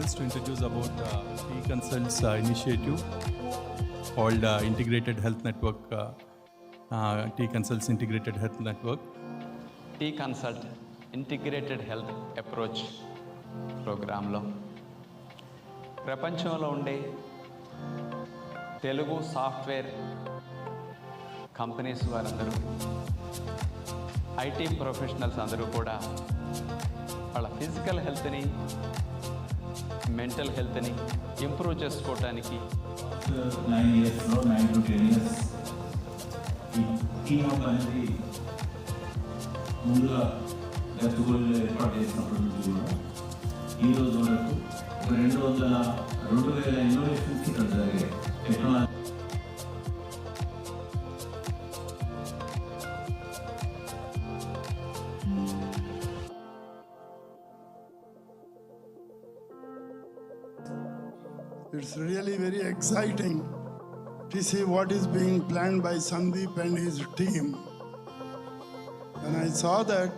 ourselves to introduce about T-Consult's initiative called Integrated Health Network, T-Consult's Integrated Health Network. T-Consult integrated health approach ప్రోగ్రాంలో ప్రపంచంలో ఉండే Telugu software companies వారందరూ IT professionals అందరూ కూడా వాళ్ళ physical హెల్త్ని మెంటల్ హెల్త్ని ఇంప్రూవ్ చేసుకోవటానికి 9 years 9 to 10 years ఈ కీనోట్ అనేది ముందుగా గచ్చిబౌలిలో ఏర్పాటు చేసినప్పటి నుంచి కూడా ఈ రోజు వరకు 2000 ఇన్నోవేషన్స్ ఇక్కడ జరిగాయి. Technology It's really very exciting to see what is being planned by Sandeep and his team. When I saw that,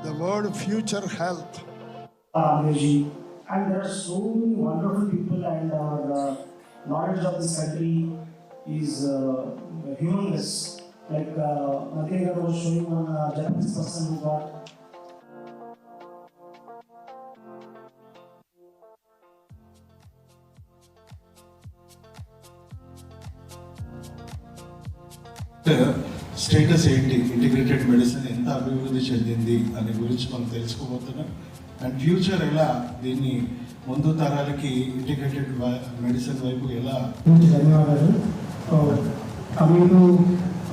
the word future health. And there are so many wonderful people, and our knowledge of this country is humongous. Like Madhya was showing on a Japanese person who got status ఏంటి, integrated medicine ఎంత అభివృద్ధి చెందింది అనే గురించి మనం తెలుసుకోబోతున్నాం. And future ఎలా దీన్ని ముందు తరాలకి ఇంటిగ్రేటెడ్ మెడిసిన్ వైపు ఎలా. ధన్యవాదాలు. Coming to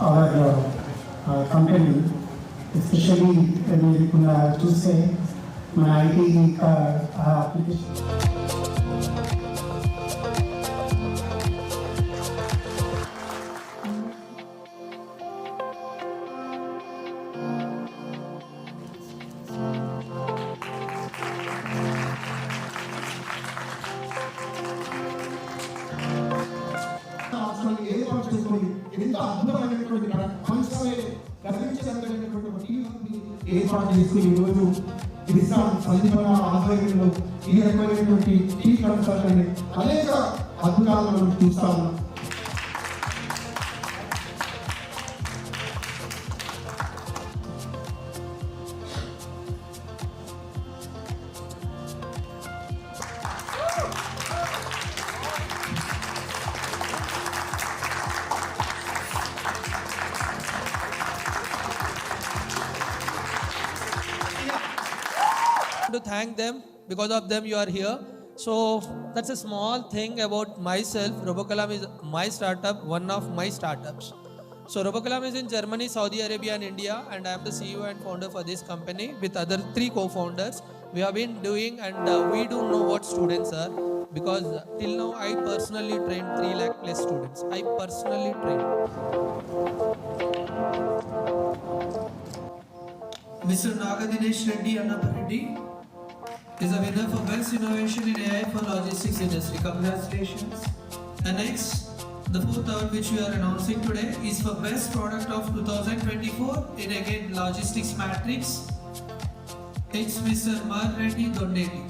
our company, especially మీరు చూస్తే మన ఐటీ అప్లికేషన్ ఏర్పాటు చేసుకుని ఈరోజు సందీపన ఆధ్వర్యంలో ఈ రకమైనటువంటి టీ కన్సల్ట్ అనే అనేక అద్భుతాలను మనం చూస్తాము. To thank them, because of them you are here. So that's a small thing about myself. Robokalam is my startup, one of my startups. So Robokalam is in Germany, Saudi Arabia and India, and I am the CEO and founder for this company with other 3 co-founders. We have been doing, and we do know what students are, because till now I personally trained 3 lakh plus students. I personally trained. Mr. Nagadinesh Reddy Annapareddy is a winner for Best Innovation in AI for Logistics Industry. Congratulations. The next, the 4th award which we are announcing today is for Best Product of 2024 in again Logistics Matrix. It's Mr. Mar Reddy Dondeti.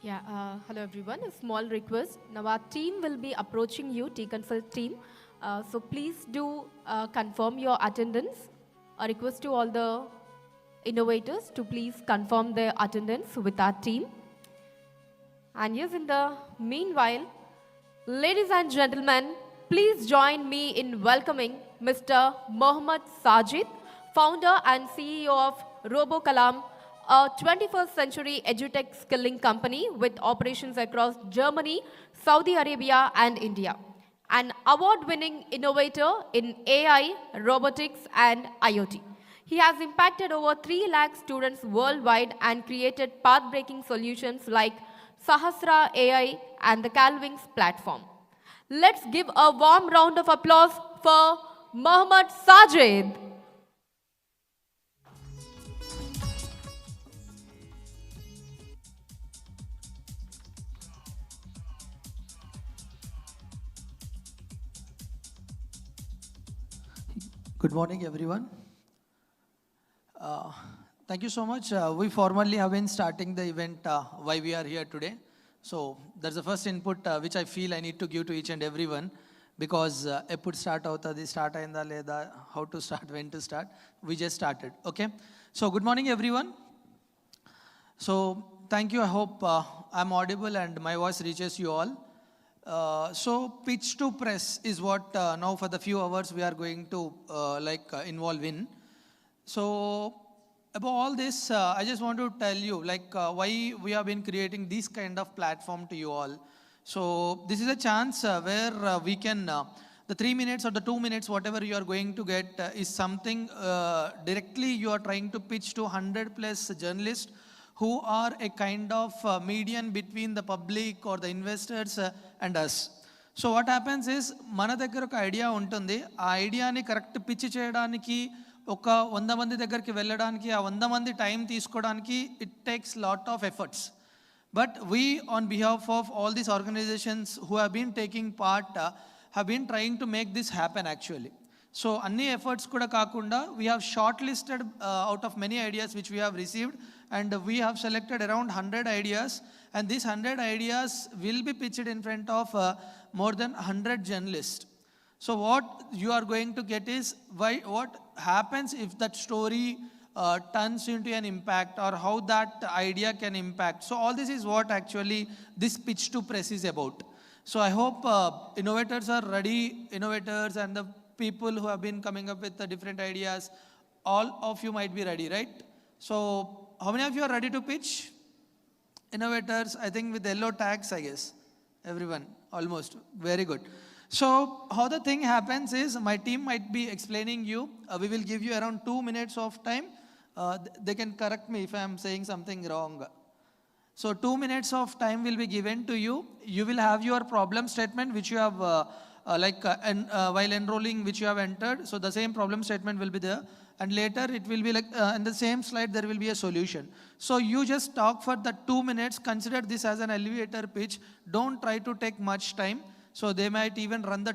Yeah, hello everyone. A small request. Now our team will be approaching you, T-Consult team. So please do confirm your attendance. A request to all the innovators to please confirm their attendance with our team. And yes, in the meanwhile, ladies and gentlemen, please join me in welcoming Mr. Mohammad Sajid, founder and CEO of RoboCalam, a 21st century EdTech skilling company with operations across Germany, Saudi Arabia, and India. An award-winning innovator in AI, robotics, and IoT. He has impacted over 3 lakh students worldwide and created path-breaking solutions like Sahasra AI and the Calwings platform. Let's give a warm round of applause for Mohammad Sajid. Good morning, everyone. Thank you so much. We formally have been starting the event why we are here today. So that's the first input which I feel I need to give to each and everyone because eppudu start avutadi, start ayinda leda, how to start, when to start. We just started, okay? So good morning, everyone. So thank you. I hope I'm audible and my voice reaches you all. So Pitch2Press is what now for the few hours we are going to involve in. So about all this, I just want to tell you why we have been creating this kind of platform to you all. So this is a chance where we can, the 3 minutes or the 2 minutes, whatever you are going to get is something directly you are trying to pitch to 100+ journalists who are a kind of median between the public or the investors and us. So what happens is, mana daggara oka idea untundi, aa idea ni correct pitch cheyadaniki oka 100 mandi దగ్గరికి వెళ్ళడానికి ఆ 100 మంది time తీసుకోవడానికి it takes lot of efforts. But we, on behalf of all these organizations who have been taking part, have been trying to make this happen actually. So anni efforts kuda kaakunda, we have shortlisted out of many ideas which we have received, and we have selected around 100 ideas, and these 100 ideas will be pitched in front of more than 100 journalists. So what you are going to get is what happens if that story turns into an impact, or how that idea can impact. So all this is what actually this Pitch2Press is about. So I hope innovators are ready, innovators and the people who have been coming up with the different ideas, all of you might be ready, right? So how many of you are ready to pitch? Innovators, I think with yellow tags, I guess. Everyone, almost. Very good. So how the thing happens is, my team might be explaining you. We will give you around 2 minutes of time. They can correct me if I am saying something wrong. So 2 minutes of time will be given to you. You will have your problem statement which you have while enrolling, which you have entered. So the same problem statement will be there. And later it will be in the same slide there will be a solution. So you just talk for the 2 minutes. Consider this as an elevator pitch. Don't try to take much time. So they might even run the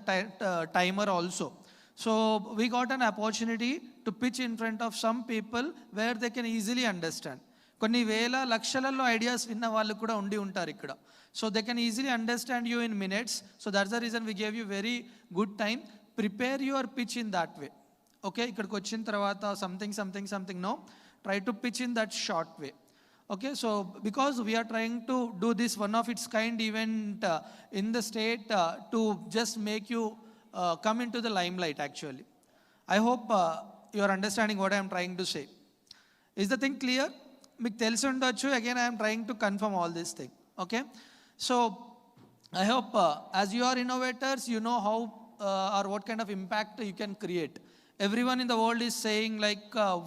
timer also. So we got an opportunity to pitch in front of some people where they can easily understand. కొన్ని వేల లక్షలలో ideas విన్న వాళ్ళు కూడా ఉండి ఉంటారు ఇక్కడ. So they can easily understand you in minutes. So that's the reason we gave you very good time. Prepare your pitch in that way. Okay, ఇక్కడికి వచ్చిన తర్వాత something, no. Try to pitch in that short way. Okay, so because we are trying to do this one of its kind event in the state to just make you come into the limelight actually. I hope you are understanding what I am trying to say. Is the thing clear? మీకు తెలిసి ఉండొచ్చు. Again, I am trying to confirm all this thing. Okay, so I hope as you are innovators, you know how or what kind of impact you can create. Everyone in the world is saying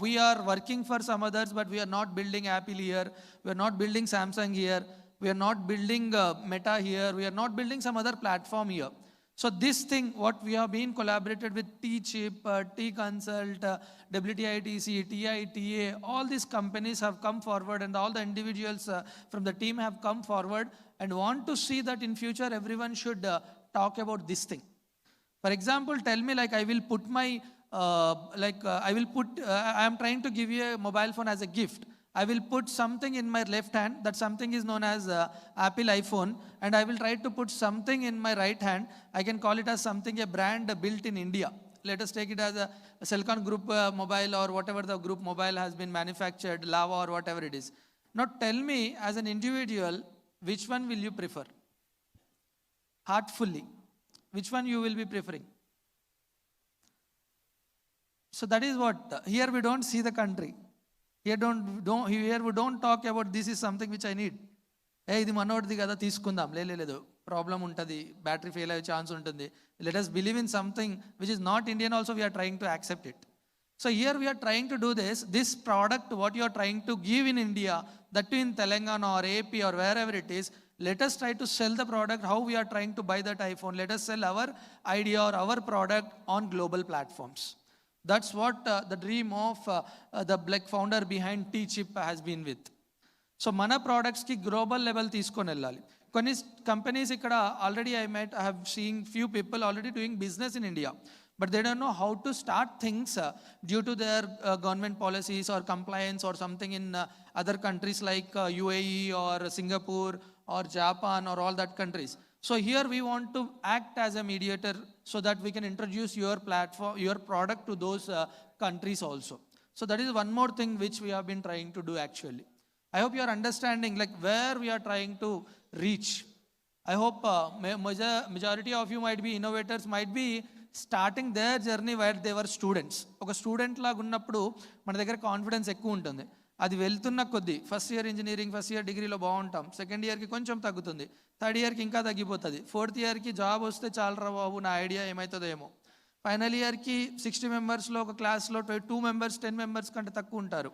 we are working for some others, but we are not building Apple here, we are not building Samsung here, we are not building Meta here, we are not building some other platform here. So this thing, what we have been collaborated with T-Chip, T-Consult, WTITC, TITA, all these companies have come forward, and all the individuals from the team have come forward and want to see that in future everyone should talk about this thing. For example, tell me I will put my I am trying to give you a mobile phone as a gift. I will put something in my left hand, that something is known as Apple iPhone, and I will try to put something in my right hand. I can call it as something, a brand built in India. Let us take it as a Silicon Group mobile, or whatever the group mobile has been manufactured, Lava or whatever it is. Now tell me as an individual, which one will you prefer? Heartfully, which one you will be preferring? So that is what, here we don't see the country. Here we don't talk about this is something which I need. Hey, ఇది మనోడిది కదా తీసుకుందాం, లేదు problem ఉంటుంది, battery fail అయ్యే chance ఉంటుంది. Let us believe in something which is not Indian also, we are trying to accept it. So here we are trying to do this product, what you are trying to give in India, that too in Telangana or AP or wherever it is, let us try to sell the product, how we are trying to buy that iPhone. Let us sell our idea or our product on global platforms. That's what the dream of the black founder behind T-Chip has been with. So mana products ki global level తీసుకొని వెళ్ళాలి. కొన్ని companies ఇక్కడ already I have seen few people already doing business in India, but they don't know how to start things due to their government policies or compliance or something in other countries like UAE or Singapore or Japan or all that countries. So here we want to act as a mediator so that we can introduce your platform, your product to those countries also. So that is one more thing which we have been trying to do actually. I hope you are understanding like where we are trying to reach. I hope majority of you might be innovators, might be starting their journey where they were students. ఒక student లాగా ఉన్నప్పుడు మన దగ్గర confidence ఎక్కువ ఉంటుంది. అది వెళ్తున్న కొద్దీ first year engineering, first year డిగ్రీలో బాగుంటాం, సెకండ్ ఇయర్కి కొంచెం తగ్గుతుంది, థర్డ్ ఇయర్కి ఇంకా తగ్గిపోతుంది, ఫోర్త్ ఇయర్కి జాబ్ వస్తే చాలరా బాబు నా ఐడియా ఏమవుతుందో ఏమో, ఫైనల్ ఇయర్కి 60 మెంబర్స్లో ఒక క్లాస్లో 2 మెంబర్స్ 10 మెంబర్స్ కంటే తక్కువ ఉంటారు.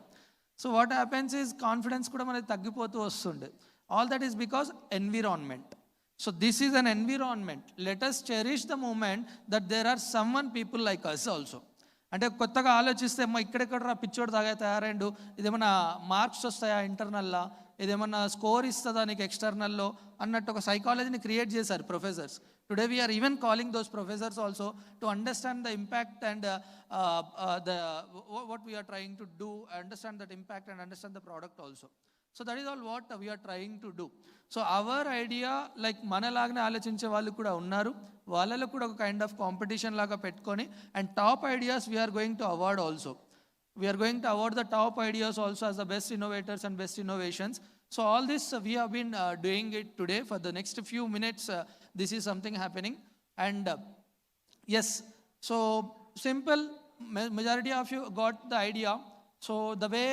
So what happens is confidence కూడా మనకి తగ్గిపోతూ వస్తుండే. All that is because environment. So this is an environment. Let us cherish the moment that there are someone people like us also. అంటే కొత్తగా ఆలోచిస్తే ఇక్కడెక్కడ పిచ్చోడు తయారైండు, ఇదేమన్నా మార్క్స్ వస్తాయా ఇంటర్నల్లా, ఇదేమన్నా స్కోర్ ఇస్తుందా నీకు ఎక్స్టర్నల్లో అన్నట్టు ఒక సైకాలజీని క్రియేట్ చేశారు professors. Today we're even calling those professors also to understand the impact and what we are trying to do, understand that impact and understand the product also. So that is all what we are trying to do. So our idea, like మనలాగానే ఆలోచించే వాళ్ళు కూడా ఉన్నారు, వాళ్ళలో కూడా ఒక kind of competition లాగా పెట్టుకొని, and top ideas we're going to award also. We're going to award the top ideas also as the best innovators and best innovations. So all this we have been doing it today. For the next few minutes this is something happening. And yes, so simple, majority of you got the idea. So the way,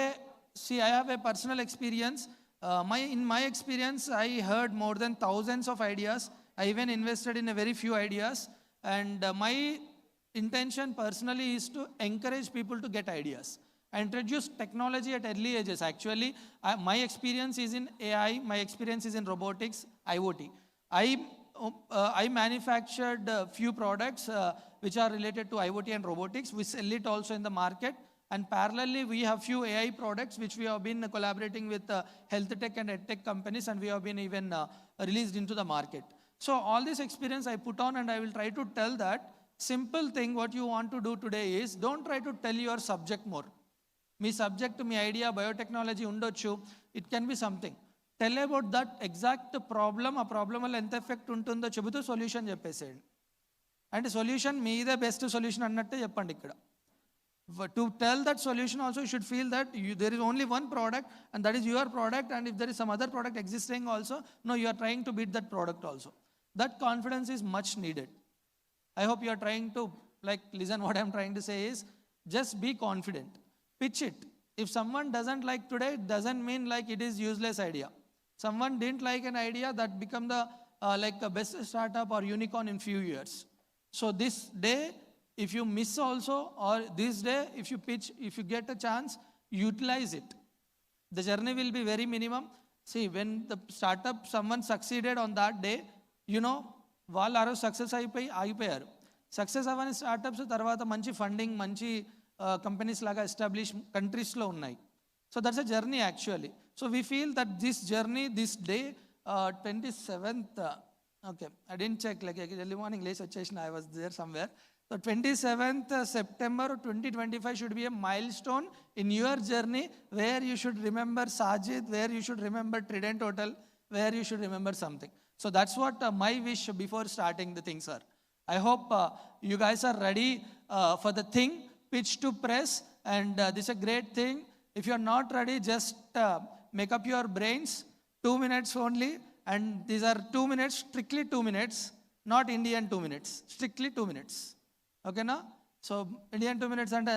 see, I have a personal experience. In my experience, I heard more than thousands of ideas. I even invested in a very few ideas. And my intention personally is to encourage people to get ideas. I introduce technology at early ages. Actually, my experience is in AI. My experience is in robotics, IoT. I manufactured a few products which are related to IoT and robotics. We sell it also in the market. And parallelly, we have few AI products which we have been collaborating with health tech and ed tech companies, and we have been even released into the market. So all this experience I put on, and I will try to tell that simple thing what you want to do today is don't try to tell your subject more. మీ subject, మీ idea biotechnology ఉండొచ్చు, it can be something. Tell about that exact problem, ఆ problem వల్ల ఎంత effect ఉంటుందో చెబుతూ solution చెప్పేసేయండి. అంటే సొల్యూషన్ మీదే బెస్ట్ సొల్యూషన్ అన్నట్టే చెప్పండి ఇక్కడ. To tell that solution also, you should feel that there is only one product and that is your product, and if there is some other product existing also, no, you are trying to beat that product also. That confidence is much needed. I hope you are trying to listen what I am trying to say is just be confident. Pitch it. If someone doesn't like today, it doesn't mean like it is useless idea. Someone didn't like an idea, that become the a best startup or unicorn in few years. So this day, if you miss also, or this day, if you pitch, if you get a chance, utilize it. The journey will be very minimum. See, when the startup, someone succeeded on that day, you know, వాళ్ళు ఆ రోజు success ఆగిపోయారు. Success అవ్వని startups తర్వాత మంచి funding, మంచి companies లాగా establish కంట్రీస్లో ఉన్నాయి. So that's a journey actually. So we feel that this journey, this day 27th, okay, I didn't check, like early morning లేచి వచ్చేసిన, I was there somewhere. So 27th September 2025 should be a milestone in your journey where you should remember Sajid, where you should remember Trident Hotel, where you should remember something. So that's what my wish before starting the thing, sir. I hope you guys are ready for the thing, Pitch2Press, and this is a great thing. If you're not ready, just make up your brains, 2 minutes only, and these are 2 minutes, strictly 2 minutes, not Indian 2 minutes, strictly 2 minutes. Okay, na? So Indian 2 minutes and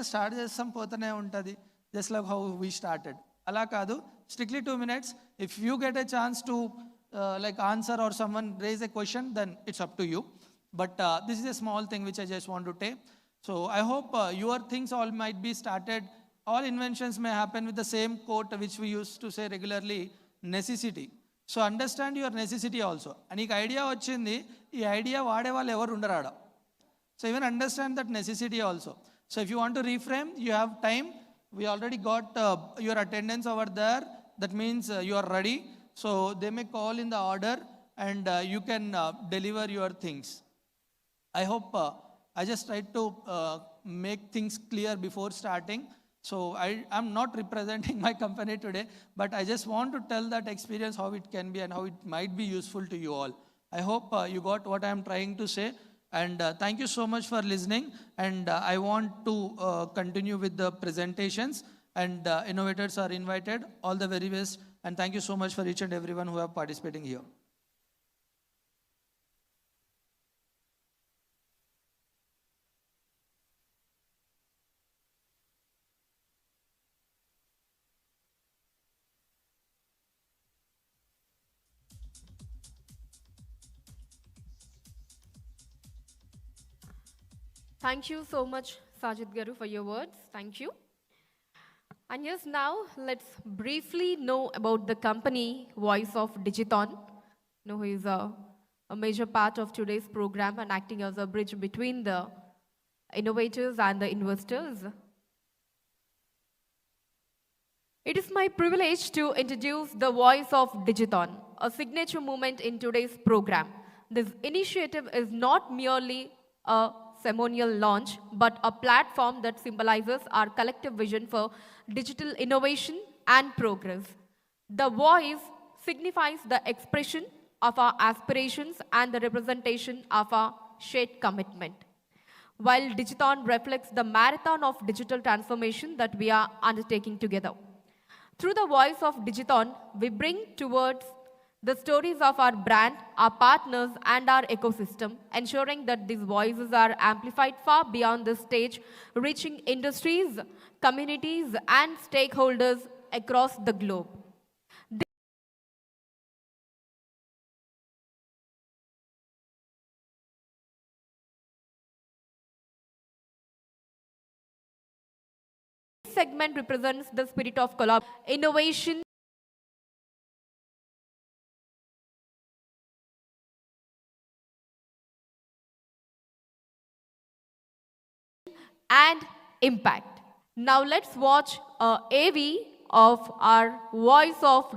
start chestam potane untadi, just like how we started. Ala kadu, strictly 2 minutes. If you get a chance to like answer or someone raise a question, then it's up to you. But this is a small thing which I just want to take. So I hope your things all might be started. All inventions may happen with the same quote which we used to say regularly, necessity. So understand your necessity also. And if idea vachindi, ee idea vaade vallu evaru undarada. So even understand that necessity also. So if you want to reframe, you have time. We already got your attendance over there. That means you are ready. So they may call in the order and you can deliver your things. I hope I just tried to make things clear before starting. So I'm not representing my company today, but I just want to tell that experience, how it can be and how it might be useful to you all. I hope you got what I'm trying to say. And thank you so much for listening. And I want to continue with the presentations. And innovators are invited. All the very best. And thank you so much for each and everyone who are participating here. Thank you so much, Sajid Garu, for your words. Thank you. And yes, now let's briefly know about the company Voice of Digithon, who is a major part of today's program and acting as a bridge between the innovators and the investors. It is my privilege to introduce the Voice of Digithon, a signature moment in today's program. This initiative is not merely a ceremonial launch, but a platform that symbolizes our collective vision for digital innovation and progress. The voice signifies the expression of our aspirations and the representation of our shared commitment, while Digithon reflects the marathon of digital transformation that we are undertaking together. Through the Voice of Digithon, we bring towards the stories of our brand, our partners, and our ecosystem, ensuring that these voices are amplified far beyond the stage, reaching industries, communities, and stakeholders across the globe. This segment represents the spirit of collaboration, innovation, and impact. Now let's watch a AV of our Voice of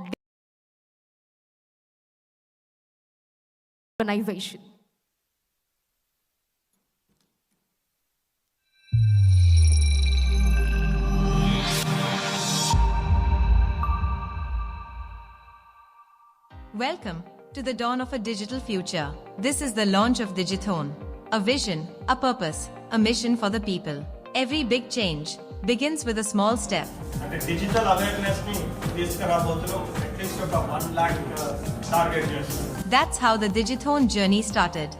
organization. Welcome to the dawn of a digital future. This is the launch of Digithon. A vision, a purpose, a mission for the people. Every big change begins with a small step. And the digital awareness means this at least 1 lakh target years. That's how the Digithon journey started.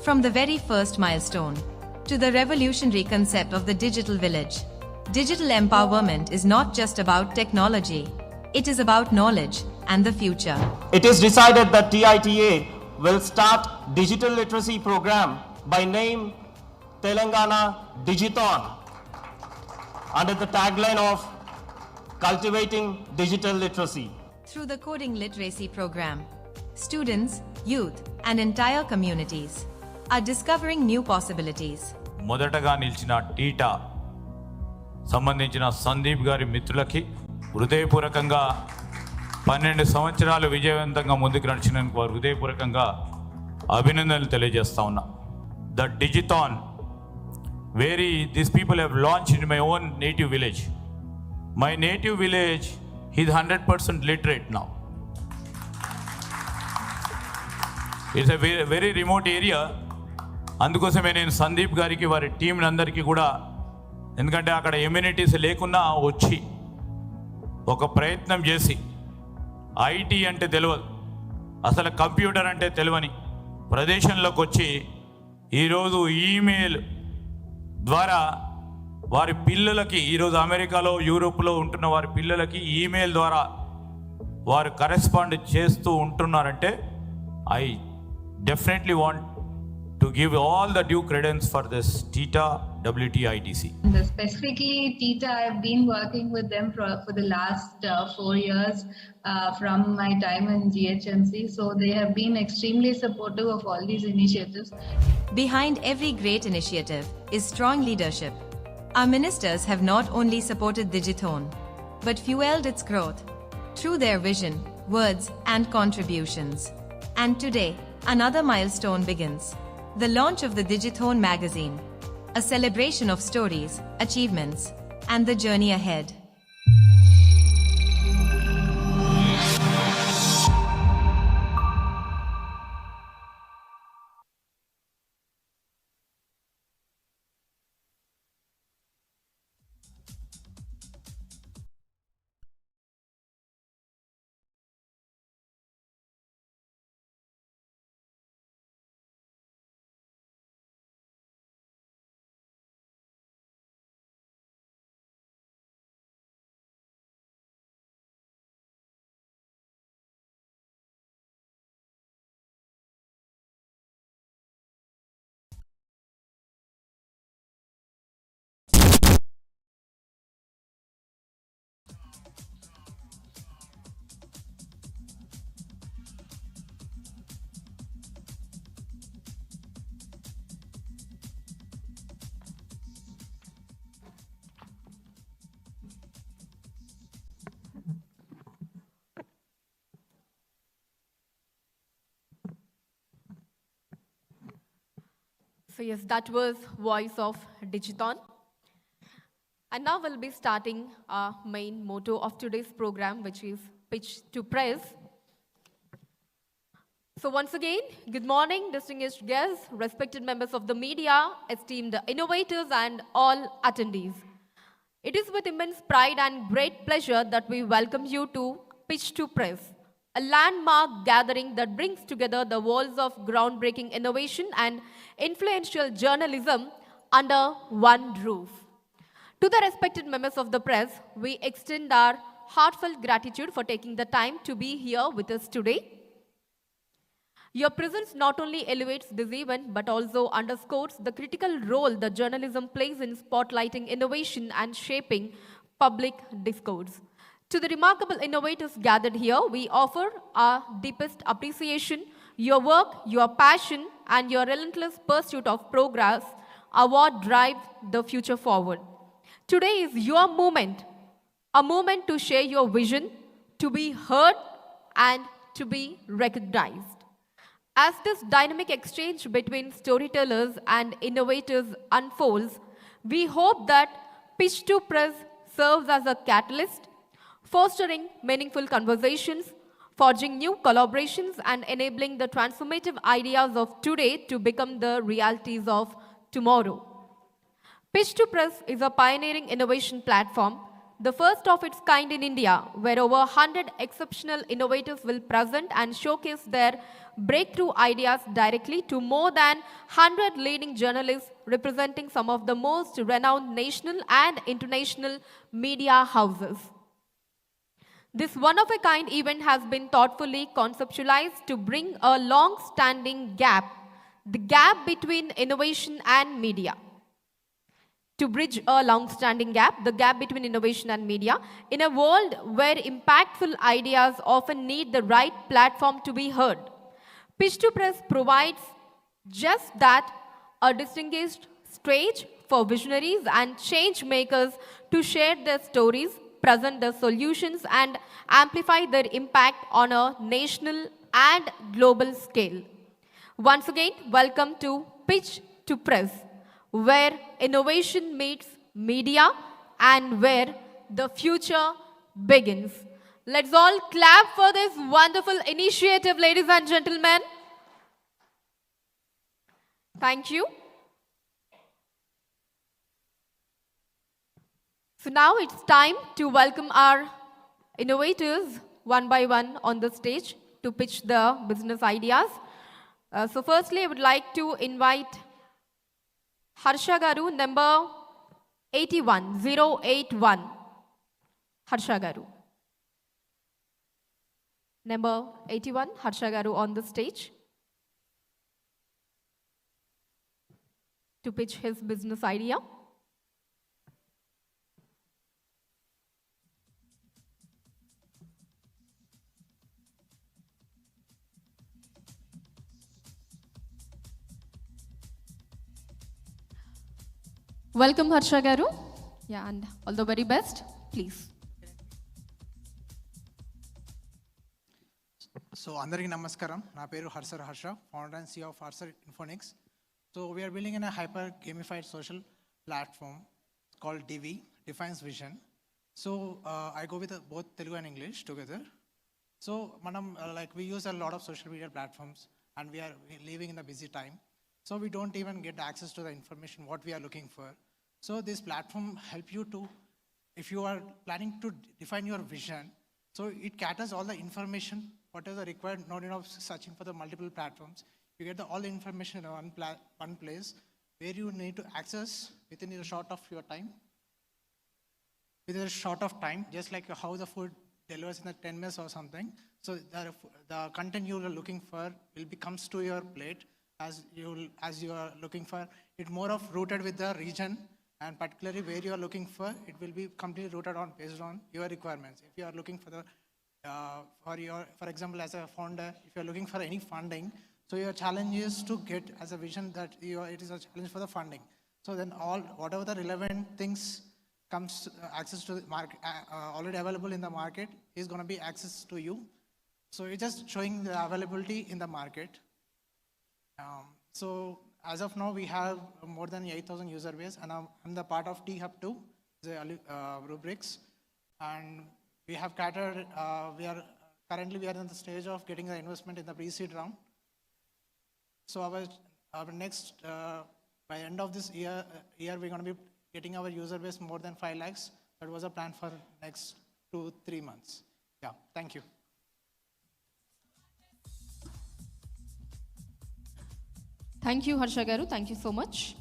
From the very first milestone to the revolutionary concept of the digital village. Digital empowerment is not just about technology. It is about knowledge and the future. It is decided that TITA will start digital literacy program by name Telangana Digithon under the tagline of Cultivating Digital Literacy. Through the coding literacy program, students, youth, and entire communities are discovering new possibilities. మొదటగా నిలిచిన theta సంబంధించిన సందీప్ గారి మిత్రులకి హృదయపూర్వకంగా 12 సంవత్సరాలు విజయవంతంగా ముందుకు నడిచినందుకు హృదయపూర్వకంగా అభినందనలు తెలియజేస్తా ఉన్నా. The Digithon these people have launched in my own native village. My native village is 100% literate now. It's a very, very remote area. అందుకోసమే నేను సందీప్ గారికి వారి టీం అందరికీ కూడా, ఎందుకంటే అక్కడ ఎమ్యూనిటీస్ లేకున్నా వచ్చి ఒక ప్రయత్నం చేసి, ఐటీ అంటే తెలియదు, అసలు కంప్యూటర్ అంటే తెలియని ప్రదేశంలోకి వచ్చి ఈరోజు ఈమెయిల్ ద్వారా వారి పిల్లలకి, ఈరోజు అమెరికాలో యూరోప్లో ఉంటున్న వారి పిల్లలకి ఈమెయిల్ ద్వారా వారు కరెస్పాండ్ చేస్తూ ఉంటున్నారంటే I definitely want to give all the due credence for this TITA WTITC. Specifically, TITA, I've been working with them for the last 4 years from my time in GHMC. So they have been extremely supportive of all these initiatives. Behind every great initiative is strong leadership. Our ministers have not only supported Digithon, but fueled its growth through their vision, words, and contributions. And today, another milestone begins. The launch of the Digithon magazine, a celebration of stories, achievements, and the journey ahead. So yes, that was voice of Digithon. And now we'll be starting our main motto of today's program, which is Pitch2Press. So once again, good morning, distinguished guests, respected members of the media, esteemed innovators, and all attendees. It is with immense pride and great pleasure that we welcome you to Pitch2Press, a landmark gathering that brings together the worlds of groundbreaking innovation and influential journalism under one roof. To the respected members of the press, we extend our heartfelt gratitude for taking the time to be here with us today. Your presence not only elevates this event, but also underscores the critical role that journalism plays in spotlighting innovation and shaping public discourse. To the remarkable innovators gathered here, we offer our deepest appreciation. Your work, your passion, and your relentless pursuit of progress are what drive the future forward. Today is your moment, a moment to share your vision, to be heard, and to be recognized. As this dynamic exchange between storytellers and innovators unfolds, we hope that Pitch2Press serves as a catalyst, fostering meaningful conversations, forging new collaborations, and enabling the transformative ideas of today to become the realities of tomorrow. Pitch2Press is a pioneering innovation platform, the first of its kind in India, where over 100 exceptional innovators will present and showcase their breakthrough ideas directly to more than 100 leading journalists representing some of the most renowned national and international media houses. This one-of-a-kind event has been thoughtfully conceptualized to bring a long-standing gap, the gap between innovation and media. To bridge a long-standing gap, the gap between innovation and media, in a world where impactful ideas often need the right platform to be heard. Pitch2Press provides just that, a distinguished stage for visionaries and change makers to share their stories, present their solutions, and amplify their impact on a national and global scale. Once again, welcome to Pitch2Press. where innovation meets media and where the future begins. Let's all clap for this wonderful initiative, ladies and gentlemen. Thank you. So now it's time to welcome our innovators one by one on the stage to pitch the business ideas. So firstly, I would like to invite Harsha Garu, number 81, 081. Harsha Garu. Number 81, Harsha Garu on the stage to pitch his business idea. Welcome, Harsha Garu. Yeah, and all the very best, please. So, Andariki Namaskaram. Na peru Harsha, founder and CEO of Phononics. So, we are building in a hyper gamified social platform called DV, Defines Vision. So, I go with both Telugu and English together. So, we use a lot of social media platforms and we are living in a busy time. So, we don't even get access to the information what we are looking for. So, this platform help you to, if you are planning to define your vision, so it caters all the information, whatever required, not searching for the multiple platforms. You get all the information in one place where you need to access within a short of your time. Within a short of time, just like how the food delivers in the 10 minutes or something. So the content you are looking for comes to your plate as you are looking for it, more of rooted with the region, and particularly where you are looking for, it will be completely rooted on based on your requirements. If you are looking for the for example, as a founder, if you are looking for any funding, so your challenge is to get as a vision that it is a challenge for the funding. So then whatever the relevant things comes access to the market already available in the market is going to be access to you. So it's just showing the availability in the market. So as of now, we have more than 8,000 user base, and I'm the part of T-Hub 2, the Robotics, and we have catered. We are in the stage of getting the investment in the pre-seed round. So our next by end of this year we're going to be getting our user base more than 5 lakhs. That was a plan for next 2-3 months. Yeah, thank you. Thank you, Harsha Garu. Thank you so much.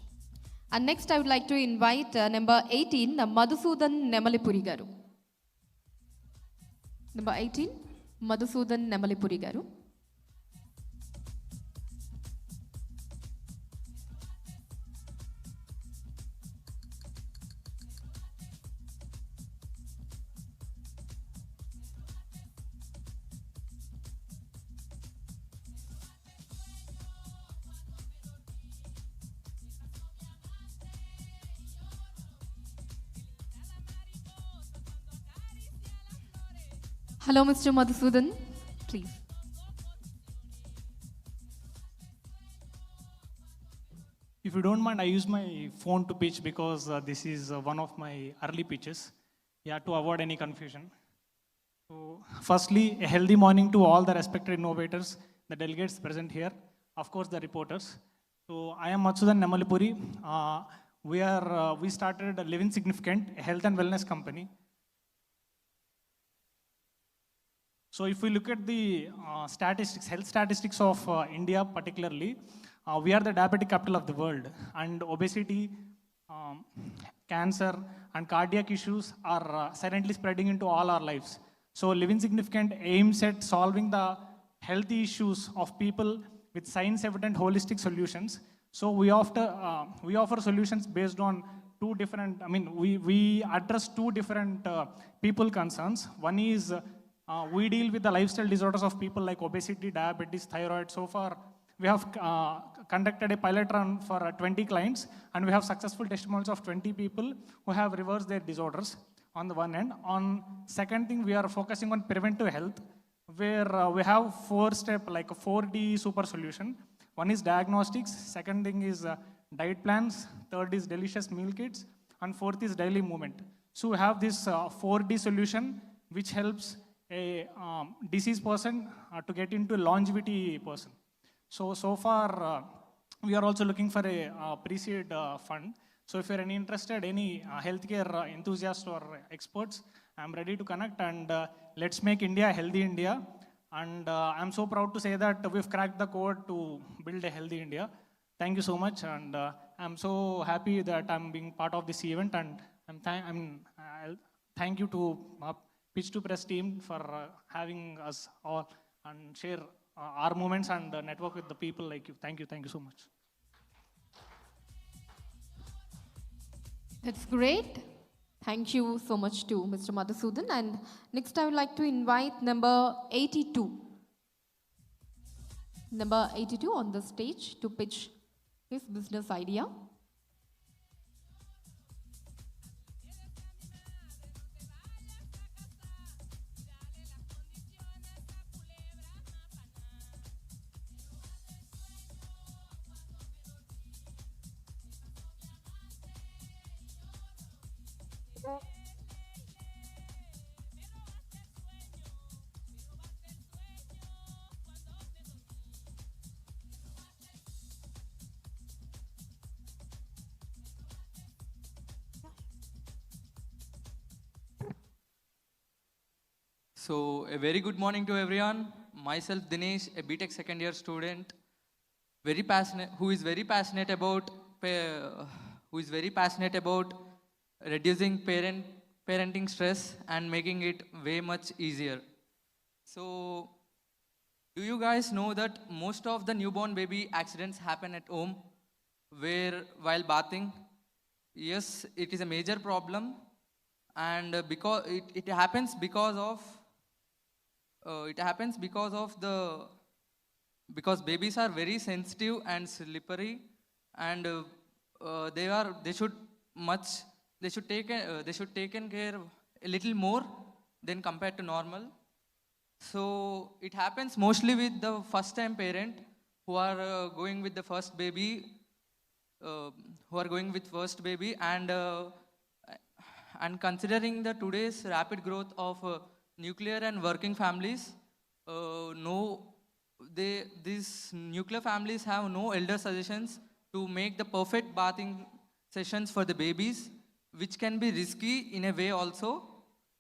And next, I would like to invite number 18, Madhusudan Nemalipuri Garu. Number 18, Madhusudan Nemalipuri Garu. Hello, Mr. Madhusudan, please. If you don't mind, I use my phone to pitch because this is one of my early pitches. Yeah, to avoid any confusion. So, firstly, a healthy morning to all the respected innovators, the delegates present here, of course, the reporters. So, I am Madhusudan Nemalipuri. We started Living Significant, a health and wellness company. So if we look at the statistics, health statistics of India particularly, we are the diabetic capital of the world, and obesity, cancer and cardiac issues are silently spreading into all our lives. So Living Significant aims at solving the healthy issues of people with science-evident holistic solutions. So we offer solutions based on two different, we address two different people concerns. One is we deal with the lifestyle disorders of people like obesity, diabetes, thyroid. So far, we have conducted a pilot run for 20 clients, and we have successful testimonials of 20 people who have reversed their disorders on the one end. On second thing, we are focusing on preventive health, where we have 4-step, like a 4D super solution, One is diagnostics, second thing is diet plans, third is delicious meal kits, and fourth is daily movement. So we have this 4D solution which helps a disease person to get into longevity person. So far, we are also looking for a pre-seed fund. So if you're any interested, any healthcare enthusiasts or experts, I'm ready to connect, and let's make India a healthy India. And I'm so proud to say that we've cracked the code to build a healthy India. Thank you so much, and I'm so happy that I'm being part of this event, and thank you to Pitch2Press team for having us all and share our moments and network with the people like you. Thank you so much. That's great. Thank you so much to Mr. Madhusudan. And next I would like to invite number 82. Number 82 on the stage to pitch his business idea. So a very good morning to everyone. Myself Dinesh, a BTech second year student, who is very passionate about reducing parenting stress and making it way much easier. So do you guys know that most of the newborn baby accidents happen at home while bathing? Yes, it is a major problem, and because it happens because babies are very sensitive and slippery, and they should taken care a little more than compared to normal. So it happens mostly with the first time parent who are going with the first baby, and considering the today's rapid growth of nuclear and working families, these nuclear families have no elder suggestions to make the perfect bathing sessions for the babies, which can be risky in a way also.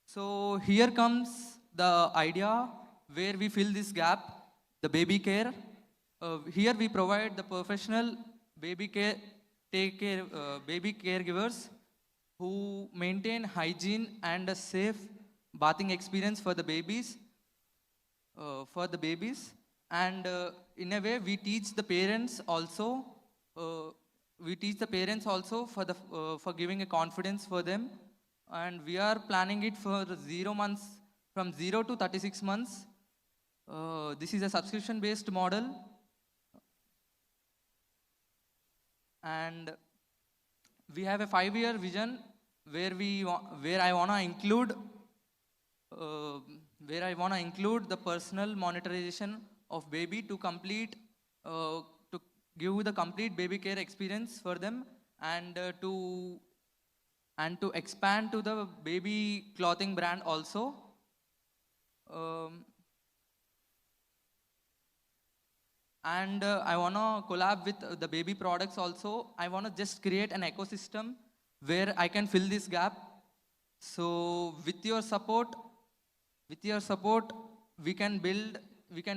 So here comes the idea where we fill this gap, the baby care. Here we provide the professional baby caregivers who maintain hygiene and a safe bathing experience for the babies. And in a way, we teach the parents also. For giving a confidence for them. And we are planning it for 0 months, from 0 to 36 months. This is a subscription-based model. And we have a 5-year vision where I want to include the personal monetization of baby to give the complete baby care experience for them, and to expand to the baby clothing brand also. And I want to collab with the baby products also. I want to just create an ecosystem where I can fill this gap. So with your support, we can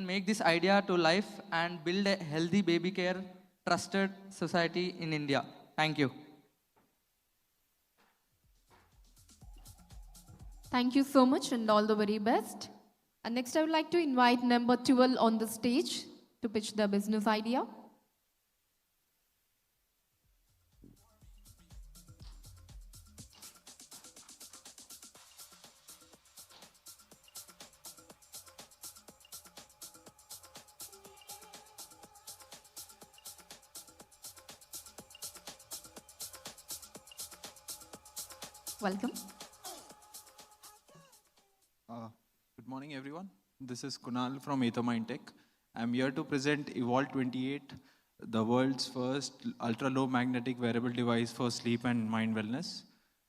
make this idea to life and build a healthy baby care trusted society in India. Thank you. Thank you so much and all the very best. And next I would like to invite number 12 on the stage to pitch the business idea. Welcome. Good morning, everyone. This is Kunal from Athermind Tech. I'm here to present Evolve 28 the world's first ultra-low magnetic wearable device for sleep and mind wellness.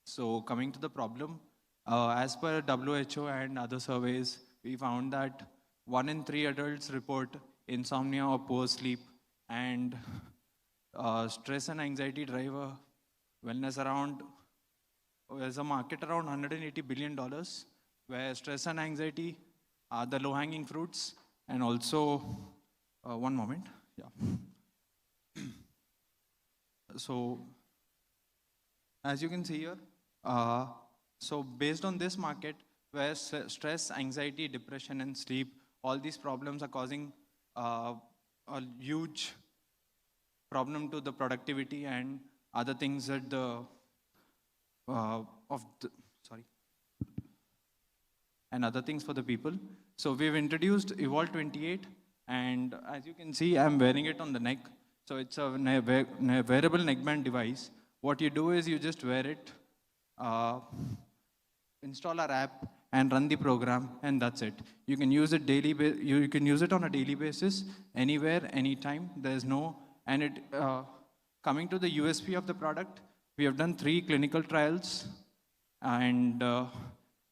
So coming to the problem, as per WHO and other surveys, we found that 1 in 3 adults report insomnia or poor sleep, and stress and anxiety drive a wellness around, there's a market around $180 billion, where stress and anxiety are the low-hanging fruits, and also, one moment, yeah. So, as you can see here, so based on this market, where stress, anxiety, depression, and sleep, all these problems are causing a huge problem to the productivity and other things that and other things for the people. So we've introduced Evolve 28, and as you can see, I'm wearing it on the neck. So it's a wearable neckband device. What you do is you just wear it, install our app, and run the program, and that's it. You can use it daily. You can use it on a daily basis, anywhere, anytime. There's no, and it coming to the USP of the product, we have done 3 clinical trials, and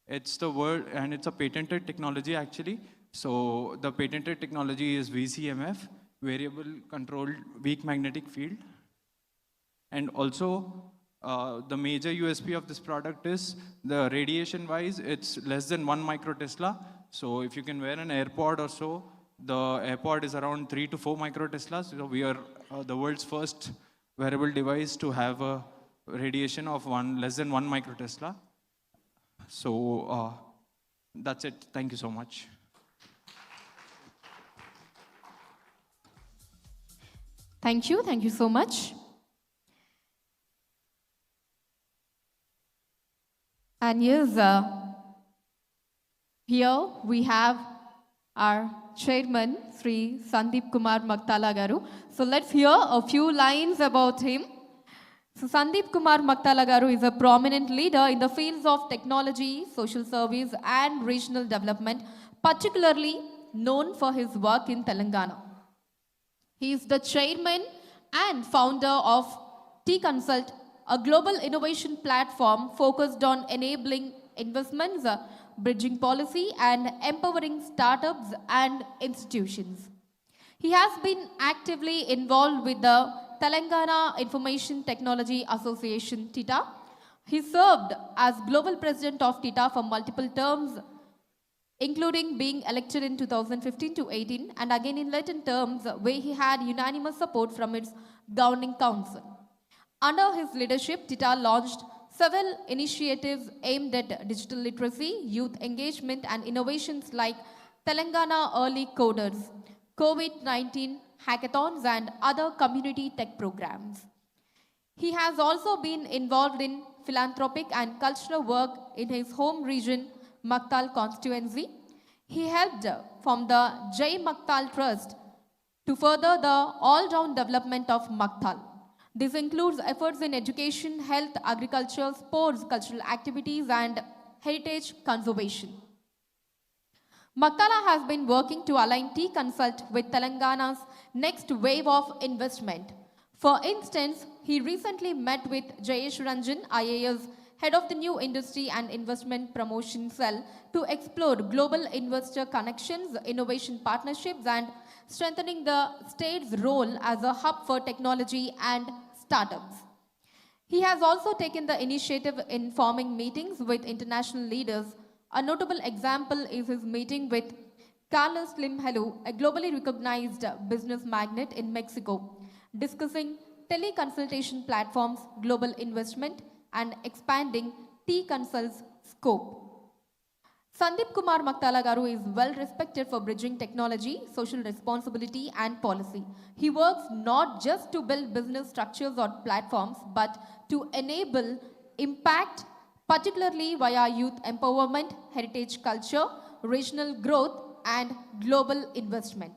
it's a patented technology actually. So the patented technology is VCMF, Variable Controlled Weak Magnetic Field. And also, the major USP of this product is the radiation wise, it's less than 1 microtesla. So if you can wear an AirPod or so, the AirPod is around 3 to 4 microteslas. So we are the world's first wearable device to have a radiation of less than 1 microtesla. So that's it. Thank you so much. Thank you so much. And yes, here we have our chairman, Sri Sandeep Kumar Magtala Garu. So let's hear a few lines about him. So Sandeep Kumar Magtala Garu is a prominent leader in the fields of technology, social service and regional development, particularly known for his work in Telangana. He is the chairman and founder of T-Consult, a global innovation platform focused on enabling investments, bridging policy, and empowering startups and institutions. He has been actively involved with the Telangana Information Technology Association, TITA. He served as global president of TITA for multiple terms, including being elected in 2015 to 18, and again in later terms, where he had unanimous support from its governing council. Under his leadership, TITA launched several initiatives aimed at digital literacy, youth engagement, and innovations like Telangana Early Coders, COVID-19 hackathons, and other community tech programs. He has also been involved in philanthropic and cultural work in his home region, Maktal constituency. He helped form the Jai Maktal Trust to further the all-round development of Maktal. This includes efforts in education, health, agriculture, sports, cultural activities, and heritage conservation. Magtala has been working to align T-Consult with Telangana's next wave of investment. For instance, he recently met with Jayesh Ranjan, IAS, head of the new Industry and Investment Promotion Cell, to explore global investor connections, innovation partnerships, and strengthening the state's role as a hub for technology and startups. He has also taken the initiative in forming meetings with international leaders. A notable example is his meeting with Carlos Slim Hello, a globally recognized business magnate in Mexico, discussing teleconsultation platforms, global investment, and expanding T-Consult's scope. Sandeep Kumar Magtala Garu is well respected for bridging technology, social responsibility, and policy. He works not just to build business structures or platforms, but to enable impact, particularly via youth empowerment, heritage culture, regional growth, and global investment.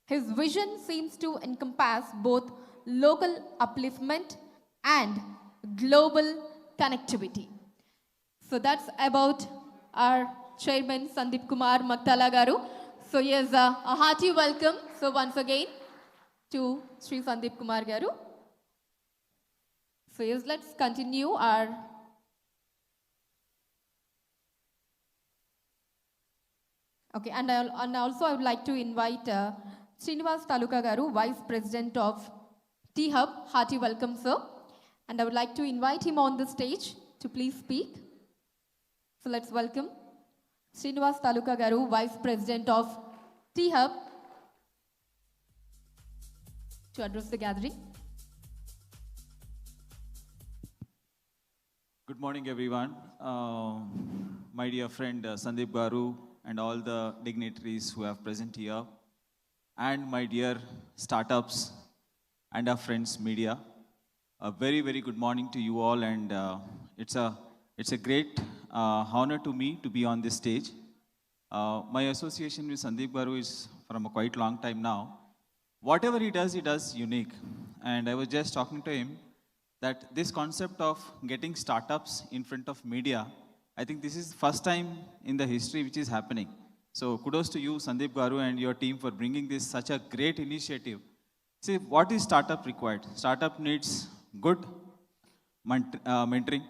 His vision seems to encompass both local upliftment and global connectivity. So that's about our Chairman Sandeep Kumar Magtala Garu. So yes, a hearty welcome. So once again, to Sri Sandeep Kumar Garu. So yes, let's continue our okay, and also I would like to invite Srinivas Taluka Garu, Vice President of T-Hub. Hearty welcome, sir. And I would like to invite him on the stage to please speak. So let's welcome Srinivas Taluka Garu, Vice President of T-Hub, to address the gathering. Good morning, everyone. My dear friend Sandeep Garu and all the dignitaries who have present here, and my dear startups and our friends media, a very, very good morning to you all, and it's a great honor to me to be on this stage. My association with Sandeep Garu is from a quite long time now. Whatever he does unique. And I was just talking to him that this concept of getting startups in front of media, I think this is the first time in the history which is happening. So kudos to you, Sandeep Garu, and your team for bringing this such a great initiative. See, what is startup required? Startup needs good mentoring.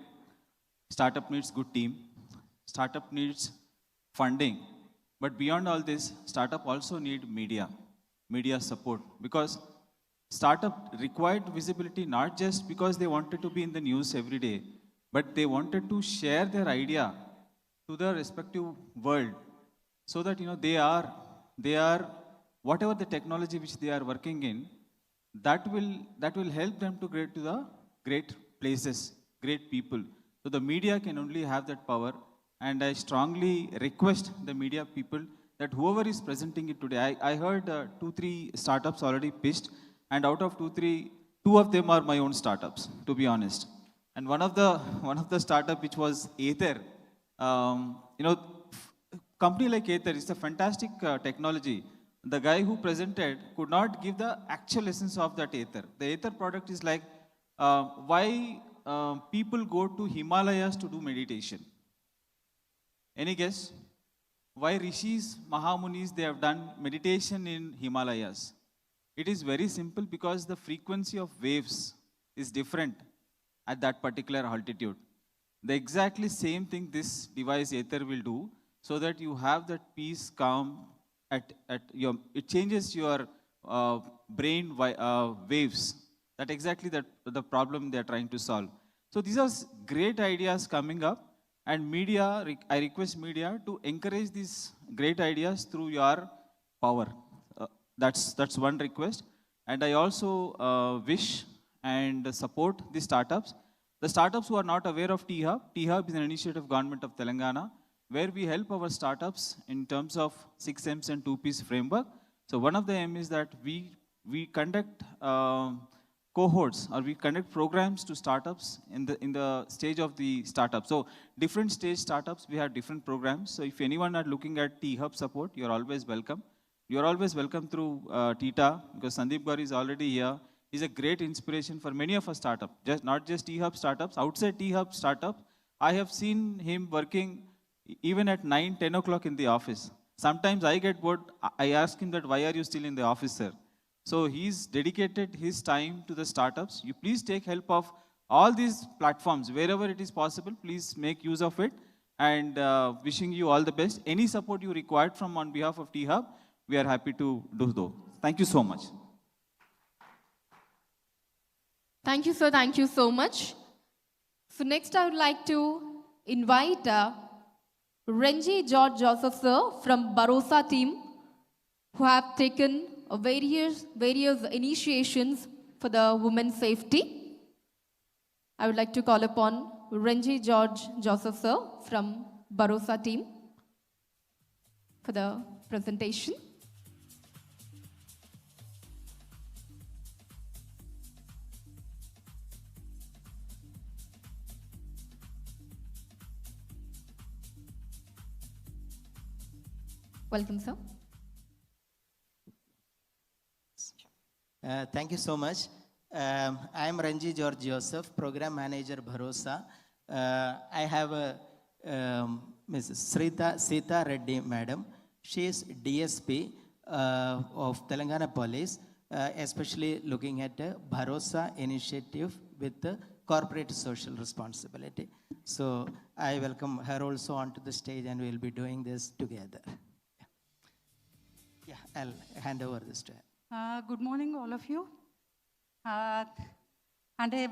Startup needs good team. Startup needs funding. But beyond all this, startup also need media support, because startup required visibility not just because they wanted to be in the news every day, but they wanted to share their idea to the respective world, so that they are whatever the technology which they are working in, that will help them to get to the great places, great people. So the media can only have that power, and I strongly request the media people that whoever is presenting it today, I heard 2-3 startups already pitched, and out of 2 of them are my own startups, to be honest. And one of the startup which was Ather, company like Ather is a fantastic technology. The guy who presented could not give the actual essence of that Ather. The Ather product is like why people go to Himalayas to do meditation. Any guess? Why Rishis, Mahamunis, they have done meditation in Himalayas? It is very simple, because the frequency of waves is different at that particular altitude. The exactly same thing this device Ather will do, so that you have that peace, calm, it changes your brain waves. That exactly the problem they are trying to solve. So these are great ideas coming up. And media, I request media to encourage these great ideas through your power. That's one request. And I also wish and support the startups. The startups who are not aware of T-Hub is an initiative of Government of Telangana, where we help our startups in terms of 6 M's and 2 P's framework. So one of the M is that we conduct cohorts, or we conduct programs to startups in the stage of the startup. So different stage startups, we have different programs. So if anyone are looking at T-Hub support, you're always welcome. You're always welcome through TITA, because Sandeep Garu is already here. He's a great inspiration for many of our startups, not just T-Hub startups. Outside T-Hub startup, I have seen him working even at 9-10 o'clock in the office. Sometimes I get bored. I ask him that, why are you still in the office, sir? So he's dedicated his time to the startups. You please take help of all these platforms. Wherever it is possible, please make use of it. And wishing you all the best. Any support you required from on behalf of T-Hub, we are happy to do so. Thank you so much. Thank you, sir. Thank you so much. So next I would like to invite Renji George Joseph, sir, from Bharosa team, who have taken various initiations for the women's safety. I would like to call upon Renji George Joseph, sir, from Bharosa team for the presentation. Welcome, sir. Thank you so much. I am Renji George Joseph, Program Manager, Bharosa. I have Ms. Sita Reddy, Madam. She is DSP of Telangana Police. especially looking at the Bharosa initiative with the corporate social responsibility. So I welcome her also onto the stage, and we'll be doing this together. Yeah, I'll hand over this to her. Good morning, all of you.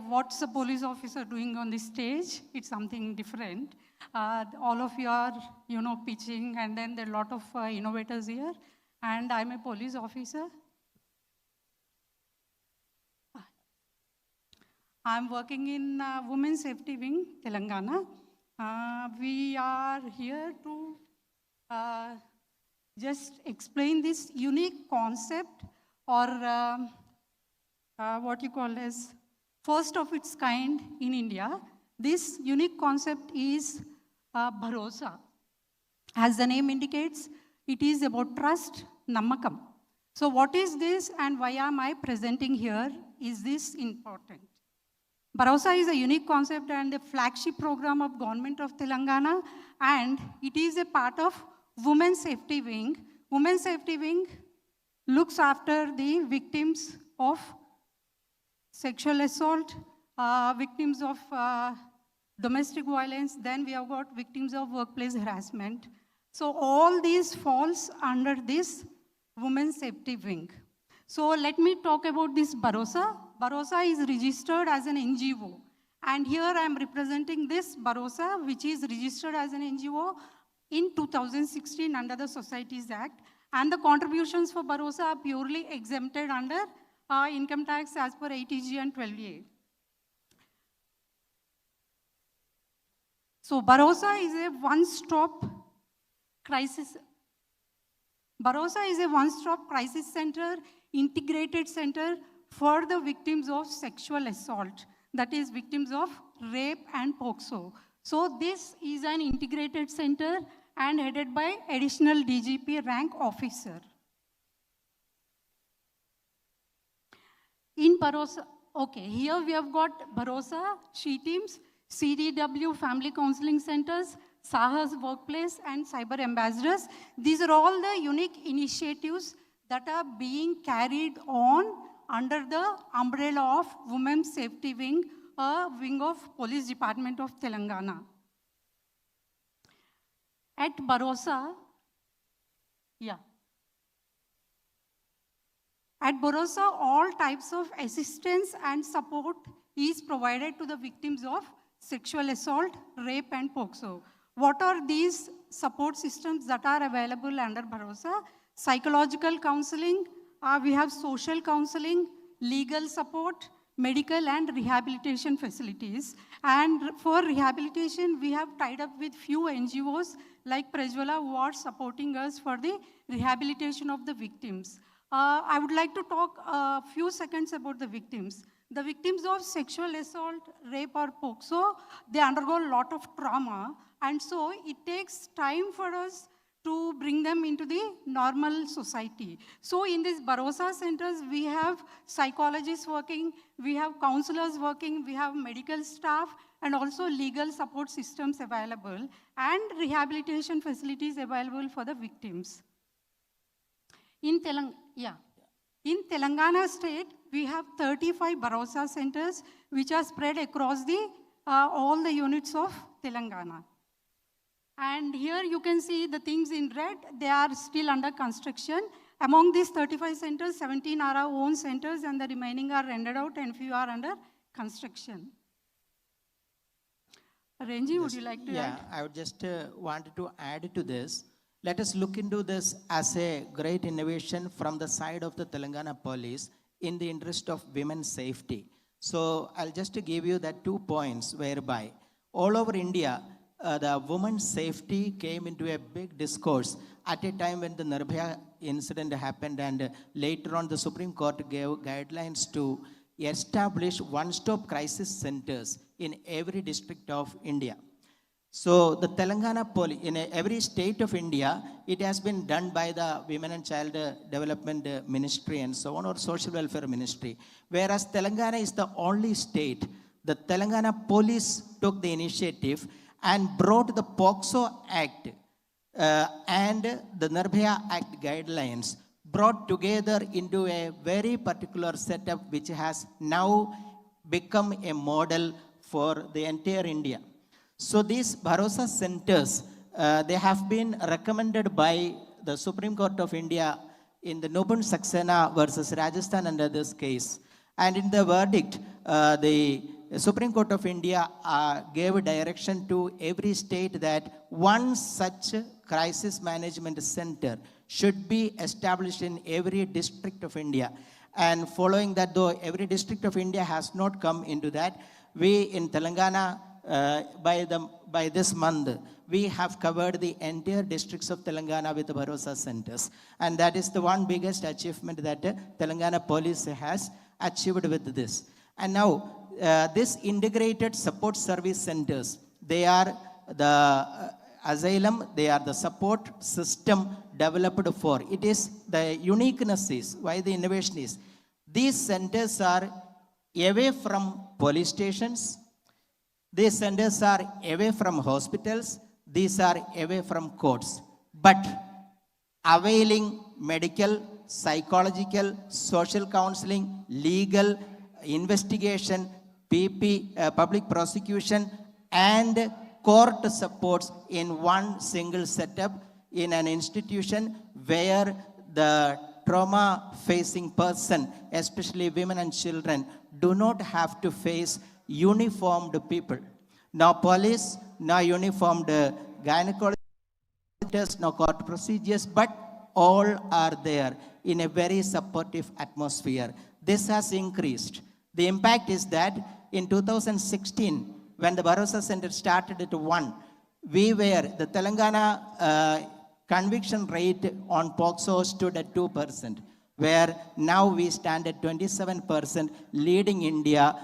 What's a police officer doing on this stage? It's something different. All of you are, pitching, and then there are a lot of innovators here. And I'm a police officer. I'm working in Women's Safety Wing, Telangana. We are here to just explain this unique concept, or what you call as first of its kind in India. This unique concept is Bharosa. As the name indicates, it is about trust, Nammakam. So what is this, and why am I presenting here? Is this important? Bharosa is a unique concept and a flagship program of Government of Telangana, and it is a part of Women's Safety Wing. Women's Safety Wing looks after the victims of sexual assault, victims of domestic violence, then we have got victims of workplace harassment. So all these falls under this Women's Safety Wing. So let me talk about this Bharosa. Bharosa is registered as an NGO. And here I am representing this Bharosa, which is registered as an NGO in 2016 under the Societies Act. And the contributions for Bharosa are purely exempted under income tax as per 80G and 12A. So Bharosa is a one-stop crisis. Bharosa is a one-stop crisis center, integrated center for the victims of sexual assault, that is victims of rape and POCSO. So this is an integrated center and headed by additional DGP rank officer. In Bharosa, okay, here we have got Bharosa, she teams, CDW family counseling centers, Sahas workplace, and cyber ambassadors. These are all the unique initiatives that are being carried on under the umbrella of Women's Safety Wing, a wing of Police Department of Telangana. At Bharosa, At Bharosa, all types of assistance and support is provided to the victims of sexual assault, rape, and POCSO. What are these support systems that are available under Bharosa? Psychological counseling, we have social counseling, legal support, medical and rehabilitation facilities. And for rehabilitation, we have tied up with few NGOs like Prajwala who are supporting us for the rehabilitation of the victims. I would like to talk a few seconds about the victims. The victims of sexual assault, rape, or POCSO, they undergo a lot of trauma, and so it takes time for us to bring them into the normal society. So in these Bharosa centers, we have psychologists working, we have counselors working, we have medical staff, and also legal support systems available, and rehabilitation facilities available for the victims. In Telangana state, we have 35 Bharosa centers which are spread across all the units of Telangana. And here you can see the things in red, they are still under construction. Among these 35 centers, 17 are our own centers and the remaining are rendered out and few are under construction. Renji, would you like to add? Yeah, I would just wanted to add to this. Let us look into this as a great innovation from the side of the Telangana police in the interest of women's safety. So I'll just give you that 2 points whereby all over India, the women's safety came into a big discourse at a time when the Nirbhaya incident happened, and later on the Supreme Court gave guidelines to establish one-stop crisis centers in every district of India. So the Telangana police, in every state of India, it has been done by the Women and Child Development Ministry and so on, or Social Welfare Ministry. Whereas Telangana is the only state, the Telangana police took the initiative and brought the POCSO Act and the Nirbhaya Act guidelines, brought together into a very particular setup which has now become a model for the entire India. So these Bharosa centers, they have been recommended by the Supreme Court of India in the Nobun Saxena versus Rajasthan under this case. And in the verdict, the Supreme Court of India gave a direction to every state that one such crisis management center should be established in every district of India. And following that, though every district of India has not come into that, we in Telangana, by this month, we have covered the entire districts of Telangana with the Bharosa centers. And that is the one biggest achievement that Telangana police has achieved with this. And now, this integrated support service centers, they are the asylum, they are the support system developed for. It is the uniqueness is, why the innovation is, these centers are away from police stations, these centers are away from hospitals, these are away from courts, but availing medical, psychological, social counseling, legal, investigation, public prosecution, and court supports in one single setup in an institution where the trauma-facing person, especially women and children, do not have to face uniformed people. No police, no uniformed gynecologists, no court procedures, but all are there in a very supportive atmosphere. This has increased. The impact is that in 2016, when the Bharosa Center started at 1, the Telangana conviction rate on POXO stood at 2%, where now we stand at 27%, leading India,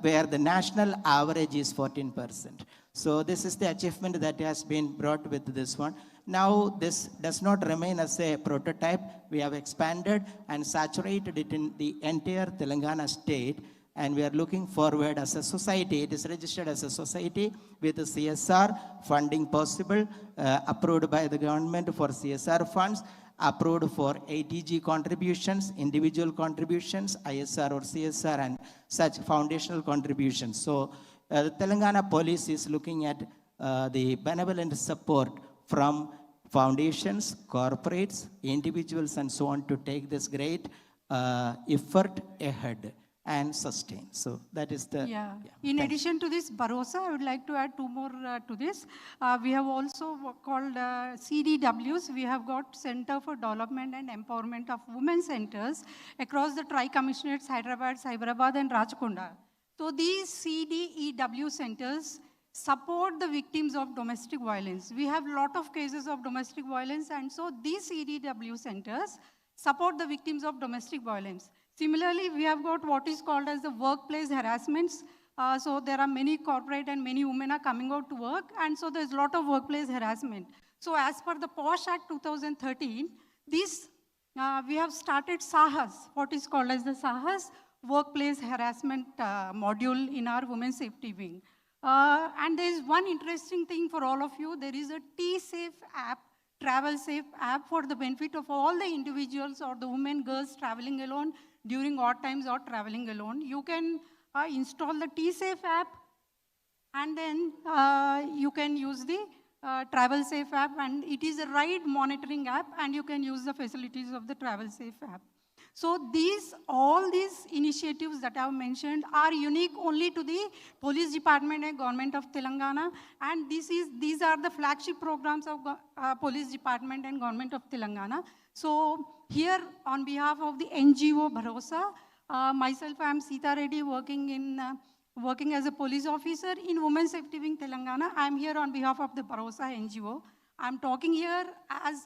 where the national average is 14%. So this is the achievement that has been brought with this one. Now this does not remain as a prototype. We have expanded and saturated it in the entire Telangana state. And we are looking forward as a society. It is registered as a society with the CSR funding possible, approved by the government for CSR funds, approved for ATG contributions, individual contributions, ISR or CSR, and such foundational contributions. So the Telangana police is looking at the benevolent support from foundations, corporates, individuals, and so on to take this great effort ahead and sustain. So that is the... In addition to this Bharosa, I would like to add two more to this. We have also called CDWs. We have got Center for Development and Empowerment of Women Centers across the Tri-Commissionates, Hyderabad, Cyberabad, and Rajkonda. So these CDEW centers support the victims of domestic violence. We have a lot of cases of domestic violence, and so these CDW centers support the victims of domestic violence. Similarly, we have got what is called as the workplace harassments. So there are many corporate and many women are coming out to work, and so there's a lot of workplace harassment. So as per the POSH Act 2013, we have started SAHAS, what is called as the SAHAS workplace harassment module in our women's safety wing. And there is one interesting thing for all of you. There is a T-Safe app, Travel Safe app, for the benefit of all the individuals or the women, girls traveling alone during odd times or traveling alone. You can install the T-Safe app, and then you can use the Travel Safe app, and it is a ride monitoring app, and you can use the facilities of the Travel Safe app. So all these initiatives that I have mentioned are unique only to the Police Department and Government of Telangana, and these are the flagship programs of Police Department and Government of Telangana. So here, on behalf of the NGO Bharosa, myself, I am Sita Reddy, working as a police officer in Women's Safety Wing Telangana. I am here on behalf of the Bharosa NGO. I am talking here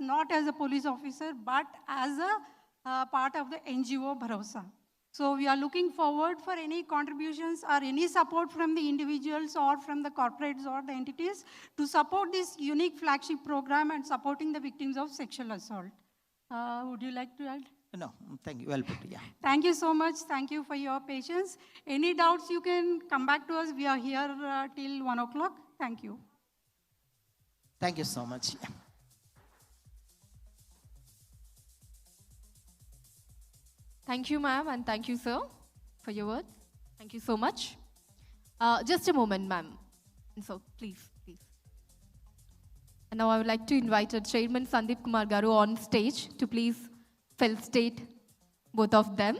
not as a police officer, but as a part of the NGO Bharosa. So we are looking forward for any contributions or any support from the individuals or from the corporates or the entities to support this unique flagship program and supporting the victims of sexual assault. Would you like to add? No, thank you. Well put, yeah. Thank you so much. Thank you for your patience. Any doubts, you can come back to us. We are here till 1 o'clock. Thank you. Thank you so much. Thank you, ma'am, and thank you, sir, for your words. Thank you so much. Just a moment, ma'am. So, please. And now I would like to invite our Chairman Sandeep Kumar Garu on stage to please felicitate both of them.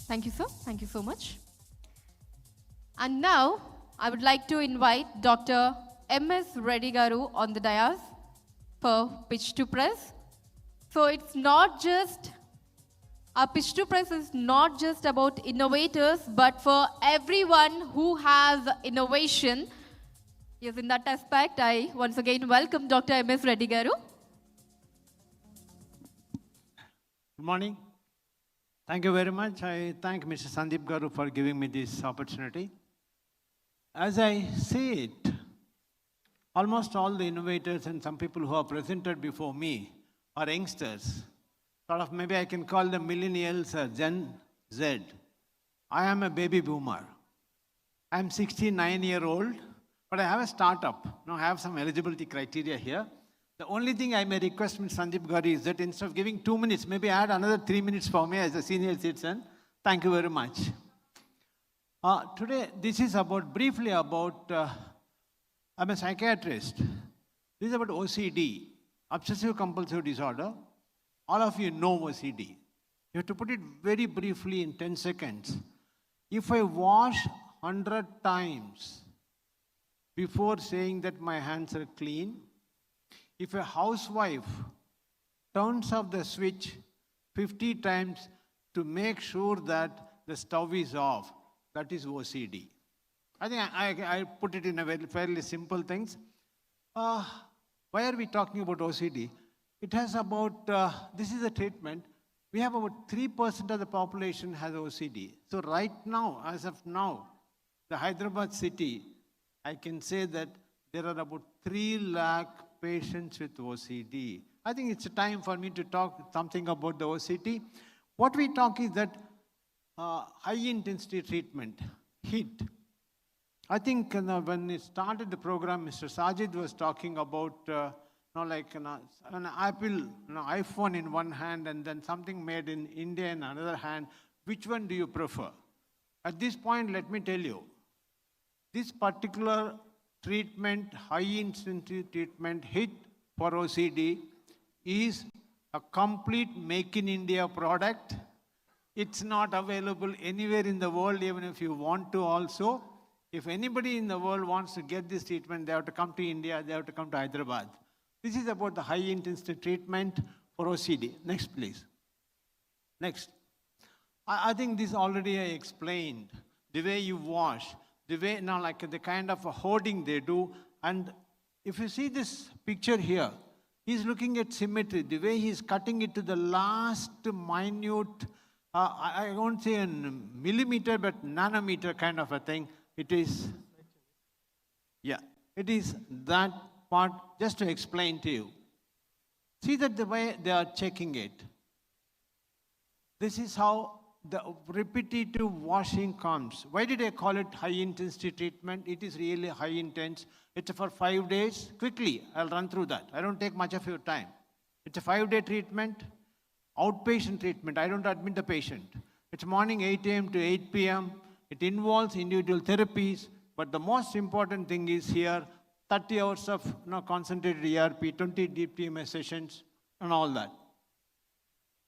Thank you, sir. Thank you so much. And now, I would like to invite Dr. M.S. Reddy Garu on the dais for Pitch2Press. So it's not just, our Pitch2Press is not just about innovators, but for everyone who has innovation. Yes, in that aspect, I once again welcome Dr. M.S. Reddy Garu. Good morning. Thank you very much. I thank Mr. Sandeep Garu for giving me this opportunity. As I see it, almost all the innovators and some people who have presented before me are youngsters. Sort of, maybe I can call them millennials or Gen Z. I am a baby boomer. I am 69-year-old, but I have a startup. Now I have some eligibility criteria here. The only thing I may request Mr. Sandeep Garu is that instead of giving 2 minutes, maybe add another 3 minutes for me as a senior citizen. Thank you very much. Today, this is briefly about, I'm a psychiatrist. This is about OCD, obsessive compulsive disorder. All of you know OCD. You have to put it very briefly in 10 seconds. If I wash 100 times before saying that my hands are clean, if a housewife turns off the switch 50 times to make sure that the stove is off, that is OCD. I think I put it in a very fairly simple things. Why are we talking about OCD? It has about, this is a treatment, we have about 3% of the population has OCD. So right now, as of now, the Hyderabad city, I can say that there are about 3 lakh patients with OCD. I think it's a time for me to talk something about the OCD. What we talk is that high intensity treatment, HIT. I think when we started the program, Mr. Sajid was talking about like an Apple, iPhone in one hand and then something made in India in another hand. Which one do you prefer? At this point, let me tell you, this particular treatment, high-intensity treatment, HIT for OCD, is a complete make-in-India product. It's not available anywhere in the world, even if you want to also. If anybody in the world wants to get this treatment, they have to come to India, they have to come to Hyderabad. This is about the high-intensity treatment for OCD. Next, please. Next. I think this already I explained. The way you wash, the way, now like the kind of hoarding they do. And if you see this picture here, he's looking at symmetry. The way he's cutting it to the last minute, I won't say in millimeter, but nanometer kind of a thing. It is, yeah, it is that part, just to explain to you. See that the way they are checking it. This is how the repetitive washing comes. Why did I call it high intensity treatment? It is really high intense. It's for 5 days. Quickly, I'll run through that. I don't take much of your time. It's a 5-day treatment, outpatient treatment. I don't admit the patient. It's morning 8 a.m. to 8 p.m. It involves individual therapies, but the most important thing is here, 30 hours of concentrated ERP, 20 deep TMS sessions, and all that.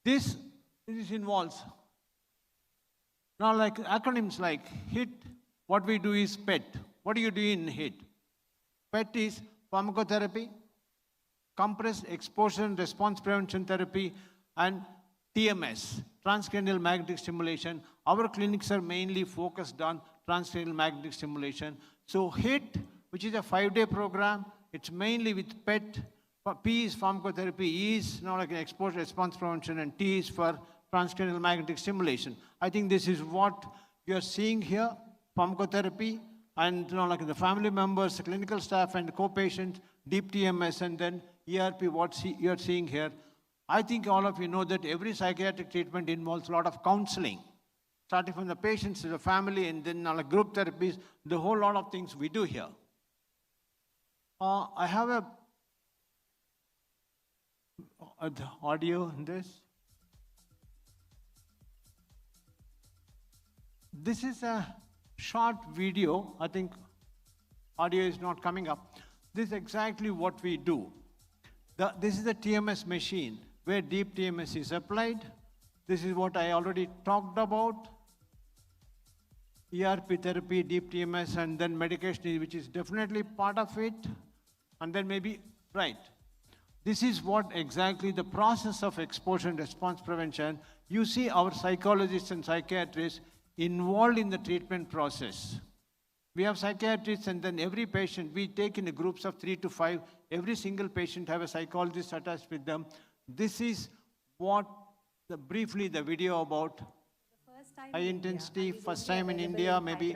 This This involves, now like acronyms like HIT, what we do is PET. What do you do in HIT? PET is pharmacotherapy, compressed exposure and response prevention therapy, and TMS, transcranial magnetic stimulation. Our clinics are mainly focused on transcranial magnetic stimulation. So HIT, which is a 5-day program, it's mainly with PET. P is pharmacotherapy, E is like an exposure response prevention, and T is for transcranial magnetic stimulation. I think this is what you're seeing here, pharmacotherapy, and like the family members, the clinical staff, and co-patients, deep TMS, and then ERP, what you're seeing here. I think all of you know that every psychiatric treatment involves a lot of counseling, starting from the patients to the family, and then like group therapies, the whole lot of things we do here. I have a the audio in this. This is a short video. I think audio is not coming up. This is exactly what we do. This is the TMS machine where deep TMS is applied. This is what I already talked about. ERP therapy, deep TMS, and then medication, which is definitely part of it. And then maybe, right. This is what exactly the process of exposure and response prevention. You see our psychologists and psychiatrists involved in the treatment process. We have psychiatrists, and then every patient, we take in groups of 3 to 5. Every single patient have a psychologist attached with them. This is what, briefly, the video about high intensity, first time in India, maybe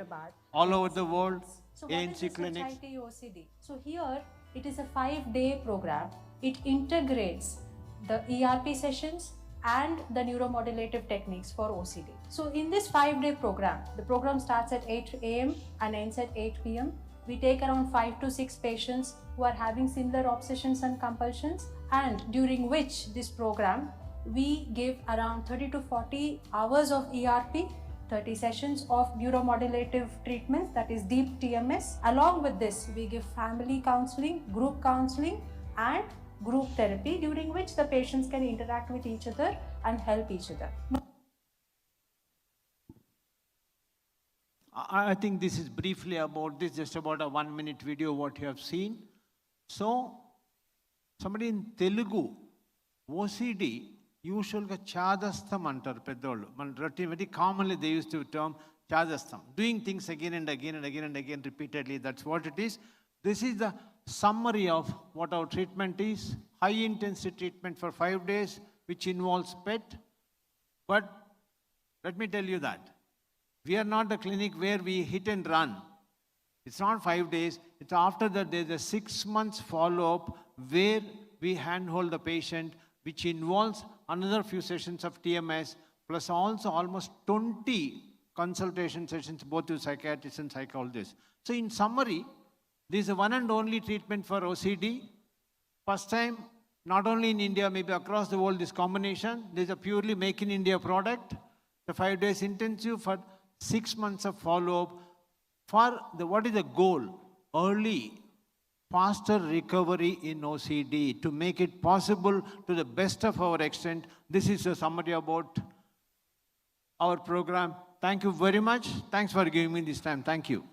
all over the world, so ANC clinics. OCD? So here, it is a 5-day program. It integrates the ERP sessions and the neuromodulative techniques for OCD. So in this 5-day program, the program starts at 8 a.m. and ends at 8 p.m. We take around 5 to 6 patients who are having similar obsessions and compulsions, and during which this program, we give around 30 to 40 hours of ERP, 30 sessions of neuromodulative treatments, that is deep TMS. Along with this, we give family counseling, group counseling, and group therapy, during which the patients can interact with each other and help each other. I think this is briefly about this, just about a 1-minute video, what you have seen. So, somebody in Telugu, OCD, usually chadastham antaru peddollu. Very commonly they used to term chadastham, doing things again and again and again and again repeatedly. That's what it is. This is the summary of what our treatment is. High intensity treatment for 5 days, which involves PET. But let me tell you that we are not a clinic where we hit and run. It's not 5 days. It's after that there's a 6 months follow-up where we handhold the patient, which involves another few sessions of TMS, plus also almost 20 consultation sessions, both with psychiatrists and psychologists. So in summary, this is the one and only treatment for OCD. First time, not only in India, maybe across the world, this combination. This is a purely make in India product. The 5 days intensive for 6 months of follow-up. For what is the goal? Early, faster recovery in OCD, to make it possible to the best of our extent. This is a summary about our program. Thank you very much. Thanks for giving me this time. Thank you.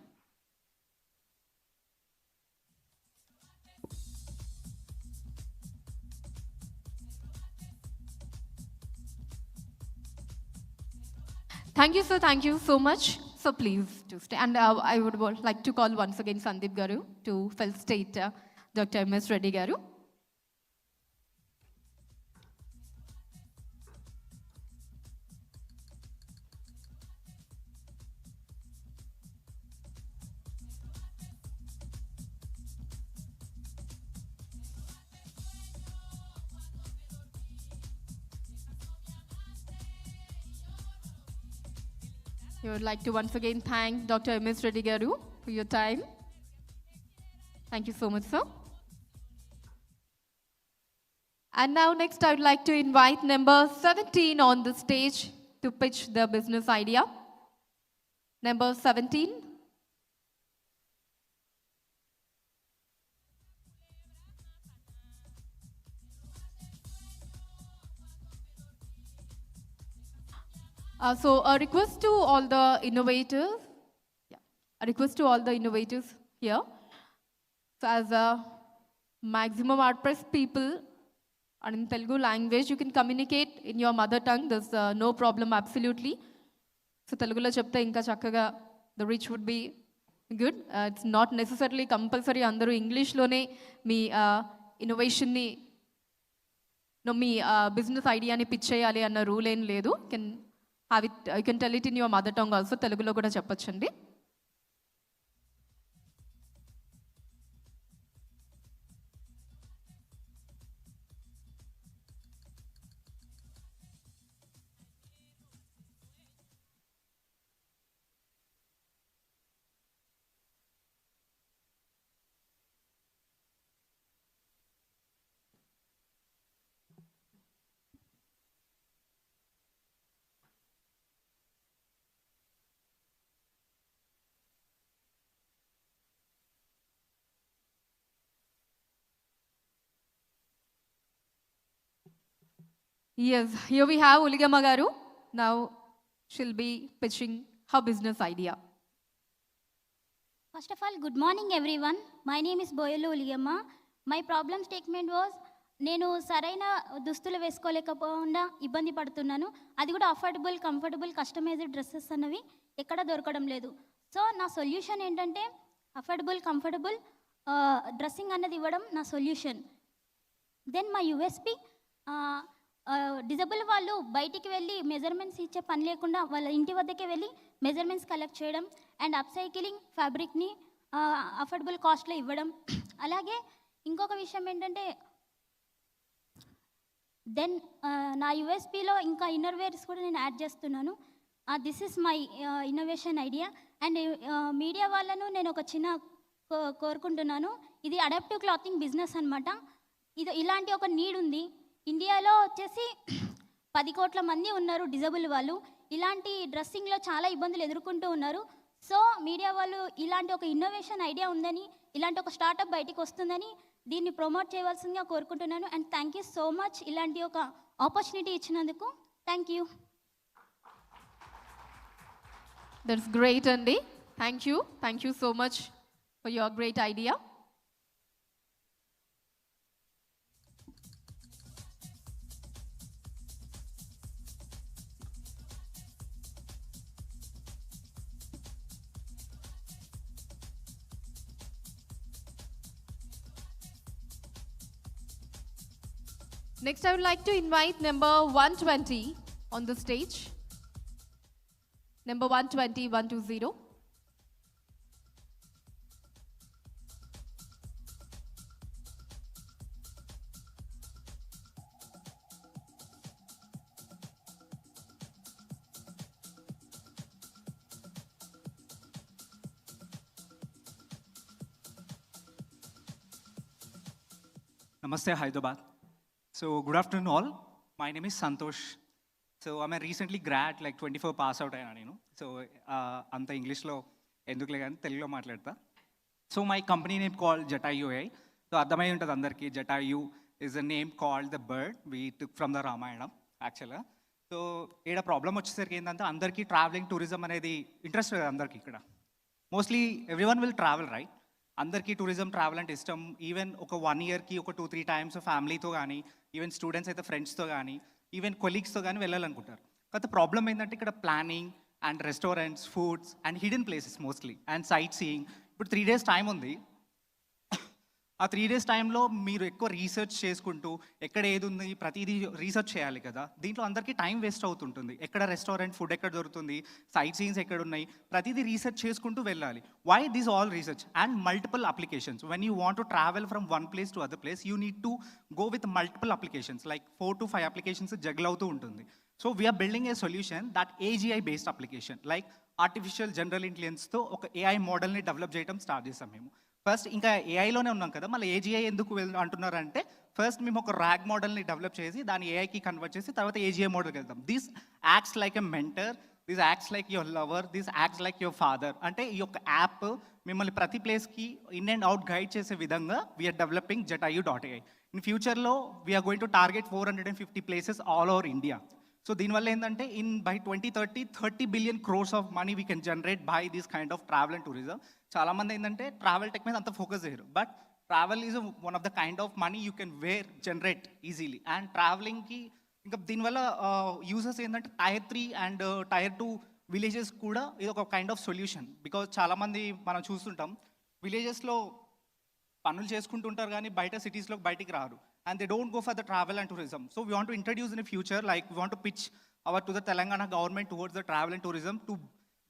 Thank you, sir. Thank you so much. So please to stay. And I would like to call once again Sandeep Garu to felicitate Dr. M.S. Reddy Garu. We would like to once again thank Dr. M.S. Reddy Garu for your time. Thank you so much, sir. And now next I would like to invite number 17 on the stage to pitch the business idea. Number 17. So a request to all the innovators. Yeah, a request to all the innovators here. So as a maximum WordPress people, and in Telugu language, you can communicate in your mother tongue. There's no problem, absolutely. So Telugulo chepte inka chakkaga the reach would be good. It's not necessarily compulsory andaru English lone me innovation ni no me business idea ni pitch cheyali anna rule em ledu. You can tell it in your mother tongue also. Telugulo kuda cheppachandi. Yes, here we have Uligama Garu. Now she'll be pitching her business idea. First of all, good morning everyone. My name is Boyelu Uligama. My problem statement was నేను సరైన దుస్తులు వేసుకోలేకపోకుండా ఇబ్బంది పడుతున్నాను. అది కూడా affordable, comfortable, customized dresses అన్నవి ఎక్కడ దొరకడం లేదు. సో నా సొల్యూషన్ ఏంటంటే అఫోర్డబుల్, కంఫర్టబుల్ డ్రెస్సింగ్ అన్నది ఇవ్వడం నా సొల్యూషన్. దెన్ మా యూఎస్పి డిజబుల్ వాళ్ళు బయటికి వెళ్ళి మెజర్మెంట్స్ ఇచ్చే పని లేకుండా వాళ్ళ ఇంటి వద్దకే వెళ్ళి మెజర్మెంట్స్ కలెక్ట్ చేయడం అండ్ అప్సైకిలింగ్ ఫ్యాబ్రిక్ని అఫోర్డబుల్ కాస్ట్లో ఇవ్వడం. అలాగే ఇంకొక విషయం ఏంటంటే దెన్ నా యూఎస్పిలో ఇంకా ఇన్నర్వేర్స్ కూడా నేను యాడ్ చేస్తున్నాను. This is my innovation idea. And media వాళ్ళను నేను ఒక చిన్న కోరుకుంటున్నాను. ఇది అడాప్టివ్ క్లాతింగ్ బిజినెస్ అనమాట. ఇది ఇలాంటి ఒక నీడ్ ఉంది. ఇండియాలో వచ్చేసి 10 కోట్ల మంది ఉన్నారు డిజబుల్ వాళ్ళు. ఇలాంటి డ్రెస్సింగ్లో చాలా ఇబ్బందులు ఎదుర్కొంటూ ఉన్నారు. సో మీడియా వాళ్ళు ఇలాంటి ఒక ఇన్నోవేషన్ ఐడియా ఉందని, ఇలాంటి ఒక స్టార్టప్ బయటికి వస్తుందని దీన్ని ప్రమోట్ చేయవలసిందిగా కోరుకుంటున్నాను. And thank you so much ఇలాంటి ఒక ఆపర్చునిటీ ఇచ్చినందుకు. Thank you. That's great, Andy. Thank you. Thank you so much for your great idea. Next, I would like to invite number 120 on the stage. Number 120, 120. Namaste, Hyderabad. So, good afternoon all. My name is Santosh. So, I'm a recently grad, like 24 pass out ayana nenu. So, anta English lo endukle gaani Telugulo maatladta. So, my company name called Jatayu AI. So, ardhamai untadi andarki. Jatayu is a name called the bird we took from the Ramayana actually. So, eda problem vachesariki endante andarki traveling tourism anedi interest andarki ikkada. Mostly everyone will travel, right? అందరికీ tourism travel అంటే ఇష్టం. Even ఒక 1 yearకి ఒక 2-3 times ఫ్యామిలీతో కానీ, even students అయితే ఫ్రెండ్స్తో కానీ, ఈవెన్ కొలీగ్స్తో కానీ వెళ్ళాలనుకుంటారు. కాకపోతే ప్రాబ్లం ఏంటంటే ఇక్కడ planning and restaurants, foods and hidden places mostly and sight seeing. ఇప్పుడు 3 days టైం ఉంది. ఆ 3 days టైంలో మీరు ఎక్కువ రీసెర్చ్ చేసుకుంటూ ఎక్కడ ఏది ఉంది ప్రతిదీ రీసెర్చ్ చేయాలి కదా. దీంట్లో అందరికీ టైం వేస్ట్ అవుతుంటుంది. ఎక్కడ రెస్టారెంట్ ఫుడ్ ఎక్కడ దొరుకుతుంది, సైట్ సీన్స్ ఎక్కడ ఉన్నాయి, ప్రతిదీ రీసెర్చ్ చేసుకుంటూ వెళ్ళాలి. Why this all research and multiple applications. When you want to travel from one place to other place you need to go with multiple applications, like 4 to 5 applications juggle అవుతూ ఉంటుంది. So we're building a solution that AGI based application, like artificial general ఇంటెలిజెన్స్తో ఒక AI మోడల్ని develop చేయడం start చేస్తాం మేము. First ఇంకా ఏఐలోనే ఉన్నాం కదా, మళ్ళీ AGI ఎందుకు అంటున్నారంటే ఫస్ట్ మేము ఒక ర్యాగ్ మోడల్ని డెవలప్ చేసి దాన్ని ఏఐకి కన్వర్ట్ చేసి తర్వాత AGI మోడల్కి వెళ్తాం. This acts like a mentor, this acts like your lover, this acts like your father. అంటే ఈ యొక్క యాప్ మిమ్మల్ని ప్రతి ప్లేస్కి ఇన్ అండ్ అవుట్ గైడ్ చేసే విధంగా వీఆర్ డెవలపింగ్ Jatayu.ai. ఇన్ ఫ్యూచర్లో we're going to target 450 places all over India. So దీనివల్ల ఏంటంటే by 2030, 30 billion crores of money we can generate by this kind of travel and tourism. చాలామంది ఏంటంటే travel tech మీద అంత focus చేయరు, but travel is one of the kind of money you can generate easily. And ట్రావెలింగ్కి ఇంకా దీనివల్ల users ఏంటంటే Tier 3 and Tier 2 villages కూడా ఇది ఒక కైండ్ ఆఫ్ సొల్యూషన్. బికాజ్ చాలామంది మనం చూస్తుంటాం విలేజెస్లో పనులు చేసుకుంటుంటారు కానీ బయట సిటీస్లో బయటికి రారు, and they don't go for the travel and tourism. So we want to introduce in the future, like we want to pitch to the Telangana government towards the travel and tourism to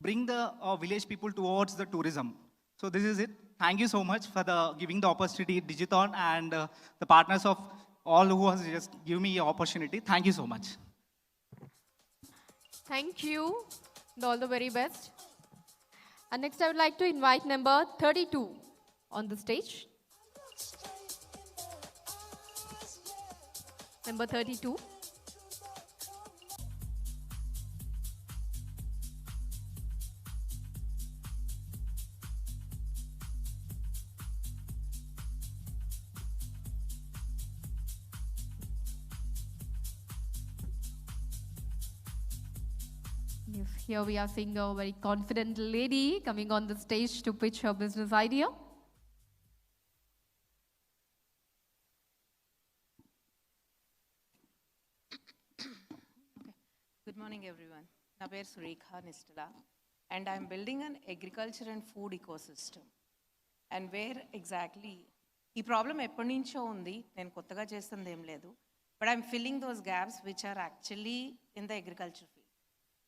bring the village people towards the tourism. So this is it. Thank you so much for giving the opportunity, Digithon, and the partners of all who has just given me the opportunity. Thank you so much. Thank you. And all the very best. And next I would like to invite number 32 on the stage. Number 32. Yes, here we are seeing a very confident lady coming on the stage to pitch her business idea. Good morning, everyone. Na peru Surekha Nistala, and I'm building an agriculture and food ecosystem. And where exactly, ee problem eppadi nuncho undi, nenu kottaga chestundem em ledu, but I'm filling those gaps which are actually in the agriculture field.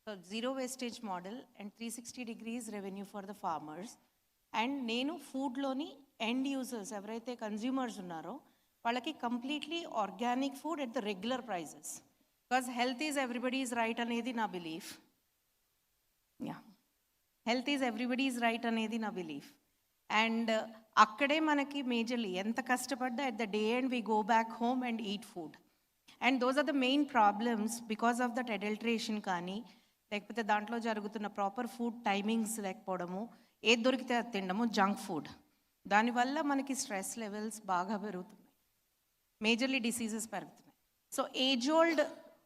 So zero wastage model and 360 degrees revenue for the farmers. And nenu food loni end users, evaraithe consumers unnaro, vallaki completely organic food at the regular prices. Because health is everybody's right anedi na belief. Yeah. Health is everybody's right anedi na belief. And akkade manaki majorly enta kashtapadda at the day end we go back home and eat food. And those are the main problems because of that adulteration kani, lekapothe dantlo jarugutunna proper food timings lekapodamo, ed dorikite adi tindamo, junk food. Dani valla manaki stress levels baga perugutunnayi, majorly diseases perugutunnayi. So age old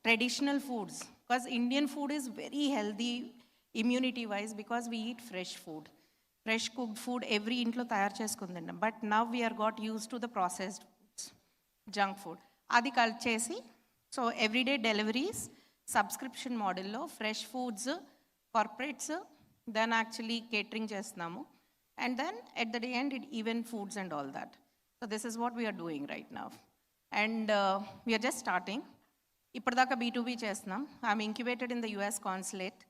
traditional foods, because Indian food is very healthy immunity wise because we eat fresh food, fresh cooked food every intlo tayar cheskundinna. But now we are got used to the processed foods, junk food. Adi cut chesi, so everyday deliveries, subscription model lo fresh foods, corporates, then actually catering chestnamu, and then at the end it even foods and all that. So this is what we are doing right now, and we are just starting. ఇప్పటిదాకా B2B చేస్తున్నాం. I'm incubated in the US consulate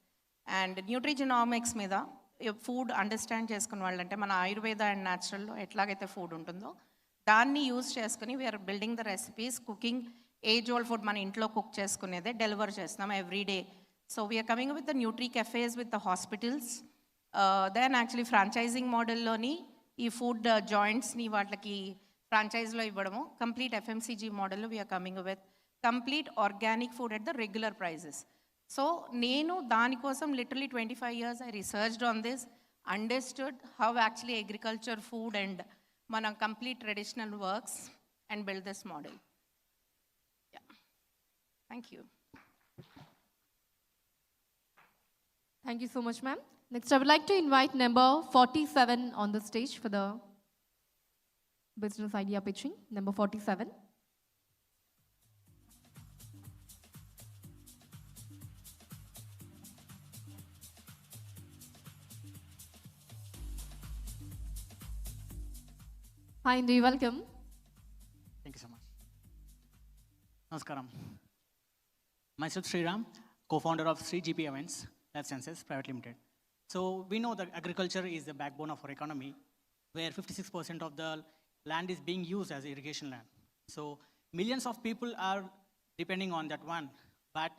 and nutrigenomics మీద food understand చేసుకున్న వాళ్ళంటే మన Ayurveda and న్యాచురల్లో ఎట్లాగైతే food ఉంటుందో దాన్ని use చేసుకుని we're building the recipes, cooking age old food మన ఇంట్లో కుక్ చేసుకునేదే డెలివర్ చేస్తున్నాం every day. So we're coming with the nutri cafes with the hospitals. Then actually franchising మోడల్లోని ఈ ఫుడ్ జాయింట్స్ని వాళ్ళకి ఫ్రాంచైజ్లో ఇవ్వడము, కంప్లీట్ FMCG మోడల్లో we're coming with complete organic food at the regular prices. So nenu dani kosam literally 25 years I researched on this, understood how actually agriculture, food and mana complete traditional works and build this model. Yeah. Thank you. Thank you so much, ma'am. Next, I would like to invite number 47 on the stage for the business idea pitching. Number 47. Hi, Indu, welcome. Thank you so much. Namaskaram. Myself Sriram, co-founder of 3GP Events, Life Sciences Private Limited. So we know that agriculture is the backbone of our economy, where 56% of the land is being used as irrigation land. So millions of people are depending on that one. But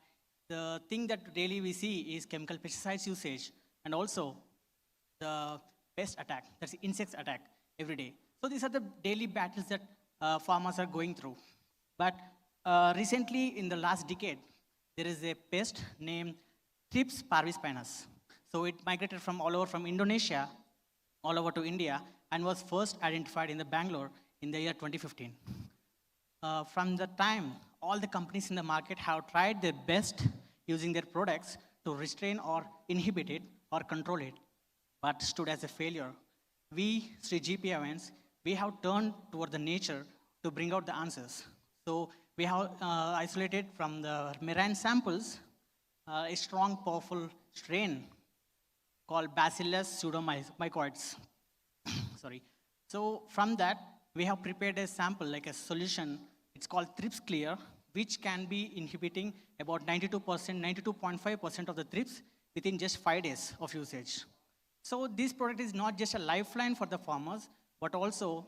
the thing that really we see is chemical pesticides usage and also the pest attack, that's insects attack every day. So these are the daily battles that farmers are going through. But recently, in the last decade, there is a pest named Thrips parvispinus. So it migrated from all over from Indonesia, all over to India, and was first identified in the Bangalore in the year 2015. From the time, all the companies in the market have tried their best using their products to restrain or inhibit it or control it, but stood as a failure. We, Sri GP Events, we have turned toward the nature to bring out the answers. So we have isolated from the marine samples a strong, powerful strain called Bacillus pseudomycoides. Sorry. So from that, we have prepared a sample, like a solution. It's called Thrips Clear, which can be inhibiting about 92%, 92.5% of the thrips within just 5 days of usage. So this product is not just a lifeline for the farmers, but also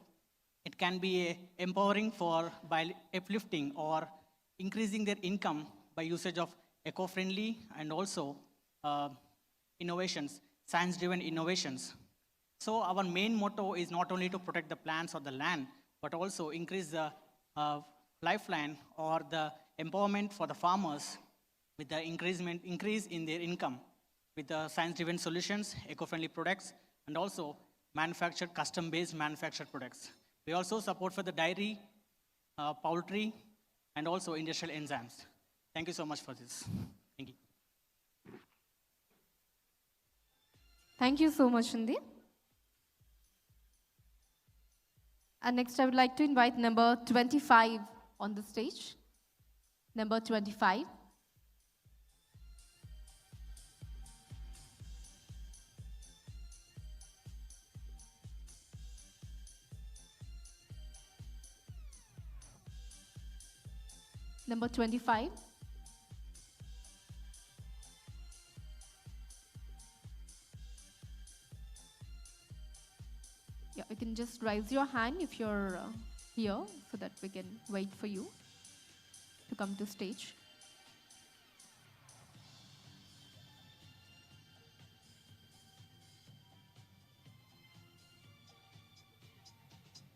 it can be empowering by uplifting or increasing their income by usage of eco-friendly and also innovations, science-driven innovations. So our main motto is not only to protect the plants or the land, but also increase the lifeline or the empowerment for the farmers with the increase in their income with the science-driven solutions, eco-friendly products, and also manufactured, custom-based manufactured products. We also support for the dairy, poultry, and also industrial enzymes. Thank you so much for this. Thank you. Thank you so much, Shindi. And next, I would like to invite number 25 on the stage. Number 25. Number 25. Yeah, you can just raise your hand if you're here so that we can wait for you to come to stage.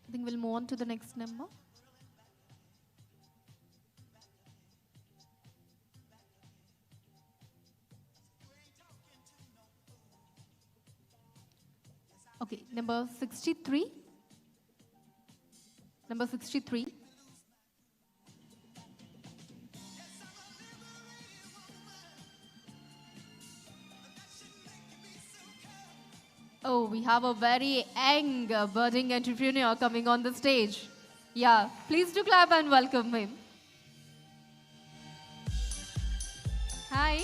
I think we'll move on to the next number. Okay, number 63. Number 63. Oh, we have a very young budding entrepreneur coming on the stage. Yeah, please do clap and welcome him. Hi.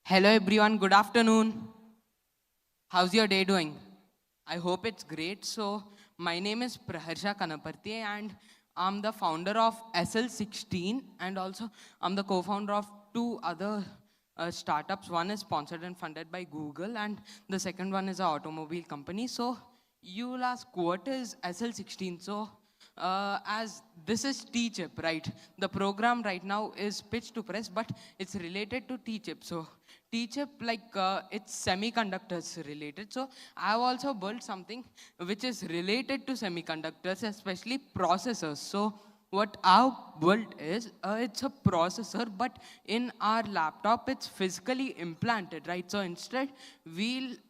Hello everyone, good afternoon. How's your day doing? I hope it's great. So my name is Praharsha Kanaparthi and I'm the founder of SL16 and also I'm the co-founder of two other startups. One is sponsored and funded by Google and the second one is an automobile company. So you will ask, what is SL16? So as this is T-chip, right? The program right now is Pitch2Press, but it's related to T-chip. So T-chip, like it's semiconductors related. So I've also built something which is related to semiconductors, especially processors. So what I've built is, it's a processor, but in our laptop, it's physically implanted, right? So instead, we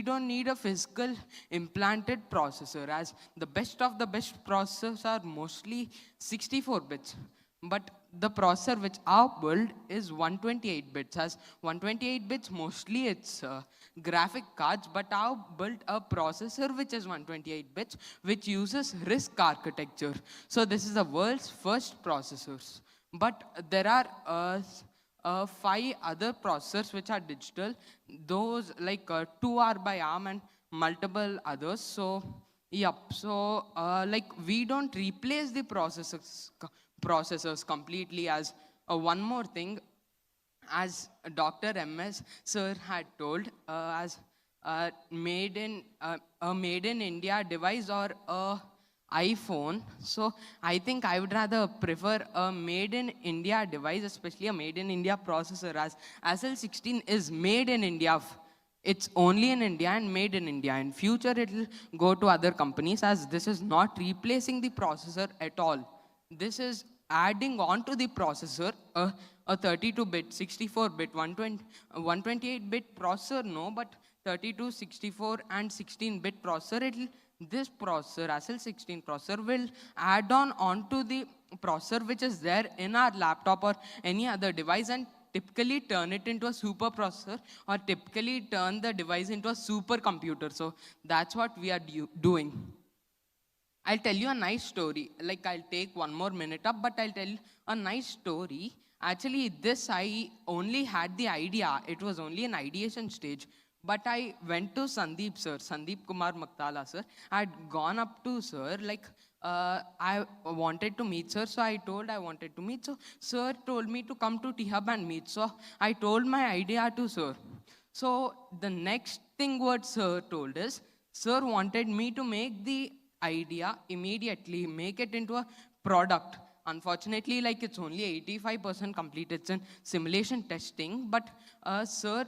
don't need a physical implanted processor, as the best of the best processors are mostly 64 bits. But the processor which I've built is 128 bits. As 128 bits, mostly it's graphic cards, but I've built a processor which is 128 bits, which uses RISC architecture. So this is the world's first processors. But there are 5 other processors which are digital. Those like 2 are by ARM and multiple others. So yep, so like we don't replace the processors completely. As one more thing, as Dr. MS sir had told, as a made in India device or a iPhone. So I think I would rather prefer a made in India device, especially a made in India processor, as SL16 is made in India. It's only in India and made in India. In future, it will go to other companies, as this is not replacing the processor at all. This is adding on to the processor a 32-bit, 64-bit, 128-bit processor, no, but 32, 64, and 16-bit processor. This processor, SL16 processor, will add on onto the processor which is there in our laptop or any other device and typically turn it into a super processor or typically turn the device into a supercomputer. So that's what we are doing. I'll tell you a nice story. Like, I'll take one more minute up, but I'll tell you a nice story. Actually, this I only had the idea. It was only an ideation stage. But I went to Sandeep, sir, Sandeep Kumar Maktala, sir. I had gone up to sir, like, I wanted to meet sir, so I told I wanted to meet. So sir told me to come to T-Hub and meet. So I told my idea to sir. So the next thing what sir told is, sir wanted me to make the idea immediately, make it into a product. Unfortunately, like, it's only 85% complete. It's in simulation testing, but sir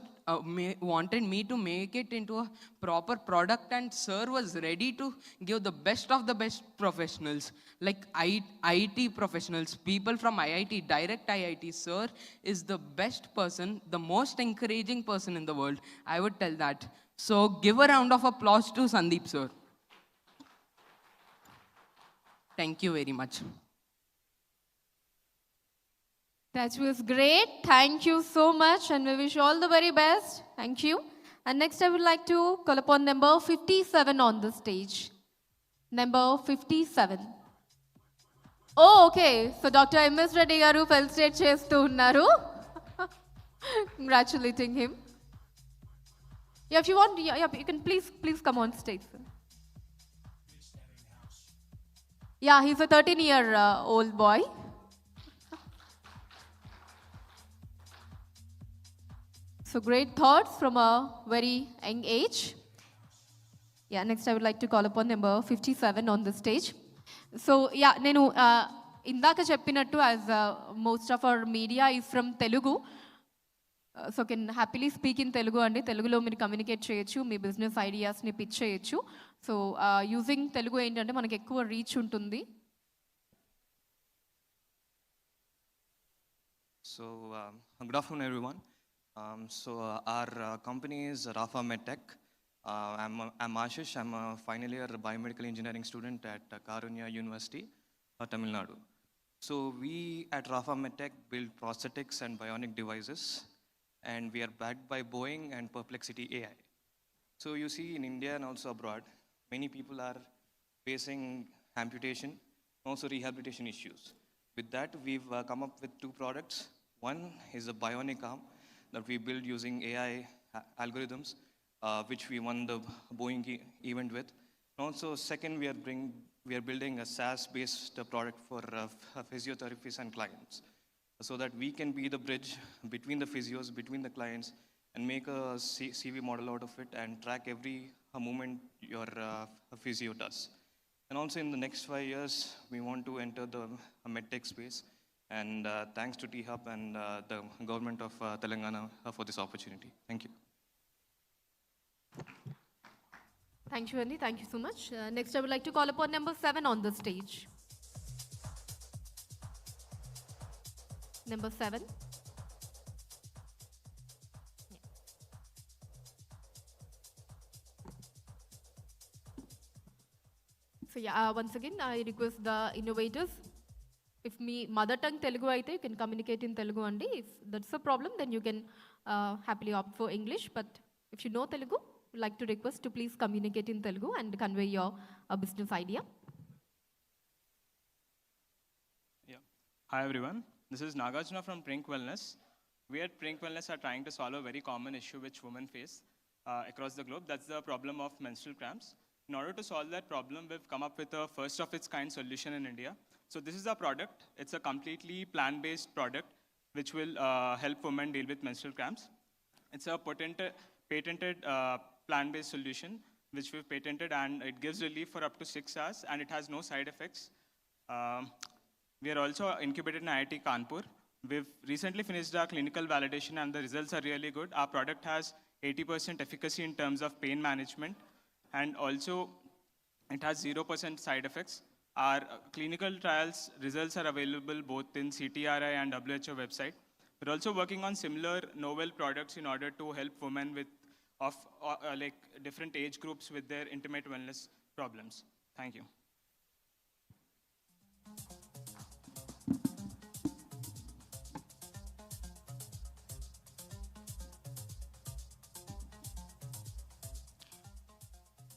wanted me to make it into a proper product, and sir was ready to give the best of the best professionals, like IT professionals, people from IIT, direct IIT. Sir is the best person, the most encouraging person in the world. I would tell that. So give a round of applause to Sandeep, sir. Thank you very much. That was great. Thank you so much, and we wish you all the very best. Thank you. And next, I would like to call upon number 57 on the stage. Number 57. Oh, okay. So Dr. M.S. Reddy garu felicitate chestu unnaru. Congratulating him. Yeah, if you want, yeah, you can please come on stage, sir. Yeah, he's a 13-year-old boy. So great thoughts from a very young age. Yeah, next I would like to call upon number 57 on the stage. So yeah, nenu indaka cheppinattu, as most of our media is from Telugu. So can happily speak in Telugu andi. Telugulo meer communicate cheyochu, mee business ideas ni pitch cheyochu. So using Telugu entante manaki ekkuva reach untundi. So good afternoon everyone. Our company is Rafaametech. I'm Ashish. I'm a final year biomedical engineering student at Karunya University, Tamil Nadu. So we at Rafaametech build prosthetics and bionic devices, and we are backed by Boeing and Perplexity AI. So you see, in India and also abroad, many people are facing amputation, also rehabilitation issues. With that, we've come up with two products. One is a bionic arm that we build using AI algorithms, which we won the Boeing event with. And also, second, we are building a SaaS-based product for physiotherapists and clients, so that we can be the bridge between the physios, between the clients, and make a CV model out of it and track every movement your physio does. And also, in the next 5 years, we want to enter the medtech space. And thanks to T-Hub and the government of Telangana for this opportunity. Thank you. Thank you, Andy. Thank you so much. Next, I would like to call upon number 7 on the stage. Number 7. So yeah, once again, I request the innovators. If me mother tongue Telugu aithe, you can communicate in Telugu andi. If that's a problem, then you can happily opt for English. But if you know Telugu, I'd like to request to please communicate in Telugu and convey your business idea. Yeah. Hi everyone. This is Nagarjuna from Prink Wellness. We at Prink Wellness are trying to solve a very common issue which women face across the globe. That's the problem of menstrual cramps. In order to solve that problem, we've come up with a first of its kind solution in India. So this is our product. It's a completely plant-based product which will help women deal with menstrual cramps. It's a patented plant-based solution which we've patented, and it gives relief for up to 6 hours, and it has no side effects. We are also incubated in IIT Kanpur. We've recently finished our clinical validation, and the results are really good. Our product has 80% efficacy in terms of pain management, and also it has 0% side effects. Our clinical trials results are available both in CTRI and WHO website. We're also working on similar novel products in order to help women with like different age groups with their intimate wellness problems. Thank you.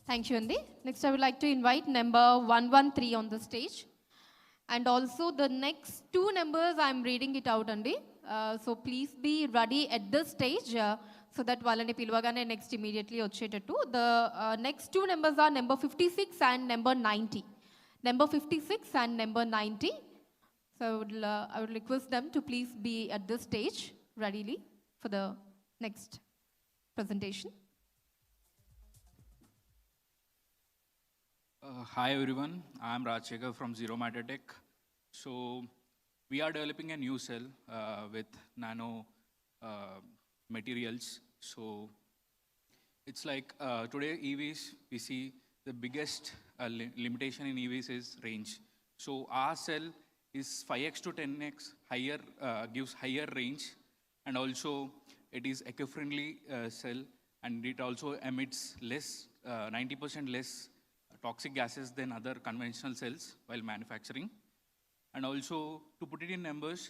Thank you, Andy. Next, I would like to invite number 113 on the stage. And also the next two numbers, I'm reading it out, Andy. So please be ready at this stage so that వాళ్ళని పిలవగానే next immediately వచ్చేటట్టు. The next two numbers are number 56 and number 90. Number 56 and number 90. So I would request them to please be at this stage readily for the next presentation. Hi everyone, I am Rajshekar from Athermind Tech. So we are developing a new cell with nano materials. So it's like today EVs, we see the biggest limitation in EVs is range. So our cell is 5x to 10x higher, gives higher range, and also it is eco-friendly cell, and it also emits less, 90% less toxic gases than other conventional cells while manufacturing. And also, to put it in numbers,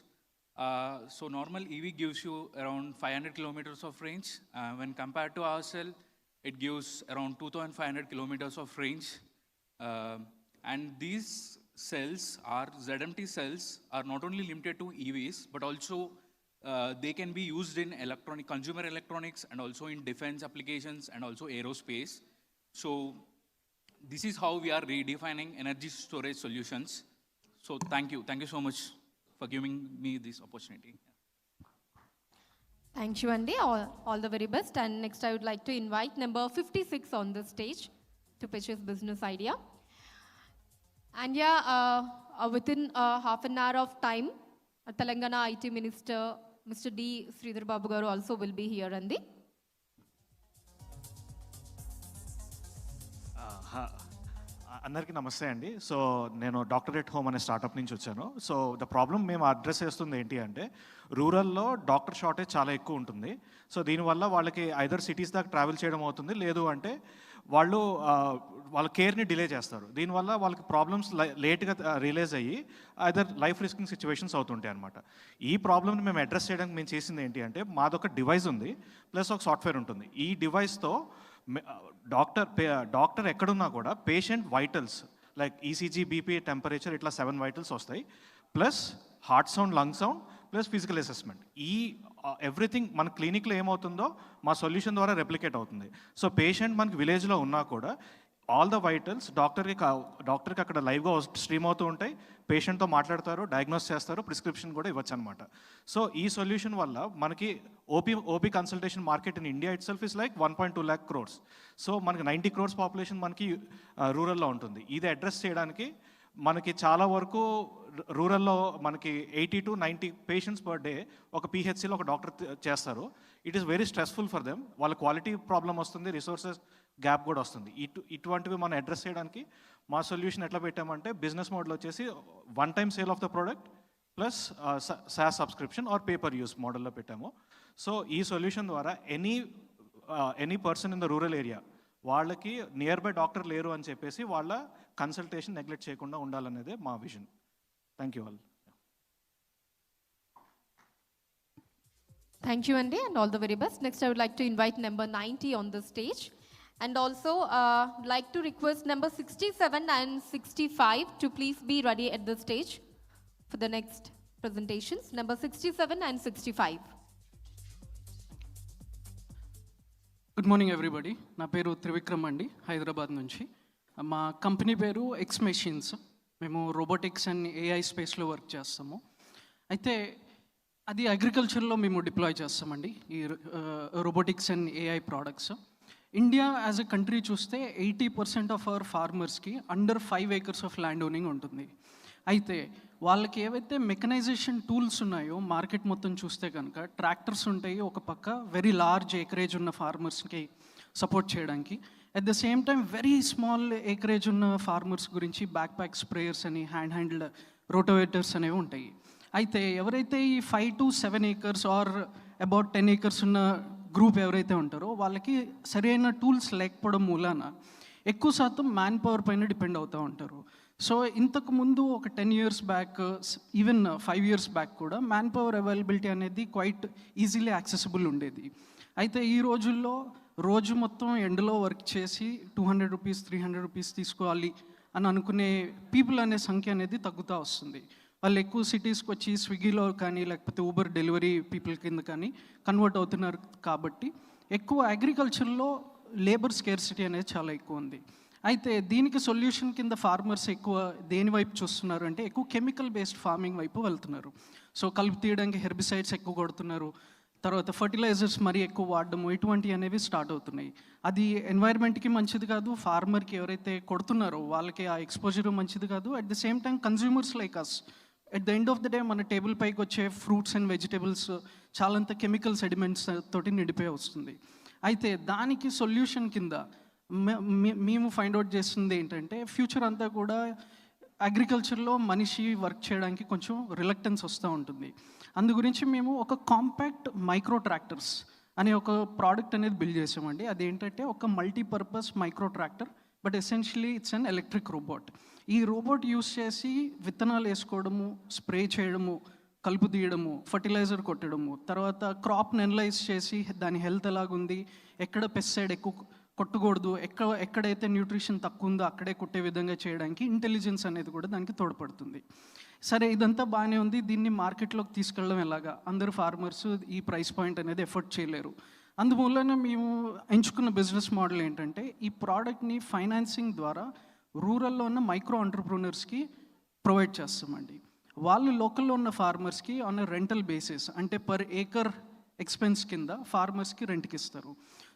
so normal EV gives you around 500 kilometers of range. When compared to our cell, it gives around 2,500 kilometers of range. And these cells are ZMT cells are not only limited to EVs, but also they can be used in consumer electronics, and also in defense applications, and also aerospace. So this is how we are redefining energy storage solutions. So thank you so much for giving me this opportunity. Thank you, Andy. All the very best. And next, I would like to invite number 56 on the stage to pitch his business idea. And yeah, within half an hour of time, Telangana IT Minister, Mr. D. Sridhar Babu garu also will be here, Andy. అందరికీ నమస్తే అండి. So నేను doctorate home అనే startup నుంచి వచ్చాను. So the problem మేము address చేస్తుంది ఏంటి అంటే, రూరల్లో డాక్టర్ షార్టేజ్ చాలా ఎక్కువ ఉంటుంది. సో దీనివల్ల వాళ్ళకి ఐదర్ సిటీస్ దాకా ట్రావెల్ చేయడం అవుతుంది, లేదు అంటే వాళ్ళు వాళ్ళ కేర్ని డిలే చేస్తారు. దీనివల్ల వాళ్ళకి ప్రాబ్లమ్స్ లేట్గా రియలైజ్ అయ్యి ఐదర్ లైఫ్ రిస్కింగ్ సిచ్యువేషన్స్ అవుతుంటాయి అనమాట. ఈ ప్రాబ్లమ్ని మేము అడ్రస్ చేయడానికి మేము చేసింది ఏంటి అంటే, మాదొక డివైస్ ఉంది ప్లస్ ఒక సాఫ్ట్వేర్ ఉంటుంది. ఈ డివైస్తో డాక్టర్ ఎక్కడున్నా కూడా patient vitals like ECG, BP, temperature ఇట్లా 7 వైటల్స్ వస్తాయి, plus heart sound, lung sound, plus physical assessment. ఈ ఎవ్రీథింగ్ మన క్లినిక్లో ఏమవుతుందో మా సొల్యూషన్ ద్వారా రెప్లికేట్ అవుతుంది. సో పేషెంట్ మనకి విలేజ్లో ఉన్నా కూడా ఆల్ ద వైటల్స్ డాక్టర్కి అక్కడ లైవ్గా స్ట్రీమ్ అవుతూ ఉంటాయి. పేషెంట్తో మాట్లాడతారు, డయాగ్నోస్ చేస్తారు, ప్రిస్క్రిప్షన్ కూడా ఇవ్వచ్చు అనమాట. సో ఈ సొల్యూషన్ వల్ల మనకి OP consultation market in India it self is like 1.2 lakh crores. So మనకి 90 crores పాపులేషన్ మనకి రూరల్లో ఉంటుంది. ఇది అడ్రస్ చేయడానికి మనకి చాలా వరకు రూరల్లో మనకి 80 to 90 పేషెంట్స్ పర్ డే ఒక పిహెచ్సిలో ఒక డాక్టర్ చేస్తారు. It is very stressful for them. వాళ్ళ క్వాలిటీ ప్రాబ్లం వస్తుంది, రిసోర్సెస్ గ్యాప్ కూడా వస్తుంది. ఇటువంటివి మనం అడ్రస్ చేయడానికి మా సొల్యూషన్ ఎట్లా పెట్టామంటే, బిజినెస్ మోడల్ వచ్చేసి 1 time sale of the product plus SaaS subscription are paper use మోడల్లో పెట్టాము. సో ఈ సొల్యూషన్ ద్వారా any person in the rural area వాళ్ళకి నియర్ బై డాక్టర్ లేరు అని చెప్పేసి వాళ్ళ కన్సల్టేషన్ నెగ్లెక్ట్ చేయకుండా ఉండాలనేదే మా vision. Thank you all. Thank you, Andy, and all the very best. Next, I would like to invite number 90 on the stage. And also like to request number 67 and 65 to please be ready at the stage for the next presentations. Number 67 and 65. Good morning everybody. నా పేరు త్రివిక్రమ్ అండి, హైదరాబాద్ నుంచి. మా company పేరు X machines. మేము robotics and AI స్పేస్లో work చేస్తాము. అయితే అది అగ్రికల్చర్లో మేము డిప్లాయ్ చేస్తామండి ఈ robotics and AI products. India as a country చూస్తే 80% ఆఫ్ అవర్ ఫార్మర్స్కి under 5 acres of land owning ఉంటుంది. అయితే వాళ్ళకి ఏవైతే మెకనైజేషన్ టూల్స్ ఉన్నాయో మార్కెట్ మొత్తం చూస్తే కనుక ట్రాక్టర్స్ ఉంటాయి ఒక పక్క, వెరీ లార్జ్ ఏకరేజ్ ఉన్న ఫార్మర్స్కి సపోర్ట్ చేయడానికి. At the same time very small acreage ఉన్న ఫార్మర్స్ గురించి బ్యాక్ ప్యాక్ స్ప్రేయర్స్ అని, హ్యాండ్హెల్డ్ రోటోవేటర్స్ అనేవి ఉంటాయి. అయితే ఎవరైతే ఈ 5 to 7 acres or about 10 acres ఉన్న గ్రూప్ ఎవరైతే ఉంటారో వాళ్ళకి సరైన టూల్స్ లేకపోవడం మూలాన ఎక్కువ శాతం మ్యాన్ పవర్ పైన డిపెండ్ అవుతూ ఉంటారు. సో ఇంతకు ముందు ఒక 10 years back, even 5 years back కూడా మ్యాన్ పవర్ అవైలబిలిటీ అనేది క్వైట్ ఈజీలీ యాక్సెసిబుల్ ఉండేది. అయితే ఈ రోజుల్లో రోజు మొత్తం ఎండలో వర్క్ చేసి 200 రూపీస్ 300 రూపీస్ తీసుకోవాలి అని అనుకునే పీపుల్ అనే సంఖ్య అనేది తగ్గుతూ వస్తుంది. వాళ్ళు ఎక్కువ సిటీస్కి వచ్చి స్విగ్గీలో కానీ లేకపోతే ఊబర్ డెలివరీ పీపుల్ కింద కానీ కన్వర్ట్ అవుతున్నారు. కాబట్టి ఎక్కువ అగ్రికల్చర్లో లేబర్ స్కేర్సిటీ అనేది చాలా ఎక్కువ ఉంది. అయితే దీనికి సొల్యూషన్ కింద ఫార్మర్స్ ఎక్కువ దేని వైపు చూస్తున్నారు అంటే ఎక్కువ కెమికల్ బేస్డ్ ఫార్మింగ్ వైపు వెళ్తున్నారు. సో కలుపు తీయడానికి హెర్బిసైడ్స్ ఎక్కువ కొడుతున్నారు, తర్వాత ఫర్టిలైజర్స్ మరీ ఎక్కువ వాడడము, ఇటువంటివి అనేవి స్టార్ట్ అవుతున్నాయి. అది ఎన్వైర్న్మెంట్కి మంచిది కాదు, ఫార్మర్కి ఎవరైతే కొడుతున్నారో వాళ్ళకి ఆ ఎక్స్పోజర్ మంచిది కాదు. At the same time consumers like us, at the end of the day మన టేబుల్ పైకి వచ్చే ఫ్రూట్స్ అండ్ వెజిటేబుల్స్ చాలంత కెమికల్ సెడిమెంట్స్ తోటి నిండిపోయి వస్తుంది. అయితే దానికి సొల్యూషన్ కింద మేము ఫైండ్ అవుట్ చేస్తుంది ఏంటంటే ఫ్యూచర్ అంతా కూడా అగ్రికల్చర్లో మనిషి వర్క్ చేయడానికి కొంచెం రిలక్టెన్స్ వస్తూ ఉంటుంది. అందు గురించి మేము ఒక కాంపాక్ట్ మైక్రో ట్రాక్టర్స్ అనే ఒక ప్రోడక్ట్ అనేది బిల్డ్ చేసామండి. అదేంటంటే ఒక multipurpose micro tractor, but essentially it's an electric robot. ఈ రోబోట్ యూస్ చేసి విత్తనాలు వేసుకోవడము, స్ప్రే చేయడము, కలుపు తీయడము, ఫర్టిలైజర్ కొట్టడము, తర్వాత క్రాప్ని అనలైజ్ చేసి దాని హెల్త్ ఎలాగుంది, ఎక్కడ పెస్టిసైడ్ ఎక్కువ కొట్టకూడదు, ఎక్కడైతే న్యూట్రిషన్ తక్కువ ఉందో అక్కడే కొట్టే విధంగా చేయడానికి ఇంటెలిజెన్స్ అనేది కూడా దానికి తోడ్పడుతుంది. సరే, ఇదంతా బాగానే ఉంది. దీన్ని మార్కెట్లోకి తీసుకెళ్ళడం ఎలాగా? అందరూ ఫార్మర్స్ ఈ ప్రైస్ పాయింట్ అనేది ఎఫర్ట్ చేయలేరు. అందువల్లనే మేము ఎంచుకున్న బిజినెస్ మోడల్ ఏంటంటే ఈ ప్రోడక్ట్ని ఫైనాన్సింగ్ ద్వారా రూరల్లో ఉన్న మైక్రో ఎంటర్ప్రూనర్స్కి ప్రొవైడ్ చేస్తామండి. వాళ్ళు లోకల్లో ఉన్న ఫార్మర్స్కి ఆన్ రెంటల్ బేసిస్, అంటే పర్ ఏకర్ ఎక్స్పెన్స్ కింద ఫార్మర్స్కి రెంట్కి ఇస్తారు.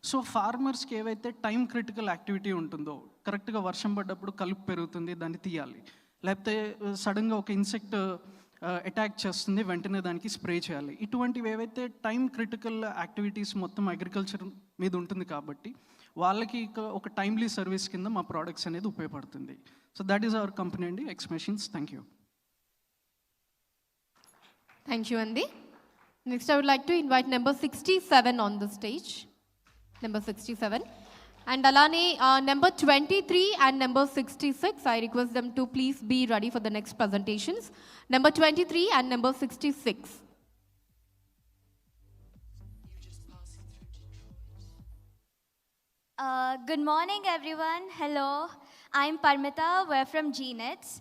సో ఫార్మర్స్కి ఏవైతే టైం క్రిటికల్ యాక్టివిటీ ఉంటుందో, కరెక్ట్గా వర్షం పడ్డప్పుడు కలుపు పెరుగుతుంది, దాన్ని తీయాలి, లేకపోతే సడన్గా ఒక ఇన్సెక్ట్ అటాక్ చేస్తుంది, వెంటనే దానికి స్ప్రే చేయాలి, ఇటువంటివి ఏవైతే టైం క్రిటికల్ యాక్టివిటీస్ మొత్తం అగ్రికల్చర్ మీద ఉంటుంది కాబట్టి వాళ్ళకి ఒక టైమ్లీ సర్వీస్ కింద మా ప్రోడక్ట్స్ అనేది ఉపయోగపడుతుంది. So that is our company అండి, X machines. Thank you. Thank you, Andy. Next, I would like to invite number 67 on the stage. Number 67. And Alani, number 23 and number 66, I request them to please be ready for the next presentations. Number 23 and number 66. Good morning, everyone. Hello, I'm Parmita. We're from Genets.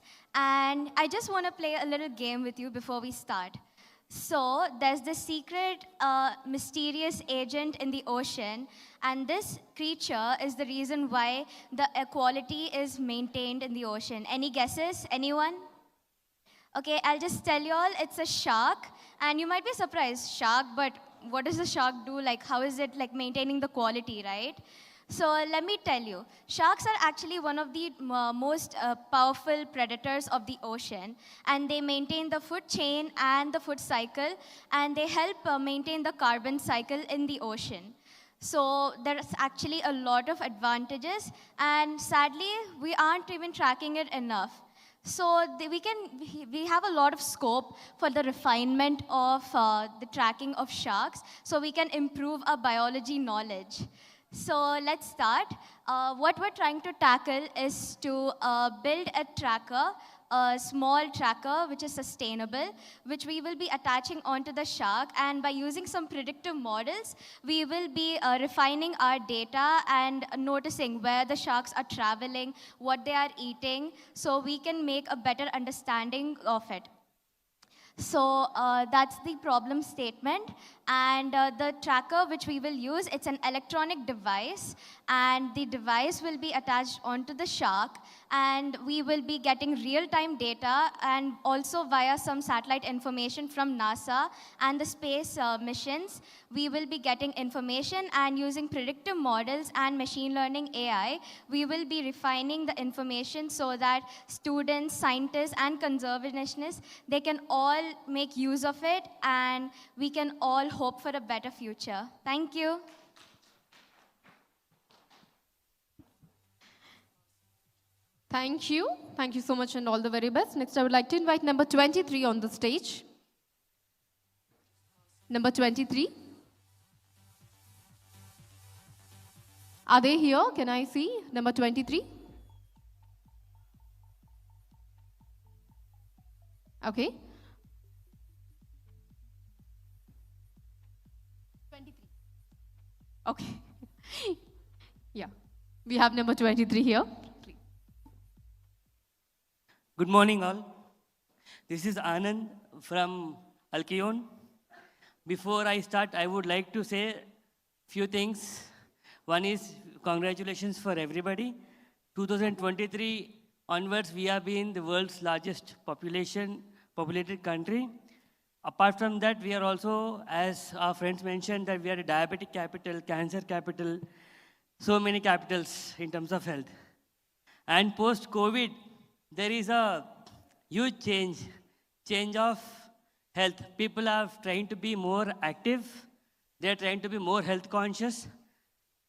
And I just want to play a little game with you before we start. So there's this secret, mysterious agent in the ocean, and this creature is the reason why the equality is maintained in the ocean. Any guesses? Anyone? Okay, I'll just tell you all, it's a shark, and you might be surprised, shark, but what does the shark do? Like, how is it like maintaining the quality, right? So let me tell you, sharks are actually one of the most powerful predators of the ocean, and they maintain the food chain and the food cycle, and they help maintain the carbon cycle in the ocean. So there's actually a lot of advantages, and sadly, we aren't even tracking it enough. So we have a lot of scope for the refinement of the tracking of sharks, so we can improve our biology knowledge. So let's start. What we're trying to tackle is to build a tracker, a small tracker which is sustainable, which we will be attaching onto the shark, and by using some predictive models, we will be refining our data and noticing where the sharks are traveling, what they are eating, so we can make a better understanding of it. So that's the problem statement, and the tracker which we will use, it's an electronic device, and the device will be attached onto the shark, and we will be getting real-time data, and also via some satellite information from NASA and the space missions, we will be getting information, and using predictive models and machine learning AI, we will be refining the information so that students, scientists, and conservationists, they can all make use of it, and we can all hope for a better future. Thank you. Thank you. Thank you so much, and all the very best. Next, I would like to invite number 23 on the stage. Number 23. Are they here? Can I see? Number 23. Okay. 23. Okay. Yeah. We have number 23 here. Good morning, all. This is Anand from Alkon. Before I start, I would like to say few things. One is congratulations for everybody. 2023 onwards, we have been the world's largest populated country. Apart from that, we are also, as our friends mentioned, that we are a diabetic capital, cancer capital, so many capitals in terms of health. And post-COVID, there is a huge change of health. People are trying to be more active. They are trying to be more health conscious.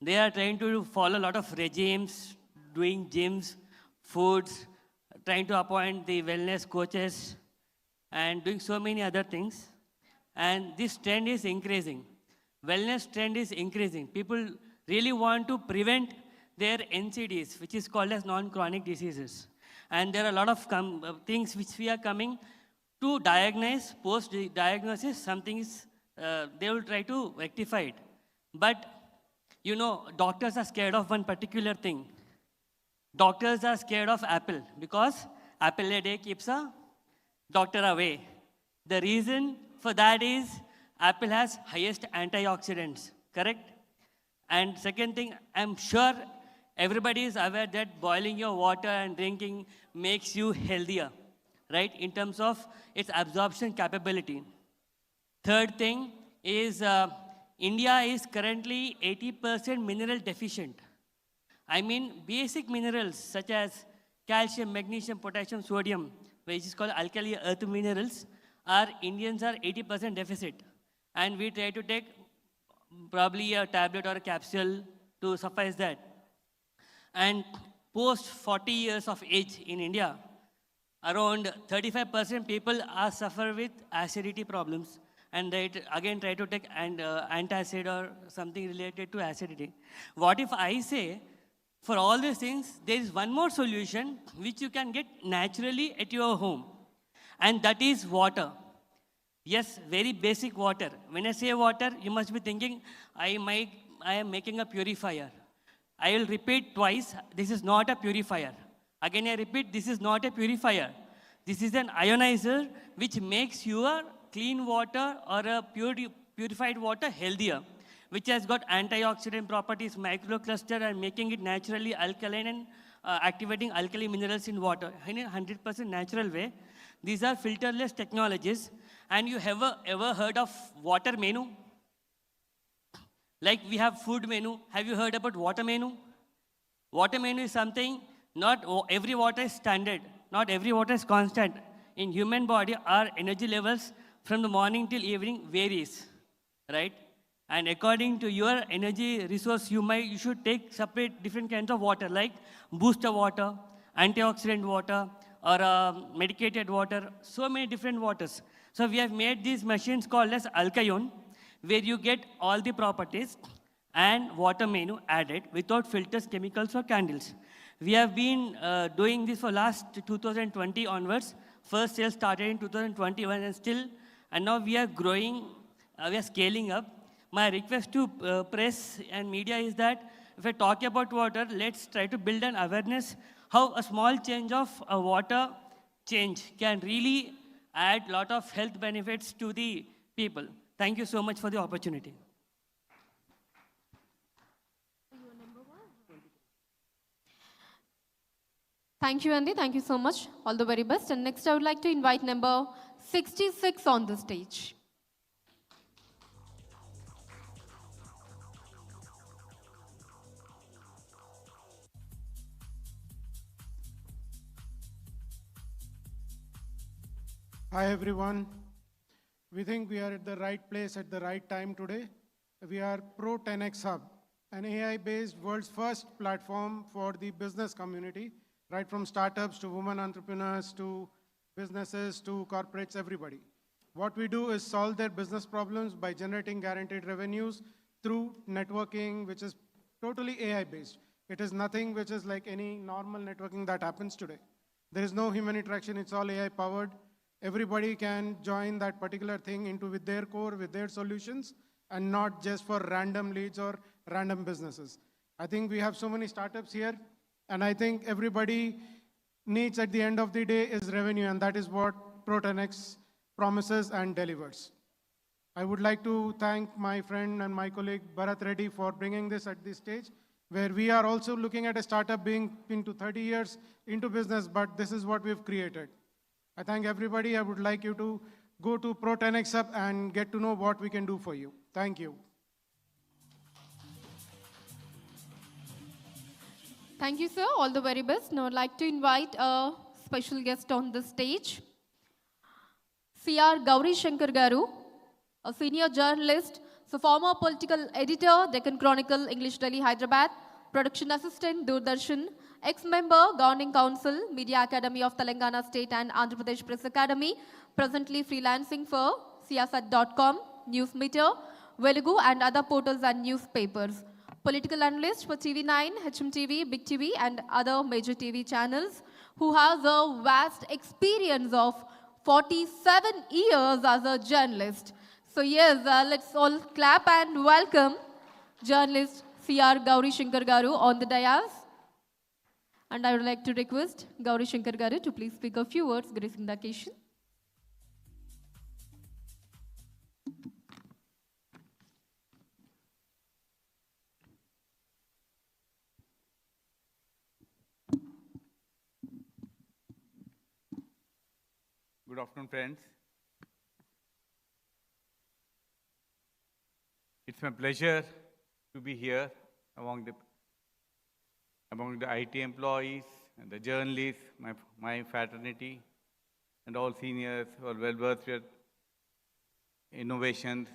They are trying to follow a lot of regimes, doing gyms, foods, trying to appoint the wellness coaches, and doing so many other things. And this trend is increasing. Wellness trend is increasing. People really want to prevent their NCDs, which is called as non-chronic diseases. And there are a lot of things which we are coming to diagnose, post-diagnosis, something is, they will try to rectify it. But, you know, doctors are scared of one particular thing. Doctors are scared of apple because apple a day keeps a doctor away. The reason for that is apple has highest antioxidants, correct? And second thing, I'm sure everybody is aware that boiling your water and drinking makes you healthier, right? In terms of its absorption capability. Third thing is India is currently 80% mineral deficient. I mean, basic minerals such as calcium, magnesium, potassium, sodium, which is called alkali earth minerals, Indians are 80% deficit. And we try to take probably a tablet or a capsule to suffice that. And post 40 years of age in India, around 35% people are suffer with acidity problems. And they again try to take antacid or something related to acidity. What if I say, for all these things, there is one more solution which you can get naturally at your home. And that is water. Yes, very basic water. When I say water, you must be thinking, I am making a purifier. I will repeat twice, this is not a purifier. Again, I repeat, this is not a purifier. This is an ionizer which makes your clean water or a purified water healthier, which has got antioxidant properties, microcluster, and making it naturally alkaline and activating alkali minerals in water in a 100% natural way. These are filterless technologies. And you have ever heard of water menu? Like we have food menu. Have you heard about water menu? Water menu is something, not every water is standard. Not every water is constant. In human body, our energy levels from the morning till evening varies, right? And according to your energy resource, you should take separate different kinds of water, like booster water, antioxidant water, or medicated water, so many different waters. So we have made these machines called as Alkon, where you get all the properties and water menu added without filters, chemicals, or candles. We have been doing this for last 2020 onwards. First sales started in 2021 and now we are growing, we are scaling up. My request to press and media is that if I talk about water, let's try to build an awareness how a small change of a water change can really add a lot of health benefits to the people. Thank you so much for the opportunity. Thank you, Andy. Thank you so much. All the very best. And next, I would like to invite number 66 on the stage. Hi, everyone. We think we are at the right place at the right time today. We are Protex Hub, an AI-based world's first platform for the business community, right from startups to women entrepreneurs to businesses to corporates, everybody. What we do is solve their business problems by generating guaranteed revenues through networking, which is totally AI-based. It is nothing which is like any normal networking that happens today. There is no human interaction, it's all AI-powered. everybody can join that particular thing into with their core, with their solutions, and not just for random leads or random businesses. I think we have so many startups here, and I think everybody needs at the end of the day is revenue, and that is what Pro10X promises and delivers. I would like to thank my friend and my colleague Bharat Reddy for bringing this at this stage, where we are also looking at a startup being into 30 years into business, but this is what we've created. I thank everybody. I would like you to go to Pro10X Hub and get to know what we can do for you. Thank you. Thank you, sir. All the very best. Now I'd like to invite a special guest on the stage. C.R. Gauri Shankar Garu, a senior journalist, so former political editor, Deccan Chronicle, English Delhi, Hyderabad, production assistant, Doordarshan, ex-member, Governing Council, Media Academy of Telangana State and Andhra Pradesh Press Academy, presently freelancing for siyasat.com, Newsmeter, Velugu and other portals and newspapers. Political analyst for TV9, HMTV, Big TV and other major TV channels, who has a vast experience of 47 years as a journalist. So yes, let's all clap and welcome journalist C.R. Gauri Shankar Garu on the dais. And I would like to request Gauri Shankar Garu to please speak a few words gracing the occasion. Good afternoon, friends. It's my pleasure to be here among the IT employees and the journalists, my fraternity, and all seniors who are well versed with innovations,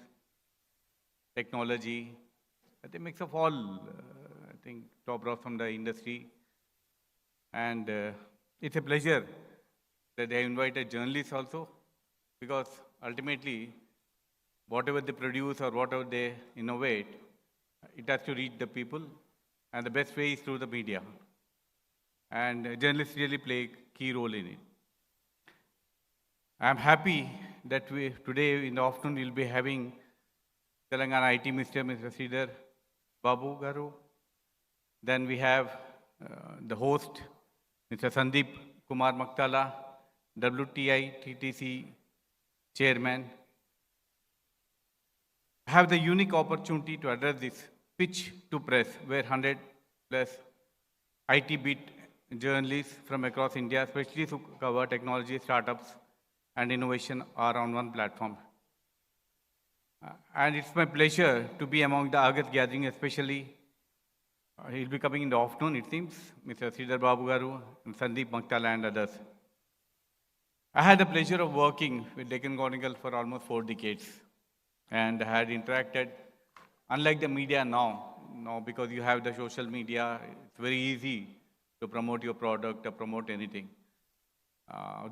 technology. I think mix of all, I think, top brass from the industry. And it's a pleasure that they invited journalists also, because ultimately, whatever they produce or whatever they innovate, it has to reach the people, and the best way is through the media. And journalists really play a key role in it. I'm happy that today in the afternoon we'll be having Telangana IT Minister, Mr. Sridhar Babu Garu. Then we have the host, Mr. Sandeep Kumar Maktala, WTI TTC Chairman. I have the unique opportunity to address this Pitch2Press, where 100 plus IT beat journalists from across India, especially who cover technology, startups, and innovation, are on one platform. And it's my pleasure to be among the August gathering, especially he'll be coming in the afternoon, it seems, Mr. Sridhar Babu Garu and Sandeep Maktala and others. I had the pleasure of working with Deccan Chronicle for almost 4 decades, and had interacted, unlike the media now, because you have the social media, it's very easy to promote your product or promote anything.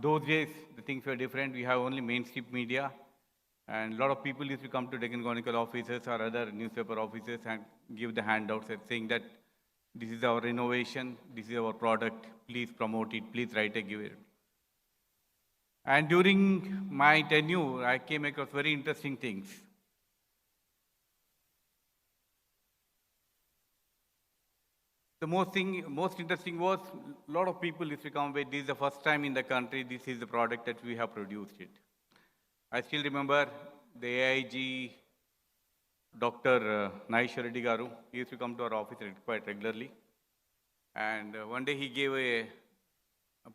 Those days, the things were different. We have only mainstream media, and a lot of people used to come to Deccan Chronicle offices or other newspaper offices and give the handouts and saying that this is our innovation, this is our product, please promote it, please write a give it. And during my tenure, I came across very interesting things. The most interesting was a lot of people used to come with, this is the first time in the country, this is the product that we have produced it. I still remember the AIG, Dr. Naishwar Reddy Garu, he used to come to our office quite regularly. And one day he gave a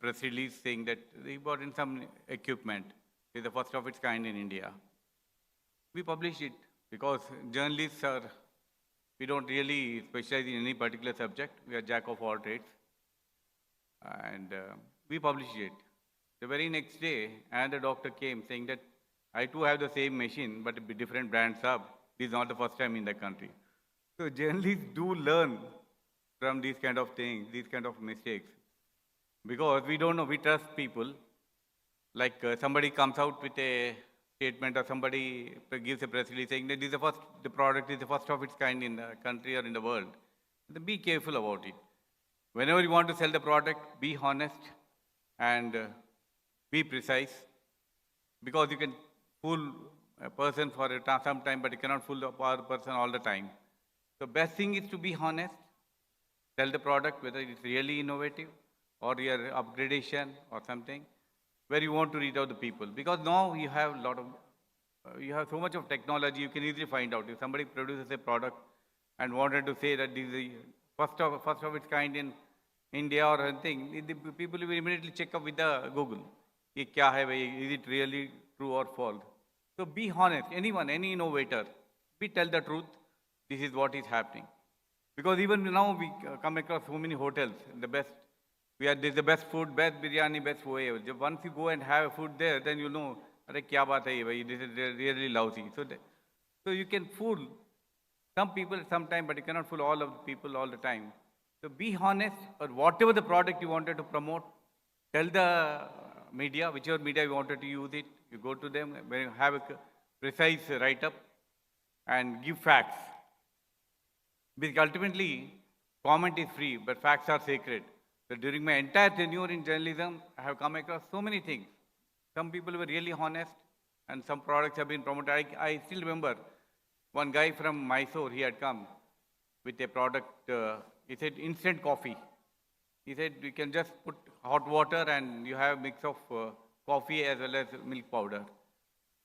press release saying that he brought in some equipment. It's the first of its kind in India. We published it because journalists are, we don't really specialize in any particular subject. We are jack of all trades. And we published it. The very next day, another doctor came saying that I too have the same machine, but a different brand sub. This is not the first time in the country. So journalists do learn from these kind of things, these kind of mistakes. Because we don't know, we trust people. Like somebody comes out with a statement or somebody gives a press release saying that this is the product is the first of its kind in the country or in the world. Then be careful about it. Whenever you want to sell the product, be honest and be precise. because you can fool a person for some time, but you cannot fool the person all the time. So best thing is to be honest, tell the product whether it's really innovative or your upgradation or something, where you want to reach out the people. Because now you have a lot of, you have so much of technology, you can easily find out. If somebody produces a product and wanted to say that this is the first of its kind in India or something, the people will immediately check up with the Google. Ye kya hai bhai? Is it really true or false? So be honest, anyone, any innovator, tell the truth, this is what is happening. Because even now we come across so many hotels, there's the best food, best biryani, best way. Once you go and have food there, then you know, Arey, kya baat hai bhai? This is really lousy. So you can fool some people sometime, but you cannot fool all of the people all the time. So be honest, or whatever the product you wanted to promote, tell the media, whichever media you wanted to use it, you go to them, have a precise write-up, and give facts. Because ultimately, comment is free, but facts are sacred. So during my entire tenure in journalism, I have come across so many things. Some people were really honest, and some products have been promoted. I still remember one guy from Mysore, he had come with a product, he said instant coffee. He said you can just put hot water and you have a mix of coffee as well as milk powder.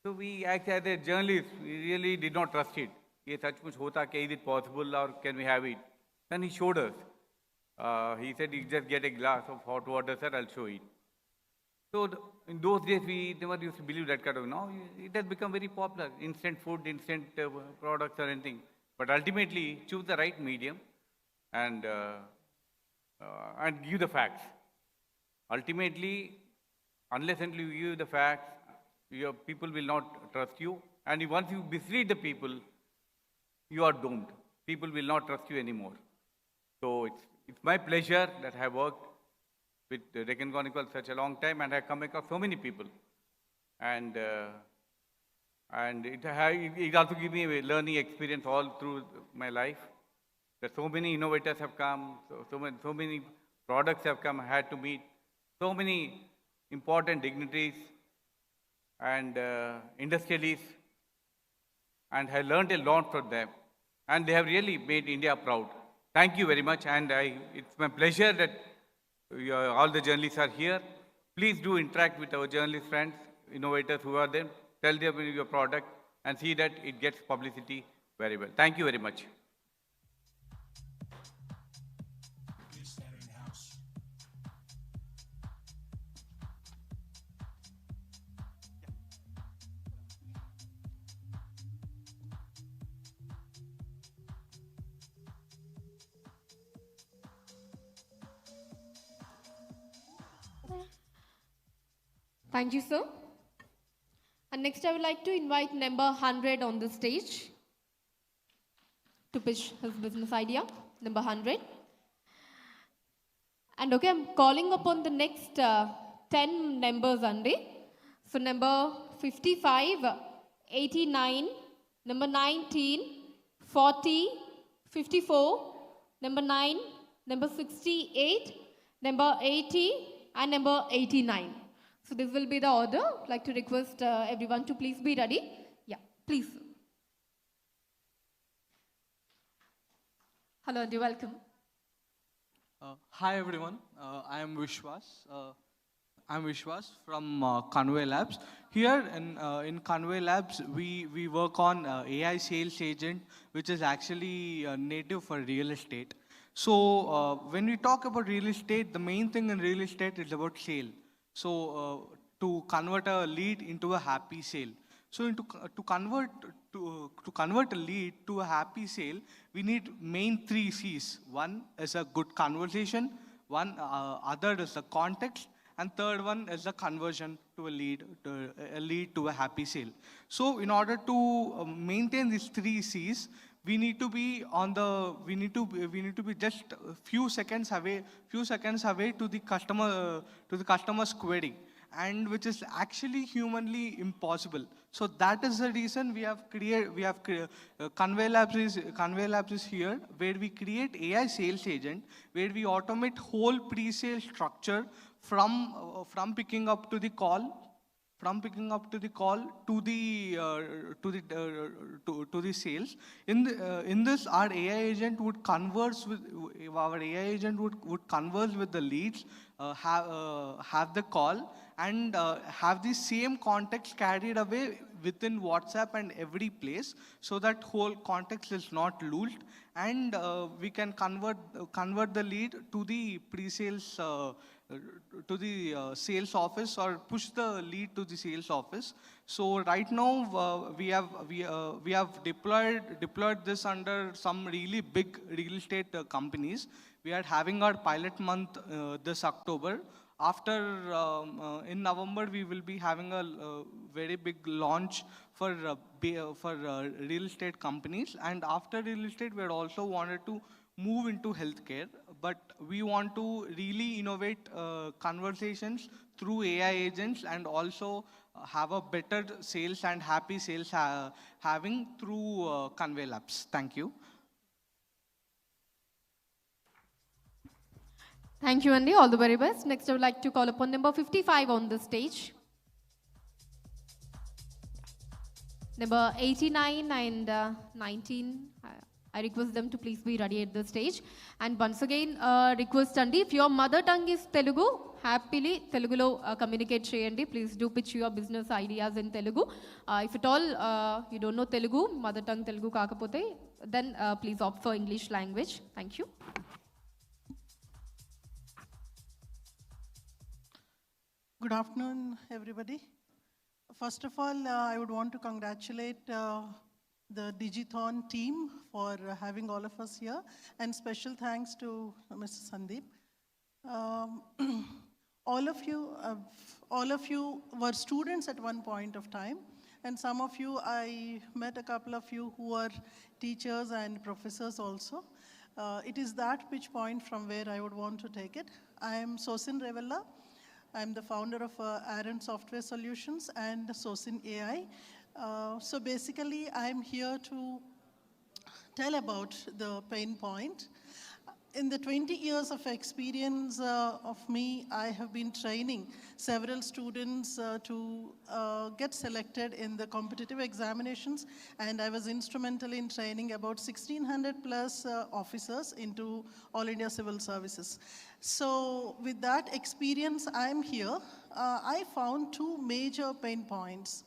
So we, as a journalist, we really did not trust it. Ye such much hota kya, is it possible or can we have it? Then he showed us. He said, you just get a glass of hot water, sir, I'll show it. So in those days, we never used to believe that kind of, now it has become very popular. Instant food, instant products or anything. But ultimately, choose the right medium and give the facts. Ultimately, unless until you give the facts, your people will not trust you. And once you mislead the people, you are doomed. People will not trust you anymore. So it's my pleasure that I have worked with Deccan Chronicle such a long time, and I have come across so many people. And it also gives me a learning experience all through my life. That so many innovators have come, so many products have come, I had to meet so many important dignitaries and industrialists, and I learned a lot from them. And they have really made India proud. Thank you very much, and it's my pleasure that all the journalists are here. Please do interact with our journalist friends, innovators who are there. Tell them your product and see that it gets publicity very well. Thank you very much. Thank you, sir. And next, I would like to invite number 100 on the stage to pitch his business idea. Number 100. And okay, I'm calling upon the next 10 numbers, Andy. So number 55, 89, number 19, 40, 54, number 9, number 68, number 80, and number 89. So this will be the order. I'd like to request everyone to please be ready. Yeah, please. Hello, and welcome. Hi everyone, I am Vishwas. I'm Vishwas from Conway Labs. Here in Conway Labs, we work on AI sales agent, which is actually native for real estate. So when we talk about real estate, the main thing in real estate is about sale. So to convert a lead into a happy sale. So to convert a lead to a happy sale, we need main 3 C's. One is a good conversation, other is the context, and third one is the conversion to a lead to a happy sale. So in order to maintain these 3 C's, we need to be just a few seconds away to the customer's query, and which is actually humanly impossible. So that is the reason Conway Labs is here, where we create AI sales agent, where we automate whole pre-sale structure from picking up to the call from picking up to the call to the to the sales. In this, our AI agent would converse with would converse with the leads, have the call, and have the same context carried away within WhatsApp and every place, so that whole context is not loosed, and we can convert the lead to the pre-sales to the sales office, or push the lead to the sales office. So right now we have deployed this under some really big real estate companies. We are having our pilot month this October. After in November, we will be having a very big launch for real estate companies. And after real estate, we had also wanted to move into healthcare, but we want to really innovate conversations through AI agents, and also have a better sales and happy sales having through Conway Labs. Thank you. Thank you, Andy. All the very best. Next, I would like to call upon number 55 on the stage. Number 89 and 19. I request them to please be ready at the stage. And once again, request Andy, if your mother tongue is Telugu, happily Telugulo communicate cheyandi. Please do pitch your business ideas in Telugu. If at all you don't know Telugu, mother tongue Telugu kakapote, then please opt for English language. Thank you. Good afternoon, everybody. First of all, I would want to congratulate the Digithon team for having all of us here, and special thanks to Mr. Sandeep. All of you were students at one point of time, and some of you, I met a couple of you who are teachers and professors also. It is that pitch point from where I would want to take it. I am Sosin Revella. I'm the founder of Aaron Software Solutions and Sosin AI. So basically, I'm here to tell about the pain point. In the 20 years of experience of me, I have been training several students to get selected in the competitive examinations, and I was instrumental in training about 1,600 plus officers into All India Civil Services. So with that experience, I'm here. I found two major pain points.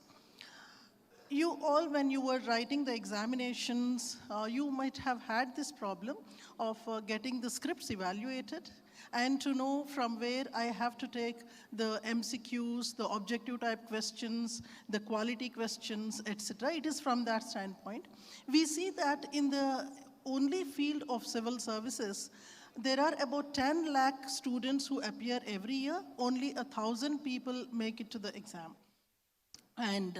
You all, when you were writing the examinations, you might have had this problem of getting the scripts evaluated and to know from where I have to take the MCQs, the objective type questions, the quality questions, etc. It is from that standpoint. We see that in the only field of civil services, there are about 10 lakh students who appear every year. Only 1,000 people make it to the exam. And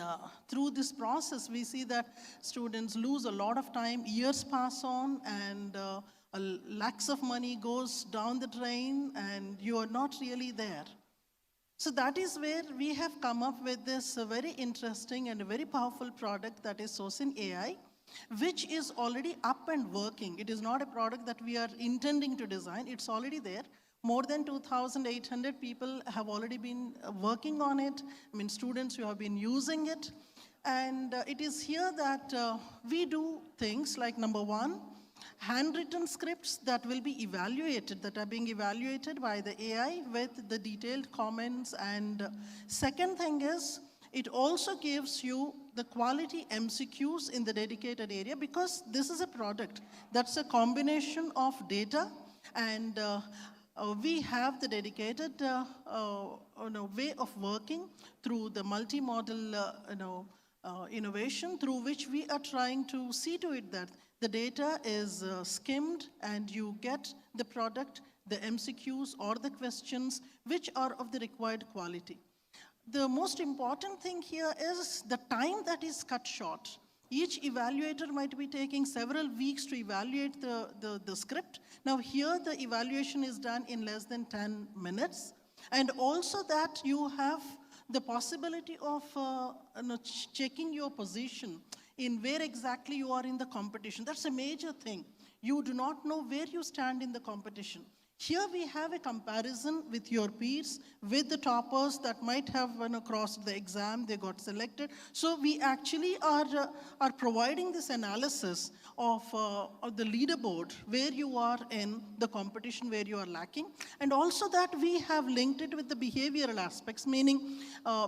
through this process, we see that students lose a lot of time, years pass on, and lakhs of money goes down the drain, and you are not really there. So that is where we have come up with this very interesting and a very powerful product, that is Sosin AI, which is already up and working. It is not a product that we are intending to design, it's already there. More than 2,800 people have already been working on it. I mean, students who have been using it. And it is here that we do things like, number one, handwritten scripts that will be evaluated, that are being evaluated by the AI with the detailed comments. And second thing is, it also gives you the quality MCQs in the dedicated area, because this is a product that's a combination of data and we have the dedicated way of working through the multi-model innovation, through which we are trying to see to it that the data is skimmed and you get the product, the MCQs or the questions which are of the required quality. The most important thing here is the time that is cut short. Each evaluator might be taking several weeks to evaluate the script. Now here the evaluation is done in less than 10 minutes. And also that you have the possibility of checking your position in where exactly you are in the competition. That's a major thing. You do not know where you stand in the competition. Here we have a comparison with your peers, with the toppers that might have crossed the exam, they got selected. So we actually are providing this analysis of the leaderboard, where you are in the competition, where you are lacking. And also that we have linked it with the behavioral aspects, meaning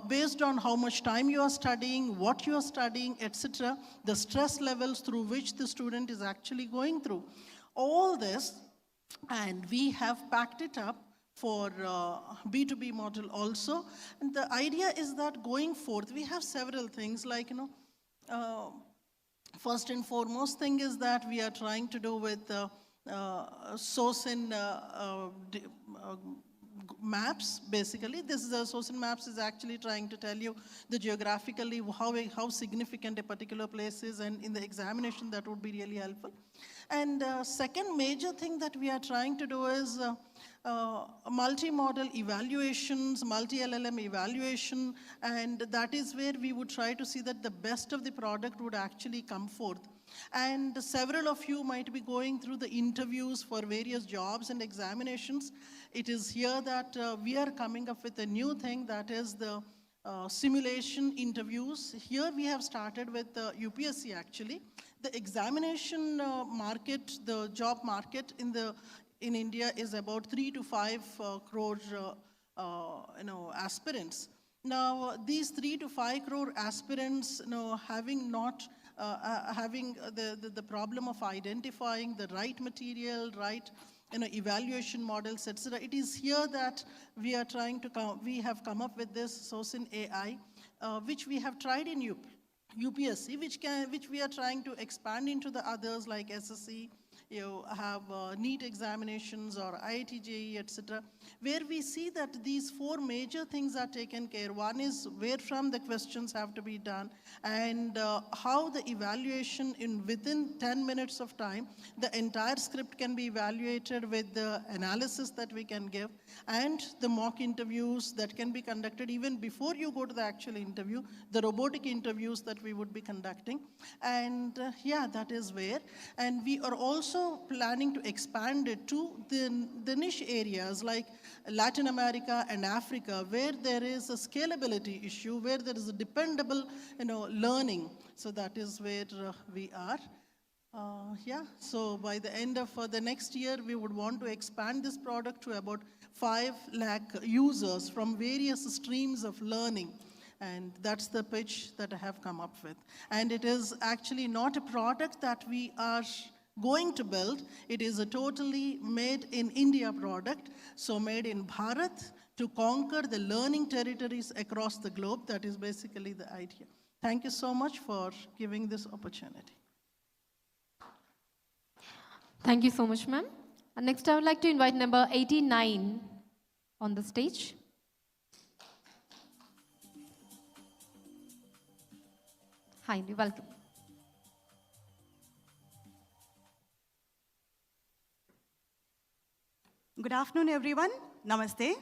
based on how much time you are studying, what you are studying, etc., the stress levels through which the student is actually going through. All this, and we have packed it up for B2B model also. And the idea is that going forth, we have several things like, first and foremost thing is that we are trying to do with source in maps, basically. This is a source in maps is actually trying to tell you the geographically how significant a particular place is, and in the examination that would be really helpful. And second major thing that we are trying to do is multi-model evaluations, multi-LLM evaluation, and that is where we would try to see that the best of the product would actually come forth. And several of you might be going through the interviews for various jobs and examinations. It is here that we are coming up with a new thing, that is the simulation interviews. Here we have started with UPSC actually. The examination market, the job market in India is about 3 to 5 crore aspirants. Now these 3 to 5 crore aspirants, having the problem of identifying the right material, right evaluation models, etc. It is here that we have come up with this source in AI, which we have tried in UPSC, which we are trying to expand into the others like SSC. You have NEET examinations or IIT JEE, etc., where we see that these 4 major things are taken care. One is where from the questions have to be done, and how the evaluation within 10 minutes of time, the entire script can be evaluated with the analysis that we can give, and the mock interviews that can be conducted even before you go to the actual interview, the robotic interviews that we would be conducting. And yeah, that is where. And we are also planning to expand it to the niche areas like Latin America and Africa, where there is a scalability issue, where there is a dependable learning. So that is where we are. So by the end of the next year, we would want to expand this product to about 5 lakh users from various streams of learning. And that's the pitch that I have come up with. And it is actually not a product that we are going to build. It is a totally made in India product. So made in Bharat to conquer the learning territories across the globe. That is basically the idea. Thank you so much for giving this opportunity. Thank you so much, ma'am. And next, I would like to invite number 89 on the stage. Hi, welcome. Good afternoon, everyone. Namaste.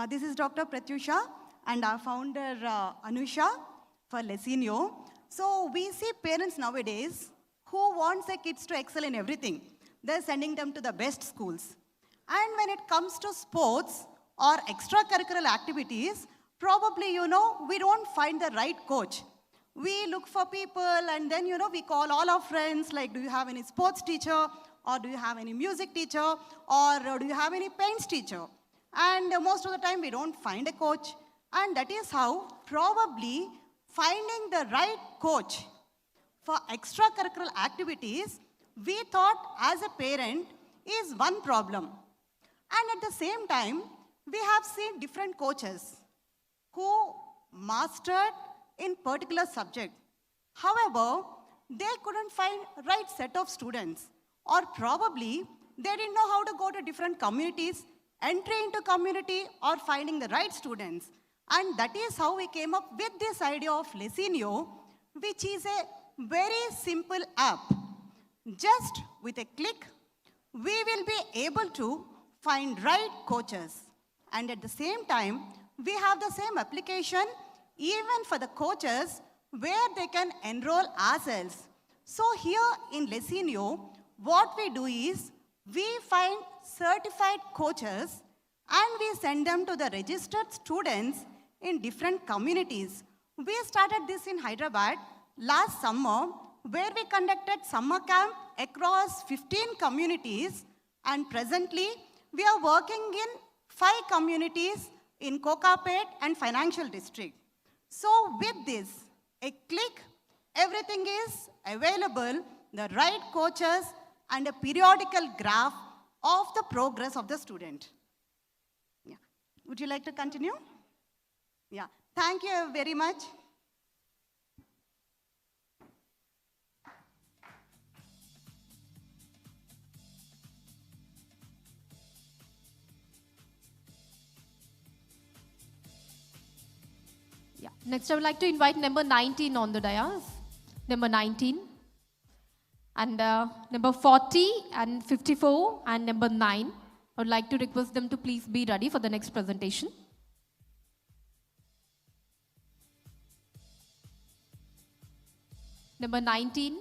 This is Dr. Pratyusha and our founder, Anusha, for Leinho. So we see parents nowadays who wants their kids to excel in everything. They're sending them to the best schools. And when it comes to sports or extracurricular activities, probably, we don't find the right coach. We look for people and then, we call all our friends, like, do you have any sports teacher? Or do you have any music teacher? Or do you have any paints teacher? And most of the time, we don't find a coach. And that is how probably finding the right coach for extracurricular activities, we thought as a parent is one problem. And at the same time, we have seen different coaches who mastered in particular subject. However, they couldn't find right set of students, or probably they didn't know how to go to different communities, entry into community, or finding the right students. And that is how we came up with this idea of Leinho, which is a very simple app. Just with a click, we will be able to find right coaches. And at the same time, we have the same application even for the coaches where they can enroll ourselves. So here in Leinho, what we do is we find certified coaches and we send them to the registered students in different communities. We started this in Hyderabad last summer, where we conducted summer camp across 15 communities, and presently we are working in 5 communities in Kokapet and Financial District. So with this, a click, everything is available, the right coaches and a periodical graph of the progress of the student. Yeah. Would you like to continue? Yeah. Thank you very much. Yeah. Next, I would like to invite number 19 on the dais. Number 19. And number 40 and 54 and number 9. I would like to request them to please be ready for the next presentation. Number 19.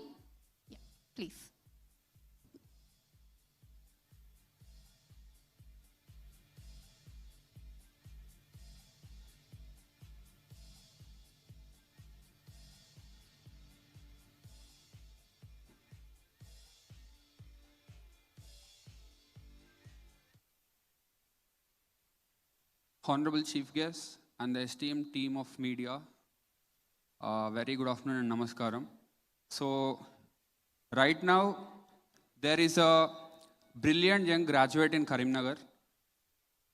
Yeah, please. Honorable Chief Guest and the esteemed team of media, very good afternoon and namaskaram. So, right now, there is a brilliant young graduate in Karimnagar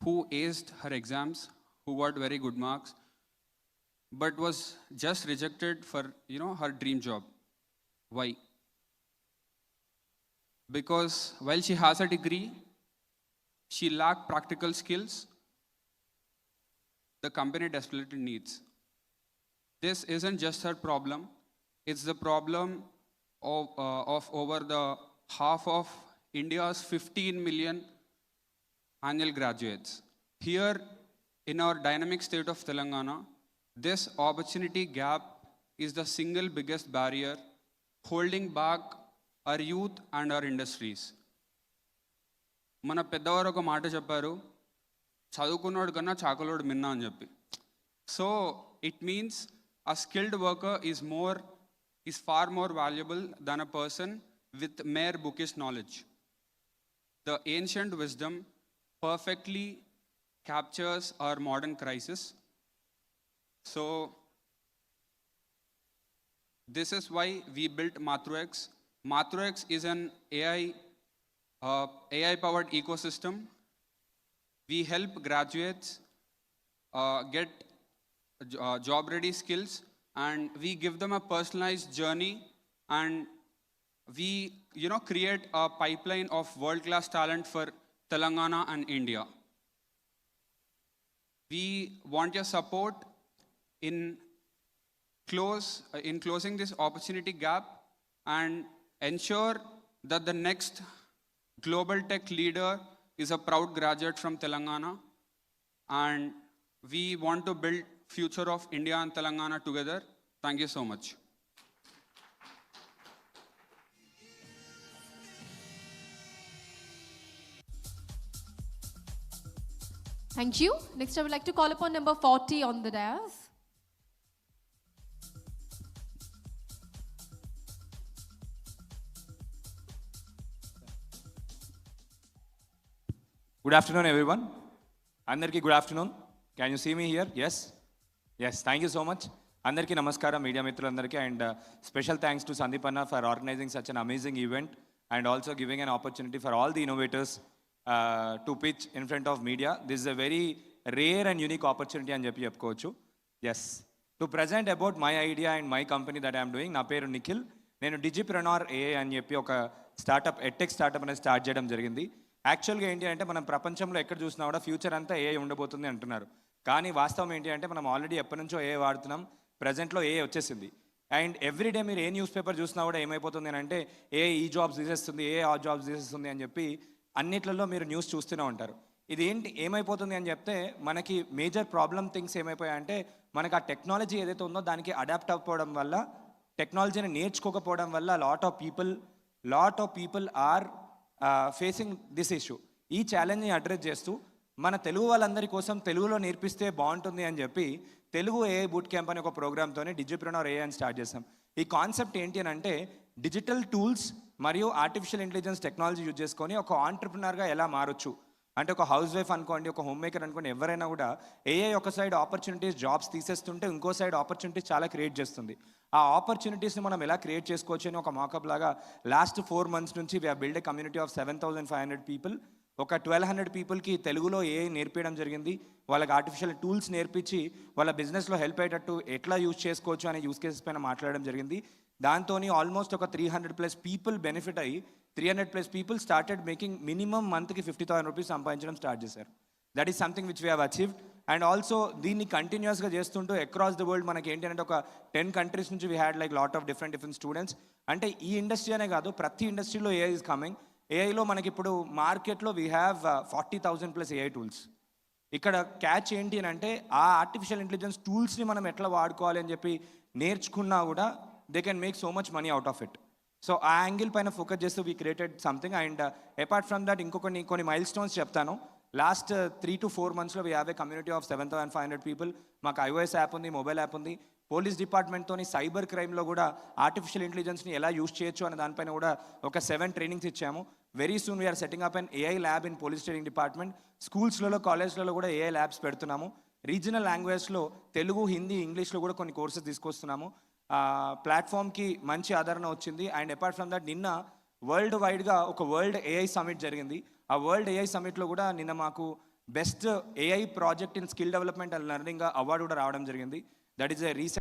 who aced her exams, who got very good marks, but was just rejected for, her dream job. Why? Because while she has a degree, she lacked practical skills the company desperately needs. This isn't just her problem, it's the problem of over the half of India's 15 million annual graduates. Here in our dynamic state of Telangana, this opportunity gap is the single biggest barrier holding back our youth and our industries. Mana peddavaru oka maata chepparu, చదువుకున్నోడు కన్నా చాకలోడు మిన్నా అని చెప్పి. So it means a skilled worker is far more valuable than a person with mere bookish knowledge. The ancient wisdom perfectly captures our modern crisis. So this is why we built Matrox. Matrox is an AI-powered ecosystem. We help graduates get job-ready skills, and we give them a personalized journey, and we, create a pipeline of world-class talent for Telangana and India. We want your support in closing this opportunity gap and ensure that the next global tech leader is a proud graduate from Telangana, and we want to build future of India and Telangana together. Thank you so much. Thank you. Next, I would like to call upon number 40 on the dais. Good afternoon, everyone. Andarki, good afternoon. Can you see me here? Yes? Yes, thank you so much. Andarki namaskara, media mitrulandarki, and special thanks to Sandeepanna for organizing such an amazing event and also giving an opportunity for all the innovators to pitch in front of media. This is a very rare and unique opportunity అని చెప్పి చెప్పుకోవచ్చు. Yes. To present about my idea and my company that I am doing, నా పేరు నిఖిల్. నేను డిజిప్రెనార్ AI అని చెప్పి ఒక startup, edtech startup అనేది స్టార్ట్ చేయడం జరిగింది. యాక్చువల్గా ఏంటి అంటే మనం ప్రపంచంలో ఎక్కడ చూసినా కూడా ఫ్యూచర్ అంతా AI ఉండబోతుంది అంటున్నారు. కానీ వాస్తవం ఏంటి అంటే మనం ఆల్రెడీ ఎప్పటి నుంచో AI వాడుతున్నాం. ప్రజెంట్లో AI వచ్చేసింది. అండ్ ఎవ్రీడే మీరు ఏ న్యూస్ పేపర్ చూసినా కూడా ఏమైపోతుంది అని అంటే AI ఈ జాబ్స్ తీసేస్తుంది, AI ఆ జాబ్స్ తీసేస్తుంది అని చెప్పి అన్నిట్లలో మీరు న్యూస్ చూస్తూనే ఉంటారు. ఇది ఏంటి ఏమైపోతుంది అని చెప్తే మనకి మేజర్ ప్రాబ్లమ్ థింగ్స్ ఏమైపోయాయంటే మనకు ఆ టెక్నాలజీ ఏదైతే ఉందో దానికి అడాప్ట్ అవ్వకపోవడం వల్ల, టెక్నాలజీని నేర్చుకోకపోవడం వల్ల lot of people are facing this issue. ఈ ఛాలెంజ్ని అడ్రస్ చేస్తూ మన తెలుగు వాళ్ళందరి కోసం తెలుగులో నేర్పిస్తే బాగుంటుంది అని చెప్పి తెలుగు ఏఐ బూట్ క్యాంప్ అనే ఒక ప్రోగ్రామ్తోనే డిజిప్రెనర్ ఏఐ అని స్టార్ట్ చేసాం. ఈ కాన్సెప్ట్ ఏంటి అని అంటే డిజిటల్ టూల్స్ మరియు ఆర్టిఫిషియల్ ఇంటెలిజెన్స్ టెక్నాలజీ యూజ్ చేసుకొని ఒక ఆంటర్ప్రినర్గా ఎలా మారొచ్చు అంటే ఒక హౌస్ వైఫ్ అనుకోండి, ఒక హోమ్ మేకర్ అనుకోండి, ఎవరైనా కూడా ఏఐ ఒక సైడ్ ఆపర్చునిటీస్ జాబ్స్ తీసేస్తుంటే ఇంకో సైడ్ ఆపర్చునిటీస్ చాలా క్రియేట్ చేస్తుంది. ఆ ఆపర్చునిటీస్ని మనం ఎలా క్రియేట్ చేసుకోవచ్చు అని ఒక మాకప్ లాగా లాస్ట్ 4 months నుంచి we build a community of 7,500 people. ఒక 1,200 పీపుల్కి తెలుగులో ఏఐ నేర్పించడం జరిగింది. వాళ్ళకి ఆర్టిఫిషియల్ టూల్స్ నేర్పించి వాళ్ళ బిజినెస్లో హెల్ప్ అయ్యేటట్టు ఎట్లా యూజ్ చేసుకోవచ్చు అనే యూస్ కేసెస్ పైన మాట్లాడడం జరిగింది. దాంతో ఆల్మోస్ట్ ఒక 300+ పీపుల్ బెనిఫిట్ అయ్యి 300+ పీపుల్ స్టార్టెడ్ మేకింగ్ మినిమం మంత్కి 50,000 రూపీస్ సంపాదించడం స్టార్ట్ చేశారు. That is something which we have achieved. And also దీన్ని కంటిన్యూస్గా చేస్తుంటూ అక్రాస్ ద వరల్డ్ మనకి ఏంటి అంటే ఒక 10 countries నుంచి we had like lot of different students. అంటే ఈ ఇండస్ట్రీ అనే కాదు, ప్రతి ఇండస్ట్రీలో ఏఐ ఈజ్ కమింగ్. ఏఐలో మనకి ఇప్పుడు మార్కెట్లో వీ హ్యావ్ 40,000+ ఏఐ టూల్స్. ఇక్కడ క్యాచ్ ఏంటి అని అంటే ఆ ఆర్టిఫిషియల్ ఇంటెలిజెన్స్ టూల్స్ని మనం ఎట్లా వాడుకోవాలి అని చెప్పి నేర్చుకున్నా కూడా they can make so much money out of it. So ఆ యాంగిల్ పైన ఫోకస్ చేస్తూ we created something. And apart from that కొన్ని మైల్ స్టోన్స్ చెప్తాను. లాస్ట్ 3 to 4 monthsలో we have a community of 7,500 people. మాకు iOS యాప్ ఉంది, mobile app ఉంది. Police డిపార్ట్మెంట్తోని సైబర్ క్రైమ్లో కూడా ఆర్టిఫిషియల్ ఇంటెలిజెన్స్ని ఎలా యూజ్ చేయొచ్చు అనే దానిపైన కూడా ఒక 7 trainings ఇచ్చాము. Very soon we're setting up an AI lab in police training department. స్కూల్స్లలో కాలేజ్లలో కూడా ఏఐ ల్యాబ్స్ పెడుతున్నాము. రీజనల్ లాంగ్వేజ్లో తెలుగు, హిందీ, ఇంగ్లీష్లో కూడా కొన్ని కోర్సెస్ తీసుకొస్తున్నాము. ప్లాట్ఫామ్కి మంచి ఆదరణ వచ్చింది. అండ్ అపార్ట్ ఫ్రమ్ దట్ నిన్న వరల్డ్ వైడ్గా ఒక వరల్డ్ ఏఐ సమిట్ జరిగింది. ఆ వరల్డ్ ఏఐ సమిట్లో కూడా నిన్న మాకు best AI project in skill development and learning award కూడా రావడం జరిగింది. That is a recent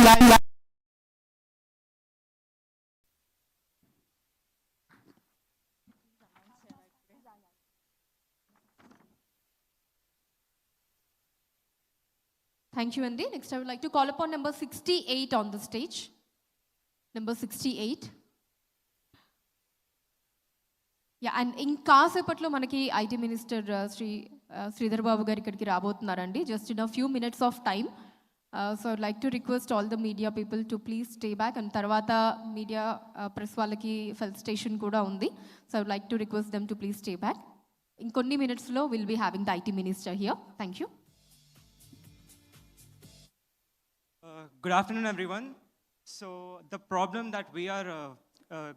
Thank you, Andy. Next, I would like to call upon number 68 on the stage. Number 68. Yeah, and in కాసేపట్లో మనకి IT minister Sridhar Babu గారు ఇక్కడికి రాబోతున్నారండి. Just in a few minutes of time. So I'd like to request all the media people to please stay back. And తర్వాత media press వాళ్ళకి felicitation కూడా ఉంది. So I would like to request them to please stay back. In కొన్ని minutes లో we'll be having the IT minister here. Thank you. Good afternoon, everyone. So the problem that we are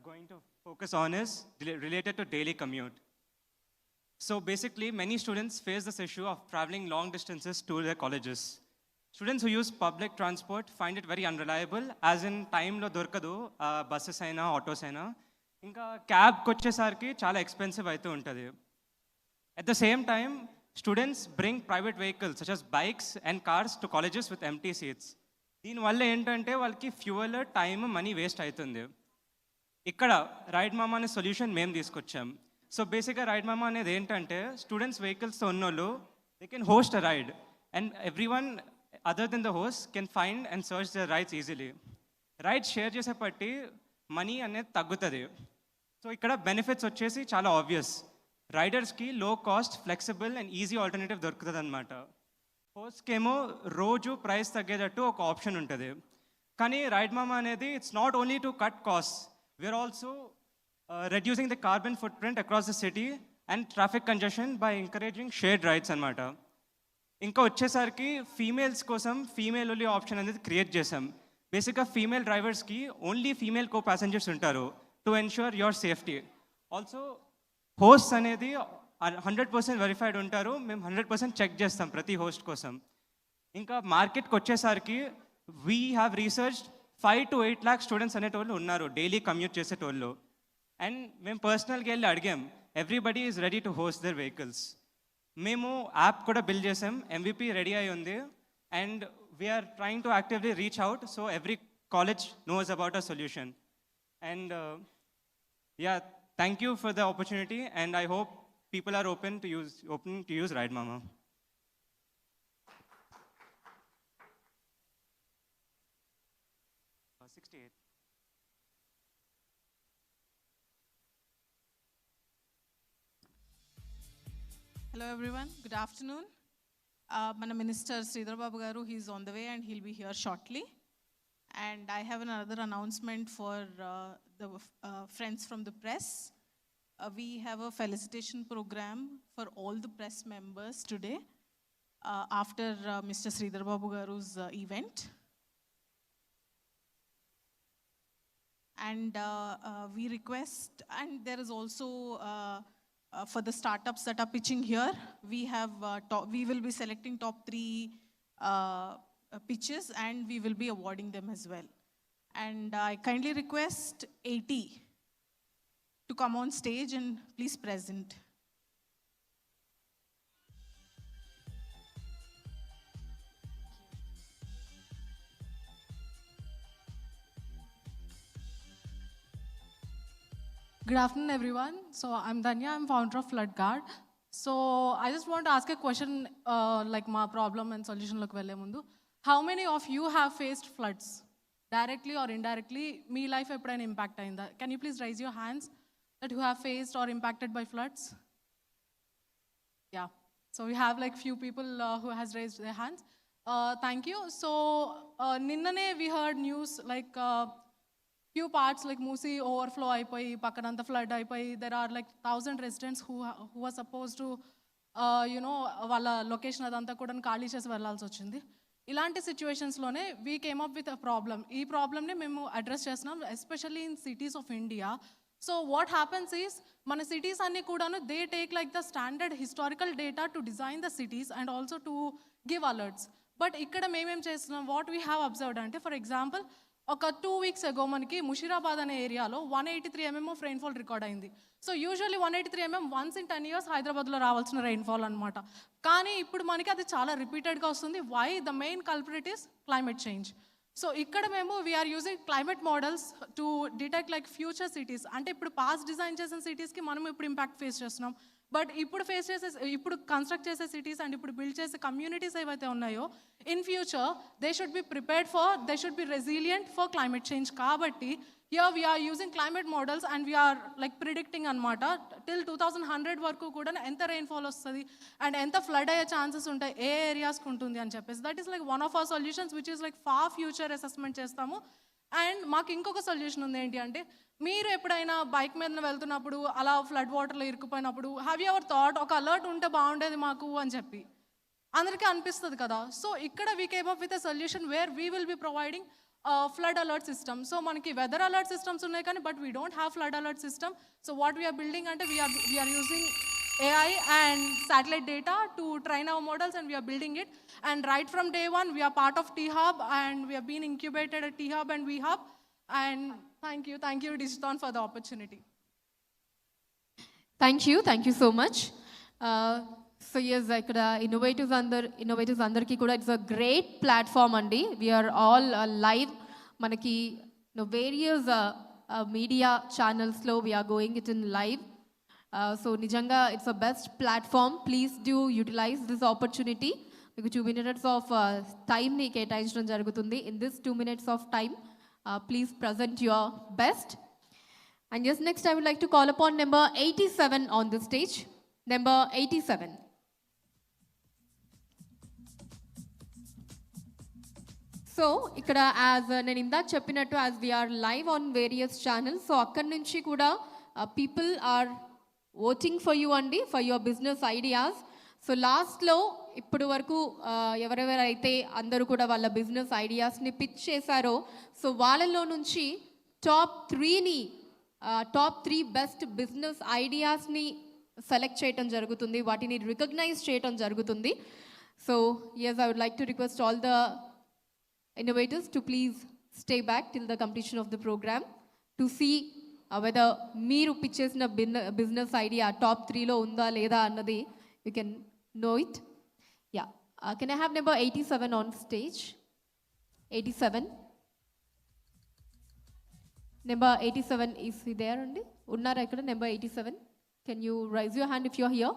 going to focus on is related to daily commute. So basically, many students face this issue of traveling long distances to their colleges. Students who use public transport find it very unreliable, as in time lo dorkadu buses aina, autos aina. Inka cab kochesarki chala expensive aitu untadi. At the same time, students bring private vehicles such as bikes and cars to colleges with empty seats. దీనివల్ల ఏంటంటే వాళ్ళకి fuel time money waste అవుతుంది. ఇక్కడ ride మామా అనే solution మేము తీసుకొచ్చాం. So బేసిక్గా రైడ్ మామా అనేది ఏంటంటే స్టూడెంట్స్ వెహికల్స్తో ఉన్నోళ్ళు they can host a ride and every one other then the host can find and search the rides easily. Ride share చేసేపట్టి మనీ అనేది తగ్గుతుంది. సో ఇక్కడ బెనిఫిట్స్ వచ్చేసి చాలా ఆబ్వియస్. రైడర్స్కి లో cost, flexible and easy alternative దొరుకుతుంది అనమాట. హోస్ట్కేమో రోజు ప్రైస్ తగ్గేటట్టు ఒక ఆప్షన్ ఉంటుంది. కానీ రైడ్ మామా అనేది it's not only to cut cost, we're also reducing the carbon footprint across the city and traffic congestion by encouraging shared rides అనమాట. ఇంకా వచ్చేసరికి ఫీమేల్స్ కోసం ఫీమేల్ ఓన్లీ ఆప్షన్ అనేది క్రియేట్ చేసాం. బేసిక్గా ఫీమేల్ డ్రైవర్స్కి ఓన్లీ ఫీమేల్ కో ప్యాసెంజర్స్ ఉంటారు to ensure your safety. Also host అనేది 100% వెరిఫైడ్ ఉంటారు. మేము 100% చెక్ చేస్తాం ప్రతి హోస్ట్ కోసం. ఇంకా మార్కెట్కి వచ్చేసరికి we have research 5 to 8 lakh students అనేటోళ్ళు ఉన్నారు డైలీ కమ్యూట్ చేసేటోళ్ళు. అండ్ మేము పర్సనల్గా వెళ్ళి అడిగాం, everybody is ready to host their vehicles. మేము యాప్ కూడా బిల్డ్ చేసాం, MVP రెడీ అయి ఉంది. And we're trying to actively reach out so every college knows about a solution. And yeah, thank you for the opportunity and I hope people are open to use Ride Mama. Hello everyone, good afternoon. Mana Minister Sridhar Babu Garu, he's on the way and he'll be here shortly. And I have another announcement for the friends from the press. We have a felicitation program for all the press members today after Mr. Sridhar Babu Garu's event. And we request, and there is also for the startups that are pitching here, we will be selecting top 3 pitches and we will be awarding them as well. And I kindly request 80 to come on stage and please present. Good afternoon, everyone. So I'm Danya, I'm founder of FloodGuard. So I just want to ask a question like my problem and solution look velle mundu. How many of you have faced floods? Directly or indirectly, me life eppudaina impact ayinda? Can you please raise your hands that who have faced or impacted by floods? Yeah. So we have like few people who has raised their hands. Thank you. So ninnane we heard news like few parts like Musi overflow అయిపోయి పక్కనంతా flood అయిపోయి there are like 1,000 residents who are supposed to you know వాళ్ళ location అదంతా కూడా ఖాళీ చేసి వెళ్ళాల్సి వచ్చింది. ఇలాంటి సిచ్యువేషన్స్లోనే we came up with a problem. ఈ ప్రాబ్లమ్ని మేము అడ్రస్ చేస్తున్నాం especially in cities of India. So what happens is మన సిటీస్ అన్నీ కూడాను they take like the standard historical data to design the cities and also to give alerts. But ఇక్కడ మేమేం చేస్తున్నాం, వాట్ వీ హ్యావ్ అబ్జర్వ్డ్ అంటే for example ఒక 2 weeks ago మనకి ముషీరాబాద్ అనే ఏరియాలో 183 mm ఆఫ్ రెయిన్ఫాల్ రికార్డ్ అయింది. So usually 183 mm once in 10 years హైదరాబాద్లో రావాల్సిన రెయిన్ఫాల్ అనమాట. కానీ ఇప్పుడు మనకి అది చాలా రిపీటెడ్గా వస్తుంది. Why? The main culprit is climate change. So ఇక్కడ మేము we're using climate models to detect like future cities. అంటే ఇప్పుడు పాస్ట్ డిజైన్ చేసిన సిటీస్కి మనం ఇప్పుడు ఇంపాక్ట్ ఫేస్ చేస్తున్నాం. బట్ ఇప్పుడు కన్స్ట్రక్ట్ చేసే సిటీస్ అండ్ ఇప్పుడు బిల్డ్ చేసే కమ్యూనిటీస్ ఏవైతే ఉన్నాయో in future they should be prepared for, they should be resilient for climate change. కాబట్టి here we are using climate models and we are like predicting anamata till 2100 వరకు కూడా ఎంత rainfall వస్తుంది and ఎంత flood అయ్యే chances ఉంటాయి, ఏ areas కు ఉంటుంది అని చెప్పేసి. that is like one of our solutions which is like far future assessment చేస్తాము. అండ్ మాకు ఇంకొక సొల్యూషన్ ఉంది. ఏంటి అంటే, మీరు ఎప్పుడైనా బైక్ మీద వెళ్తున్నప్పుడు అలా ఫ్లడ్ వాటర్లో ఇరుక్కుపోయినప్పుడు హ్యావ్ యూ ఎవర్ థాట్ ఒక అలర్ట్ ఉంటే బాగుండేది మాకు అని చెప్పి అందరికీ అనిపిస్తుంది కదా. సో ఇక్కడ we came up with a solution where we will be providing flood alert system. So manaki weather alert systems unnai kani but we don't have flood alert system. So what we are building ante we are using AI and satellite data to train our models and we are building it. And right from day one we are part of T-Hub and we have been incubated at T-Hub and V-Hub. And thank you Digithon for the opportunity. Thank you so much. So yes, ikkada innovators andarki kuda it's a great platform andi. We are all live manaki various media channels lo we are going it in live. So nijanga it's a best platform. Please do utilize this opportunity. Meeku 2 minutes of time ni ketayinchadam jarugutundi. In this 2 minutes of time please present your best. And yes, next I would like to call upon number 87 on the stage. Number 87. So ఇక్కడ as నేను ఇందాక చెప్పినట్టు as we are live on various channels, so అక్కడి నుంచి కూడా people are voting for you అండి, for your business ideas. So లాస్ట్లో ఇప్పుడు వరకు ఎవరెవరైతే అందరూ కూడా వాళ్ళ బిజినెస్ ఐడియాస్ని పిచ్ చేశారో, సో వాళ్ళలో నుంచి టాప్ 3 బెస్ట్ బిజినెస్ ఐడియాస్ని సెలెక్ట్ చేయటం జరుగుతుంది, వాటిని రికగ్నైజ్ చేయటం జరుగుతుంది. So yes, I would like to request all the innovators to please stay back till the completion of the program to see whether మీరు పిచ్ చేసిన బిజినెస్ ఐడియా టాప్ 3లో ఉందా లేదా అన్నది you can know it. Yeah. Can I have number 87 on stage? 87. Number 87 is there అండి? ఉన్నారా ఇక్కడ number 87? Can you raise your hand if you're here?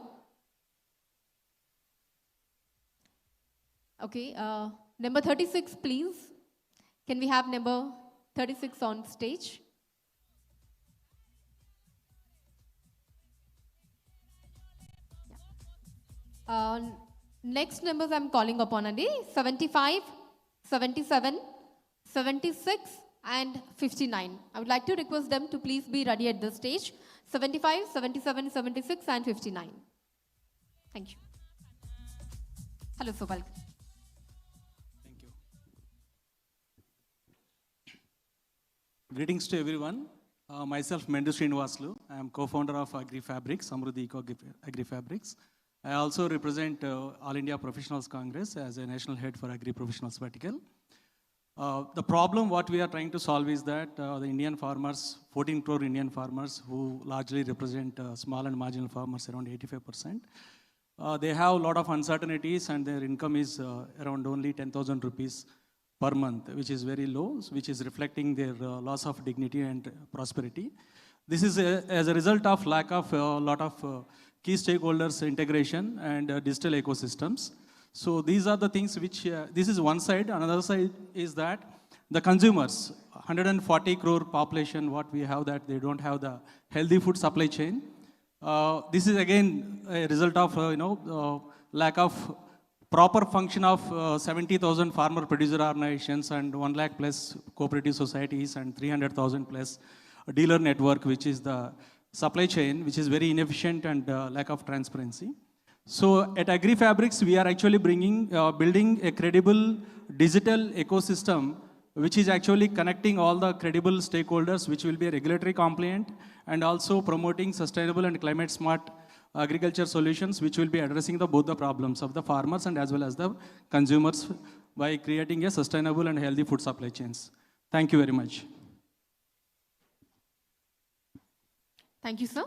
Okay. Number 36, please. Can we have number 36 on stage? Next numbers I'm calling upon andi 75, 77, 76 and 59. I would like to request them to please be ready at the stage. 75, 77, 76 and 59. Thank you. Hello, Sobal. Greetings to everyone. Myself, Mendu Srinivaslu. I am co-founder of AgriFabrics, Samruddhi Eco AgriFabrics. I also represent All India Professionals Congress as a national head for Agri Professionals Vertical. The problem what we are trying to solve is that the Indian farmers, 14 crore Indian farmers who largely represent small and marginal farmers, around 85%, they have a lot of uncertainties and their income is around only 10,000 rupees per month, which is very low, which is reflecting their loss of dignity and prosperity. This is as a result of lack of a lot of key stakeholders integration and digital ecosystems. So these are the things which, this is one side. Another side is that the consumers, 140 crore population, what we have that they don't have the healthy food supply chain. This is again a result of, lack of proper function of 70,000 farmer producer organizations and 1 lakh plus cooperative societies and 300,000 plus dealer network, which is the supply chain, which is very inefficient and lack of transparency. So at AgriFabrics, we are actually building a credible digital ecosystem, which is actually connecting all the credible stakeholders, which will be regulatory compliant and also promoting sustainable and climate smart agriculture solutions, which will be addressing both the problems of the farmers and as well as the consumers by creating a sustainable and healthy food supply chains. Thank you very much. Thank you, sir.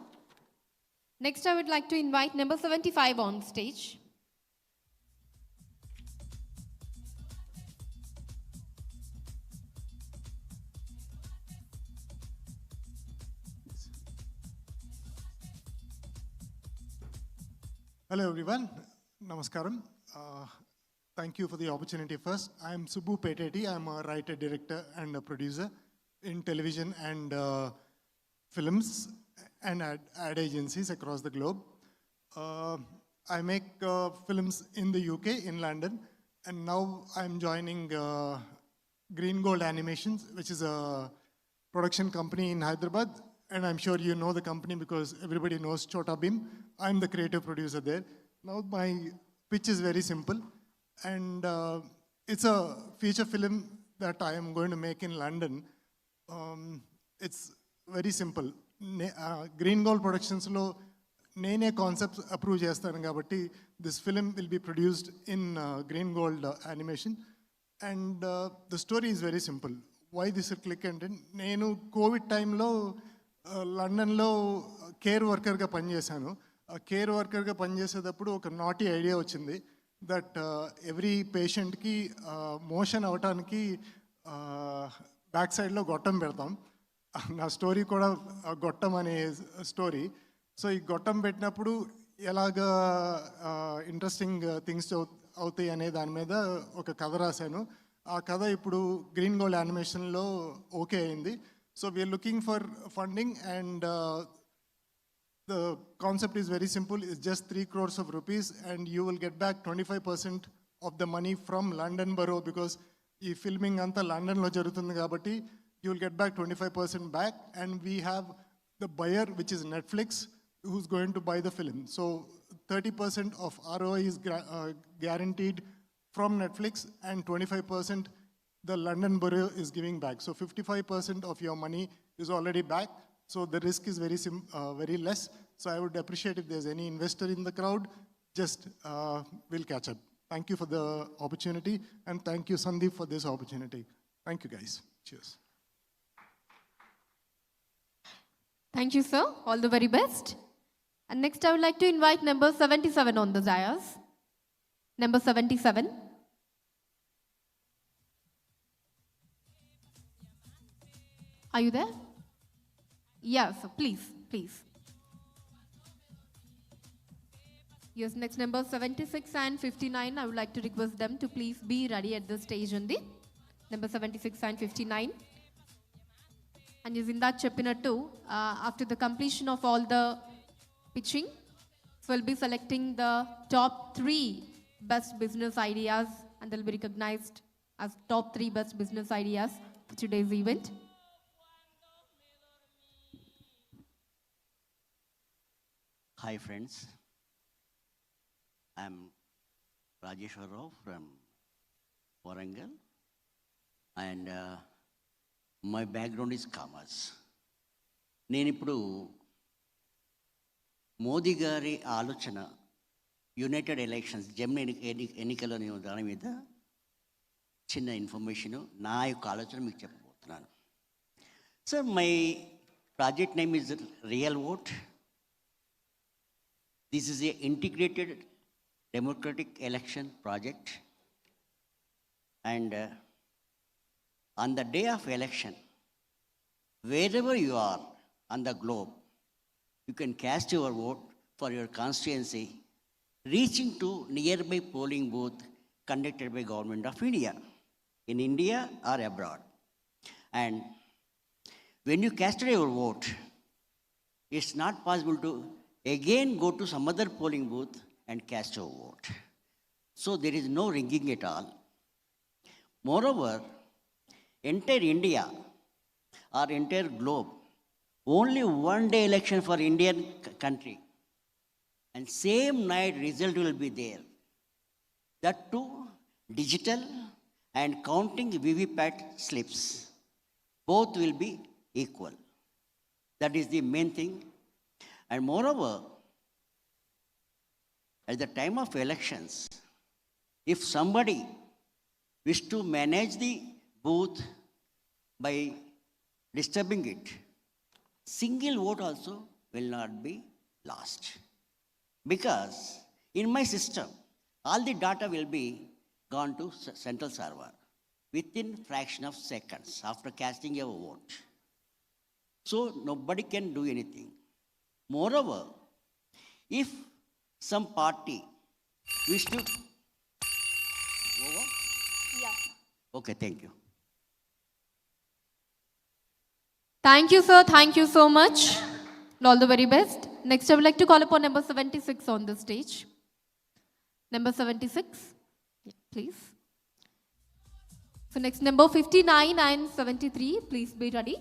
Next, I would like to invite number 75 on stage. Hello everyone, Namaskaram. Thank you for the opportunity first. I am Subbu Peteti. I am a writer, director and a producer in television and films and ad agencies across the globe. I make films in the UK, in London, and now I'm joining Green Gold Animations, which is a production company in Hyderabad. And I'm sure you know the company because everybody knows Chota Bhim. I'm the creative producer there. Now my pitch is very simple. And it's a feature film that I am going to make in London. It's very simple. Green Gold Productions lo nene concepts approve chestanu kabatti this film will be produced in Green Gold animation. And the story is very simple. Why this click and nenu COVID time lo లండన్లో care వర్కర్గా పనిచేశాను. Care వర్కర్గా పనిచేసేటప్పుడు ఒక naughty idea వచ్చింది that every పేషెంట్కి motion అవ్వటానికి back సైడ్లో గొట్టం పెడతాం. నా స్టోరీ కూడా గొట్టం అనే స్టోరీ. సో ఈ గొట్టం పెట్టినప్పుడు ఎలాగా ఇంట్రెస్టింగ్ థింగ్స్ అవుతాయి అనే దాని మీద ఒక కథ రాశాను. ఆ కథ ఇప్పుడు గ్రీన్ గోల్డ్ యానిమేషన్లో ఓకే అయింది. So we are looking for funding and the concept is very simple. It's just 3 crores of rupees and you will get back 25% of the money from London Borough because ee filming anta London lo jarutundi kabatti you will get back 25% back and we have the buyer which is Netflix who's going to buy the film. So 30% of ROI is guaranteed from Netflix and 25% the London Borough is giving back. So 55% of your money is already back. So the risk is very less. So I would appreciate if there's any investor in the crowd, just we'll catch up. Thank you for the opportunity and thank you Sandeep for this opportunity. Thank you guys. Cheers. Thank you, sir. All the very best. And next I would like to invite number 77 on the dais. Number 77. Are you there? Yes, please. Yes, next number 76 and 59. I would like to request them to please be ready at the stage on the number 76 and 59. And using that cheppinattu, after the completion of all the pitching, so we'll be selecting the top 3 best business ideas and they'll be recognized as top 3 best business ideas for today's event. Hi friends, I'm Rajeshwar Rao from Warangal and my background is commerce. నేను ఇప్పుడు మోదీ గారి ఆలోచన United elections Germany ఎన్నికల దాని మీద చిన్న information నా యొక్క ఆలోచన మీకు చెప్పబోతున్నాను. Sir my project name is RealVote. This is an integrated democratic election project and on the day of election, wherever you are on the globe, you can cast your vote for your constituency reaching to nearby polling booth conducted by Government of India, in India or abroad. And when you cast your vote, it's not possible to again go to some other polling booth and cast your vote. So there is no ringing at all. Moreover, entire India or entire globe, only one day election for Indian country and same night result will be there. That too digital and counting VVPAT slips. Both will be equal. That is the main thing. And moreover, at the time of elections, if somebody wish to manage the booth by disturbing it, single vote also will not be lost. Because in my system, all the data will be gone to central server within fraction of seconds after casting your vote. So nobody can do anything. Moreover, if some party wish to over? Yeah. Okay, thank you. Thank you, sir. Thank you so much. All the very best. Next, I would like to call upon number 76 on the stage. Number 76, yeah, please. So next, number 59 and 73, please be ready.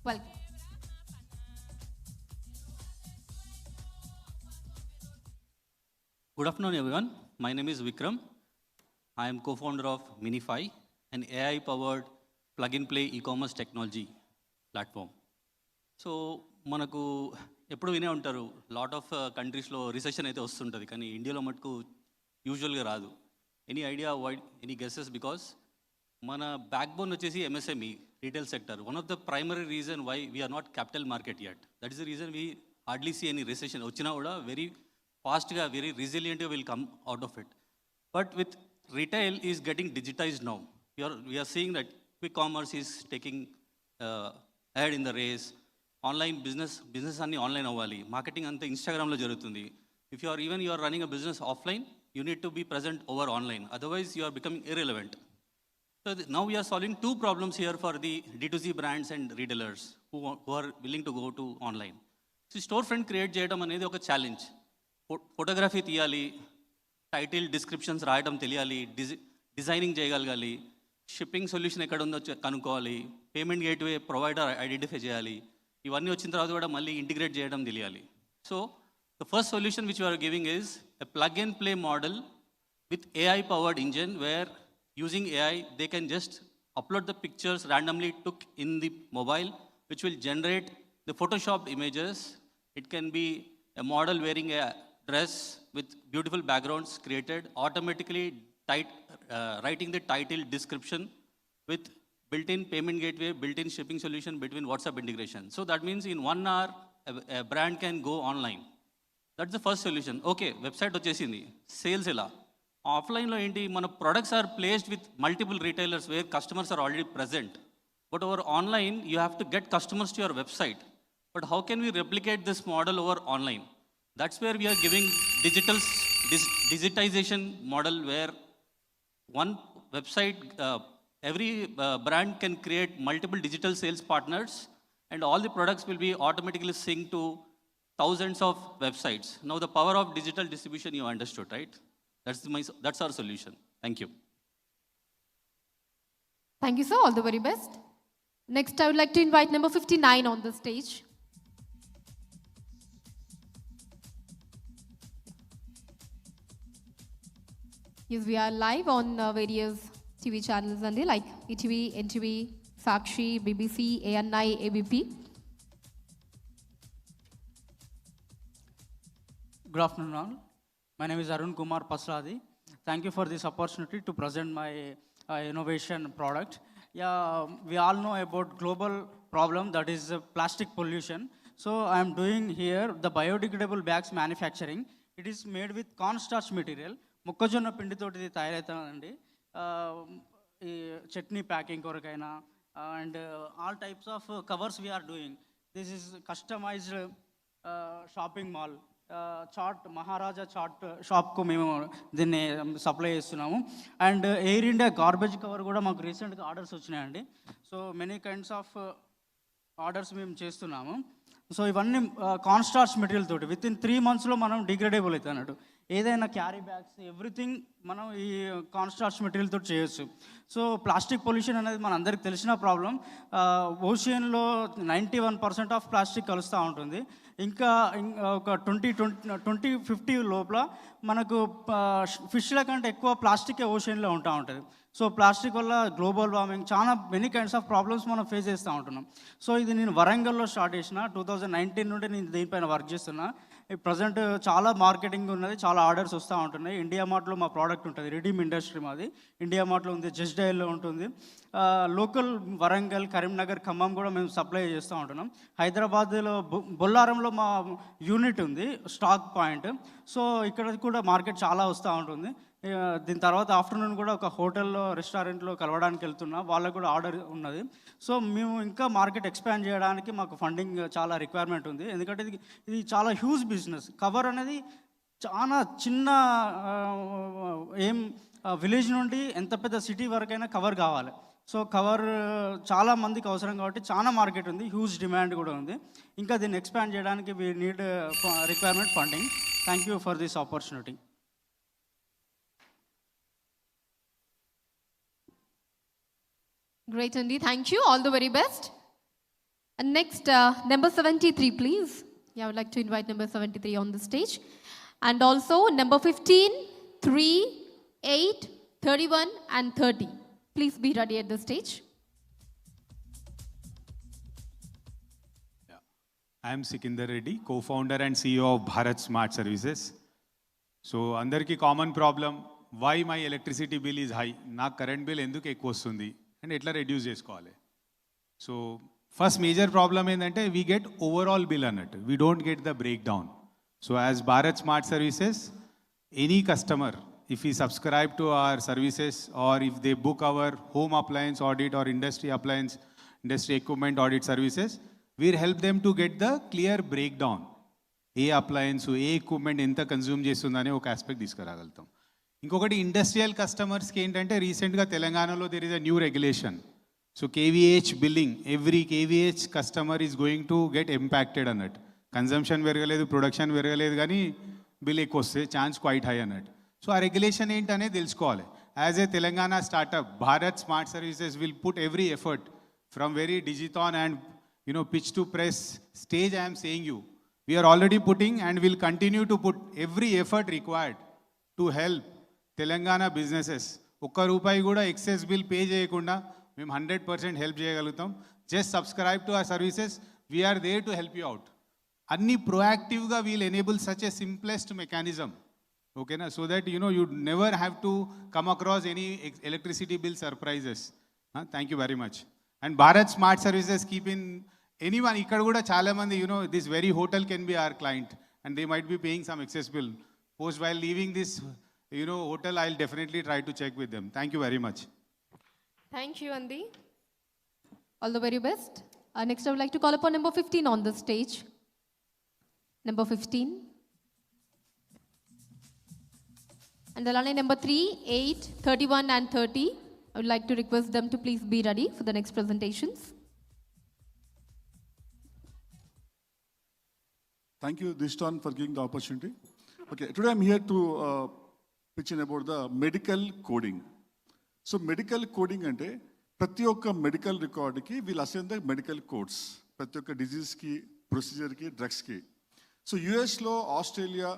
Welcome. Good afternoon, everyone. My name is Vikram. I am co-founder of Minifi, an AI-powered plug-and-play e-commerce technology platform. So, మనకు ఎప్పుడు వినే ఉంటారు lot of కంట్రీస్లో recession అయితే వస్తుంటుంది, కానీ ఇండియాలో మటుకు యూజువల్గా రాదు. Any idea why, any guesses? Because మన బ్యాక్ బోన్ వచ్చేసి MSME retail sector. One of the primary reason why we are not capital market yet. That is the reason we hardly see any recession. వచ్చినా కూడా very ఫాస్ట్గా, very రెసిలియంట్గా will come out of it. But with retail is getting digitized now. We are seeing that quick commerce is taking ahead in the race. Online business anni online avvali. Marketing anta Instagram lo jarugutundi. If you are running a business offline, you need to be present over online. Otherwise, you are becoming irrelevant. So now we are solving two problems here for the D2C brands and retailers who are willing to go to online. So storefront create cheyadam anedi oka challenge. Photography tiyali, title descriptions రాయడం తెలియాలి, designing చేయగలగాలి, shipping solution ఎక్కడ ఉందో కనుక్కోవాలి, payment gateway provider identify చేయాలి. ఇవన్నీ వచ్చిన తర్వాత కూడా మళ్ళీ ఇంటిగ్రేట్ చేయడం తెలియాలి. So the first solution which we're giving is a plug and play model with AI powered engine where using AI they can just upload the pictures randomly took in the mobile, which will generate the photoshopped images. It can be a model wearing a dress with beautiful backgrounds created, automatically writing the title description with built-in payment gateway, built-in shipping solution between WhatsApp integration. So that means in 1 hour, a brand can go online. That's the first solution. Okay, website vachesindi, sales ela. Offline lo enti, mana products are placed with multiple retailers where customers are already present. But over online, you have to get customers to your website. But how can we replicate this model over online? That's where we are giving digitization model where one website, every brand can create multiple digital sales partners and all the products will be automatically synced to thousands of websites. Now the power of digital distribution you understood, right? That's our solution. Thank you. Thank you, sir. All the very best. Next, I would like to invite number 59 on the stage. Yes, we are live on various TV channels and like ETV, NTV, Sakshi, BBC, ANI, ABP. Good afternoon all. My name is Arun Kumar Pasladi. Thank you for this opportunity to present my innovation product. Yeah, we all know about global problem that is plastic pollution. So I am doing here the biodegradable bags manufacturing. It is made with cornstarch material. మొక్కజొన్న పిండితోటి ఇది తయారవుతుందండి. ఈ chutney packing కొరకైనా and all types of covers we are doing. This is customised shopping mall chaat Maharaja chaat షాప్కు మేము దీన్ని supply చేస్తున్నాము. And Air India garbage cover కూడా మాకు రీసెంట్గా ఆర్డర్స్ వచ్చినాయండి. So many kinds of orders మేము చేస్తున్నాము. సో ఇవన్నీ కాన్స్టార్చ్ మెటీరియల్ తోటి విత్ ఇన్ 3 monthsలో మనం డిగ్రేడేబుల్ అవుతుంది అన్నట్టు. ఏదైనా క్యారీ బ్యాగ్స్ ఎవ్రీథింగ్ మనం ఈ కాన్స్టార్చ్ మెటీరియల్ తోటి చేయొచ్చు. సో ప్లాస్టిక్ పొల్యూషన్ అనేది మన అందరికి తెలిసిన ప్రాబ్లం. ఓషియన్లో 91% ఆఫ్ ప్లాస్టిక్ కలుస్తూ ఉంటుంది. ఇంకా ఒక 2050 లోపల మనకు ఫిష్ల కంటే ఎక్కువ ప్లాస్టిక్ ఓషన్లో ఉంటూ ఉంటుంది. సో ప్లాస్టిక్ వల్ల గ్లోబల్ వార్మింగ్ చాలా మెనీ కైండ్స్ ఆఫ్ ప్రాబ్లమ్స్ మనం ఫేస్ చేస్తూ ఉంటున్నాం. సో ఇది నేను వరంగల్లో స్టార్ట్ చేసిన 2019 నుండి నేను దీనిపైన వర్క్ చేస్తున్నా. ప్రజెంట్ చాలా మార్కెటింగ్ ఉన్నది, చాలా ఆర్డర్స్ వస్తూ ఉంటున్నాయి. ఇండియా మార్ట్లో మా ప్రోడక్ట్ ఉంటుంది, రిడీమ్ ఇండస్ట్రీ మాది. ఇండియా మార్ట్లో ఉంది, జస్ట్ డయల్లో ఉంటుంది. లోకల్ వరంగల్, కరీంనగర్, ఖమ్మం కూడా మేము సప్లై చేస్తూ ఉంటున్నాం. హైదరాబాద్లో బొల్లారంలో మా యూనిట్ ఉంది, స్టాక్ పాయింట్. సో ఇక్కడ కూడా మార్కెట్ చాలా వస్తూ ఉంటుంది. దీని తర్వాత ఆఫ్టర్నూన్ కూడా ఒక హోటల్లో రెస్టారెంట్లో కలవడానికి వెళ్తున్నా, వాళ్ళకు కూడా ఆర్డర్ ఉన్నది. సో మేము ఇంకా మార్కెట్ ఎక్స్పాండ్ చేయడానికి మాకు ఫండింగ్ చాలా రిక్వైర్మెంట్ ఉంది. ఎందుకంటే ఇది చాలా హ్యూజ్ బిజినెస్. కవర్ అనేది చాలా చిన్న విలేజ్ నుండి ఎంత పెద్ద సిటీ వరకైనా కవర్ కావాలి. సో కవర్ చాలా మందికి అవసరం కాబట్టి చాలా మార్కెట్ ఉంది, హ్యూజ్ డిమాండ్ కూడా ఉంది. ఇంకా దీన్ని ఎక్స్పాండ్ చేయడానికి we need requirement funding. Thank you for this opportunity. Great, Andy. Thank you. All the very best. And next, number 73, please. Yeah, I would like to invite number 73 on the stage. And also number 15, 3, 8, 31, and 30. Please be ready at the stage. I am Sikindar Reddy, co-founder and CEO of Bharat Smart Services. So, andarki common problem, why my electricity bill is high? Na current bill enduku ekku vastundi and etla reduce chesukovali. So, first major problem endante we get overall bill annattu. We don't get the breakdown. So, as Bharat Smart Services, any customer, if he subscribe to our services or if they book our home appliance audit or industry appliance, industry equipment audit services, we'll help them to get the clear breakdown. ఏ appliance ఏ equipment ఎంత consume చేస్తుందనే ఒక aspect తీసుకురాగలుగుతాం. ఇంకొకటి industrial కస్టమర్స్కి ఏంటంటే రీసెంట్గా తెలంగాణలో there is a new regulation. So KVH billing, every KVH customer is going to get impacted అన్నట్టు. కన్జంప్షన్ పెరగలేదు, ప్రొడక్షన్ పెరగలేదు, కానీ బిల్ ఎక్కువ వస్తే ఛాన్స్ క్వైట్ హై అన్నట్టు. సో ఆ రెగ్యులేషన్ ఏంటనేది తెలుసుకోవాలి. As a Telangana startup, Bharat smart services will put every effort from very Digithon and Pitch2Press stage. I am saying you, we are already putting and will continue to put every effort required to help Telangana businesses. ఒక్క రూపాయి కూడా excess bill pay చేయకుండా మేము 100% help చేయగలుగుతాం. Just subscribe to our services, we are there to help you out. అన్ని ప్రొయాక్టివ్గా we'll enable such a simplest mechanism. ఓకేనా? So that you never have to come across any electricity bill surprises. Thank you very much. And Bharat smart services keep in anyone, ikkada kuda chaala mandi, this very hotel can be our client and they might be paying some excess bill. Post while leaving this, hotel, I'll definitely try to check with them. Thank you very much. Thank you, Andy. All the very best. Next, I would like to call upon number 15 on the stage. Number 15. And the line number 3, 8, 31, and 30. I would like to request them to please be ready for the next presentations. Thank you, Digithon, for giving the opportunity. Okay, today I'm here to pitch in about the medical coding. So medical coding ante prati okka medical record ki will assign the medical codes. Prati okka disease ki, procedure ki, drugs ki. So US lo, Australia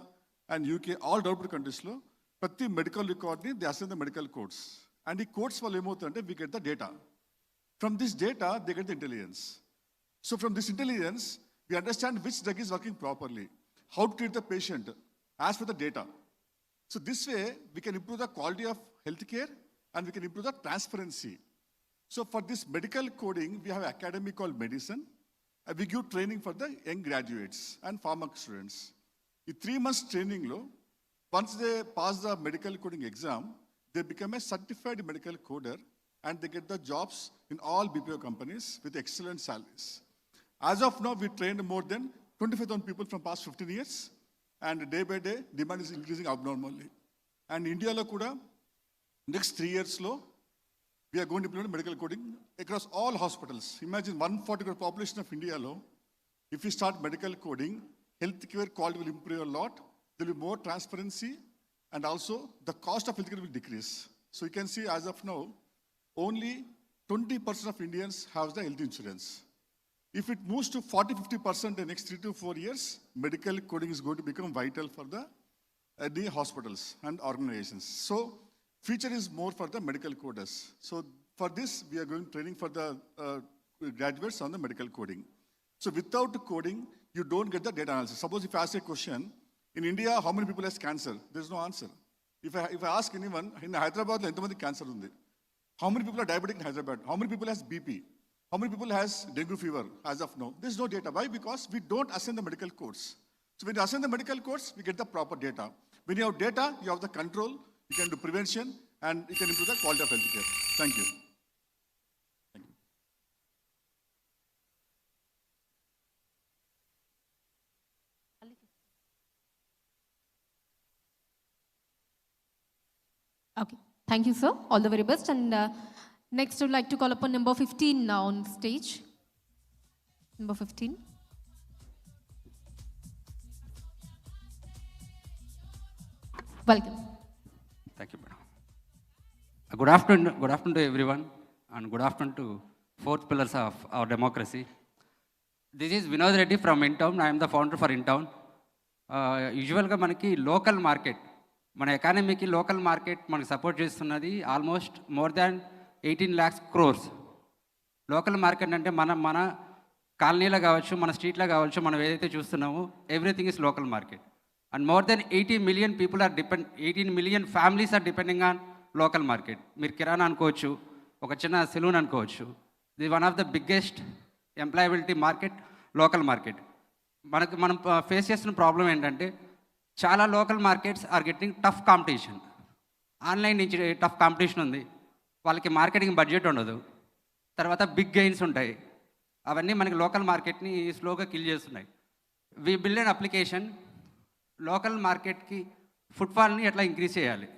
and UK, all developed countries lo, prati medical record ni they assign the medical codes. And the codes vall emotante we get the data. From this data they get the intelligence. So from this intelligence we understand which drug is working properly, how to treat the patient as per the data. So this way, we can improve the quality of healthcare and we can improve the transparency. So for this medical coding, we have an academy called Medicine. We give training for the young graduates and pharma students. In 3 months training, once they pass the medical coding exam, they become a certified medical coder and they get the jobs in all BPO companies with excellent salaries. As of now, we trained more than 25,000 people from past 15 years, and day by day, demand is increasing abnormally. And India lo kuda, next 3 years lo, we are going to implement medical coding across all hospitals. Imagine 140 crore population of India lo, if we start medical coding, healthcare quality will improve a lot, there will be more transparency, and also the cost of healthcare will decrease. So you can see as of now, only 20% of Indians have the health insurance. If it moves to 40-50% in the next 3 to 4 years, medical coding is going to become vital for the hospitals and organizations. So future is more for the medical coders. So for this, we are going training for the graduates on the medical coding. So without coding, you don't get the data analysis. Suppose if I ask a question, in India, how many people has cancer? There's no answer. If I ask anyone, in Hyderabad, how many cancer undi? How many people are diabetic in Hyderabad? How many people has BP? How many people has dengue fever as of now? There's no data. Why? Because we don't assign the medical codes. So when you assign the medical codes, we get the proper data. When you have data, you have the control, you can do prevention, and you can improve the quality of healthcare. Thank you. Okay, thank you, sir. All the very best. And next, I would like to call upon number 15 now on stage. Number 15. Welcome. Thank you, madam. Good afternoon to everyone, and good afternoon to fourth pillars of our democracy. This is Vinod Reddy from InTown. I am the founder for InTown. Usually, manaki local market. మన ఎకానమీకి local market మనకు support చేస్తున్నది almost more than 18 lakhs crores. Local market అంటే మన కాలనీలో కావచ్చు, మన స్ట్రీట్లో కావచ్చు, మనం ఏదైతే చూస్తున్నామో everything is local market. And more than 18 million people are 18 million families are depending on local market. మీరు కిరాణా అనుకోవచ్చు, ఒక చిన్న సెలూన్ అనుకోవచ్చు. ఇది one of the biggest employability market local market. మనం ఫేస్ చేస్తున్న ప్రాబ్లం ఏంటంటే చాలా local markets are getting tough competition. Online నుంచి టఫ్ కాంపిటీషన్ ఉంది, వాళ్ళకి మార్కెటింగ్ బడ్జెట్ ఉండదు, తర్వాత బిగ్ గెయిన్స్ ఉంటాయి. అవన్నీ మనకి లోకల్ మార్కెట్ని స్లోగా కిల్ చేస్తున్నాయి. We build an application local మార్కెట్కి ఫుట్ఫాల్ని ఎట్లా ఇంక్రీజ్ చేయాలి.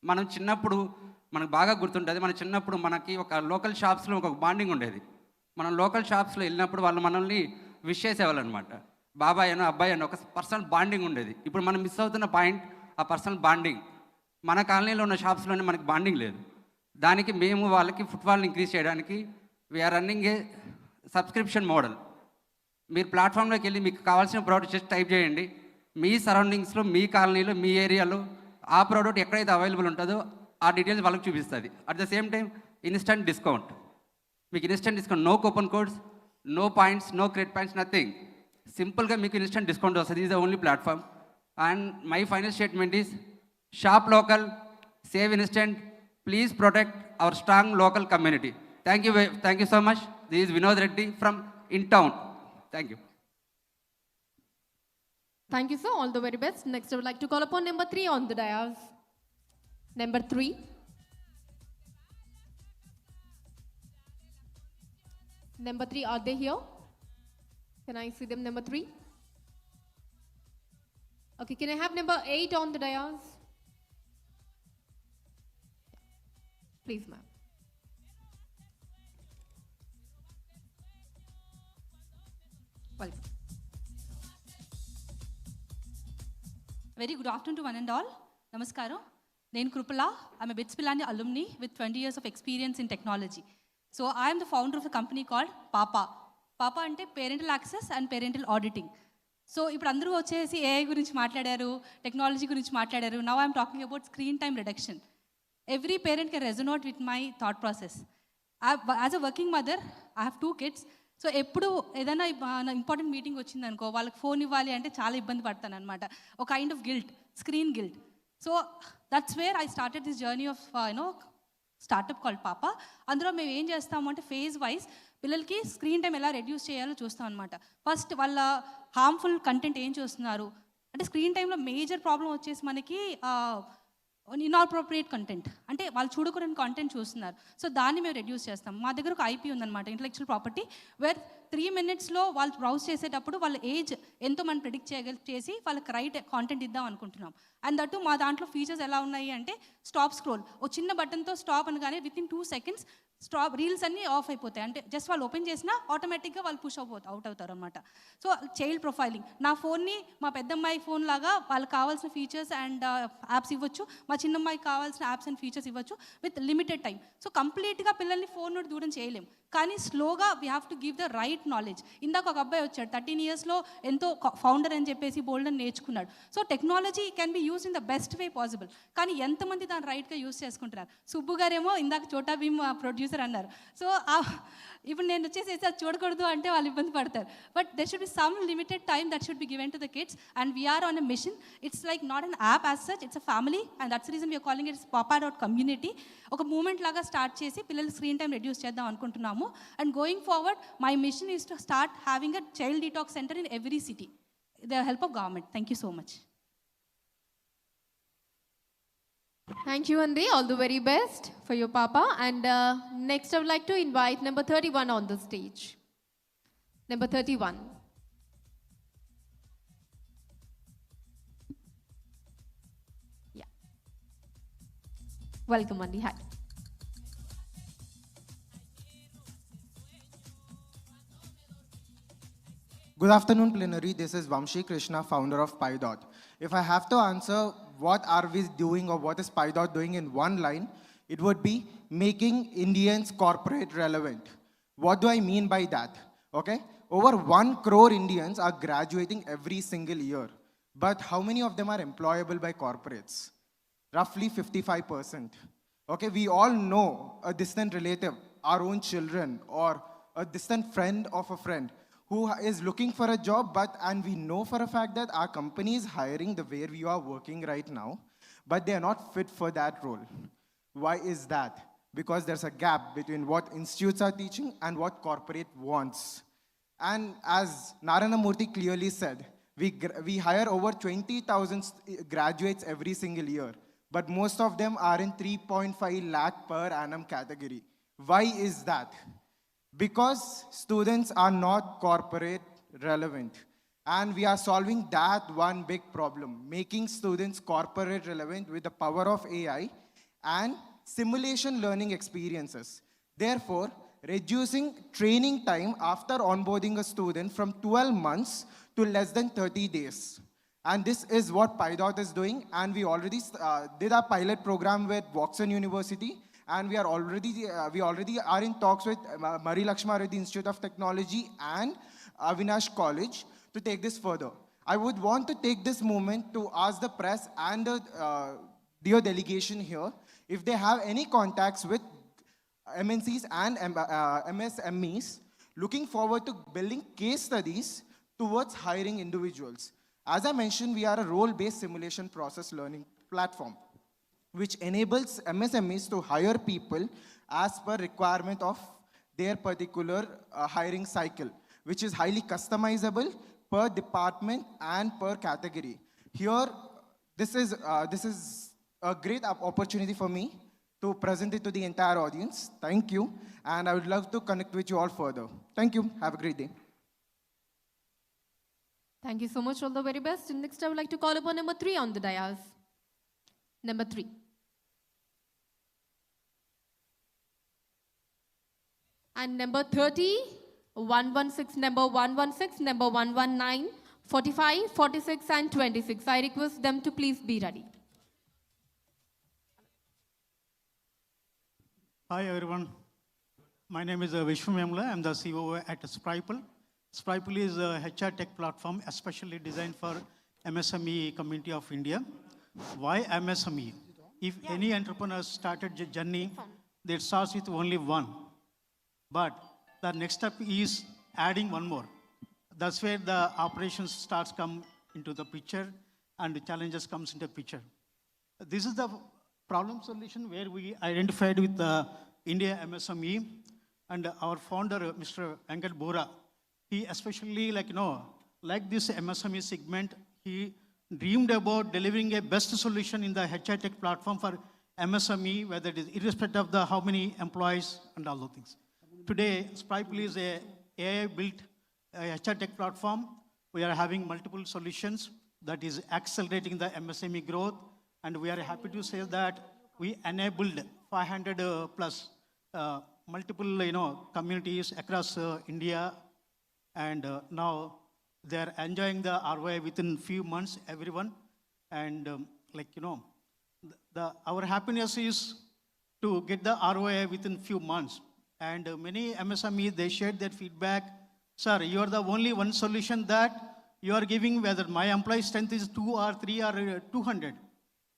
మనం చిన్నప్పుడు మనకు బాగా గుర్తుంటుంది, మన చిన్నప్పుడు మనకి ఒక లోకల్ షాప్స్లో ఒక బాండింగ్ ఉండేది. మనం లోకల్ షాప్స్లో వెళ్ళినప్పుడు వాళ్ళు మనల్ని విష్ చేసేవాళ్ళు అనమాట. బాబాయ్ అనో అబ్బాయి అనో ఒక పర్సనల్ బాండింగ్ ఉండేది. ఇప్పుడు మనం మిస్ అవుతున్న పాయింట్ ఆ పర్సనల్ బాండింగ్. మన కాలనీలో ఉన్న షాప్స్లోనే మనకి బాండింగ్ లేదు. దానికి మేము వాళ్ళకి ఫుట్ఫాల్ని ఇంక్రీజ్ చేయడానికి we're running a subscription model. మీరు ప్లాట్ఫామ్లోకి వెళ్ళి మీకు కావాల్సిన ప్రోడక్ట్ జస్ట్ టైప్ చేయండి. మీ సరౌండింగ్స్లో, మీ కాలనీలో, మీ ఏరియాలో ఆ ప్రోడక్ట్ ఎక్కడైతే అవైలబుల్ ఉంటుందో ఆ డీటెయిల్స్ వాళ్ళకి చూపిస్తుంది. At the same time instant discount. మీకు instant discount, no coupon codes, no points, no credit points, nothing. సింపుల్గా మీకు ఇన్స్టెంట్ డిస్కౌంట్ వస్తుంది. Is the only platform. And my final statement is shop local, save instant, please protect our strong local community. Thank you so much. This is Vinod Reddy from InTown. Thank you. Thank you, sir. All the very best. Next, I would like to call upon number 3 on the dais. Number 3. Number 3, are they here? Can I see them, number 3? Okay, can I have number 8 on the dais? Please, ma'am. Welcome. Very good afternoon to one and all. Namaskaram. Nenu Krupala. I'm a BITS Pilani alumni with 20 years of experience in technology. So I am the founder of a company called Papa. Papa ante parental access and parental auditing. So ఇప్పుడు అందరూ వచ్చేసి AI గురించి మాట్లాడారు, technology గురించి మాట్లాడారు. Now I'm talking about screen time reduction. Every parent can resonate with my thought process. As a working mother, I have 2 kids. So ఎప్పుడు ఏదైనా important meeting వచ్చిందనుకో, వాళ్ళకి ఫోన్ ఇవ్వాలి అంటే చాలా ఇబ్బంది పడతాను అనమాట. ఒక kind of guilt, screen guilt. So that's where I started this journey of startup called పాపా. అందులో మేము ఏం చేస్తాము అంటే ఫేజ్ వైజ్ పిల్లలకి స్క్రీన్ టైం ఎలా రెడ్యూస్ చేయాలో చూస్తాం అనమాట. ఫస్ట్ వాళ్ళ హార్మ్ఫుల్ కంటెంట్ ఏం చూస్తున్నారు అంటే, స్క్రీన్ టైంలో మేజర్ ప్రాబ్లం వచ్చేసి మనకి ఇన్అప్రోప్రియేట్ కంటెంట్, అంటే వాళ్ళు చూడకూడని కంటెంట్ చూస్తున్నారు. సో దాన్ని మేము రెడ్యూస్ చేస్తాం. మా దగ్గర ఒక IP ఉందన్నమాట, ఇంటలెక్చువల్ ప్రాపర్టీ, వేర్ 3 minutesలో వాళ్ళు బ్రౌజ్ చేసేటప్పుడు వాళ్ళ ఏజ్ ఎంతో మనం ప్రిడిక్ట్ చేసి వాళ్ళకి రైట్ కాంటెంట్ ఇద్దాం అనుకుంటున్నాం. అండ్ దట్టు మా దాంట్లో ఫీచర్స్ ఎలా ఉన్నాయి అంటే, స్టాప్ స్క్రోల్, ఒక చిన్న బటన్తో స్టాప్ అనగానే వితిన్ 2 seconds రీల్స్ అన్నీ ఆఫ్ అయిపోతాయి. అంటే జస్ట్ వాళ్ళు ఓపెన్ చేసినా ఆటోమేటిక్గా వాళ్ళు పుష్ అవుట్ అవుతారు అనమాట. సో చైల్డ్ ప్రొఫైలింగ్, నా ఫోన్ని మా పెద్దమ్మాయి ఫోన్ లాగా వాళ్ళకి కావాల్సిన ఫీచర్స్ అండ్ యాప్స్ ఇవ్వచ్చు, మా చిన్నమ్మాయికి కావాల్సిన యాప్స్ అండ్ ఫీచర్స్ ఇవ్వచ్చు విత్ లిమిటెడ్ టైం. సో కంప్లీట్గా పిల్లల్ని ఫోన్ నుండి దూరం చేయలేం, కానీ స్లోగా we have to give the right knowledge. ఇందాక ఒక అబ్బాయి వచ్చాడు, 13 yearsలో ఎంతో ఫౌండర్ అని చెప్పేసి బోల్డ్ అని నేర్చుకున్నాడు. So technology can be use in the best way possible, కానీ ఎంతమంది దాన్ని రైట్గా యూజ్ చేసుకుంటున్నారు? సుబ్బు గారేమో ఇందాక చోటా భీమ్ ప్రొడ్యూసర్ అన్నారు. సో ఇప్పుడు నేను వచ్చేసి అది చూడకూడదు అంటే వాళ్ళు ఇబ్బంది పడతారు. But there should be some limited time that should be given to the kids, and we're on a mission. It's like not an app as such, it's a family, and that's reason we're calling it's papa.community. ఒక moment లాగా start చేసి పిల్లల screen time reduce చేద్దాం అనుకుంటున్నాము. And going forward, my mission is to start having a child detox center in every city with the help of government. Thank you so much. Thank you, Andy. All the very best for your papa. And next, I would like to invite number 31 on the stage. Number 31. Yeah. Welcome, Andy. Hi. Good afternoon, plenary. This is Vamshi Krishna, founder of PyDot. If I have to answer what are we doing or what is PyDot doing in one line, it would be making Indians corporate relevant. What do I mean by that? Okay, over 1 crore Indians are graduating every single year. But how many of them are employable by corporates? Roughly 55%. Okay, we all know a distant relative, our own children, or a distant friend of a friend who is looking for a job, and we know for a fact that our company is hiring the way we are working right now, but they are not fit for that role. Why is that? Because there's a gap between what institutes are teaching and what corporate wants. And as Narayana Murthy clearly said, we hire over 20,000 graduates every single year, but most of them are in 3.5 lakh per annum category. Why is that? Because students are not corporate relevant. And we are solving that one big problem, making students corporate relevant with the power of AI and simulation learning experiences. Therefore, reducing training time after onboarding a student from 12 months to less than 30 days. And this is what PyDot is doing. And we already did a pilot program with Voxen University. And we already are in talks with Mari Lakshma Reddy Institute of Technology and Avinash College to take this further. I would want to take this moment to ask the press and the dear delegation here if they have any contacts with MNCs and MSMEs looking forward to building case studies towards hiring individuals. As I mentioned, we are a role-based simulation process learning platform, which enables MSMEs to hire people as per requirement of their particular hiring cycle, which is highly customizable per department and per category. Here, this is a great opportunity for me to present it to the entire audience. Thank you, and I would love to connect with you all further. Thank you. Have a great day. Thank you so much. All the very best. And next, I would like to call upon number 3 on the dais. Number 3. And number 30, 116, number 116, number 119, 45, 46, and 26. I request them to please be ready. Hi, everyone. My name is Vishwamemla. I'm the CEO at Sprryle. Sprryle is a HR tech platform especially designed for MSME community of India. Why MSME? If any entrepreneur started a journey, they starts with only one. But the next step is adding one more. That's where the operations starts come into the picture and the challenges comes into picture. This is the problem solution where we identified with the India MSME and our founder, Mr. Venkat Bora. He especially like this MSME segment, he dreamed about delivering a best solution in the HR tech platform for MSME, whether it is irrespective of the how many employees and all those things. Today, Sprryle is a AI-built HR tech platform. We are having multiple solutions that is accelerating the MSME growth, and we are happy to say that we enabled 500 plus multiple communities across India, and now they are enjoying the ROI within few months, everyone. And our happiness is to get the ROI within few months. And many MSMEs, they shared their feedback. Sir, you are the only one solution that you are giving, whether my employee strength is 2 or 3 or 200.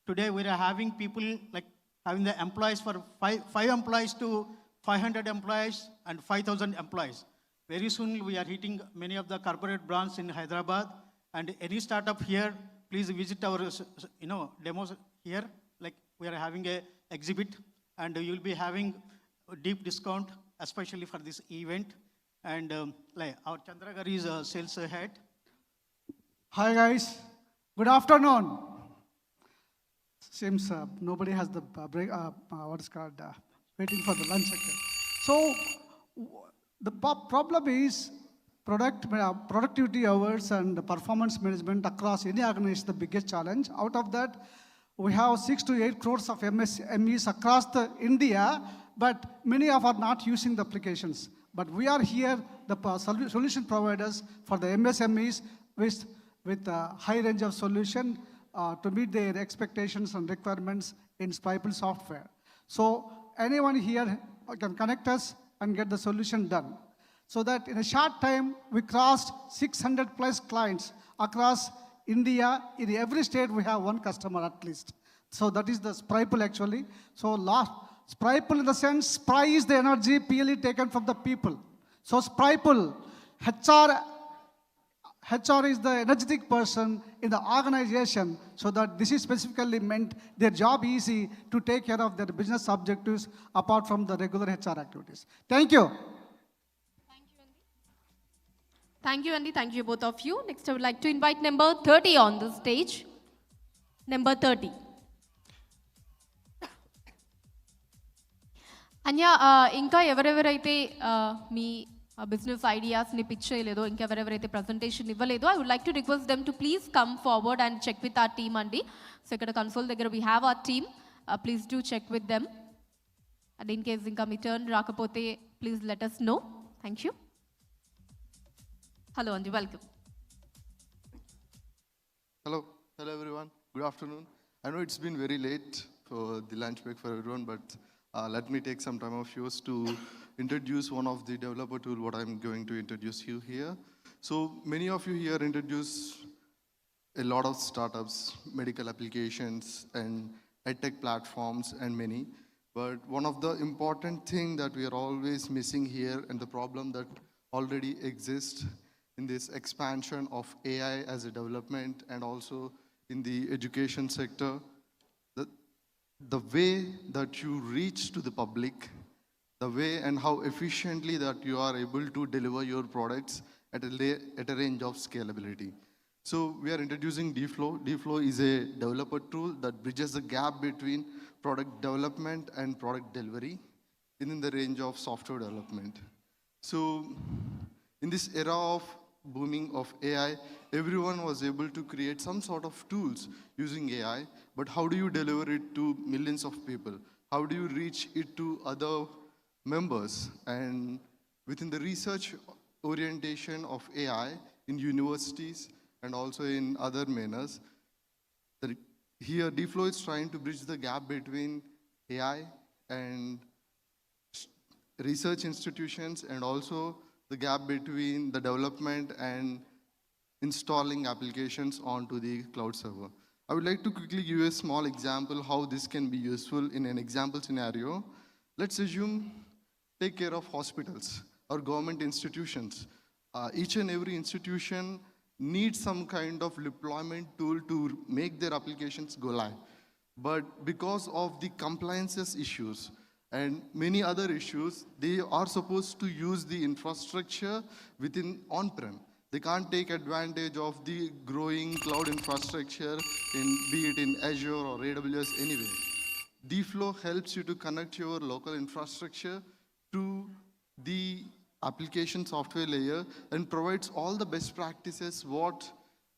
Today, we are having people like having the employees for 5 employees to 500 employees and 5,000 employees. Very soon, we are hitting many of the corporate branches in Hyderabad. And any startup here, please visit our demos here. Like we are having a exhibit, and you will be having a deep discount, especially for this event. And our Chandragar is a sales head. Hi guys, good afternoon. Seems nobody has the break, what is called, waiting for the lunch again. So the problem is productivity hours and performance management across any organization is the biggest challenge. Out of that, we have 6 to 8 crores of MSMEs across India, but many of are not using the applications. But we are here, the solution providers for the MSMEs with a high range of solution to meet their expectations and requirements in Sprryle software. So anyone here can connect us and get the solution done. So that in a short time, we crossed 600 plus clients across India. In every state, we have one customer at least. So that is the Sprryle actually. So Sprryle in the sense, Spry is the energy PLE taken from the people. So Sprryle, HR is the energetic person in the organization, so that this is specifically meant their job easy to take care of their business objectives apart from the regular HR activities. Thank you. Thank you, Andy. Thank you, both of you. Next, I would like to invite number 30 on the stage. Number 30. Anya, inka ఎవరెవరైతే మీ business ideas ni pitch cheyaledo, inka ఎవరెవరైతే presentation ఇవ్వలేదో, I would like to request them to please come forward and check with our team andi. So ikkada console దగ్గర we have our team. Please do check with them. And in case inka me turn రాకపోతే, please let us know. Thank you. Hello, Andy. Welcome. Hello. Hello, everyone. Good afternoon. I know it's been very late for the lunch break for everyone, but let me take some time of yours to introduce one of the developer tool what I'm going to introduce you here. So many of you here introduce a lot of startups, medical applications, and EdTech platforms, and many. But one of the important thing that we are always missing here, and the problem that already exists in this expansion of AI as a development and also in the education sector, the way that you reach to the public, the way and how efficiently that you are able to deliver your products at a range of scalability. So we are introducing DFlow. DFlow is a developer tool that bridges the gap between product development and product delivery within the range of software development. So in this era of booming of AI, everyone was able to create some sort of tools using AI, but how do you deliver it to millions of people? How do you reach it to other members? And within the research orientation of AI in universities and also in other manners, here DFlow is trying to bridge the gap between AI and research institutions, and also the gap between the development and installing applications onto the cloud server. I would like to quickly give you a small example how this can be useful in an example scenario. Let's assume, take care of hospitals or government institutions. Each and every institution needs some kind of deployment tool to make their applications go live. But because of the compliances issues and many other issues, they are supposed to use the infrastructure within on-prem. They can't take advantage of the growing cloud infrastructure, be it in Azure or AWS anyway. DFlow helps you to connect your local infrastructure to the application software layer and provides all the best practices what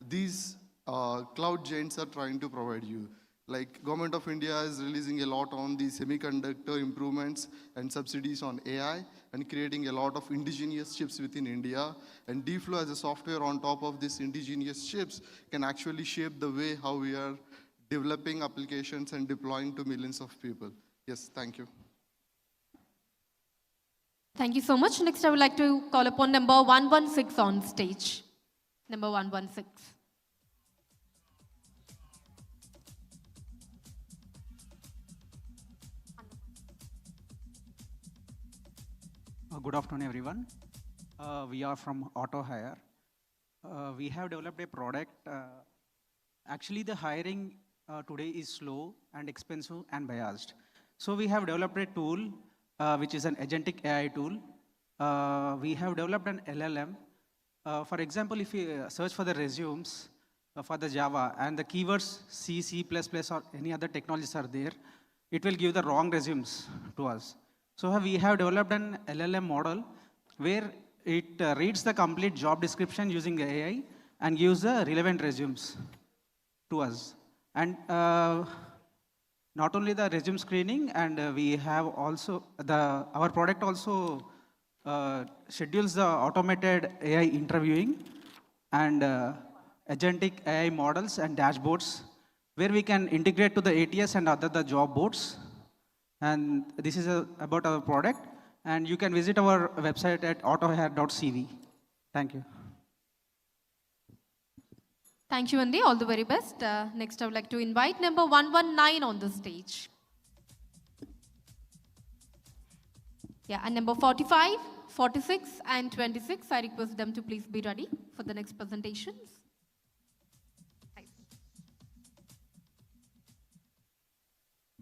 these cloud giants are trying to provide you. Like Government of India is releasing a lot on the semiconductor improvements and subsidies on AI and creating a lot of indigenous chips within India. And DFlow as a software on top of these indigenous chips can actually shape the way how we are developing applications and deploying to millions of people. Yes, thank you. Thank you so much. Next, I would like to call upon number 116 on stage. Number 116. Good afternoon, everyone. We are from Auto Hire. We have developed a product. Actually, the hiring today is slow and expensive and biased. So we have developed a tool, which is an agentic AI tool. We have developed an LLM. For example, if you search for the resumes, for the Java and the keywords C, C++ or any other technologies are there, it will give the wrong resumes to us. So we have developed an LLM model where it reads the complete job description using AI and gives the relevant resumes to us. And not only the resume screening, and we have also, our product also schedules the automated AI interviewing and agentic AI models and dashboards where we can integrate to the ATS and the job boards. And this is about our product. And you can visit our website at autohire.cv. Thank you. Thank you, Andy. All the very best. Next, I would like to invite number 119 on the stage. Yeah, and number 45, 46, and 26, I request them to please be ready for the next presentations.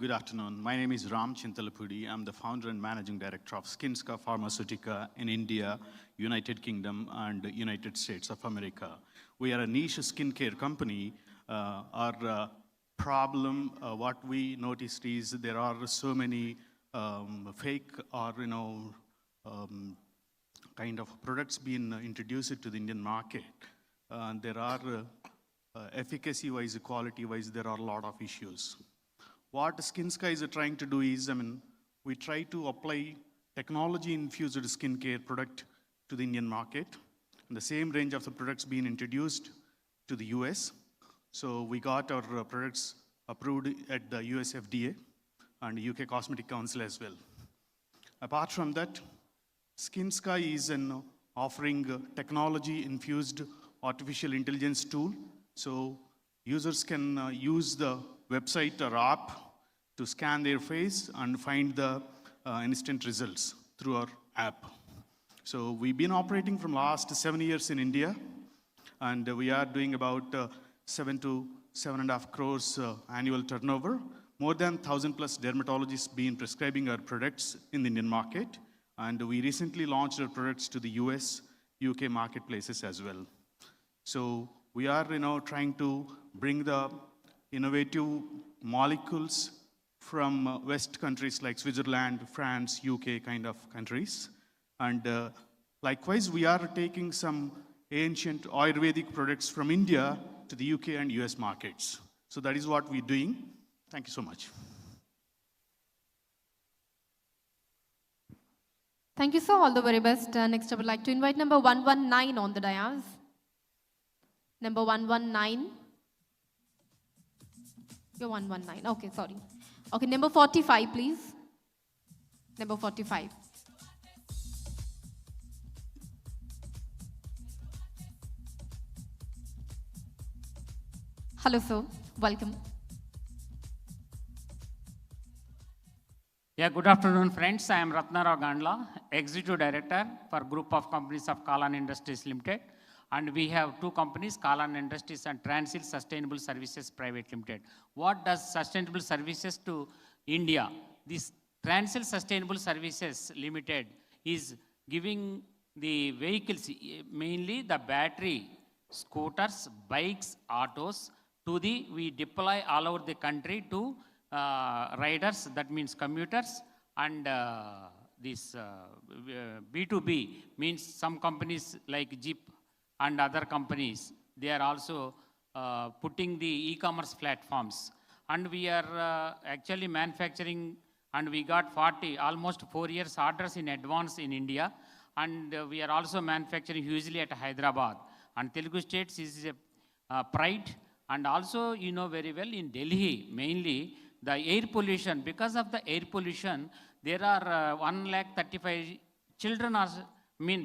Good afternoon. My name is Ram Chintalapudi. I'm the founder and managing director of Skinska Pharmaceutica in India, United Kingdom, and United States of America. We are a niche skincare company. Our problem, what we noticed is there are so many fake or kind of products being introduced to the Indian market. There are efficacy-wise, quality-wise, there are a lot of issues. What Skinska is trying to do is, we try to apply technology-infused skincare product to the Indian market. And the same range of the products being introduced to the US. So we got our products approved at the US FDA and UK Cosmetic Council as well. Apart from that, Skinska is offering technology-infused artificial intelligence tool. So users can use the website or app to scan their face and find the instant results through our app. So we've been operating from last 7 years in India, and we are doing about 7 to 7.5 crores annual turnover. More than 1,000 plus dermatologists been prescribing our products in the Indian market, and we recently launched our products to the US, UK marketplaces as well. So we are trying to bring the innovative molecules from West countries like Switzerland, France, UK kind of countries. And likewise, we are taking some ancient Ayurvedic products from India to the UK and US markets. So that is what we're doing. Thank you so much. Thank you, sir. All the very best. Next, I would like to invite number 119 on the dais. Number 119. You're 119. Okay, sorry. Okay, number 45, please. Number 45. Hello, sir. Welcome. Yeah, good afternoon, friends. I am Ratnarao Gandla, Executive Director for Group of Companies of Kalan Industries Limited. And we have two companies, Kalan Industries and Transil Sustainable Services Private Limited. What does sustainable services to India? This Transil Sustainable Services Limited is giving the vehicles, mainly the battery, scooters, bikes, autos, we deploy all over the country to riders, that means commuters, and this B2B means some companies like Jeep and other companies, they are also putting the e-commerce platforms. And we are actually manufacturing, and we got almost 4 years orders in advance in India. And we are also manufacturing hugely at Hyderabad. And Telugu states is a pride. And also, you know very well, in Delhi, mainly, the air pollution, because of the air pollution, there are 135,000 children,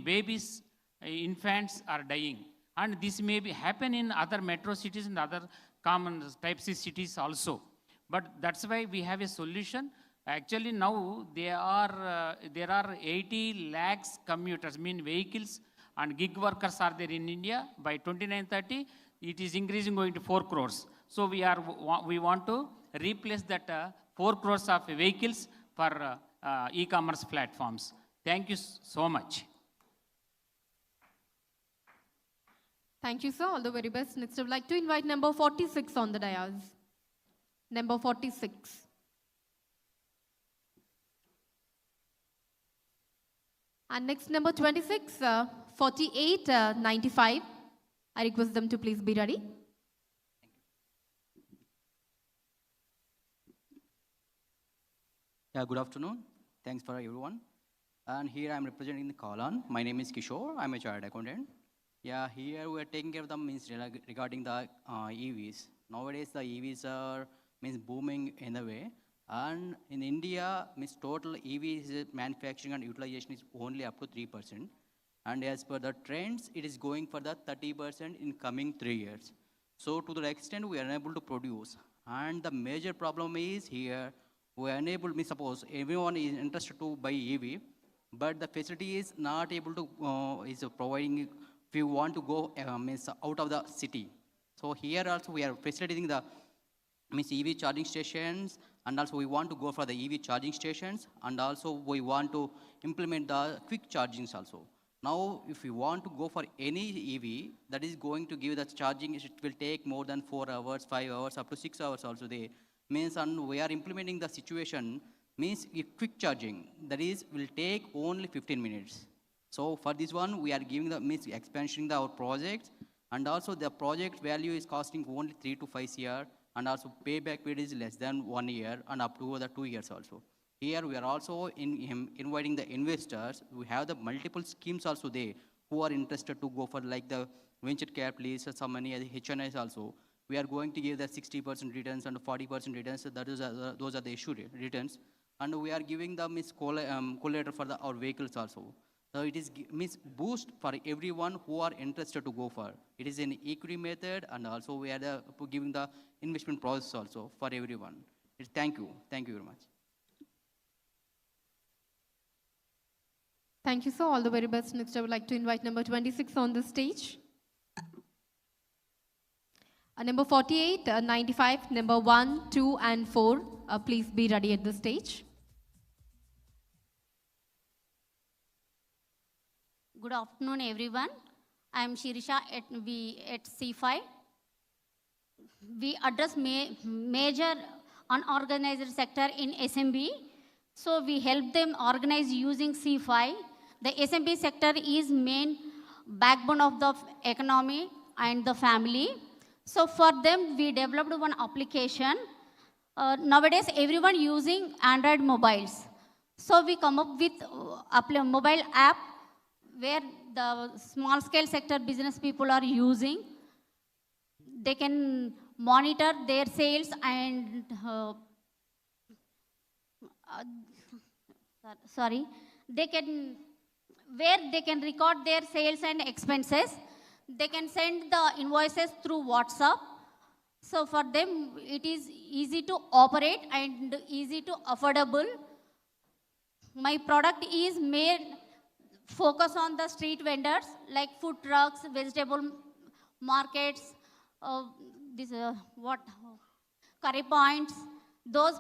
babies, infants are dying. And this may happen in other metro cities and other common type C cities also. But that's why we have a solution. Actually, now there are 80 lakhs commuters, vehicles and gig workers are there in India. By 29-30, it is increasing going to 4 crores. So we want to replace that 4 crores of vehicles for e-commerce platforms. Thank you so much. Thank you, sir. All the very best. Next, I would like to invite number 46 on the dais. Number 46. And next, number 26, 48, 95. I request them to please be ready. Yeah, good afternoon. Thanks for everyone. And here I'm representing the Kalan. My name is Kishore. I'm a chartered accountant. Yeah, here we're taking care of the means regarding the EVs. Nowadays, the EVs are booming in a way. And in India, total EVs manufacturing and utilization is only up to 3%. And as per the trends, it is going for the 30% in coming 3 years. So to the extent we are unable to produce. And the major problem is here, we are unable, suppose everyone is interested to buy EV, but the facility is not able to, is providing, if you want to go out of the city. So here also we are facilitating the EV charging stations, and also we want to go for the EV charging stations, and also we want to implement the quick chargings also. Now, if you want to go for any EV, that is going to give the charging, it will take more than 4 hours, 5 hours, up to 6 hours also there. And we are implementing the situation, quick charging, that is, will take only 15 minutes. So for this one, we are giving the, expansion our projects, and also the project value is costing only 3 to 5 CR, and also payback period is less than 1 year, and up to the 2 years also. Here we are also inviting the investors. We have the multiple schemes also there who are interested to go for like the venture capitalists, some money, HNIs also. We are going to give the 60% returns and 40% returns. Those are the issue returns. And we are giving the collateral for our vehicles also. So it is boost for everyone who are interested to go for. It is an equity method, and also we are giving the investment process also for everyone. Thank you. Thank you very much. Thank you, sir. All the very best. Next, I would like to invite number 26 on the stage. Number 48, 95, number 1, 2, and 4. Please be ready at the stage. Good afternoon, everyone. I am Shirisha at C5. We address major unorganized sector in SMB. So we help them organize using C5. The SMB sector is main backbone of the economy and the family. So for them, we developed one application. Nowadays, everyone using Android mobiles. So we come up with a mobile app where the small scale sector business people are using. They can monitor their sales and where they can record their sales and expenses. They can send the invoices through WhatsApp. So for them, it is easy to operate and easy to affordable. My product is made focus on the street vendors like food trucks, vegetable markets, curry points. Those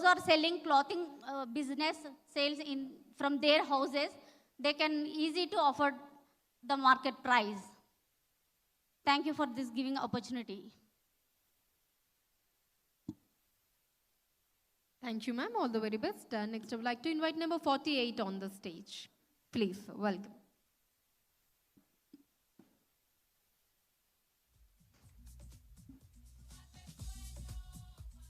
are selling clothing business sales from their houses. They can easy to afford the market price. Thank you for this giving opportunity. Thank you, ma'am. All the very best. Next, I would like to invite number 48 on the stage. Please, welcome.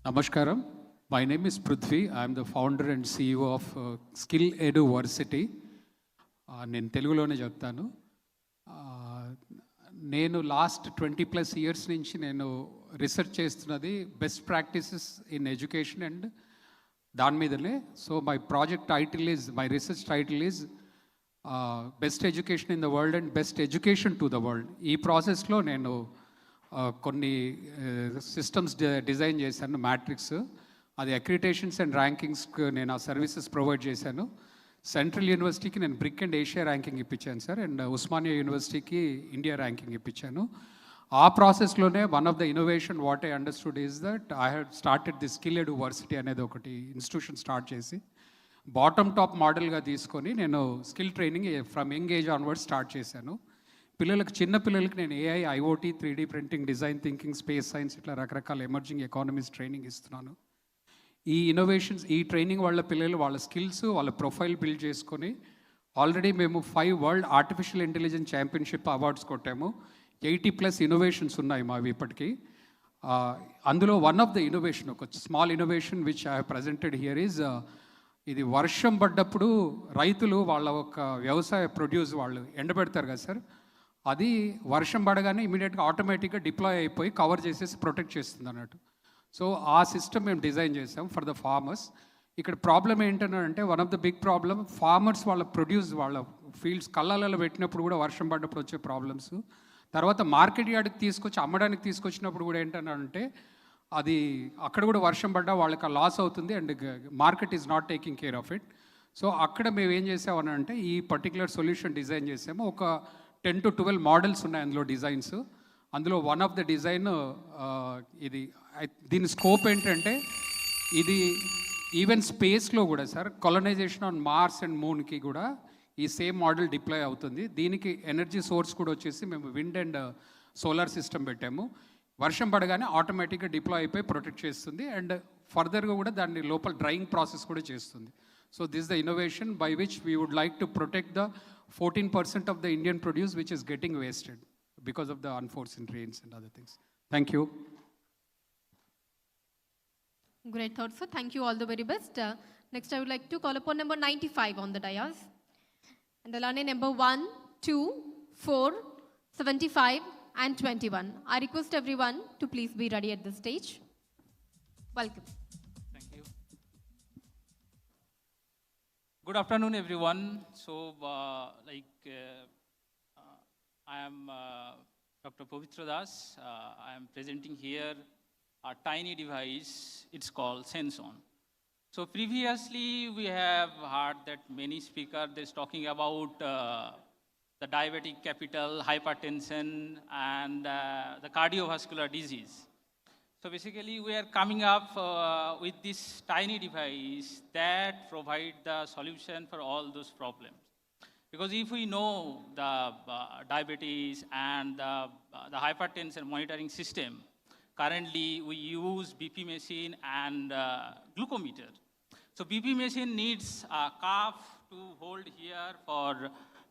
Namaskaram. My name is Prithvi. I am the founder and CEO of Skill Eduversity. నేను తెలుగులోనే చెప్తాను. నేను last 20+ years నుంచి నేను research చేస్తున్నది best practices in education and దాని మీదనే. So my project title is, my research title is best education in the world and best education to the world. ఈ ప్రాసెస్లో నేను కొన్ని సిస్టమ్స్ డిజైన్ చేశాను, మ్యాట్రిక్స్. అది అక్రిడిటేషన్స్ అండ్ ర్యాంకింగ్స్కి నేను ఆ సర్వీసెస్ ప్రొవైడ్ చేశాను. సెంట్రల్ యూనివర్సిటీకి నేను బ్రిక్ అండ్ ఏషియా ర్యాంకింగ్ ఇప్పించాను సార్, అండ్ ఉస్మానియా యూనివర్సిటీకి ఇండియా ర్యాంకింగ్ ఇప్పించాను. ఆ ప్రాసెస్లోనే one of the innovation what I understood is that I had started the skill Eduversity అనేది ఒకటి ఇన్స్టిట్యూషన్ స్టార్ట్ చేసి బాటమ్ టాప్ మోడల్గా తీసుకొని నేను skill training from young age onwards start చేశాను. పిల్లలకు చిన్న పిల్లలకి నేను AI IoT 3D printing design thinking space science ఇట్లా రకరకాల ఎమర్జింగ్ ఎకానమీస్ ట్రైనింగ్ ఇస్తున్నాను. ఈ ఇన్నోవేషన్స్ ఈ ట్రైనింగ్ వాళ్ళ పిల్లలు వాళ్ళ స్కిల్స్ వాళ్ళ ప్రొఫైల్ బిల్డ్ చేసుకొని ఆల్రెడీ మేము 5 world artificial intelligence championship awards కొట్టాము. 80+ ఇన్నోవేషన్స్ ఉన్నాయి మావి ఇప్పటికీ. అందులో వన్ ఆఫ్ ద ఇన్నోవేషన్, ఒక small innovation which I presented here is, ఇది వర్షం పడ్డప్పుడు రైతులు వాళ్ళ ఒక వ్యవసాయ ప్రొడ్యూస్ వాళ్ళు ఎండబెడతారు కదా సార్, అది వర్షం పడగానే ఇమీడియట్గా ఆటోమేటిక్గా డిప్లాయ్ అయిపోయి కవర్ చేసేసి ప్రొటెక్ట్ చేస్తుంది అన్నట్టు. సో ఆ సిస్టమ్ మేము డిజైన్ చేసాం ఫర్ ద ఫార్మర్స్. ఇక్కడ ప్రాబ్లం ఏంటంటే one of the big problem farmers వాళ్ళ ప్రొడ్యూస్ వాళ్ళ ఫీల్డ్స్ కళ్ళలలో పెట్టినప్పుడు కూడా వర్షం పడ్డప్పుడు వచ్చే ప్రాబ్లమ్స్, తర్వాత మార్కెట్ యార్డ్కి తీసుకొచ్చి అమ్మడానికి తీసుకొచ్చినప్పుడు కూడా ఏంటంటే అది అక్కడ కూడా వర్షం పడ్డా వాళ్ళకి లాస్ అవుతుంది and market is not taking care of it. So అక్కడ మేము ఏం చేసామని అంటే ఈ పర్టికులర్ సొల్యూషన్ డిజైన్ చేసాము. ఒక 10 to 12 మోడల్స్ ఉన్నాయి అందులో డిజైన్స్. అందులో వన్ ఆఫ్ ద డిజైన్ ఇది, దీని స్కోప్ ఏంటంటే ఇది ఈవెన్ స్పేస్లో కూడా sir colonisation on Mars and మూన్కి కూడా ఈ సేమ్ మోడల్ డిప్లాయ్ అవుతుంది. దీనికి ఎనర్జీ సోర్స్ కూడా వచ్చేసి మేము విండ్ అండ్ సోలార్ సిస్టమ్ పెట్టాము. వర్షం పడగానే ఆటోమేటిక్గా డిప్లాయ్ అయిపోయి ప్రొటెక్ట్ చేస్తుంది అండ్ ఫర్దర్గా కూడా దాన్ని లోపల డ్రైయింగ్ ప్రాసెస్ కూడా చేస్తుంది. So this the innovation by which we would like to protect the 14% of the Indian produce which is getting wasted because of the unforeseen rains and other things. Thank you. Great thought, sir. Thank you, all the very best. Next, I would like to call upon number 95 on the dais. And the line number 1, 2, 4, 75 and 21. I request everyone to please be ready at the stage. Welcome. Good afternoon, everyone. So, I am Dr. Pavitra Das. I am presenting here a tiny device. It's called Senson. So, previously we have heard that many speakers they're talking about the diabetic capital, hypertension, and the cardiovascular disease. So basically, we are coming up with this tiny device that provides the solution for all those problems. Because if we know the diabetes and the hypertension monitoring system, currently we use BP machine and glucometer. So BP machine needs a cuff to hold here for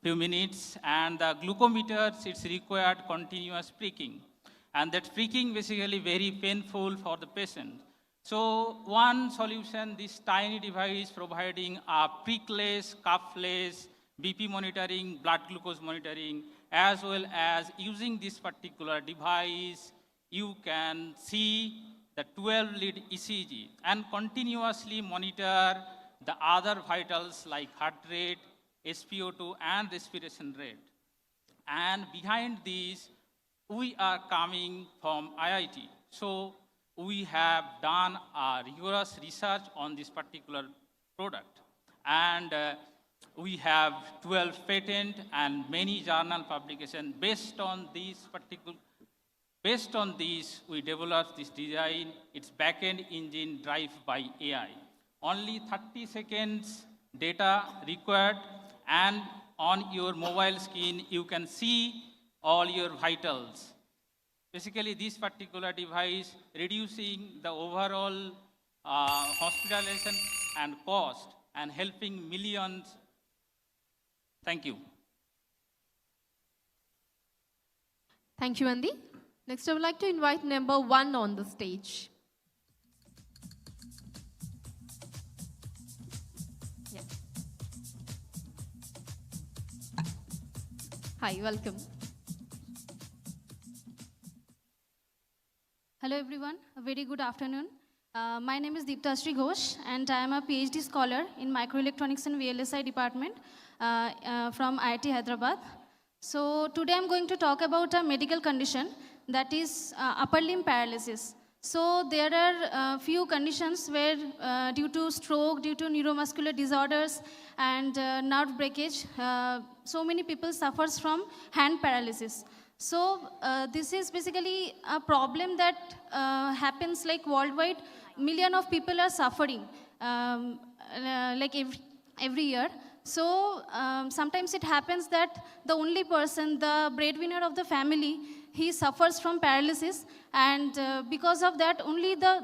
few minutes, and the glucometer, it's required continuous pricking. And that pricking basically very painful for the patient. So one solution, this tiny device providing a prickless, cuffless BP monitoring, blood glucose monitoring, as well as using this particular device, you can see the 12-lead ECG and continuously monitor the other vitals like heart rate, SpO2 and respiration rate. And behind these, we are coming from IIT. So we have done a rigorous research on this particular product. And we have 12 patents and many journal publications based on these, we developed this design. It's back-end engine drive by AI. Only 30 seconds data required, and on your mobile screen, you can see all your vitals. Basically, this particular device reducing the overall hospitalization and cost and helping millions. Thank you. Thank you, Andy. Next, I would like to invite number 1 on the stage. Yeah. Hi, welcome. Hello everyone, a very good afternoon. My name is Deeptashree Ghosh and I am a PhD scholar in Microelectronics and VLSI department from IIT Hyderabad. So today I'm going to talk about a medical condition that is upper limb paralysis. So there are few conditions where due to stroke, due to neuromuscular disorders and nerve breakage, so many people suffers from hand paralysis. So this is basically a problem that happens like worldwide. Millions of people are suffering like every year. So sometimes it happens that the only person, the breadwinner of the family, he suffers from paralysis, and because of that,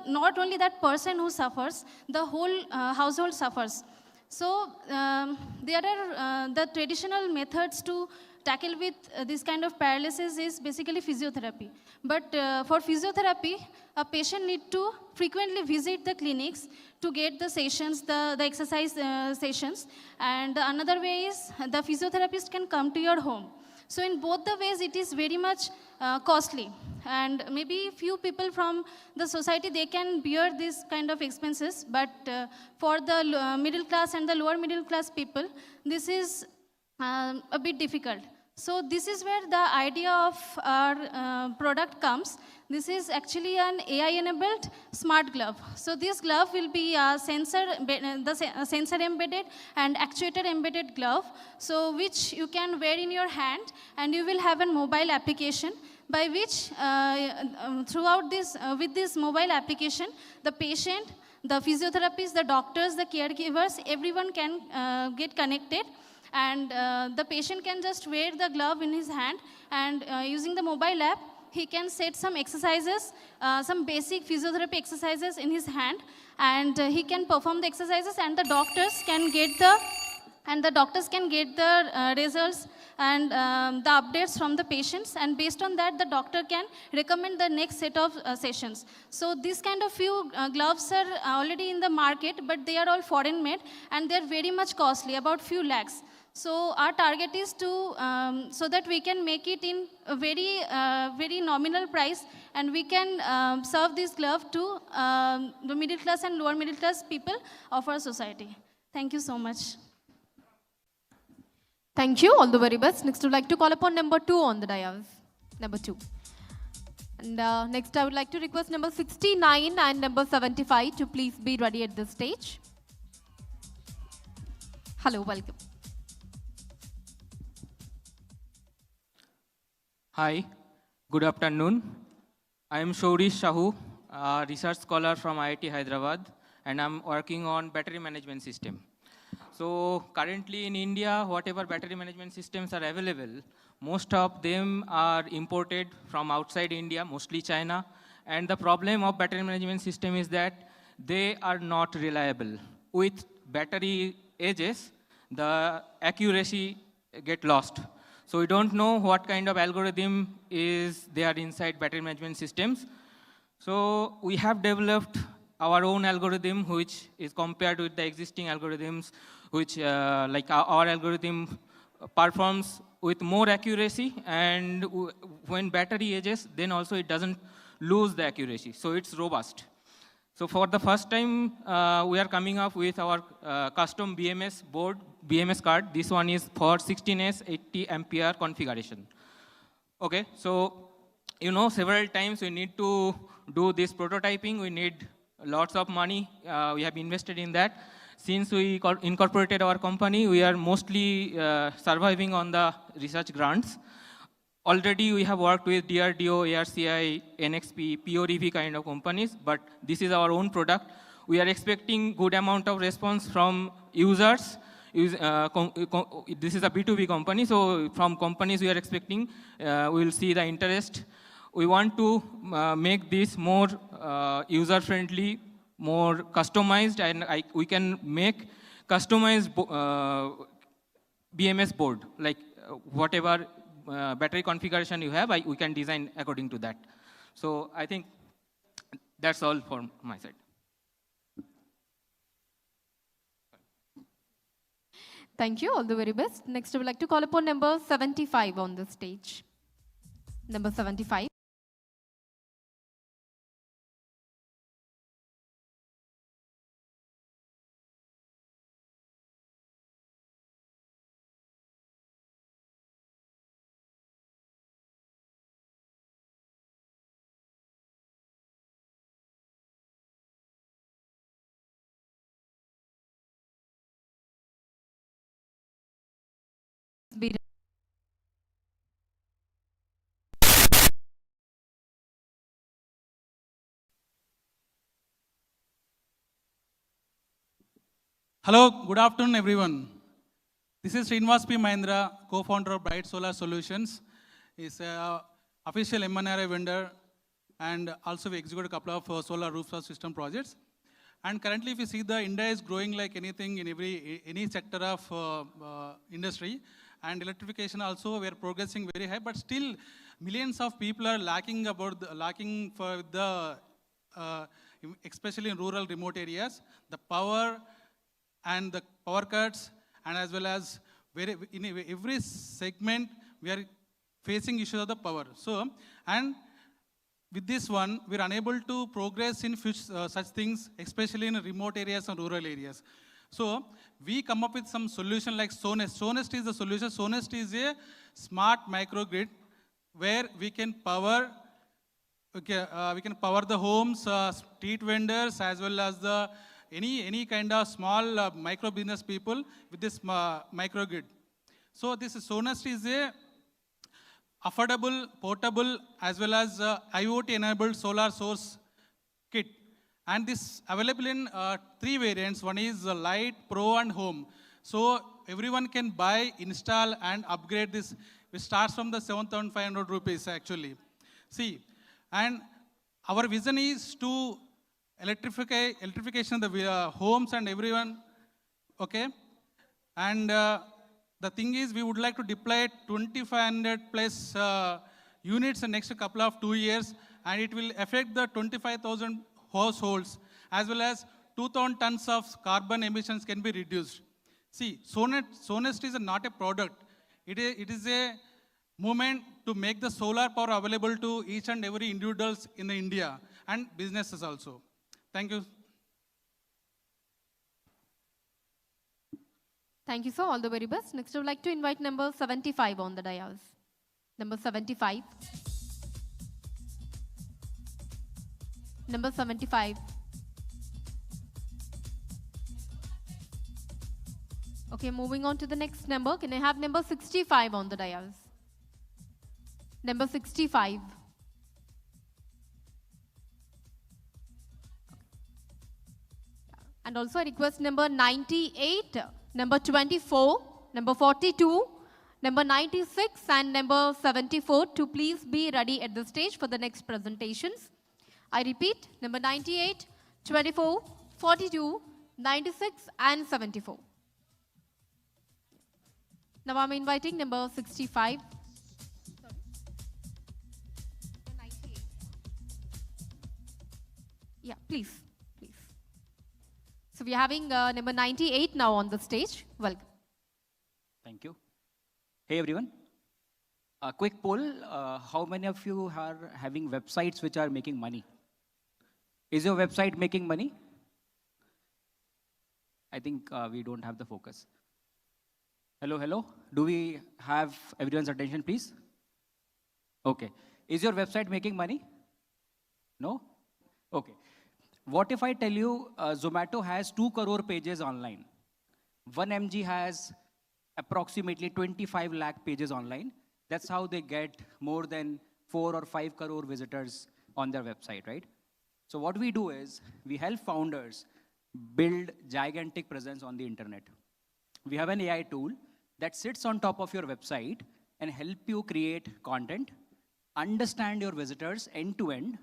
not only that person who suffers, the whole household suffers. So there are the traditional methods to tackle with this kind of paralysis is basically physiotherapy. But for physiotherapy, a patient need to frequently visit the clinics to get the sessions, the exercise sessions. And another way is the physiotherapist can come to your home. So in both the ways, it is very much costly. And maybe few people from the society, they can bear this kind of expenses. But for the middle class and the lower middle class people, this is a bit difficult. So this is where the idea of our product comes. This is actually an AI-enabled smart glove. So this glove will be a sensor embedded and actuator embedded glove, so which you can wear in your hand, and you will have a mobile application by which throughout this, with this mobile application, the patient, the physiotherapists, the doctors, the caregivers, everyone can get connected. And the patient can just wear the glove in his hand, and using the mobile app, he can set some exercises, some basic physiotherapy exercises in his hand, and he can perform the exercises, and the doctors can get the results and the updates from the patients, and based on that, the doctor can recommend the next set of sessions. So this kind of few gloves are already in the market, but they are all foreign made, and they're very much costly, about few lakhs. So our target is to, so that we can make it in a very, very nominal price, and we can serve this glove to the middle class and lower middle class people of our society. Thank you so much. Thank you, all the very best. Next, I would like to call upon number 2 on the dais. Number 2. And next, I would like to request number 69 and number 75 to please be ready at the stage. Hello, welcome. Hi, good afternoon. I am Shaurish Shahu, a research scholar from IIT Hyderabad, and I'm working on battery management system. So currently in India, whatever battery management systems are available, most of them are imported from outside India, mostly China. And the problem of battery management system is that they are not reliable. With battery ages, the accuracy get lost. So we don't know what kind of algorithm is there inside battery management systems. So we have developed our own algorithm, which is compared with the existing algorithms, which like our algorithm performs with more accuracy, and when battery ages, then also it doesn't lose the accuracy. So it's robust. So for the first time, we are coming up with our custom BMS board, BMS card. This one is for 16S 80 ampere configuration. Okay, so you know, several times we need to do this prototyping. We need lots of money. We have invested in that. Since we incorporated our company, we are mostly surviving on the research grants. Already we have worked with DRDO, ARCI, NXP, POREV kind of companies, but this is our own product. We are expecting good amount of response from users. This is a B2B company, so from companies we are expecting, we will see the interest. We want to make this more user-friendly, more customized, and we can make customized BMS board, like whatever battery configuration you have, we can design according to that. So I think that's all from my side. Thank you, all the very best. Next, I would like to call upon number 75 on the stage. Number 75. Hello, good afternoon, everyone. This is Srinivas P. Mahindra, co-founder of Bright Solar Solutions. He's an official MNRI vendor, and also we execute a couple of solar rooftop system projects. And currently, if you see, the India is growing like anything in any sector of industry. And electrification also, we are progressing very high, but still millions of people are lacking for the, especially in rural remote areas, the power and the power cuts, and as well as in every segment, we are facing issues of the power. So, and with this one, we are unable to progress in such things, especially in remote areas and rural areas. So we come up with some solution like Sonest. Sonest is the solution. Sonest is a smart microgrid where we can power the homes, street vendors, as well as the any kind of small micro business people with this microgrid. So this Sonest is a affordable, portable, as well as IoT-enabled solar source kit. And this available in 3 variants. One is Light, Pro, and Home. So everyone can buy, install, and upgrade this, which starts from the 7,500 rupees actually. See, and our vision is to electrification of the homes and everyone, okay? And the thing is, we would like to deploy 2,500 plus units in the next couple of 2 years, and it will affect the 25,000 households, as well as 2,000 tons of carbon emissions can be reduced. See, Sonest is not a product. It is a movement to make the solar power available to each and every individuals in India and businesses also. Thank you. Thank you, sir. All the very best. Next, I would like to invite number 75 on the dais. Number 75. Number 75. Okay, moving on to the next number. Can I have number 65 on the dais? Number 65. And also I request number 98, number 24, number 42, number 96, and number 74 to please be ready at the stage for the next presentations. I repeat, number 98, 24, 42, 96, and 74. Now I'm inviting number 65. Yeah, please. So we're having number 98 now on the stage. Welcome. Thank you. Hey everyone. A quick poll. How many of you are having websites which are making money? Is your website making money? I think we don't have the focus. Hello, hello. Do we have everyone's attention, please? Okay. Is your website making money? No? Okay. What if I tell you Zomato has 2 crore pages online? 1 MG has approximately 25 lakh pages online. That's how they get more than 4 or 5 crore visitors on their website, right? So what we do is we help founders build gigantic presence on the internet. We have an AI tool that sits on top of your website and help you create content, understand your visitors end to end,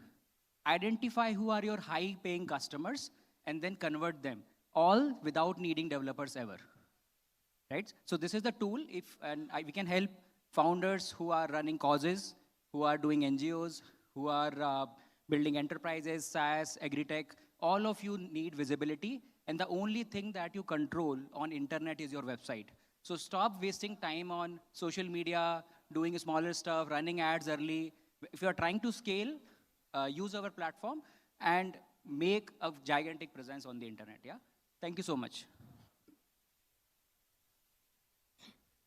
identify who are your high-paying customers, and then convert them, all without needing developers ever, right? So this is the tool, we can help founders who are running causes, who are doing NGOs, who are building enterprises, SaaS, Agri-tech. All of you need visibility, and the only thing that you control on internet is your website. So stop wasting time on social media, doing smaller stuff, running ads early. If you are trying to scale, use our platform and make a gigantic presence on the internet, yeah? Thank you so much.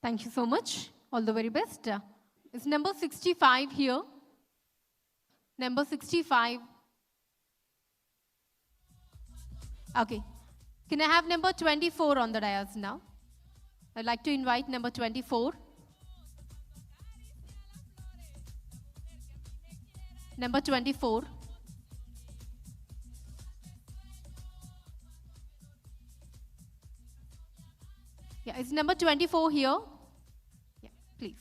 Thank you so much. All the very best. Is number 65 here? Number 65. Okay. Can I have number 24 on the dais now? I'd like to invite number 24. Number 24. Yeah, Is number 24 here? Yeah, please.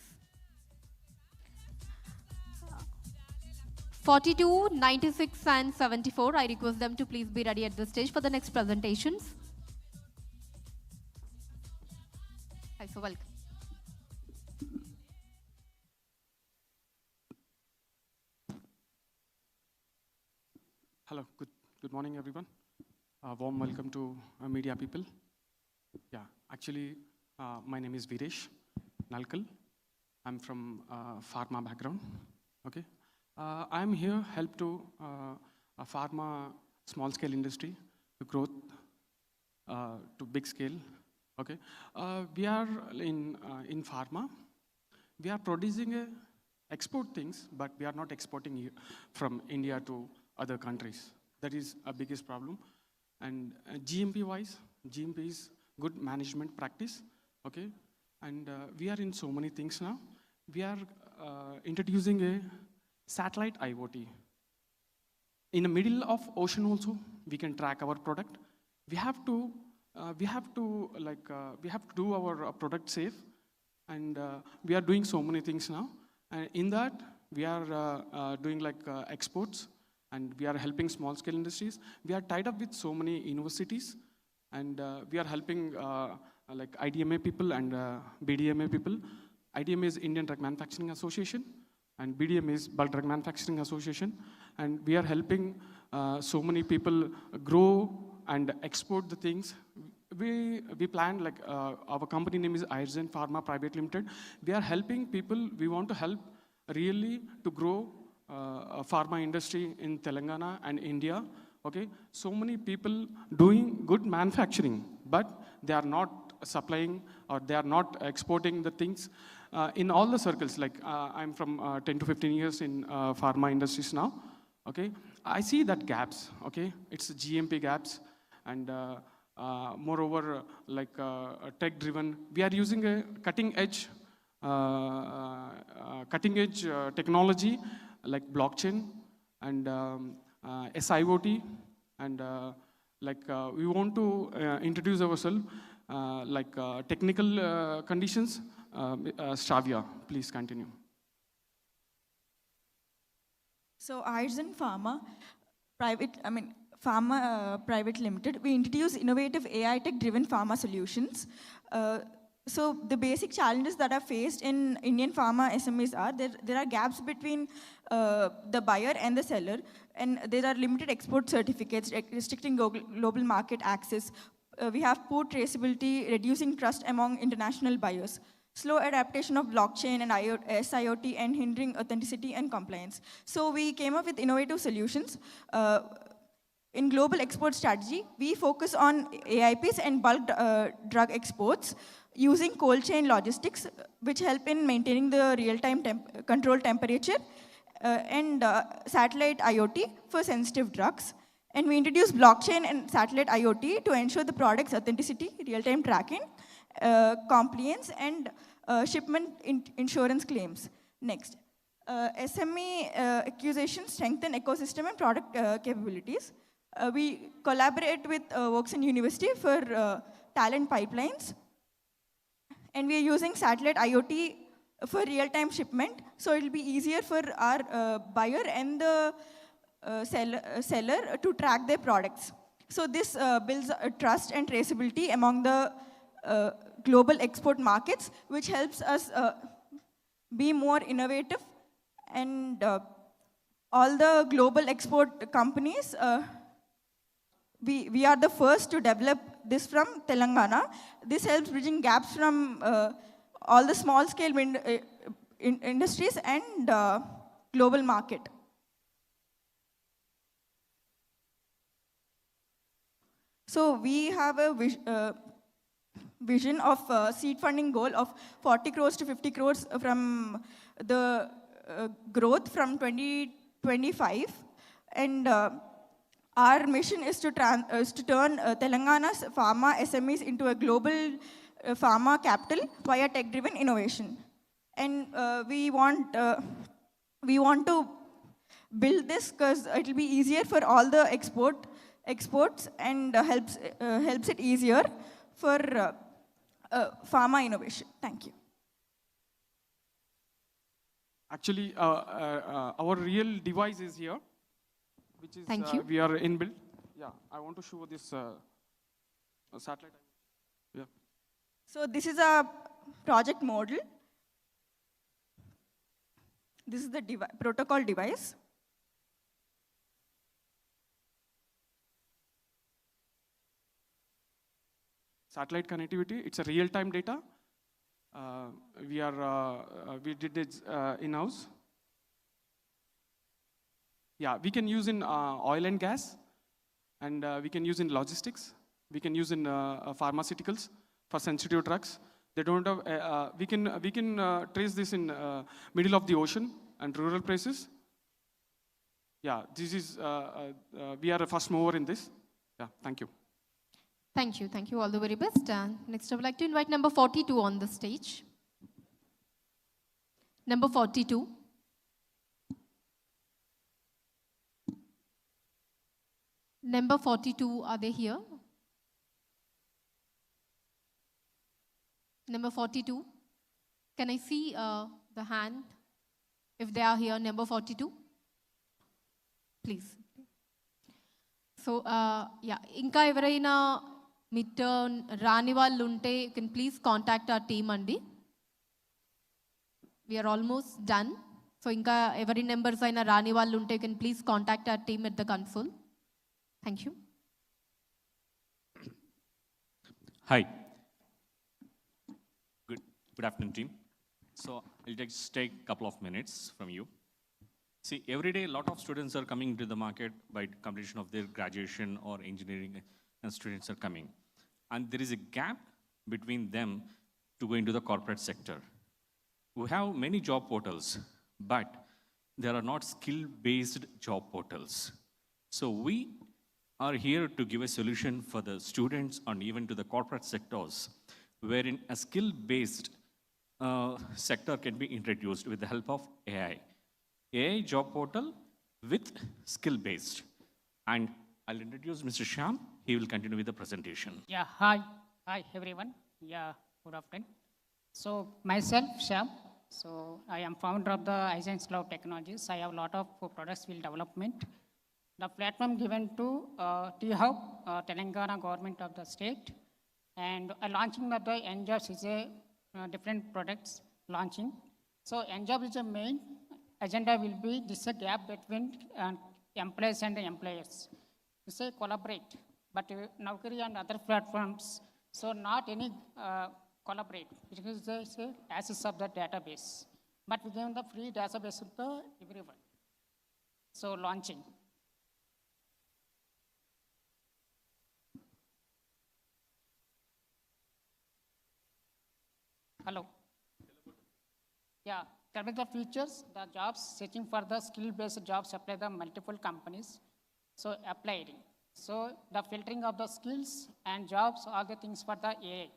42, 96 and 74. I request them to please be ready at the stage for the next presentations. Hi, so welcome. Hello, good morning, everyone. Warm welcome to media people. Yeah, actually, my name is Viresh Nalkal. I'm from pharma background. Okay, I'm here help to a pharma small scale industry to growth to big scale. Okay, we are in pharma. We are producing export things, but we are not exporting from India to other countries. That is a biggest problem. And GMP wise, GMP is good management practice, okay? And we are in so many things now. We are introducing a satellite IoT. In the middle of ocean also, we can track our product. We have to do our product safe, and we are doing so many things now. And in that, we are doing exports, and we are helping small scale industries. We are tied up with so many universities, and we are helping IDMA people and BDMA people. IDMA is Indian Drug Manufacturing Association, and BDMA is Bulk Drug Manufacturing Association. And we are helping so many people grow and export the things. We plan, our company name is Pharma Private Limited. We are helping people. We want to help really to grow pharma industry in Telangana and India. Okay, so many people doing good manufacturing, but they are not supplying or they are not exporting the things in all the circles. I'm from 10 to 15 years in pharma industries now. Okay, I see that gaps. Okay, it's GMP gaps, and moreover, tech driven. We are using a cutting edge technology like blockchain and SIoT, and we want to introduce ourselves technical conditions. Shravya, please continue. So Pharma Private Limited, we introduce innovative AI tech driven pharma solutions. So the basic challenges that are faced in Indian pharma SMEs are there are gaps between the buyer and the seller, and there are limited export certificates restricting global market access. We have poor traceability, reducing trust among international buyers. Slow adaptation of blockchain and SIoT and hindering authenticity and compliance. So we came up with innovative solutions. In global export strategy, we focus on AIPs and bulk drug exports using cold chain logistics, which help in maintaining the real-time control temperature, and satellite IoT for sensitive drugs. And we introduce blockchain and satellite IoT to ensure the product's authenticity, real-time tracking, compliance, and shipment insurance claims. Next, SME acquisition strengthen ecosystem and product capabilities. We collaborate with Works in University for talent pipelines. And we are using satellite IoT for real-time shipment, so it will be easier for our buyer and the seller to track their products. So this builds trust and traceability among the global export markets, which helps us be more innovative. And all the global export companies, we are the first to develop this from Telangana. This helps bridging gaps from all the small scale industries and global market. So we have a vision of seed funding goal of 40 crores to 50 crores from the growth from 2025. And our mission is to turn Telangana's pharma SMEs into a global pharma capital via tech-driven innovation. And we want to build this because it will be easier for all the exports, and helps it easier for pharma innovation. Thank you. Actually, our real device is here, which is Thank you. we are inbuilt. Yeah, I want to show this satellite. Yeah. So this is a project model. This is the protocol device. Satellite connectivity, it's a real-time data. We did it in-house. Yeah, we can use in oil and gas, and we can use in logistics. We can use in pharmaceuticals for sensitive drugs. They don't have. We can trace this in middle of the ocean and rural places. Yeah, this is. We are a first mover in this. Yeah, thank you. Thank you. Thank you. All the very best. Next, I would like to invite number 42 on the stage. Number 42. Number 42, are they here? Number 42. Can I see the hand? If they are here, number 42. Please. So, yeah, inka evaraina midterm రాని వాళ్ళు ఉంటే you can please contact our team అండి. We are almost done. So inka ఎవరి numbers అయినా రాని వాళ్ళు ఉంటే you can please contact our team at the console. Thank you. Hi. Good afternoon, team. So I'll just take a couple of minutes from you. See, every day, a lot of students are coming into the market by completion of their graduation or engineering, and students are coming. And there is a gap between them to go into the corporate sector. We have many job portals, but there are not skill-based job portals. So we are here to give a solution for the students and even to the corporate sectors, wherein a skill-based sector can be introduced with the help of AI. AI job portal with skill-based. And I'll introduce Mr. Shyam. He will continue with the presentation. Yeah, hi. Hi, everyone. Yeah, good afternoon. So, myself, Shyam. So, I am founder of the iScience Cloud Technologies. I have a lot of products field development. The platform given to T-Hub, Telangana government of the state. And launching of the NJobs is a different products launching. So, NJobs is a main agenda will be this a gap between employees and employers. You say collaborate, but Naukri and other platforms, so not any collaborate, because they say access of the database. But we give the free database to everyone. So launching. Hello. Yeah. Coming the features, the jobs, searching for the skill-based jobs, apply the multiple companies. So applied. So the filtering of the skills and jobs, all the things for the AI,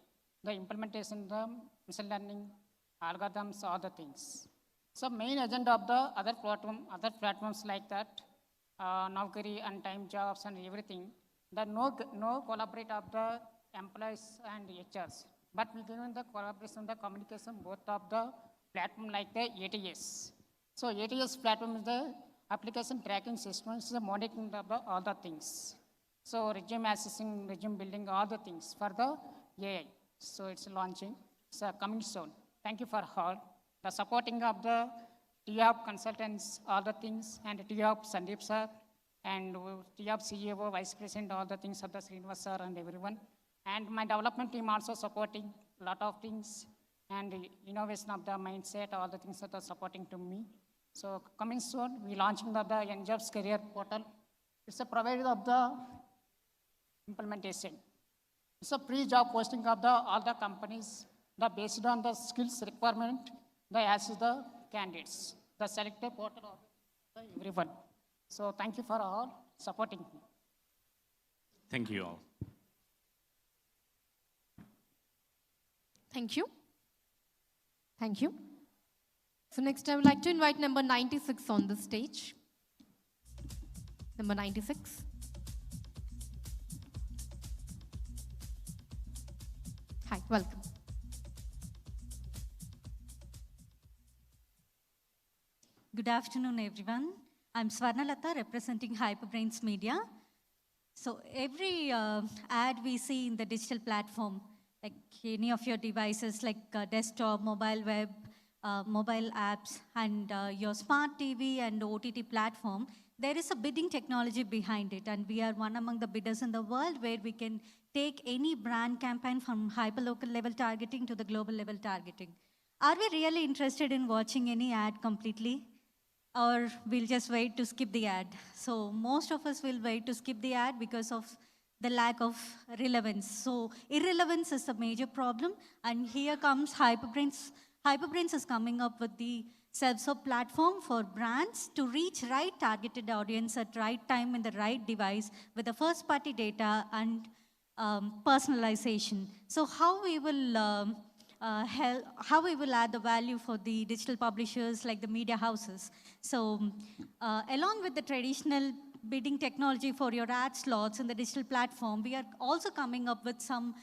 the implementation, the machine learning, algorithms, all the things. So main agenda of the other platforms like that, Naukri and time jobs and everything, the no collaborate of the employees and HRs, but we given the collaboration, the communication, both of the platform like the ATS. So ATS platform is the application tracking system, is the monitoring of all the things. So resume assessing, resume building, all the things for the AI. So it's launching, it's coming soon. Thank you for all. The supporting of the T-Hub consultants, all the things, and T-Hub Sandeep sir, and T-Hub CEO, Vice President, all the things of the Srinivas sir and everyone. And my development team also supporting a lot of things, and innovation of the mindset, all the things that are supporting to me. So coming soon, we launching the NJobs career portal. It's a provider of the implementation. It's a pre-job posting of the all the companies, the based on the skills requirement, the assess the candidates, the selected portal of everyone. So thank you for all supporting me. Thank you all. Thank you. Thank you. So next I would like to invite number 96 on the stage. Number 96. Hi, welcome. Good afternoon, everyone. I'm Swarnalatha, representing Hyperbrains Media. So every ad we see in the digital platform, like any of your devices, like desktop, mobile web, mobile apps, and your smart TV and OTT platform, there is a bidding technology behind it. And we are one among the bidders in the world where we can take any brand campaign from hyperlocal level targeting to the global level targeting. Are we really interested in watching any ad completely? Or we'll just wait to skip the ad? So most of us will wait to skip the ad because of the lack of relevance. So irrelevance is a major problem. And here comes Hyperbrains. Hyperbrains is coming up with the self-serve platform for brands to reach right targeted audience at right time in the right device with the first party data and personalization. So how we will how we will add the value for the digital publishers like the media houses. So along with the traditional bidding technology for your ad slots in the digital platform, we are also coming up with some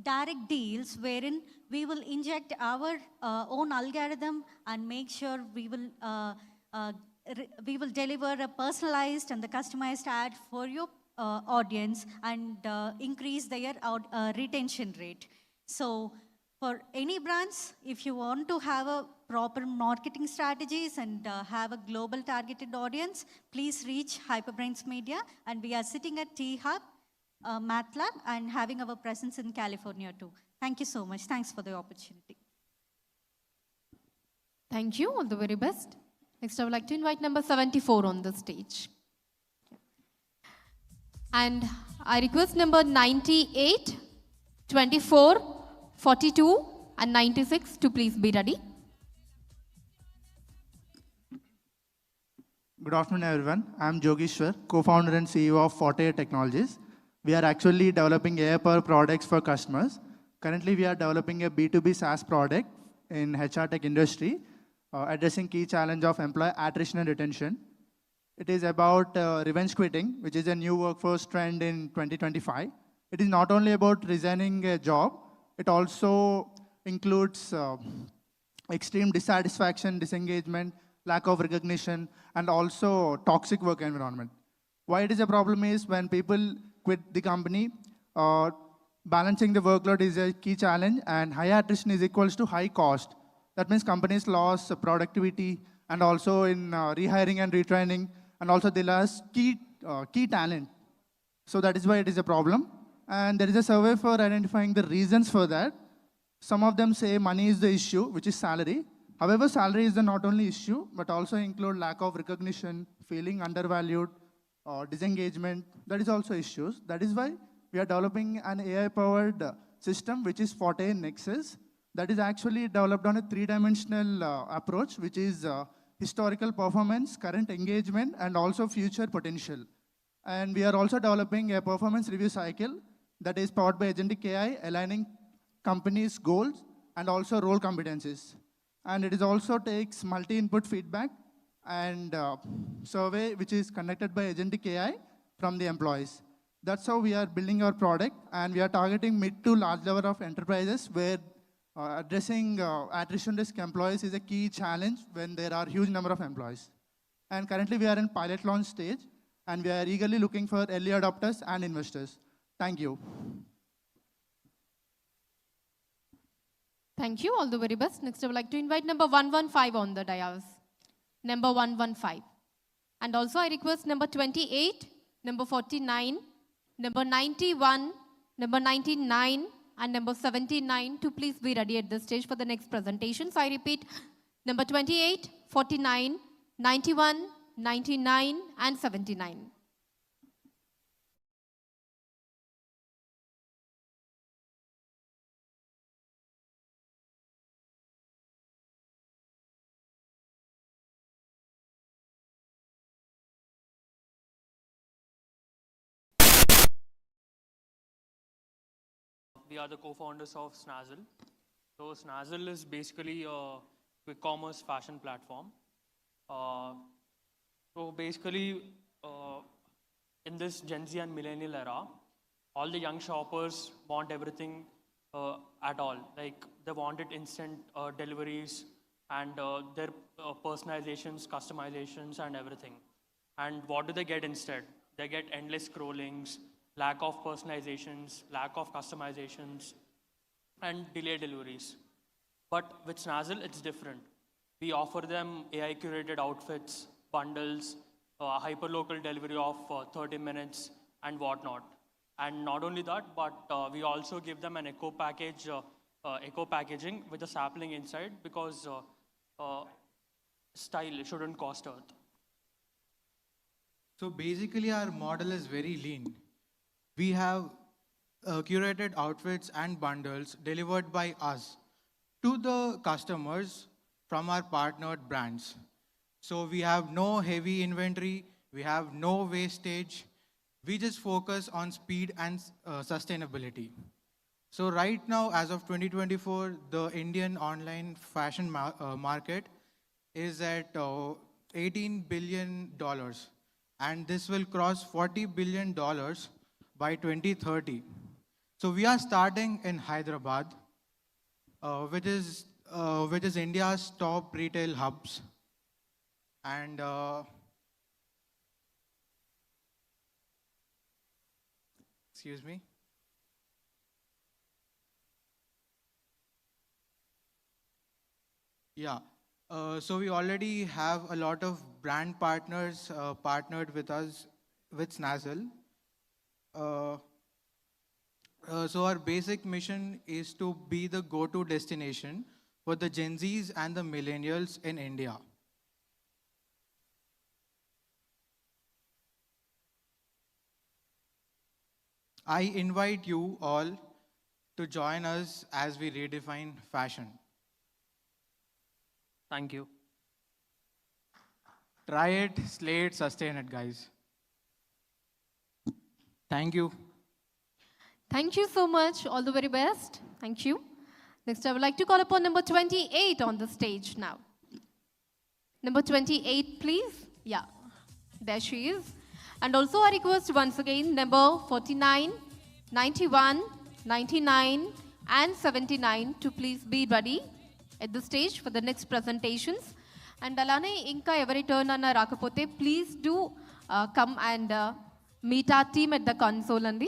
direct deals wherein we will inject our own algorithm and make sure we will deliver a personalized and the customized ad for your audience and increase their retention rate. So for any brands, if you want to have a proper marketing strategies and have a global targeted audience, please reach Hyperbrains Media. And we are sitting at T-Hub, Math Lab, and having our presence in California too. Thank you so much. Thanks for the opportunity. Thank you. All the very best. Next, I would like to invite number 74 on the stage. And I request number 98, 24, 42 and 96 to please be ready. Good afternoon, everyone. I'm Jogishwar, co-founder and CEO of 48 Technologies. We are actually developing AI-powered products for customers. Currently, we are developing a B2B SaaS product in HR tech industry, addressing key challenge of employee attrition and retention. It is about revenge quitting, which is a new workforce trend in 2025. It is not only about resigning a job, it also includes extreme dissatisfaction, disengagement, lack of recognition, and also toxic work environment. Why it is a problem is when people quit the company, balancing the workload is a key challenge, and high attrition is equals to high cost. That means companies lost productivity and also in rehiring and retraining, and also they lost key talent. So that is why it is a problem. And there is a survey for identifying the reasons for that. Some of them say money is the issue, which is salary. However, salary is the not only issue, but also include lack of recognition, feeling undervalued, disengagement. That is also issues. That is why we are developing an AI-powered system, which is 48 Nexus. That is actually developed on a three-dimensional approach, which is historical performance, current engagement, and also future potential. And we are also developing a performance review cycle that is powered by agentic AI, aligning companies' goals and also role competencies. And it is also takes multi-input feedback and survey, which is conducted by agentic AI from the employees. That's how we are building our product, and we are targeting mid to large level of enterprises where addressing attrition risk employees is a key challenge when there are huge number of employees. And currently we are in pilot launch stage, and we are eagerly looking for early adopters and investors. Thank you. Thank you. All the very best. Next, I would like to invite number 115 on the dais. Number 115. And also I request number 28, number 49, number 91, number 99, and number 79 to please be ready at this stage for the next presentation. So I repeat, number 28, 49, 91, 99, and 79. We are the co-founders of Snazzle. So Snazzle is basically a quick commerce fashion platform. So basically, in this Gen Z and millennial era, all the young shoppers want everything at all. Like they wanted instant deliveries, and their personalizations, customizations, and everything. And what do they get instead? They get endless scrollings, lack of personalizations, lack of customizations, and delayed deliveries. But with Snazzle, it's different. We offer them AI curated outfits, bundles, hyperlocal delivery of 30 minutes, and whatnot. And not only that, but we also give them an eco package, eco packaging with a sapling inside, because style shouldn't cost earth. So basically our model is very lean. We have curated outfits and bundles delivered by us to the customers from our partnered brands. So we have no heavy inventory, we have no wastage, we just focus on speed and sustainability. So right now, as of 2024, the Indian online fashion market is at $18 billion. And this will cross $40 billion by 2030. So we are starting in Hyderabad, which is India's top retail hubs. And excuse me. Yeah. So we already have a lot of brand partners partnered with us with Snazzle. So our basic mission is to be the go-to destination for the Gen Zs and the millennials in India. I invite you all to join us as we redefine fashion. Thank you. Try it, slay it, sustain it, guys. Thank you. Thank you so much. All the very best. Thank you. Next, I would like to call upon number 28 on the stage now. Number 28, please. Yeah, there she is. And also I request once again number 49, 91, 99, and 79 to please be ready at the stage for the next presentations. And alane inka every turn anna rakapote, please do come and meet our team at the console andi.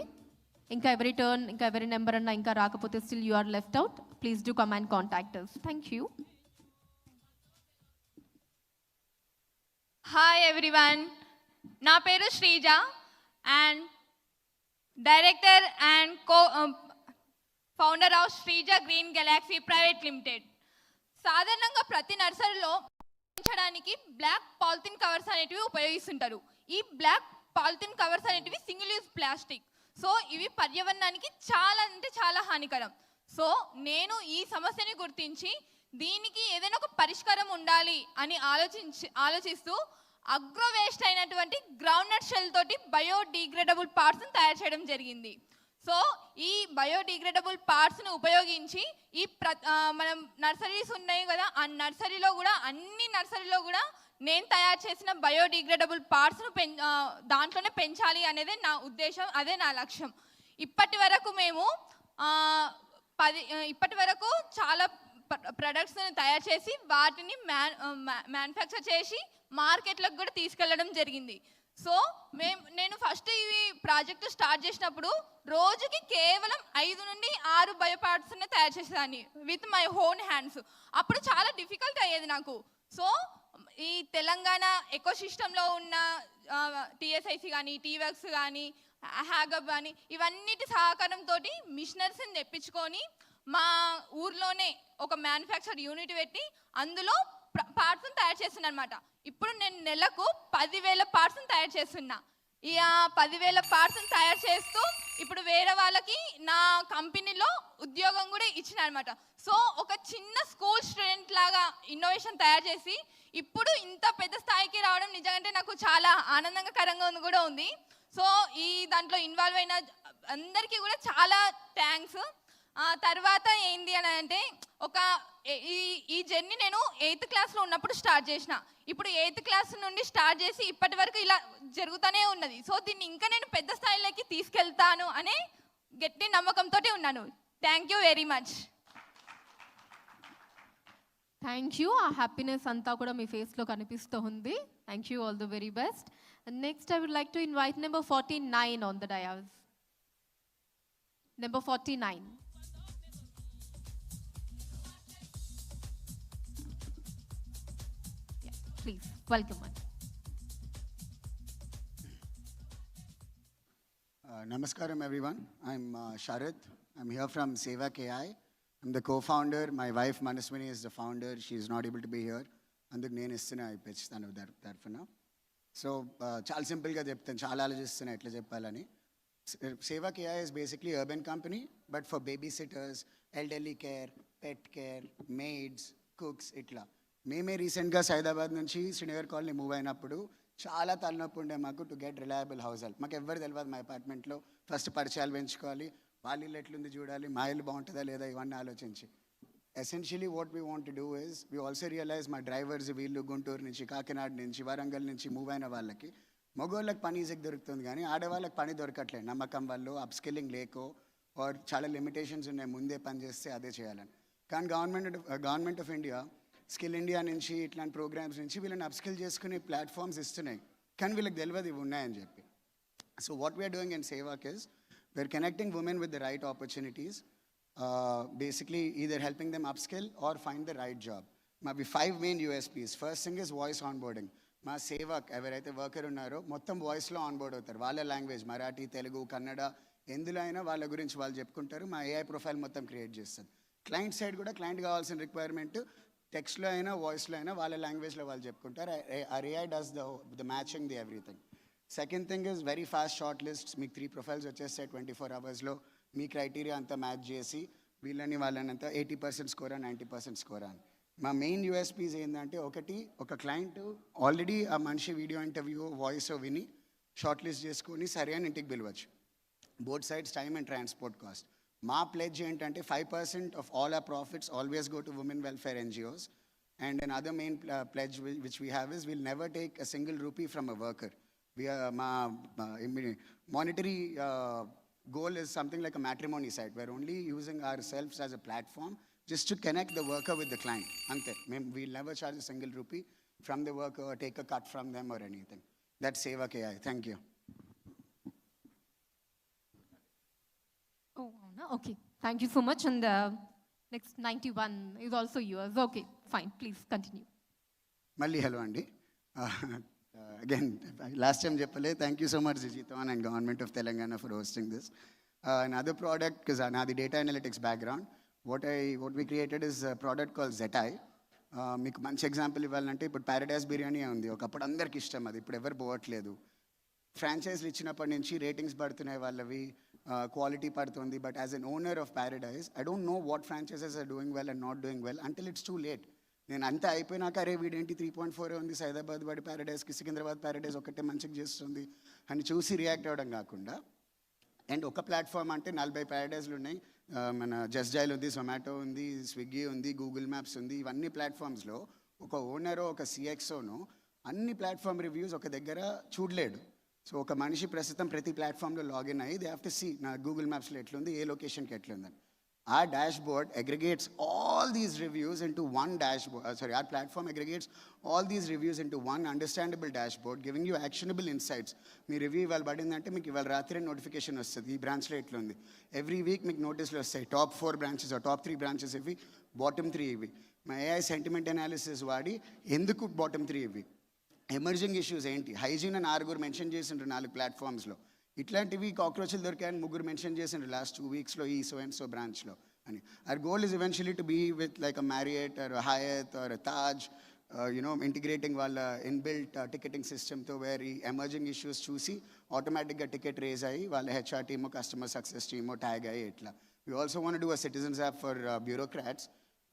Inka every turn, inka every number anna inka rakapote, still you are left out. Please do come and contact us. Thank you. Hi everyone. Na peru Shrija and director and founder of Shrija Green Galaxy Private Limited. సాధారణంగా ప్రతి నర్సరీలో పెంచడానికి black polythene covers అనేటివి ఉపయోగిస్తుంటారు. ఈ black polythene covers అనేటివి single use plastic. So ఇవి పర్యావరణానికి చాలా అంటే చాలా హానికరం. సో నేను ఈ సమస్యని గుర్తించి దీనికి ఏదైనా ఒక పరిష్కారం ఉండాలి అని ఆలోచిస్తూ అగ్రో వేస్ట్ అయినటువంటి గ్రౌండ్ నట్ షెల్ తోటి బయోడిగ్రేడబుల్ పార్ట్స్ని తయారు చేయడం జరిగింది. సో ఈ బయోడిగ్రేడబుల్ పార్ట్స్ని ఉపయోగించి ఈ మనం నర్సరీస్ ఉన్నాయి కదా, ఆ నర్సరీలో కూడా అన్ని నర్సరీలో కూడా నేను తయారు చేసిన బయోడిగ్రేడబుల్ పార్ట్స్ను దాంట్లోనే పెంచాలి అనేది నా ఉద్దేశం, అదే నా లక్ష్యం. ఇప్పటి వరకు చాలా ప్రొడక్ట్స్ని తయారు చేసి వాటిని మ్యానుఫ్యాక్చర్ చేసి మార్కెట్లకు కూడా తీసుకెళ్ళడం జరిగింది. సో నేను ఫస్ట్ ఈ ప్రాజెక్టు స్టార్ట్ చేసినప్పుడు రోజుకి కేవలం 5 నుండి 6 బయోపార్ట్స్ని తయారు చేసేదాన్ని విత్ మై ఓన్ హ్యాండ్స్. అప్పుడు చాలా డిఫికల్ట్ అయ్యేది నాకు. సో ఈ తెలంగాణ ఎకోసిస్టంలో ఉన్న టీఎస్ఐసి కానీ, టీవర్క్స్ కానీ, హ్యాగప్ కానీ ఇవన్నిటి సహకారంతో మిషనరీస్ని తెప్పించుకొని మా ఊర్లోనే ఒక మ్యానుఫ్యాక్చర్ యూనిట్ పెట్టి అందులో పార్ట్స్ని తయారు చేస్తున్నా అనమాట. ఇప్పుడు నేను నెలకు 10,000 పార్ట్స్ని తయారు చేస్తున్నా. ఈ 10,000 పార్ట్స్ని తయారు చేస్తూ ఇప్పుడు వేరే వాళ్ళకి నా కంపెనీలో ఉద్యోగం కూడా ఇచ్చిన అనమాట. సో ఒక చిన్న స్కూల్ స్టూడెంట్ లాగా ఇన్నోవేషన్ తయారు చేసి ఇప్పుడు ఇంత పెద్ద స్థాయికి రావడం నిజంగా నాకు చాలా ఆనందకరంగా కూడా ఉంది. సో ఈ దాంట్లో ఇన్వాల్వ్ అయిన అందరికీ కూడా చాలా థ్యాంక్స్. తర్వాత ఏంటి అని అంటే ఈ జర్నీ నేను 8th క్లాస్లో ఉన్నప్పుడు స్టార్ట్ చేసిన. ఇప్పుడు 8th క్లాస్ నుండి స్టార్ట్ చేసి ఇప్పటి వరకు ఇలా జరుగుతూనే ఉన్నది. సో దీన్ని ఇంకా నేను పెద్ద స్థాయిలోకి తీసుకెళ్తాను అనే గట్టి నమ్మకంతో ఉన్నాను. Thank you very much. Thank you. ఆ హ్యాపీనెస్ అంతా కూడా మీ ఫేస్లో కనిపిస్తూ ఉంది. Thank you, all the very best. Next I would like to invite number 49 on the dais. Number 49. Please, welcome. Namaskaram everyone. I'm Sharath. I'm here from Sevak AI. I'm the co-founder. My wife Manaswini is the founder. She is not able to be here. అందుకు నేను ఇస్తున్నా ఈ pitch తన తరఫున. So చాలా సింపుల్గా చెప్తాను, చాలా ఆలోచిస్తున్నా ఎట్లా చెప్పాలని. Sevak AI is basically urban company, but for babysitters, elderly care, pet care, maids, cooks, ఇట్లా. మేమే రీసెంట్గా సైదాబాద్ నుంచి శ్రీనగర్ కాలనీ మూవ్ అయినప్పుడు చాలా తలనొప్పి ఉండే మాకు to get reliable house help. మాకు ఎవరు తెలియదు మా అపార్ట్మెంట్లో. ఫస్ట్ పరిచయాలు పెంచుకోవాలి, వాళ్ళ ఇల్లు ఎట్లుంది చూడాలి, మా ఇల్లు బాగుంటుందా లేదా, ఇవన్నీ ఆలోచించి. Essentially what we want do is we also realise మా డ్రైవర్స్ వీళ్ళు గుంటూరు నుంచి, కాకినాడ నుంచి, వరంగల్ నుంచి మూవ్ అయిన వాళ్ళకి మగవాళ్ళకి పని ఈజీగా దొరుకుతుంది, కానీ ఆడవాళ్ళకి పని దొరకట్లేదు. నమ్మకం వల్ల అప్స్కిల్లింగ్ లేకో ఆర్ చాలా లిమిటేషన్స్ ఉన్నాయి, ముందే పని చేస్తే అదే చేయాలని. కానీ government of India skill India నుంచి ఇట్లాంటి ప్రోగ్రామ్స్ నుంచి వీళ్ళని అప్స్కిల్ చేసుకునే ప్లాట్ఫామ్స్ ఇస్తున్నాయి, కానీ వీళ్ళకి తెలియదు ఇవి ఉన్నాయని చెప్పి. So what we're doing in Sevak is we're connecting women with the right opportunities, basically either helping them upskill or find the right job. Maybe 5 main USPs. First thing is voice onboarding. మా Sevak ఎవరైతే worker ఉన్నారో మొత్తం వాయిస్లో onboard అవుతారు. వాళ్ళ language Marathi, Telugu, Kannada, ఎందులో అయినా వాళ్ళ గురించి వాళ్ళు చెప్పుకుంటారు. మా AI ప్రొఫైల్ మొత్తం క్రియేట్ చేస్తుంది. క్లయింట్ సైడ్ కూడా క్లయింట్ కావాల్సిన రిక్వైర్మెంట్ టెక్స్ట్లో అయినా వాయిస్లో అయినా వాళ్ళ లాంగ్వేజ్లో వాళ్ళు చెప్పుకుంటారు. our AI does the matching, the everything. Second thing is very fast short list. మీకు 3 ప్రొఫైల్స్ వచ్చేస్తాయి 24 అవర్స్లో. మీ క్రైటీరియా అంతా మ్యాచ్ చేసి వీళ్ళని వాళ్ళనంతా 80% స్కోరా 90% స్కోరా అని. మా మెయిన్ యూఎస్పీస్ ఏంటంటే, ఒకటి ఒక క్లయింట్ ఆల్రెడీ ఆ మనిషి వీడియో ఇంటర్వ్యూ వాయిస్ విని షార్ట్ లిస్ట్ చేసుకొని సరే అని ఇంటికి పిలవచ్చు. Both sides time and transport cost. మా ప్లెడ్జ్ ఏంటంటే 5% of all our profits always go to women welfare NGOs. And another main pledge which we have is we'll never take a single rupee from a worker. Monetary goal is something like a matrimony site. We're only using ourselves as a platform just to connect the worker with the client. Ante, we'll never charge a single rupee from the worker or take a cut from them or anything. That's Sevak AI. Thank you. Oh, okay. Thank you so much. And next 91 is also yours. Okay, fine. Please continue. Malli hello andi. Again, last time చెప్పలే, thank you so much Digithon and Government of Telangana for hosting this. Another product, because నాది data analytics background, what we created is a product called Zetai. మీకు మంచి example ఇవ్వాలంటే ఇప్పుడు Paradise biryani ఉంది, ఒకప్పుడు అందరికి ఇష్టం, అది ఇప్పుడు ఎవరు పోవట్లేదు. ఫ్రాంచైజ్లు ఇచ్చినప్పటి నుంచి రేటింగ్స్ పడుతున్నాయి వాళ్ళవి, క్వాలిటీ పడుతుంది. But as an owner of Paradise I don't know what franchises are doing well and not doing well until it's too late. నేను అంతా అయిపోయినాక అరే వీడేంటి 3.4 ఉంది సైదాబాద్ వాడి ప్యారడైజ్కి, సికింద్రాబాద్ ప్యారడైజ్ ఒకటే మంచిగా చేస్తుంది అని చూసి రియాక్ట్ అవ్వడం కాకుండా, అండ్ ఒక ప్లాట్ఫామ్ అంటే 40 ప్యారడైజ్లు ఉన్నాయి. మన జస్ట్ డయల్ ఉంది, జొమాటో ఉంది, స్విగ్గీ ఉంది, గూగుల్ మ్యాప్స్ ఉంది. ఇవన్నీ ప్లాట్ఫామ్స్లో ఒక ఓనరో ఒక సిఎక్సోనో అన్ని ప్లాట్ఫామ్ రివ్యూస్ ఒక దగ్గర చూడలేడు. సో ఒక మనిషి ప్రస్తుతం ప్రతి ప్లాట్ఫామ్లో లాగిన్ అయ్యి దే హ్యావ్ టు సీ నా గూగుల్ మ్యాప్స్లో ఎట్లుంది, ఏ లొకేషన్కి ఎట్లుందని. Our dashboard aggregates all these reviews into one dashboard. Our platform aggregates all these reviews into one understandable dashboard, giving you actionable insights. Me review ఇవాళ పడిందంటే మీకు ఇవాళ రాత్రి notification వస్తుంది, ఈ బ్రాంచ్లో ఎట్లుంది. ఎవ్రీ వీక్ మీకు నోటీస్లు వస్తాయి, టాప్ 4 బ్రాంచెస్, టాప్ 3 బ్రాంచెస్ ఇవి, బాటమ్ 3 ఇవి. మా AI సెంటిమెంట్ అనాలిసిస్ వాడి ఎందుకు బాటమ్ 3 ఇవి, ఎమర్జింగ్ ఇష్యూస్ ఏంటి, హైజీన్ అని 6 మెన్షన్ చేసిండ్రు 4 ప్లాట్ఫామ్స్లో. ఇట్లాంటివి కాక్రోచ్లు దొరికాయని 3 మెన్షన్ చేసిండ్రు లాస్ట్ 2 వీక్స్లో ఈ సో అండ్ సో బ్రాంచ్లో అని. Our goal is eventually to be with like a Marriott or a Hyatt or a Taj, integrating వాళ్ళ inbuilt ticketing system తో where ఈ emerging issues చూసి ఆటోమేటిక్గా టికెట్ రేజ్ అయ్యి వాళ్ళ HR టీమో కస్టమర్ సక్సెస్ టీమో ట్యాగ్ అయ్యి ఇట్లా. We also want to do a citizens app for bureaucrats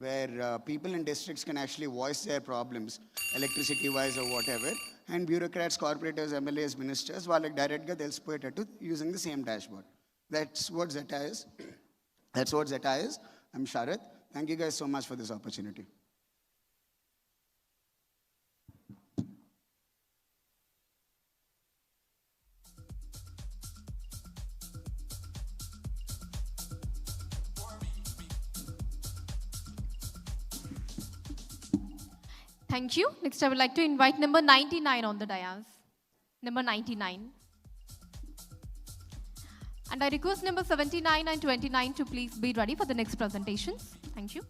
where people in districts can actually voice their problems, electricity wise or whatever, and bureaucrats, corporators, MLAs, ministers వాళ్ళకి డైరెక్ట్గా తెలిసిపోయేటట్టు using the same dashboard. That's what Zeta is. I'm Sharath. Thank you guys so much for this opportunity. Thank you. Next, I would like to invite number 99 on the dais. Number 99. And I request number 79 and 29 to please be ready for the next presentations. Thank you.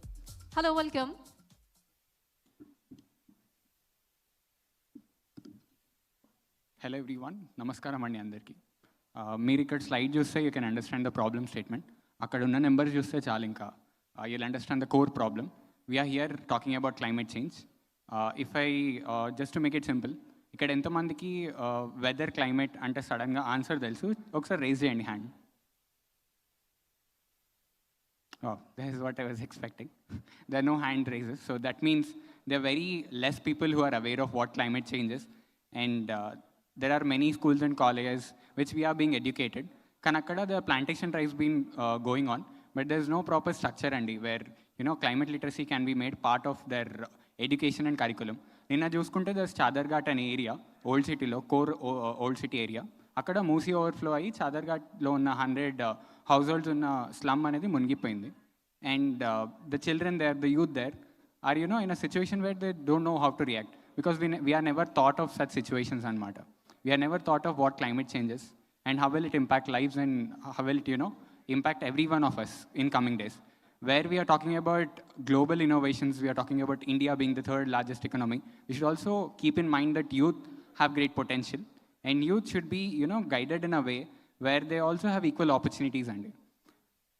Hello, welcome. Hello everyone, Namaskaram andi andarki. Meer ikkada slide chuste you can understand the problem statement. Akkada unna numbers chuste chalu inka. You'll understand the core problem. We are here talking about climate change. If I just to make it simple, ikkada enta mandiki weather climate ante sudden ga answer telusu, okasari raise cheyandi hand. Oh, that is what I was expecting. There are no hand raises, so that means there are very less people who are aware of what climate change is, and there are many schools and colleges which we are being educated. Kanakada, the plantation drive has been going on, but there's no proper structure where climate literacy can be made part of their education and curriculum. Ninna chuskunte there's Chadarghat an area, old city lo, core old city area. Akkada Moosi overflow ayi Chadarghat lo unna 100 households unna slum anedi mungipoyindi. And the children there, the youth there, are in a situation where they don't know how to react, because we are never thought of such situations anamata. We are never thought of what climate change is and how will it impact lives and how will it impact every one of us in coming days. Where we are talking about global innovations, we are talking about India being the third largest economy. We should also keep in mind that youth have great potential, and youth should be guided in a way where they also have equal opportunities. And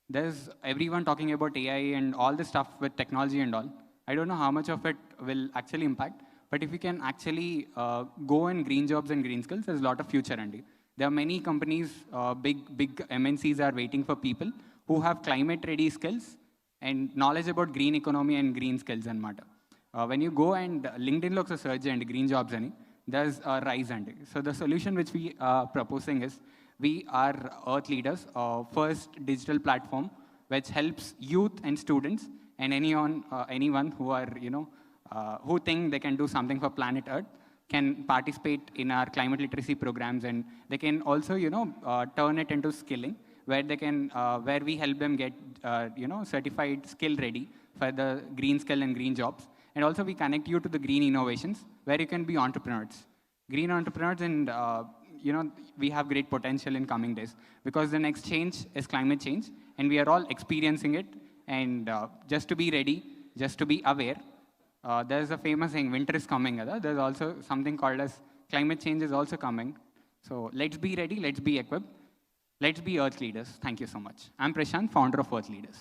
there's everyone talking about AI and all the stuff with technology and all. I don't know how much of it will actually impact, but if we can actually go in green jobs and green skills, there's a lot of future. And there are many companies, big MNCs are waiting for people who have climate-ready skills and knowledge about green economy and green skills and matter. When you go and LinkedIn looks a search and green jobs, there's a rise. And so the solution which we are proposing is we are Earth Leaders, first digital platform which helps youth and students and anyone who are who think they can do something for planet Earth can participate in our climate literacy programs, and they can also turn it into skilling, where they can where we help them get certified skill ready for the green skill and green jobs. And also we connect you to the green innovations where you can be entrepreneurs, green entrepreneurs. And we have great potential in coming days, because the next change is climate change and we are all experiencing it. And just to be ready, just to be aware, there's a famous saying, winter is coming. There's also something called as climate change is also coming. So let's be ready, let's be equipped, let's be Earth Leaders. Thank you so much. I'm Prashant, founder of Earth Leaders.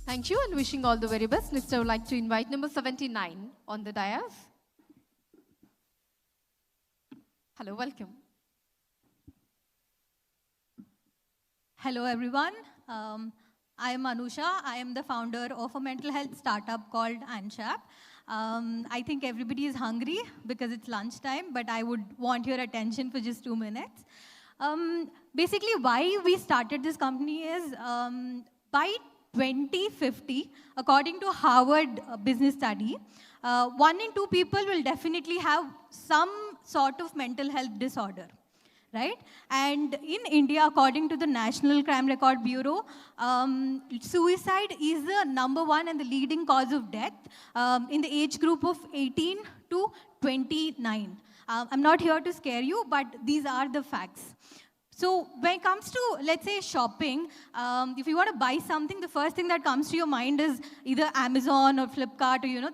Thank you, and wishing all the very best. Next, I would like to invite number 79 on the dais. Hello, welcome. Hello, everyone. I am Anusha. I am the founder of a mental health startup called Anshap. I think everybody is hungry because it's lunchtime, but I would want your attention for just 2 minutes. Basically, why we started this company is by 2050, according to Harvard business study, 1 in 2 people will definitely have some sort of mental health disorder, right? And in India, according to the National Crime Record Bureau, suicide is the #1 and the leading cause of death in the age group of 18 to 29. I'm not here to scare you, but these are the facts. So when it comes to, let's say, shopping, if you want to buy something, the first thing that comes to your mind is either Amazon or Flipkart or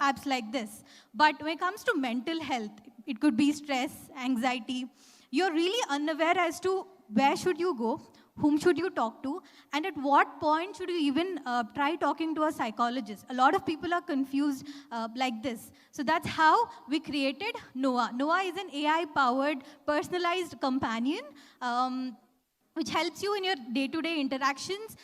apps like this. But when it comes to mental health, it could be stress, anxiety. You're really unaware as to where should you go, whom should you talk to, and at what point should you even try talking to a psychologist. A lot of people are confused like this. So that's how we created Noah. Noah is an AI-powered, personalized companion which helps you in your day-to-day interactions.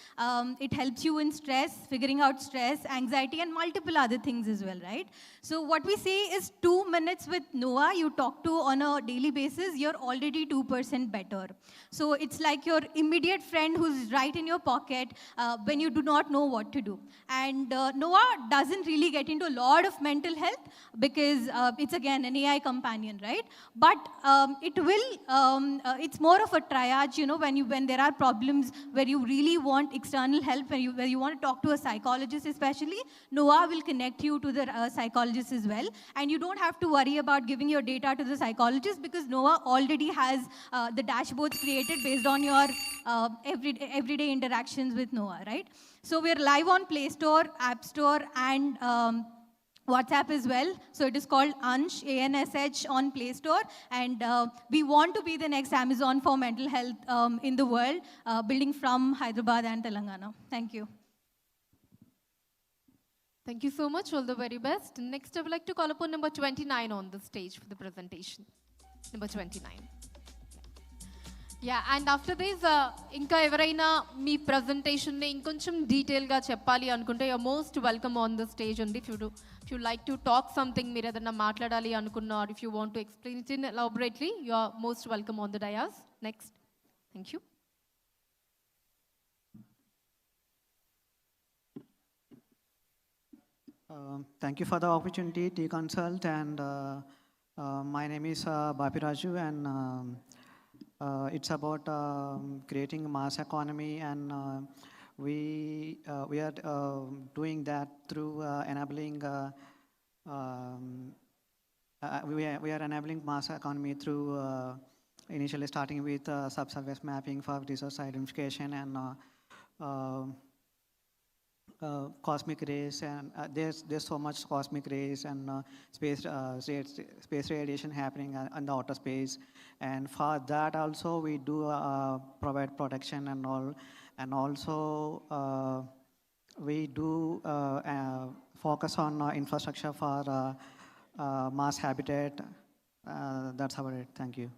It helps you in stress, figuring out stress, anxiety, and multiple other things as well, right? So what we say is 2 minutes with Noah you talk to on a daily basis, you're already 2% better. So it's like your immediate friend who's right in your pocket when you do not know what to do. And Noah doesn't really get into a lot of mental health because it's again an AI companion, right? But it's more of a triage, you know, when there are problems where you really want external help, where you want to talk to a psychologist especially, Noah will connect you to the psychologist as well. And you don't have to worry about giving your data to the psychologist because Noah already has the dashboards created based on your everyday interactions with Noah, right? So we're live on Play Store, App Store, and WhatsApp as well. So it is called Ansh, ANSH on Play Store. And we want to be the next Amazon for mental health in the world, building from Hyderabad and Telangana. Thank you. Thank you so much. All the very best. Next, I would like to call upon number 29 on the stage for the presentation. Number 29. Yeah, and after this, inka evaraina mee presentation ni inkoncham detail ga cheppali anukunte, you're most welcome on the stage. And if you like to talk something, meer edanna maatladali anukunna, or if you want to explain it in elaborately, you are most welcome on the dais. Next. Thank you. Thank you for the opportunity, T-Consult, and my name is Bapiraju, and it's about creating mass economy, and we are doing that through enabling we are enabling mass economy through initially starting with subsurface mapping for resource identification and cosmic rays, and there's so much cosmic rays and space radiation happening in the outer space, and for that also we do provide protection and all, and also we do focus on infrastructure for mass habitat. That's about it. Thank you.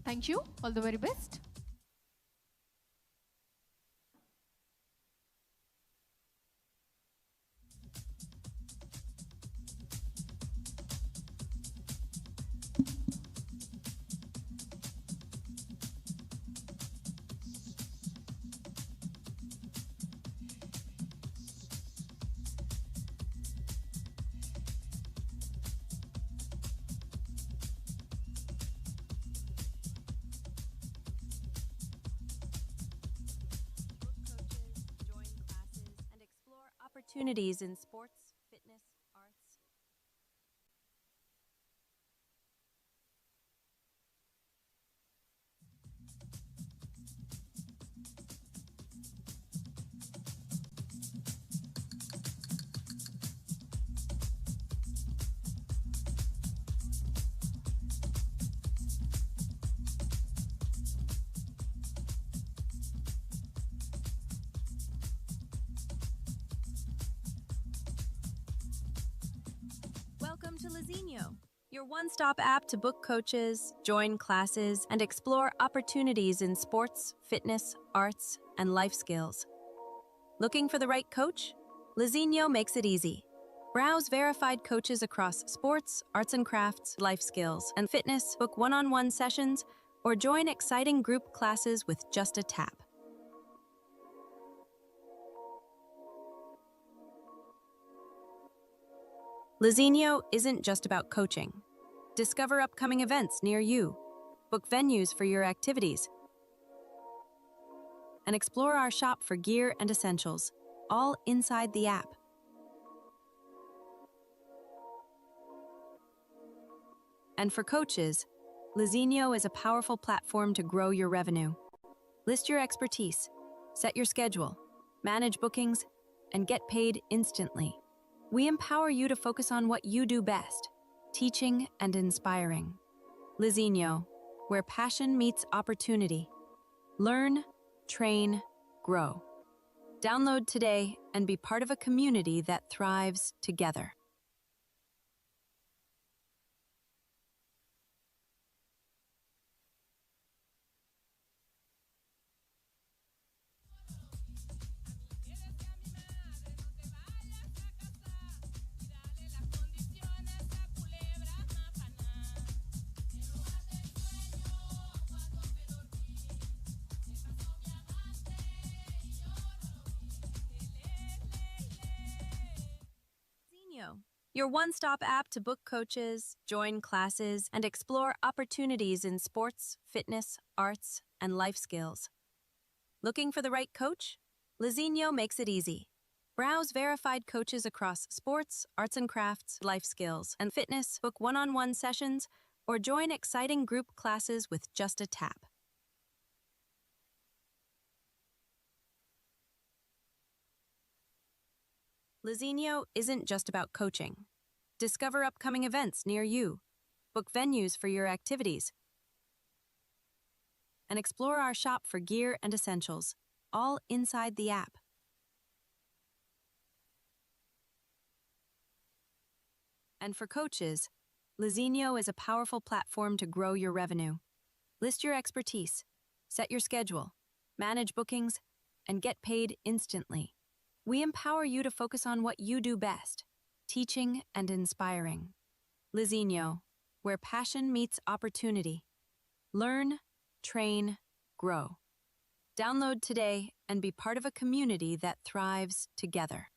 Thank you. All the very best. Opportunities in sports, fitness, arts. Welcome to Leinho, your one-stop app to book coaches, join classes, and explore opportunities in sports, fitness, arts, and life skills. Looking for the right coach? Leinho makes it easy. Browse verified coaches across sports, arts and crafts, life skills, and fitness, book one-on-one sessions, or join exciting group classes with just a tap. Leinho isn't just about coaching. Discover upcoming events near you, book venues for your activities, and explore our shop for gear and essentials, all inside the app. And for coaches, Leinho is a powerful platform to grow your revenue. List your expertise, set your schedule, manage bookings, and get paid instantly. We empower you to focus on what you do best, teaching and inspiring. Leinho, where passion meets opportunity. Learn, train, grow. Download today and be part of a community that thrives together. Your one-stop app to book coaches, join classes, and explore opportunities in sports, fitness, arts, and life skills. Looking for the right coach? Leinho makes it easy. Browse verified coaches across sports, arts and crafts, life skills, and fitness, book one-on-one sessions, or join exciting group classes with just a tap. Leinho isn't just about coaching. Discover upcoming events near you, book venues for your activities, and explore our shop for gear and essentials, all inside the app. And for coaches, Leinho is a powerful platform to grow your revenue. List your expertise, set your schedule, manage bookings, and get paid instantly. We empower you to focus on what you do best, teaching and inspiring. Leinho, where passion meets opportunity. Learn, train, grow. Download today and be part of a community that thrives together.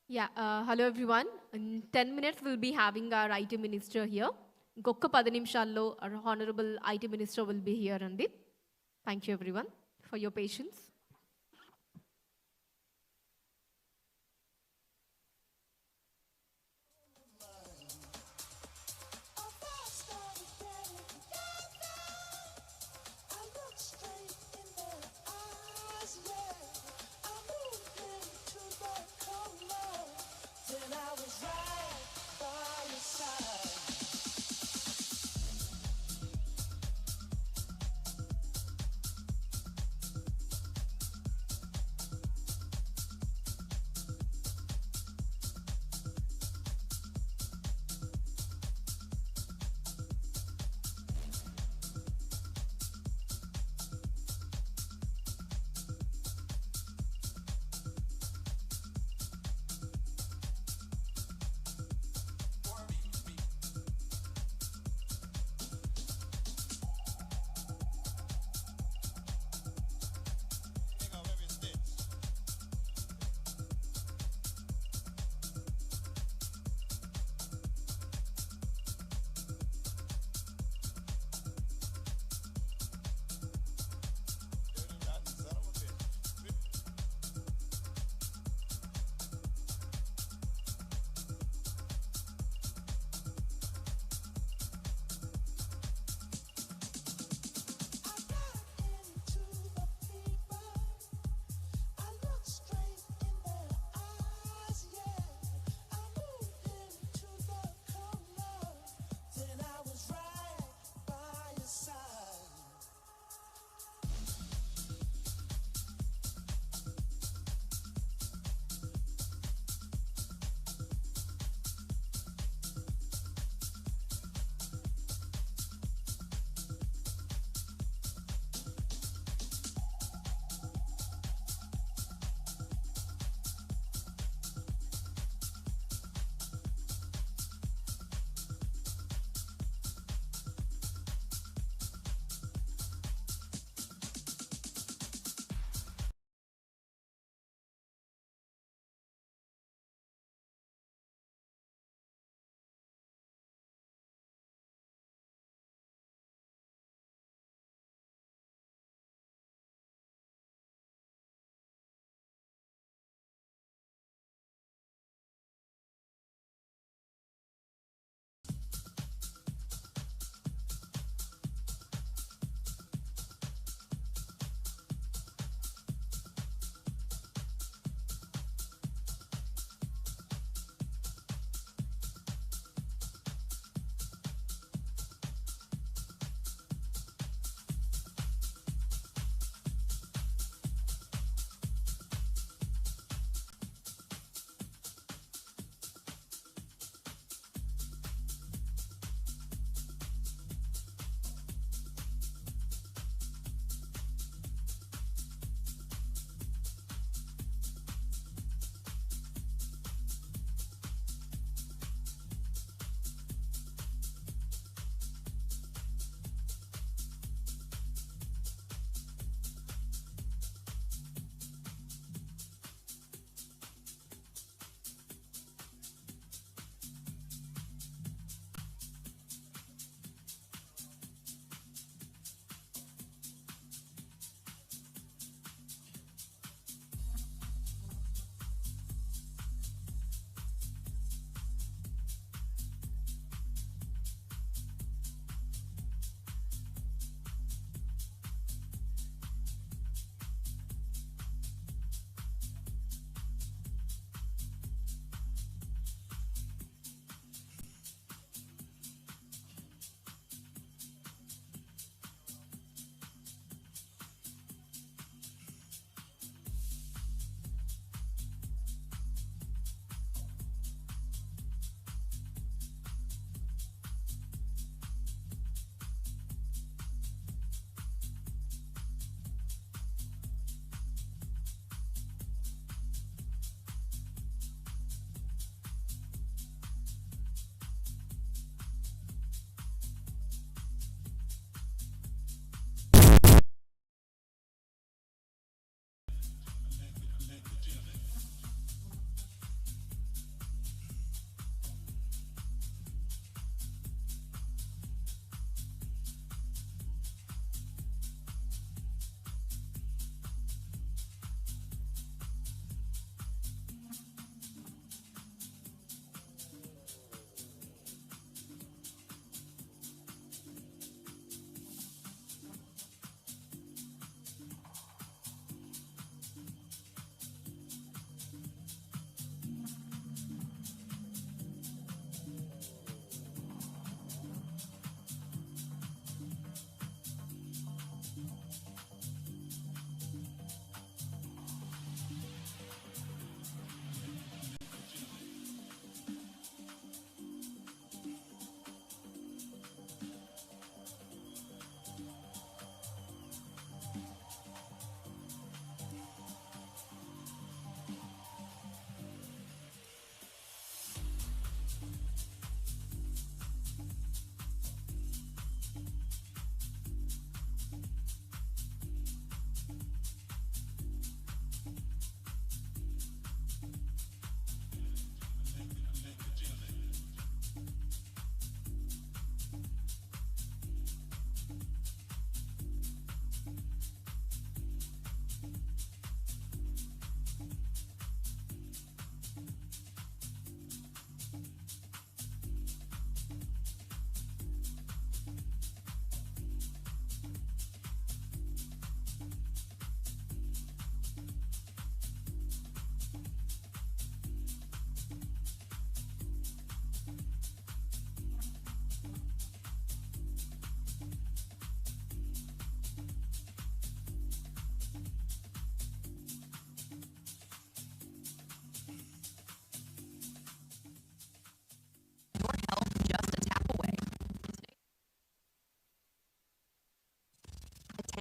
Yeah, hello everyone. In 10 minutes, we'll be having our IT Minister here. Gokka 10 నిమిషాల్లో our Honorable IT Minister will be here, Andy. Thank you everyone for your patience.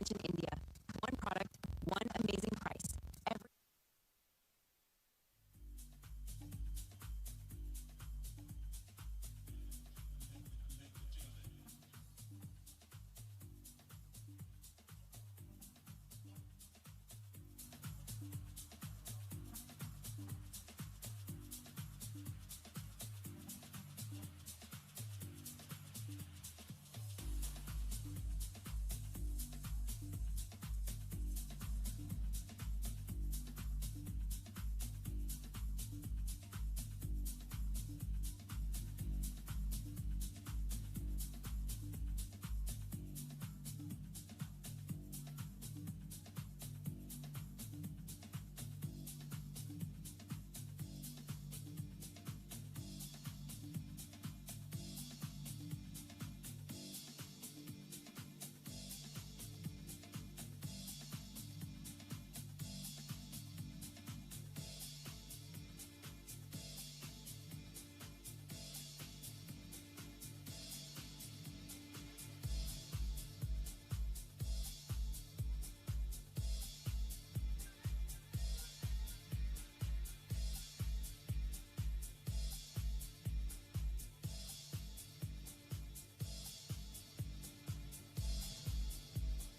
mention India. One product, one amazing price.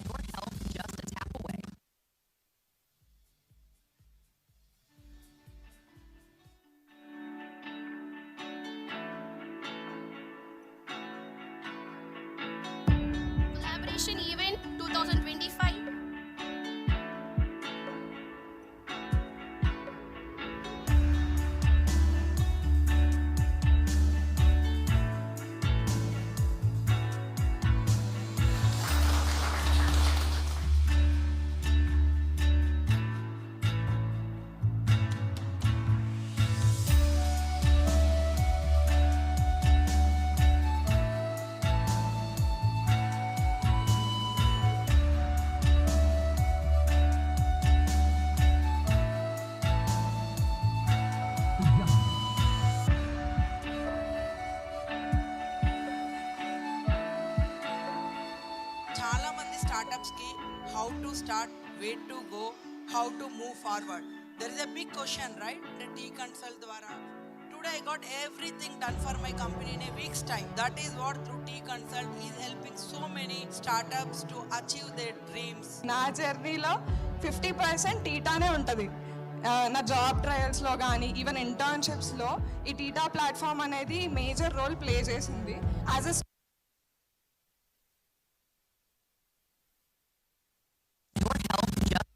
Your health just a tap away. Collaboration Event 2025. చాలా మంది startups కి how to start, where to go, how to move forward. There is a big question, right? The T Consult ద్వారా today I got everything done for my company in a week's time. That is what through T Consult is helping so many startups to achieve their dreams. నా జర్నీలో 50% టీటానే ఉంటుంది. నా job ట్రయల్స్లో కానీ even ఇంటర్న్షిప్స్లో ఈ టీటా platform అనేది మేజర్ రోల్ ప్లే చేసింది. As a Your health just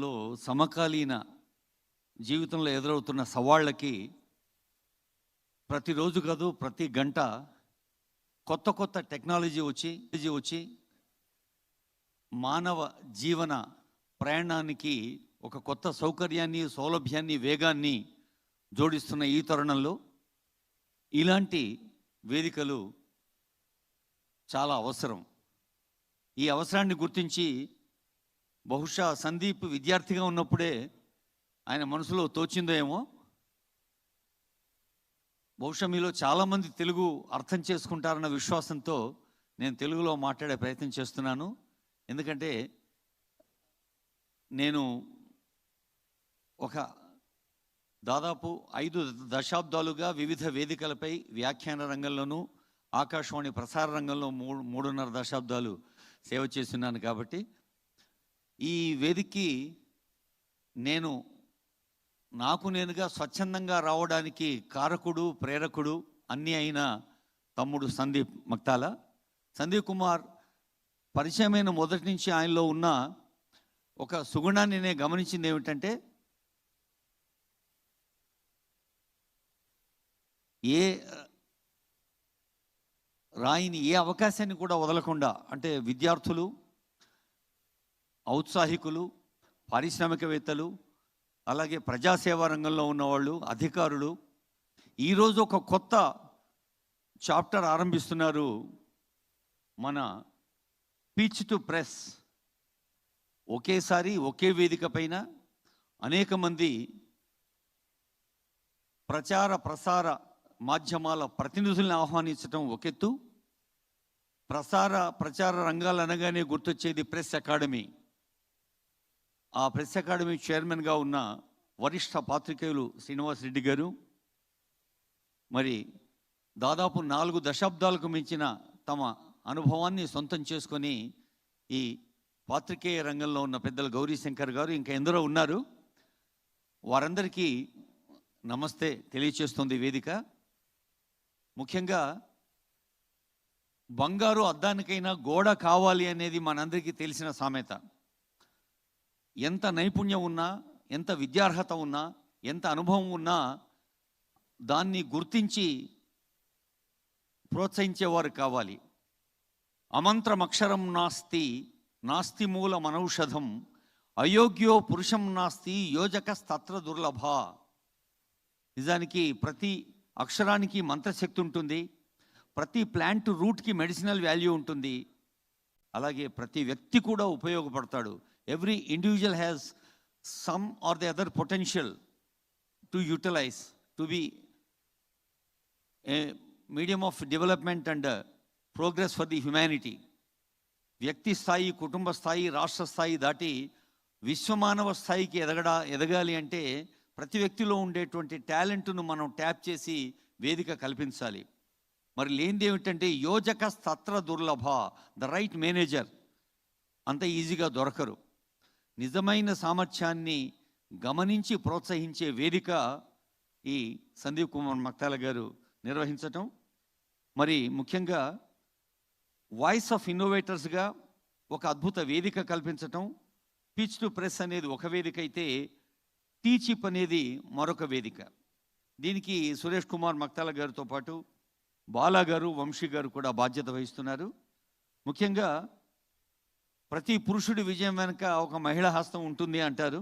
లో సమకాలీన జీవితంలో ఎదురవుతున్న సవాళ్ళకి ప్రతిరోజు కాదు ప్రతి గంట కొత్త కొత్త టెక్నాలజీ వచ్చి మానవ జీవన ప్రయాణానికి ఒక కొత్త సౌకర్యాన్ని, సౌలభ్యాన్ని, వేగాన్ని జోడిస్తున్న ఈ తరుణంలో ఇలాంటి వేదికలు చాలా అవసరం. ఈ అవసరాన్ని గుర్తించి బహుశా సందీప్ విద్యార్థిగా ఉన్నప్పుడే ఆయన మనసులో తోచిందో ఏమో. బహుశా మీలో చాలామంది తెలుగు అర్థం చేసుకుంటారన్న విశ్వాసంతో నేను తెలుగులో మాట్లాడే ప్రయత్నం చేస్తున్నాను. ఎందుకంటే నేను ఒక దాదాపు 5 దశాబ్దాలుగా వివిధ వేదికలపై వ్యాఖ్యాన రంగంలోనూ, ఆకాశవాణి ప్రసార రంగంలో 3.5 దశాబ్దాలు సేవ చేస్తున్నాను. కాబట్టి ఈ వేదికకి నాకు నేనుగా స్వచ్ఛందంగా రావడానికి కారకుడు, ప్రేరకుడు అన్నీ అయిన తమ్ముడు సందీప్ మక్తాల. సందీప్ కుమార్ పరిచయమైన మొదటి నుంచి ఆయనలో ఉన్న ఒక సుగుణాన్ని నేను గమనించింది ఏమిటంటే, ఏ రాయిని, ఏ అవకాశాన్ని కూడా వదలకుండా, అంటే విద్యార్థులు, ఔత్సాహికులు, పారిశ్రామికవేత్తలు, అలాగే ప్రజాసేవా రంగంలో ఉన్నవాళ్ళు, అధికారులు ఈరోజు ఒక కొత్త చాప్టర్ ఆరంభిస్తున్నారు. మన Pitch2Press. ఒకేసారి ఒకే వేదిక పైన అనేక మంది ప్రచార మాధ్యమాల ప్రతినిధులను ఆహ్వానించడం ఒకెత్తు, ప్రచార రంగాలు అనగానే గుర్తొచ్చేది ప్రెస్ అకాడమీ. ఆ ప్రెస్ అకాడమీ చైర్మన్గా ఉన్న వరిష్ఠ పాత్రికేయులు శ్రీనివాస్ రెడ్డి గారు, మరి దాదాపు 4 దశాబ్దాలకు మించిన తమ అనుభవాన్ని సొంతం చేసుకొని ఈ పాత్రికేయ రంగంలో ఉన్న పెద్దలు గౌరీశంకర్ గారు, ఇంకా ఎందరో ఉన్నారు. వారందరికీ నమస్తే తెలియచేస్తుంది వేదిక. ముఖ్యంగా బంగారు అద్దానికైనా గోడ కావాలి అనేది మనందరికీ తెలిసిన సామెత. ఎంత నైపుణ్యం ఉన్నా, ఎంత విద్యార్హత ఉన్నా, ఎంత అనుభవం ఉన్నా దాన్ని గుర్తించి ప్రోత్సహించేవారు కావాలి. అమంత్రమక్షరం నాస్తి మూలమనౌషధం, అయోగ్యో పురుషం నాస్తి యోజకస్తత్ర దుర్లభ. నిజానికి ప్రతి అక్షరానికి మంత్రశక్తి ఉంటుంది, ప్రతి ప్లాంట్ రూట్కి మెడిసినల్ వాల్యూ ఉంటుంది, అలాగే ప్రతి వ్యక్తి కూడా ఉపయోగపడతాడు. Every individual has some or the other potential to utilise, to be a medium of development and progress for the humanity. వ్యక్తి స్థాయి, కుటుంబ స్థాయి, రాష్ట్ర స్థాయి దాటి విశ్వమానవ స్థాయికి ఎదగాలి అంటే ప్రతి వ్యక్తిలో ఉండేటువంటి టాలెంట్ను మనం ట్యాప్ చేసి వేదిక కల్పించాలి. మరి లేనిది ఏమిటంటే యోజక స్తత్ర దుర్లభ, ద రైట్ మేనేజర్ అంత ఈజీగా దొరకరు. నిజమైన సామర్థ్యాన్ని గమనించి ప్రోత్సహించే వేదిక ఈ సందీప్ కుమార్ మక్తాల గారు నిర్వహించటం. మరి ముఖ్యంగా వాయిస్ ఆఫ్ ఇన్నోవేటర్స్గా ఒక అద్భుత వేదిక కల్పించటం. Pitch2Press అనేది ఒక వేదిక అయితే టీచిప్ అనేది మరొక వేదిక. దీనికి సురేష్ కుమార్ మక్తాల గారితో పాటు బాలా గారు, వంశీ గారు కూడా బాధ్యత వహిస్తున్నారు. ముఖ్యంగా ప్రతి పురుషుడి విజయం వెనుక ఒక మహిళా హస్తం ఉంటుంది అంటారు.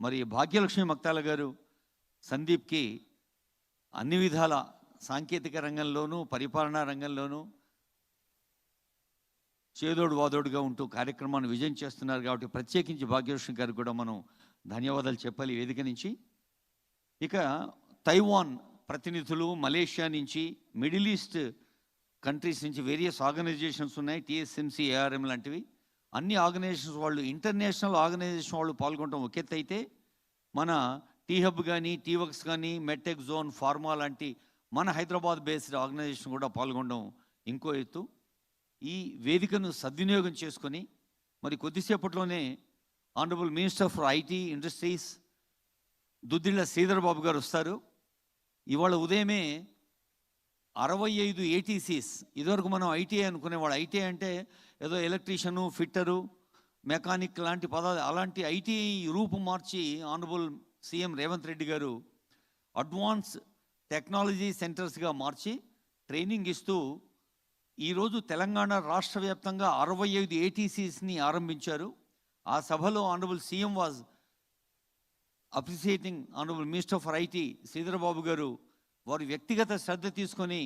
మరి భాగ్యలక్ష్మి మక్తాల గారు సందీప్కి అన్ని విధాల సాంకేతిక రంగంలోనూ, పరిపాలనా రంగంలోనూ చేదోడు వాదోడుగా ఉంటూ కార్యక్రమాన్ని విజయం చేస్తున్నారు. కాబట్టి ప్రత్యేకించి భాగ్యలక్ష్మి గారికి కూడా మనం ధన్యవాదాలు చెప్పాలి వేదిక నుంచి. ఇక తైవాన్ ప్రతినిధులు, మలేషియా నుంచి, మిడిల్ ఈస్ట్ కంట్రీస్ నుంచి వేరియస్ ఆర్గనైజేషన్స్ ఉన్నాయి, TSMC, ARM లాంటివి. అన్ని ఆర్గనైజేషన్స్ వాళ్ళు, ఇంటర్నేషనల్ ఆర్గనైజేషన్ వాళ్ళు పాల్గొనడం ఒక ఎత్తు అయితే, మన టీహబ్ కానీ, టీవర్క్స్ కానీ, మెడ్టెక్ జోన్, ఫార్మా లాంటి మన హైదరాబాద్ బేస్డ్ ఆర్గనైజేషన్ కూడా పాల్గొనడం ఇంకో ఎత్తు. ఈ వేదికను సద్వినియోగం చేసుకొని మరి కొద్దిసేపట్లోనే honourable minister for IT industries Duddilla Sridhar Babu garu వస్తారు. ఇవాళ ఉదయమే 65 ATCs, ఇదివరకు మనం ITI అనుకునేవాడు. ITI అంటే ఏదో ఎలక్ట్రీషియను, ఫిట్టరు, మెకానిక్ లాంటి పదాలు, అలాంటి ITI రూపు మార్చి ఆనరబుల్ CM రేవంత్ రెడ్డి గారు అడ్వాన్స్ టెక్నాలజీ సెంటర్స్గా మార్చి ట్రైనింగ్ ఇస్తూ ఈరోజు తెలంగాణ రాష్ట్ర వ్యాప్తంగా 65 ATCsని ఆరంభించారు. ఆ సభలో honourable CM was appreciating honourable minister for IT Sridhar Babu garu. వారి వ్యక్తిగత శ్రద్ధ తీసుకొని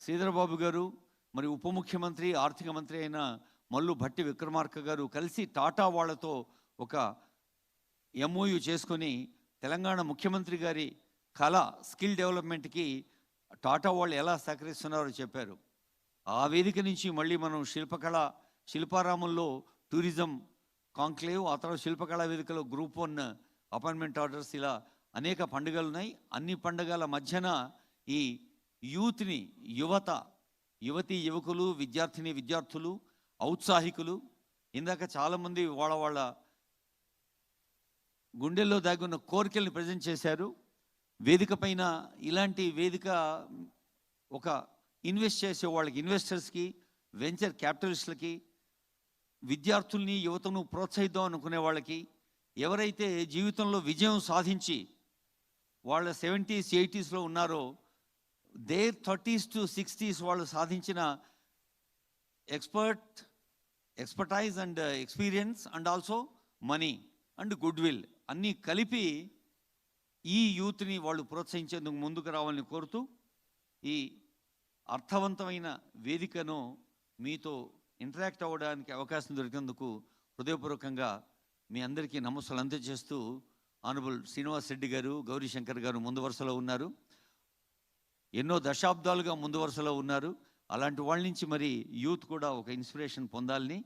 శ్రీధర్ బాబు గారు మరి ఉప ముఖ్యమంత్రి ఆర్థిక మంత్రి అయిన మల్లు భట్టి విక్రమార్క గారు కలిసి టాటా వాళ్ళతో ఒక MOU చేసుకొని తెలంగాణ ముఖ్యమంత్రి గారి కళ స్కిల్ డెవలప్మెంట్కి టాటా వాళ్ళు ఎలా సహకరిస్తున్నారో చెప్పారు. ఆ వేదిక నుంచి మళ్ళీ మనం శిల్పారామంలో టూరిజం కాంక్లేవ్, ఆ తర్వాత శిల్పకళా వేదికలో Group 1 అపాయింట్మెంట్ ఆర్డర్స్, ఇలా అనేక పండుగలు ఉన్నాయి. అన్ని పండుగల మధ్యన ఈ యూత్ని, యువతీ యువకులు, విద్యార్థులు ఔత్సాహికులు, ఇందాక చాలామంది వాళ్ళ గుండెల్లో దాగి ఉన్న కోరికల్ని ప్రజెంట్ చేశారు. వేదిక పైన ఇలాంటి వేదిక ఒక ఇన్వెస్ట్ చేసే వాళ్ళకి, ఇన్వెస్టర్స్కి, వెంచర్ క్యాపిటలిస్టులకి, విద్యార్థుల్ని యువతను ప్రోత్సహిద్దాం అనుకునే వాళ్ళకి, ఎవరైతే జీవితంలో విజయం సాధించి వాళ్ళ 70s 80sలో ఉన్నారో దేర్ 30s to 60s వాళ్ళు సాధించిన expertise and experience and also money and good will అన్నీ కలిపి ఈ యూత్ని వాళ్ళు ప్రోత్సహించేందుకు ముందుకు రావాలని కోరుతూ ఈ అర్థవంతమైన వేదికను మీతో ఇంటరాక్ట్ అవ్వడానికి అవకాశం దొరికినందుకు హృదయపూర్వకంగా మీ అందరికీ నమస్సులు అందజేస్తూ, ఆనరబుల్ శ్రీనివాస్ రెడ్డి గారు, గౌరీ శంకర్ గారు ముందు వరుసలో ఉన్నారు. ఎన్నో దశాబ్దాలుగా ముందు వరుసలో ఉన్నారు. అలాంటి వాళ్ళ నుంచి మరి యూత్ కూడా ఒక ఇన్స్పిరేషన్ పొందాలని.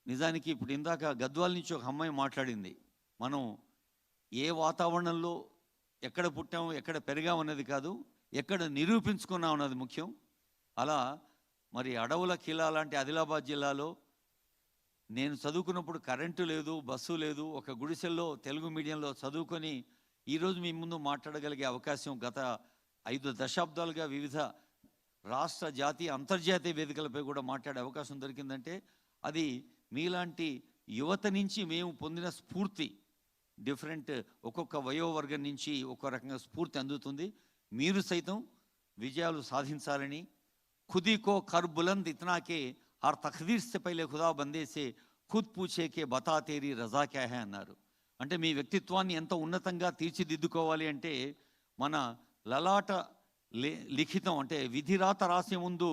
నిజానికి ఇప్పుడు ఇందాక గద్వాల నుంచి ఒక అమ్మాయి మాట్లాడింది. మనం ఏ వాతావరణంలో ఎక్కడ పుట్టాము, ఎక్కడ పెరిగామన్నది కాదు, ఎక్కడ నిరూపించుకున్నాం అన్నది ముఖ్యం. అలా మరి అడవుల కిలా లాంటి ఆదిలాబాద్ జిల్లాలో నేను చదువుకున్నప్పుడు కరెంటు లేదు, బస్సు లేదు, ఒక గుడిసెల్లో తెలుగు మీడియంలో చదువుకొని ఈరోజు మీ ముందు మాట్లాడగలిగే అవకాశం గత 5 దశాబ్దాలుగా వివిధ రాష్ట్ర, జాతీయ, అంతర్జాతీయ వేదికలపై కూడా మాట్లాడే అవకాశం దొరికిందంటే అది మీలాంటి యువత నుంచి మేము పొందిన స్ఫూర్తి. డిఫరెంట్ ఒక్కొక్క వయోవర్గం నుంచి ఒక్కో రకంగా స్ఫూర్తి అందుతుంది. మీరు సైతం విజయాలు సాధించాలని, ఖుదీ కో కర్ బులంద్ ఇతనాకే హర్ తఖ్దీర్ సే పహలే ఖుదా బందేసే ఖుద్ పూచేకే బతా తేరీ రజా క్యా హై అన్నారు. అంటే మీ వ్యక్తిత్వాన్ని ఎంత ఉన్నతంగా తీర్చిదిద్దుకోవాలి అంటే మన లలాట లిఖితం అంటే విధిరాత రాసే ముందు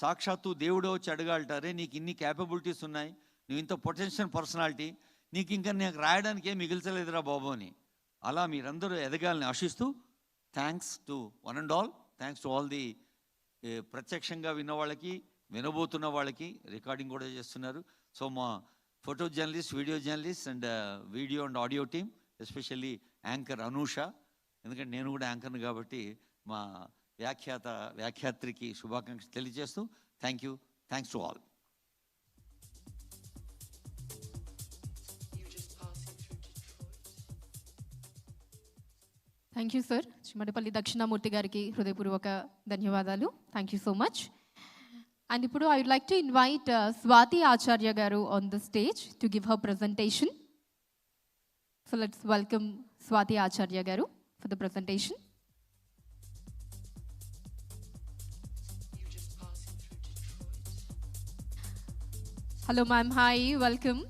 సాక్షాత్తు దేవుడే వచ్చి అడగాలంటారే, నీకు ఇన్ని క్యాపబిలిటీస్ ఉన్నాయి, నువ్వు ఇంత పొటెన్షియల్ పర్సనాలిటీ, నీకు ఇంకా నాకు రాయడానికి ఏం మిగిల్చలేదురా బాబు అని. అలా మీరందరూ ఎదగాలని ఆశిస్తూ thanks to one and all, thanks to all the ప్రత్యక్షంగా విన్న వాళ్ళకి, వినబోతున్న వాళ్ళకి, రికార్డింగ్ కూడా చేస్తున్నారు. సో మా photo journalist, video journalist and video and audio team, especially anchor Anusha, ఎందుకంటే నేను కూడా యాంకర్ను కాబట్టి మా వ్యాఖ్యాత్రికి శుభాకాంక్షలు తెలియజేస్తూ thank you, thanks to all. Thank you sir. Chimmadipalli Dakshinamurthy గారికి హృదయపూర్వక ధన్యవాదాలు. Thank you so much. And ఇప్పుడు I would like to invite Swathi Acharya garu on the stage to give her presentation. So let's welcome Swati Acharya garu for the presentation. Hello ma'am, hi, welcome.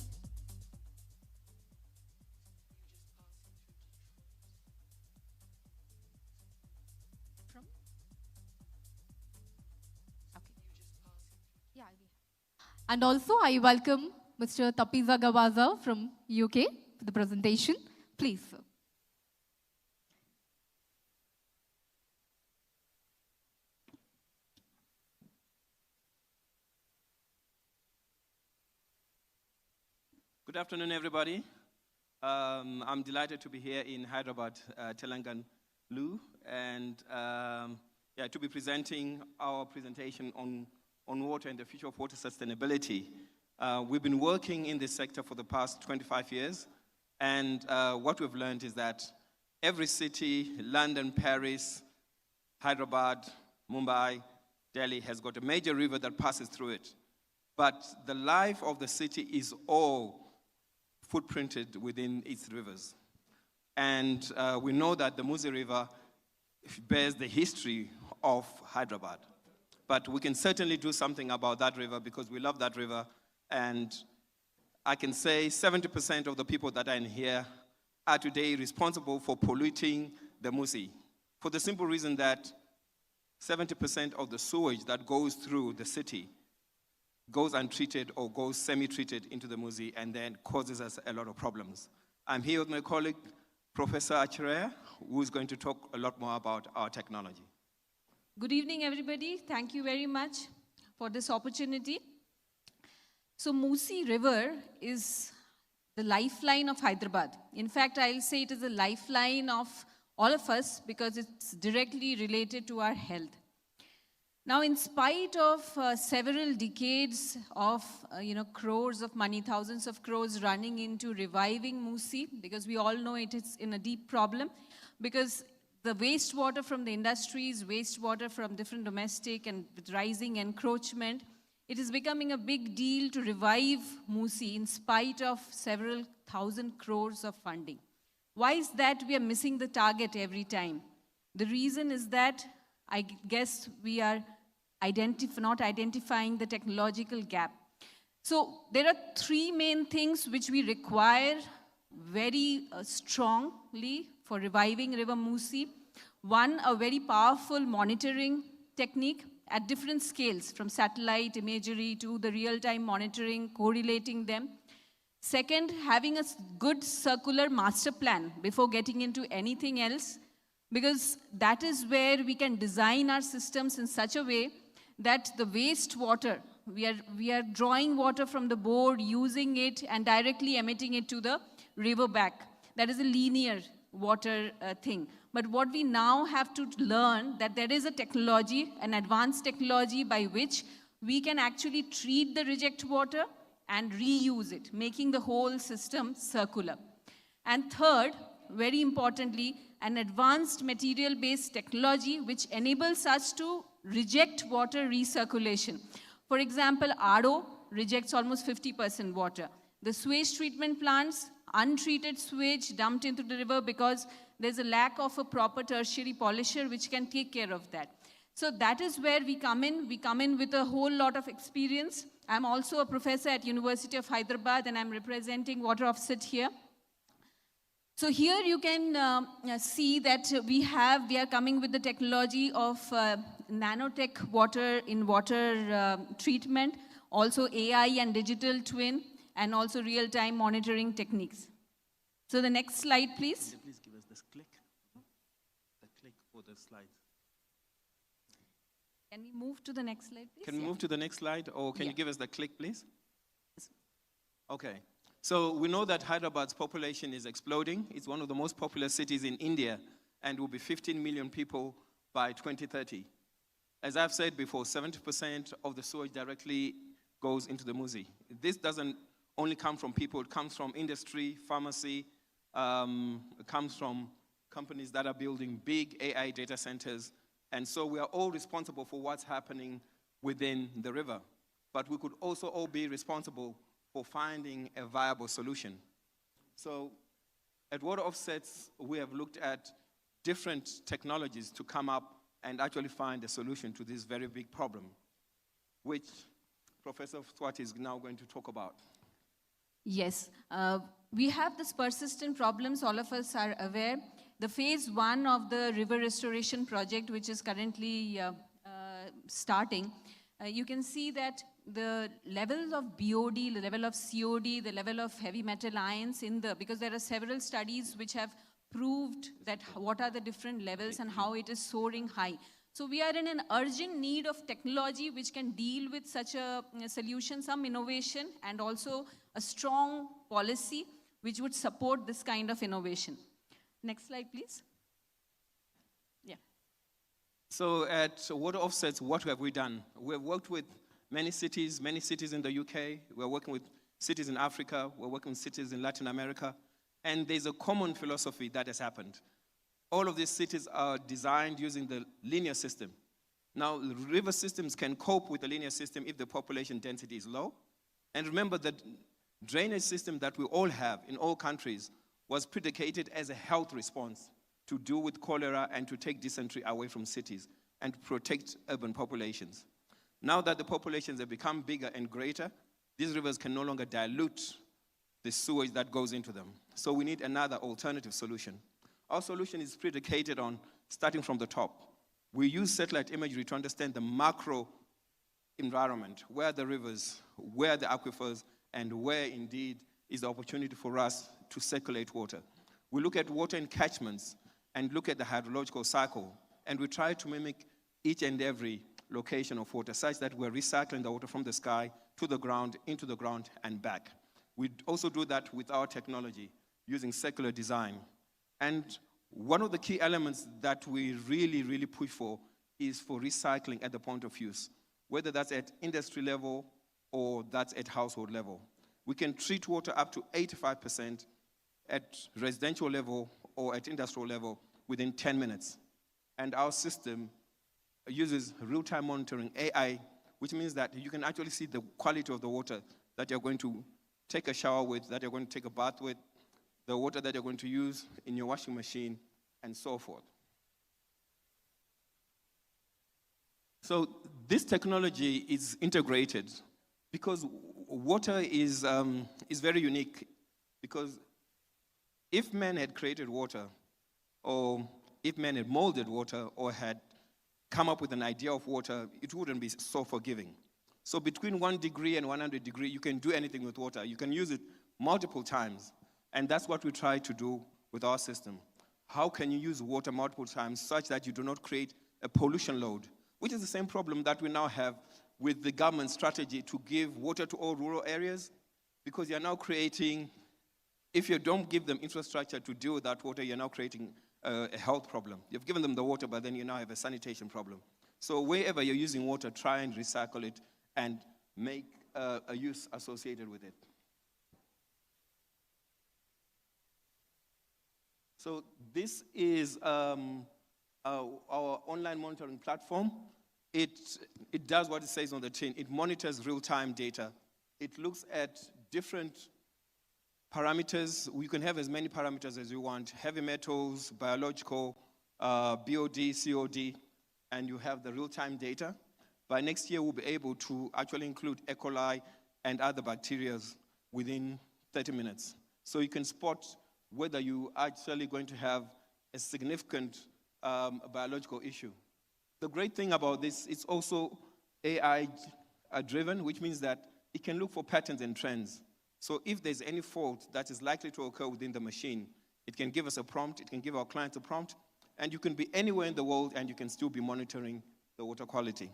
And also I welcome Mr. Tapiza Gawaza from UK for the presentation. Please, sir. Good afternoon, everybody. I'm delighted to be here in Hyderabad, Telangana, and to be presenting our presentation on water and the future of water sustainability. We've been working in this sector for the past 25 years, and what we've learned is that every city, London, Paris, Hyderabad, Mumbai, Delhi, has got a major river that passes through it. But the life of the city is all footprinted within its rivers. And we know that the Musi River bears the history of Hyderabad. But we can certainly do something about that river because we love that river. And I can say 70% of the people that are in here are today responsible for polluting the Musi. For the simple reason that 70% of the sewage that goes through the city goes untreated or goes semi-treated into the Musi and then causes us a lot of problems. I'm here with my colleague, Professor Acharya, who is going to talk a lot more about our technology. Good evening, everybody. Thank you very much for this opportunity. So Musi River is the lifeline of Hyderabad. In fact, I'll say it is the lifeline of all of us because it's directly related to our health. Now, in spite of several decades of crores of money, thousands of crores running into reviving Musi, because we all know it is in a deep problem, because the wastewater from the industries, wastewater from different domestic and with rising encroachment, it is becoming a big deal to revive Musi in spite of several thousand crores of funding. Why is that we are missing the target every time? The reason is that I guess we are not identifying the technological gap. So there are three main things which we require very strongly for reviving River Musi. One, a very powerful monitoring technique at different scales, from satellite imagery to the real-time monitoring, correlating them. Second, having a good circular master plan before getting into anything else, because that is where we can design our systems in such a way that the wastewater, we are drawing water from the board, using it and directly emitting it to the river back. That is a linear water thing. But what we now have to learn that there is a technology, an advanced technology by which we can actually treat the reject water and reuse it, making the whole system circular. And third, very importantly, an advanced material-based technology which enables us to reject water recirculation. For example, RO rejects almost 50% water. The sewage treatment plants, untreated sewage dumped into the river because there's a lack of a proper tertiary polisher which can take care of that. So that is where we come in. We come in with a whole lot of experience. I'm also a professor at University of Hyderabad and I'm representing water offset here. So here you can see that we are coming with the technology of nanotech water in water treatment, also AI and digital twin, and also real-time monitoring techniques. So the next slide, please. Please give us this click. The click for the slide. Can we move to the next slide, please? Can we move to the next slide, or can you give us the click, please? Okay. So we know that Hyderabad's population is exploding. It's one of the most popular cities in India and will be 15 million people by 2030. As I've said before, 70% of the sewage directly goes into the Musi. This doesn't only come from people, it comes from industry, pharmacy, it comes from companies that are building big AI data centers. And so we are all responsible for what's happening within the river. But we could also all be responsible for finding a viable solution. So at Water Offsets, we have looked at different technologies to come up and actually find a solution to this very big problem, which Professor Swati is now going to talk about. Yes, we have this persistent problems, all of us are aware. The phase 1 of the river restoration project, which is currently starting, you can see that the level of BOD, the level of COD, the level of heavy metal ions because there are several studies which have proved that what are the different levels and how it is soaring high. So we are in an urgent need of technology which can deal with such a solution, some innovation, and also a strong policy which would support this kind of innovation. Next slide, please. Yeah. So at Water Offsets, what have we done? We have worked with many cities in the UK. We're working with cities in Africa. We're working with cities in Latin America. And there's a common philosophy that has happened. All of these cities are designed using the linear system. Now, river systems can cope with the linear system if the population density is low. And remember that drainage system that we all have in all countries was predicated as a health response. to deal with cholera and to take dysentery away from cities and to protect urban populations. Now that the populations have become bigger and greater, these rivers can no longer dilute the sewage that goes into them. So we need another alternative solution. Our solution is predicated on starting from the top. We use satellite imagery to understand the macro environment, where the rivers, where the aquifers, and where indeed is the opportunity for us to circulate water. We look at water in catchments and look at the hydrological cycle, and we try to mimic each and every location of water such that we're recycling the water from the sky to the ground, into the ground, and back. We also do that with our technology using circular design. And one of the key elements that we really push for is for recycling at the point of use, whether that's at industry level or that's at household level. We can treat water up to 85% at residential level or at industrial level within 10 minutes. And our system uses real-time monitoring, AI, which means that you can actually see the quality of the water that you're going to take a shower with, that you're going to take a bath with, the water that you're going to use in your washing machine, and so forth. So this technology is integrated because water is very unique, because if man had created water, or if man had molded water, or had come up with an idea of water, it wouldn't be so forgiving. So between 1 degree and 100 degrees, you can do anything with water. You can use it multiple times. And that's what we try to do with our system. How can you use water multiple times such that you do not create a pollution load, which is the same problem that we now have with the government strategy to give water to all rural areas, because you're now creating, if you don't give them infrastructure to deal with that water, you're now creating a health problem. You've given them the water, but then you now have a sanitation problem. So wherever you're using water, try and recycle it and make a use associated with it. So this is our online monitoring platform. It does what it says on the tin. It monitors real-time data. It looks at different parameters. You can have as many parameters as you want: heavy metals, biological, BOD, COD, and you have the real-time data. By next year, we'll be able to actually include E. coli and other bacteria within 30 minutes. So you can spot whether you are actually going to have a significant biological issue. The great thing about this, it's also AI-driven, which means that it can look for patterns and trends. So if there's any fault that is likely to occur within the machine, it can give us a prompt, it can give our clients a prompt, and you can be anywhere in the world and you can still be monitoring the water quality.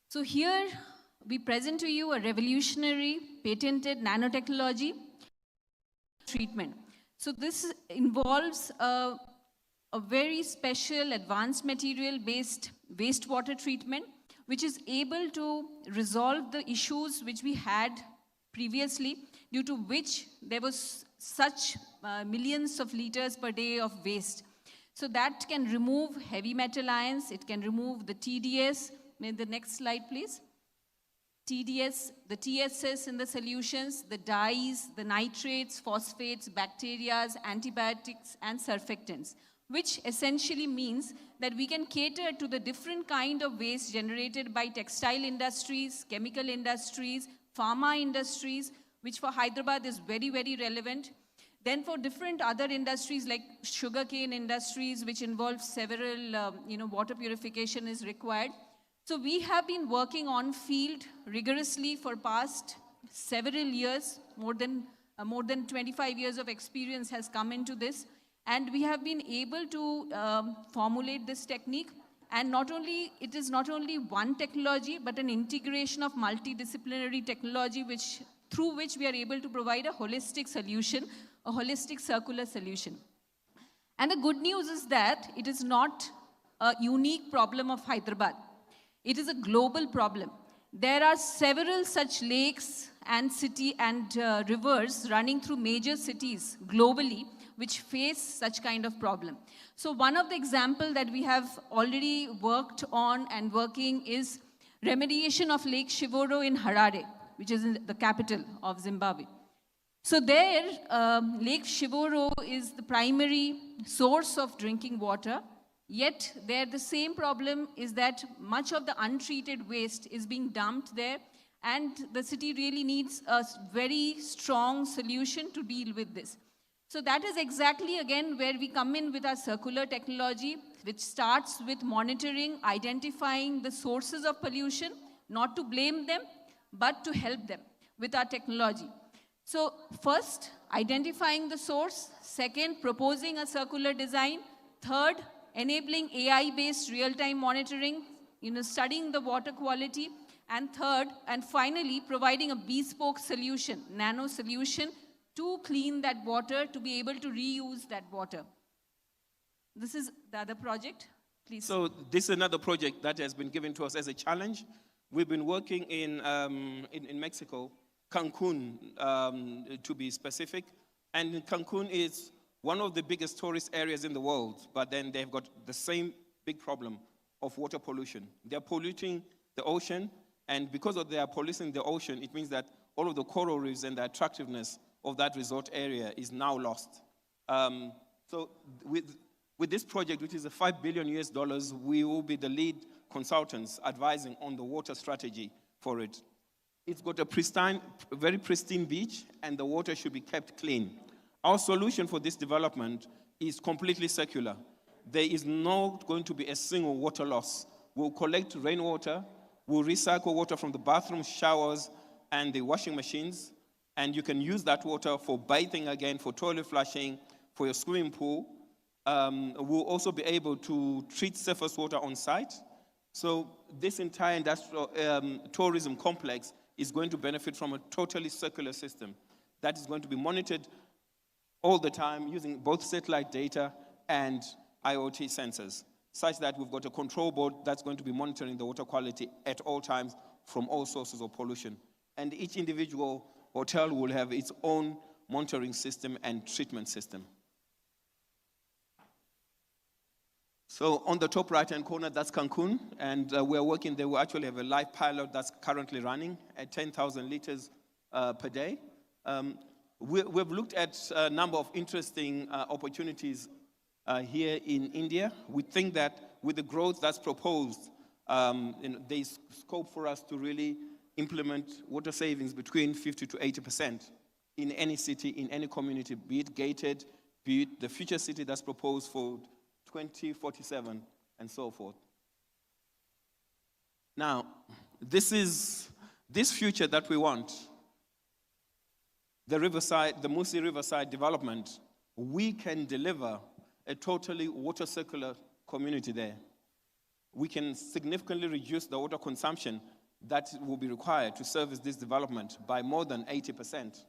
So here we present to you a revolutionary patented nanotechnology treatment. So this involves a very special advanced material-based wastewater treatment, which is able to resolve the issues which we had previously, due to which there was such millions of liters per day of waste. So that can remove heavy metal ions, it can remove the TDS. May the next slide, please. TDS, the TSS in the solutions, the dyes, the nitrates, phosphates, bacteria, antibiotics, and surfactants, which essentially means that we can cater to the different kind of waste generated by textile industries, chemical industries, pharma industries, which for Hyderabad is very, very relevant. Then for different other industries like sugarcane industries, which involve several, water purification is required. So we have been working on field rigorously for past several years. More than 25 years of experience has come into this. And we have been able to formulate this technique. And it is not only one technology, but an integration of multidisciplinary technology, through which we are able to provide a holistic solution, a holistic circular solution. And the good news is that it is not a unique problem of Hyderabad. It is a global problem. There are several such lakes and rivers running through major cities globally, which face such kind of problem. So one of the examples that we have already worked on and working is remediation of Lake Shivoro in Harare, which is in the capital of Zimbabwe. So there, Lake Shivoro is the primary source of drinking water. Yet there the same problem is that much of the untreated waste is being dumped there, and the city really needs a very strong solution to deal with this. So that is exactly again where we come in with our circular technology, which starts with monitoring, identifying the sources of pollution, not to blame them, but to help them with our technology. So first, identifying the source. Second, proposing a circular design. Third, enabling AI-based real-time monitoring, studying the water quality. And third, and finally, providing a bespoke solution, nano solution, to clean that water, to be able to reuse that water. This is the other project, please. So this is another project that has been given to us as a challenge. We've been working in Mexico, Cancun, to be specific. And Cancun is one of the biggest tourist areas in the world, but then they've got the same big problem of water pollution. They're polluting the ocean, and because of they are polluting the ocean, it means that all of the coral reefs and the attractiveness of that resort area is now lost. So with this project, which is a $5 billion, we will be the lead consultants advising on the water strategy for it. It's got a very pristine beach, and the water should be kept clean. Our solution for this development is completely circular. There is not going to be a single water loss. We'll collect rainwater, we'll recycle water from the bathrooms, showers, and the washing machines, and you can use that water for bathing again, for toilet flushing, for your swimming pool. We'll also be able to treat surface water on site. So this entire industrial tourism complex is going to benefit from a totally circular system that is going to be monitored all the time using both satellite data and IoT sensors, such that we've got a control board that's going to be monitoring the water quality at all times from all sources of pollution. And each individual hotel will have its own monitoring system and treatment system. So on the top right-hand corner, that's Cancun, and we're working there. We actually have a live pilot that's currently running at 10,000 liters per day. We've looked at a number of interesting opportunities here in India. We think that with the growth that's proposed, there's scope for us to really implement water savings between 50 to 80% in any city, in any community, be it gated, be it the future city that's proposed for 2047, and so forth. Now, this future that we want, the Musi Riverside development, we can deliver a totally water circular community there. We can significantly reduce the water consumption that will be required to service this development by more than 80%.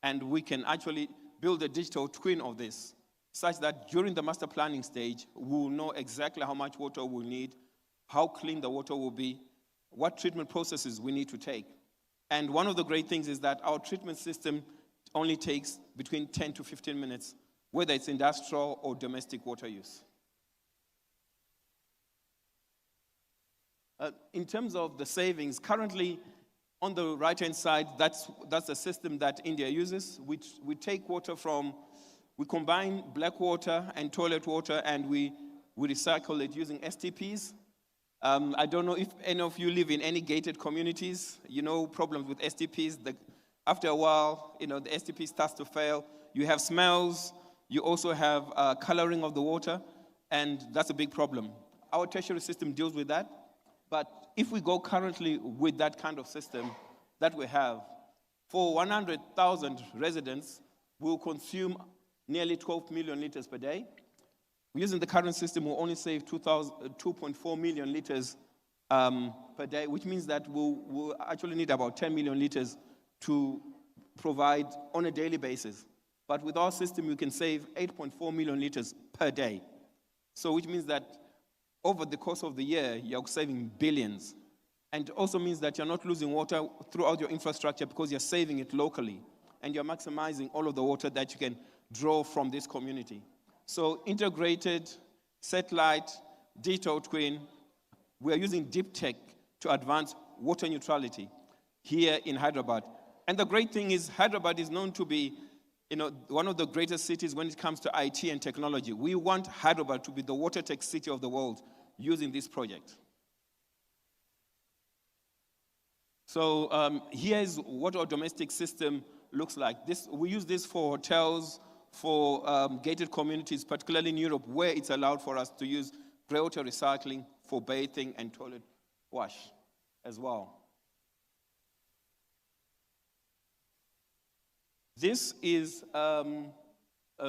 And we can actually build a digital twin of this, such that during the master planning stage, we'll know exactly how much water we'll need, how clean the water will be, what treatment processes we need to take. And one of the great things is that our treatment system only takes between 10 to 15 minutes, whether it's industrial or domestic water use. In terms of the savings, currently on the right-hand side, that's the system that India uses, which we take water from. We combine black water and toilet water, and we recycle it using STPs. I don't know if any of you live in any gated communities. You know problems with STPs. After a while, the STP starts to fail. You have smells. You also have coloring of the water, and that's a big problem. Our tertiary system deals with that. But if we go currently with that kind of system that we have, for 100,000 residents, we'll consume nearly 12 million liters per day. Using the current system, we'll only save 2.4 million liters per day, which means that we'll actually need about 10 million liters to provide on a daily basis. But with our system, you can save 8.4 million liters per day. So which means that over the course of the year, you're saving billions. And it also means that you're not losing water throughout your infrastructure because you're saving it locally. And you're maximizing all of the water that you can draw from this community. So integrated, satellite, digital twin, we are using deep tech to advance water neutrality here in Hyderabad. And the great thing is Hyderabad is known to be one of the greatest cities when it comes to IT and technology. We want Hyderabad to be the water tech city of the world using this project. So here's what our domestic system looks like. We use this for hotels, for gated communities, particularly in Europe, where it's allowed for us to use greywater recycling for bathing and toilet wash as well. This is a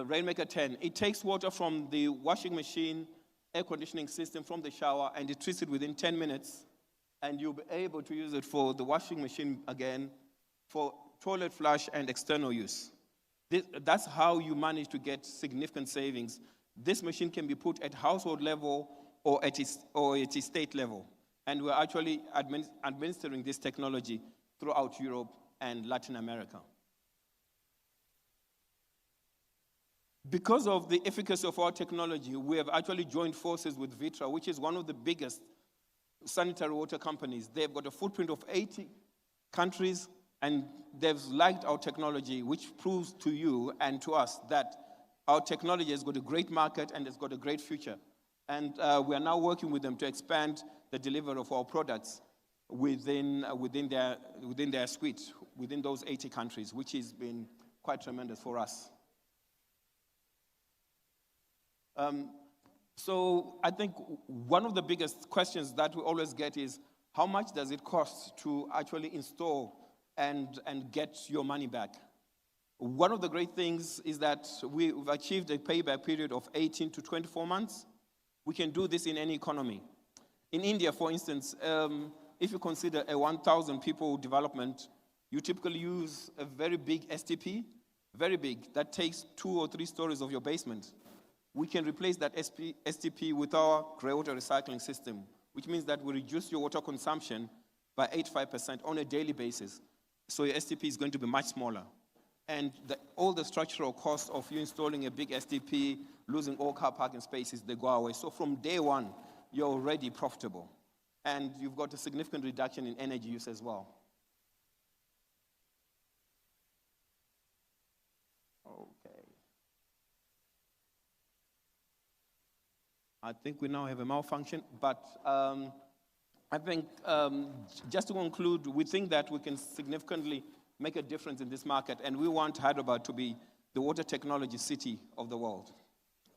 Rainmaker 10. It takes water from the washing machine, air conditioning system, from the shower, and it treats it within 10 minutes. And you'll be able to use it for the washing machine again, for toilet flush and external use. That's how you manage to get significant savings. This machine can be put at household level or at estate level. And we're actually administering this technology throughout Europe and Latin America. Because of the efficacy of our technology, we have actually joined forces with Vitra, which is one of the biggest sanitary water companies. They've got a footprint of 80 countries, and they've liked our technology, which proves to you and to us that our technology has got a great market and has got a great future. And we are now working with them to expand the delivery of our products within their suite, within those 80 countries, which has been quite tremendous for us. So I think one of the biggest questions that we always get is, how much does it cost to actually install and get your money back? One of the great things is that we've achieved a payback period of 18 to 24 months. We can do this in any economy. In India, for instance, if you consider a 1,000 people development, you typically use a very big STP, very big, that takes 2 or 3 stories of your basement. We can replace that STP with our greywater recycling system, which means that we reduce your water consumption by 85% on a daily basis. So your STP is going to be much smaller. And all the structural costs of you installing a big STP, losing all car parking spaces, they go away. So from day one, you're already profitable. And you've got a significant reduction in energy use as well. Okay. I think we now have a malfunction, but I think just to conclude, we think that we can significantly make a difference in this market, and we want Hyderabad to be the water technology city of the world.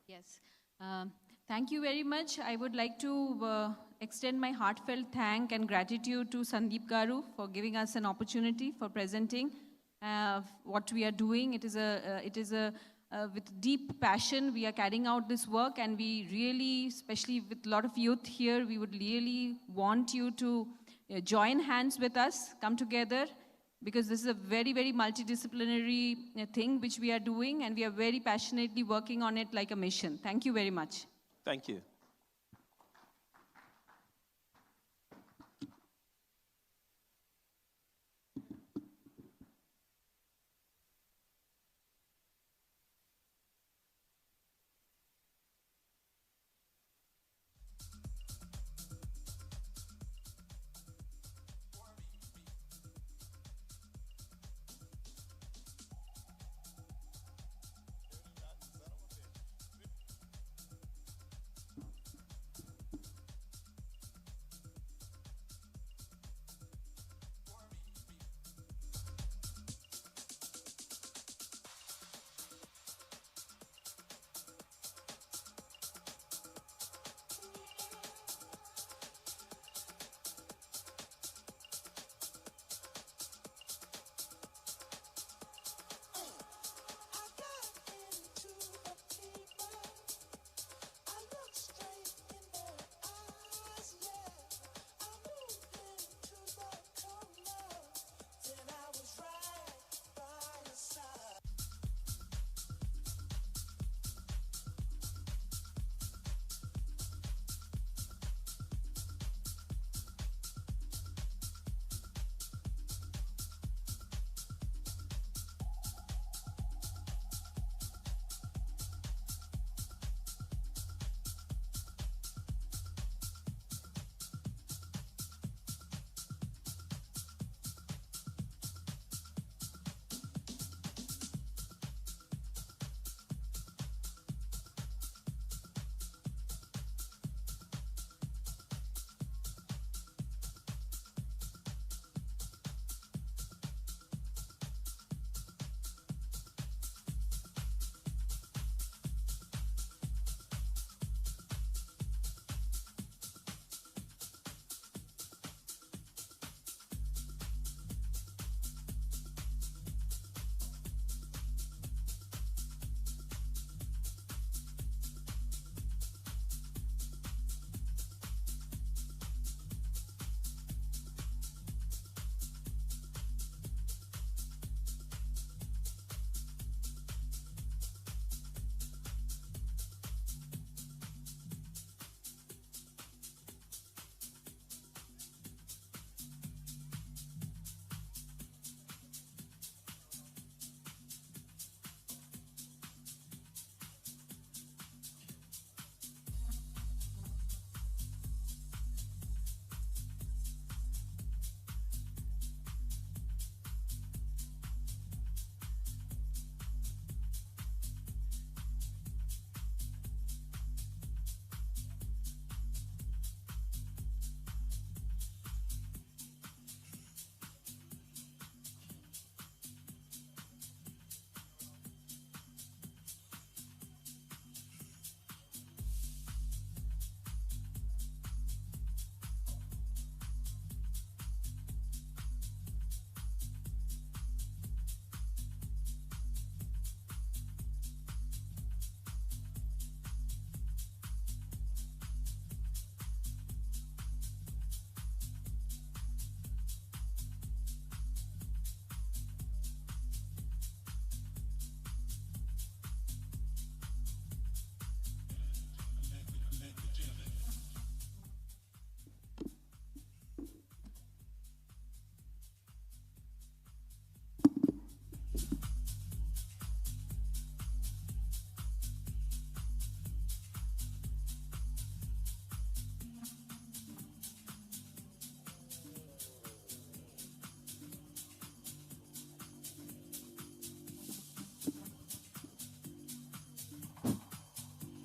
Yes. Thank you very much. I would like to extend my heartfelt thank and gratitude to Sandeep Garu for giving us an opportunity for presenting what we are doing. It is with deep passion, we are carrying out this work, and we really, especially with a lot of youth here, we would really want you to join hands with us, come together, because this is a very, very multidisciplinary thing which we are doing, and we are very passionately working on it like a mission. Thank you very much. Thank you.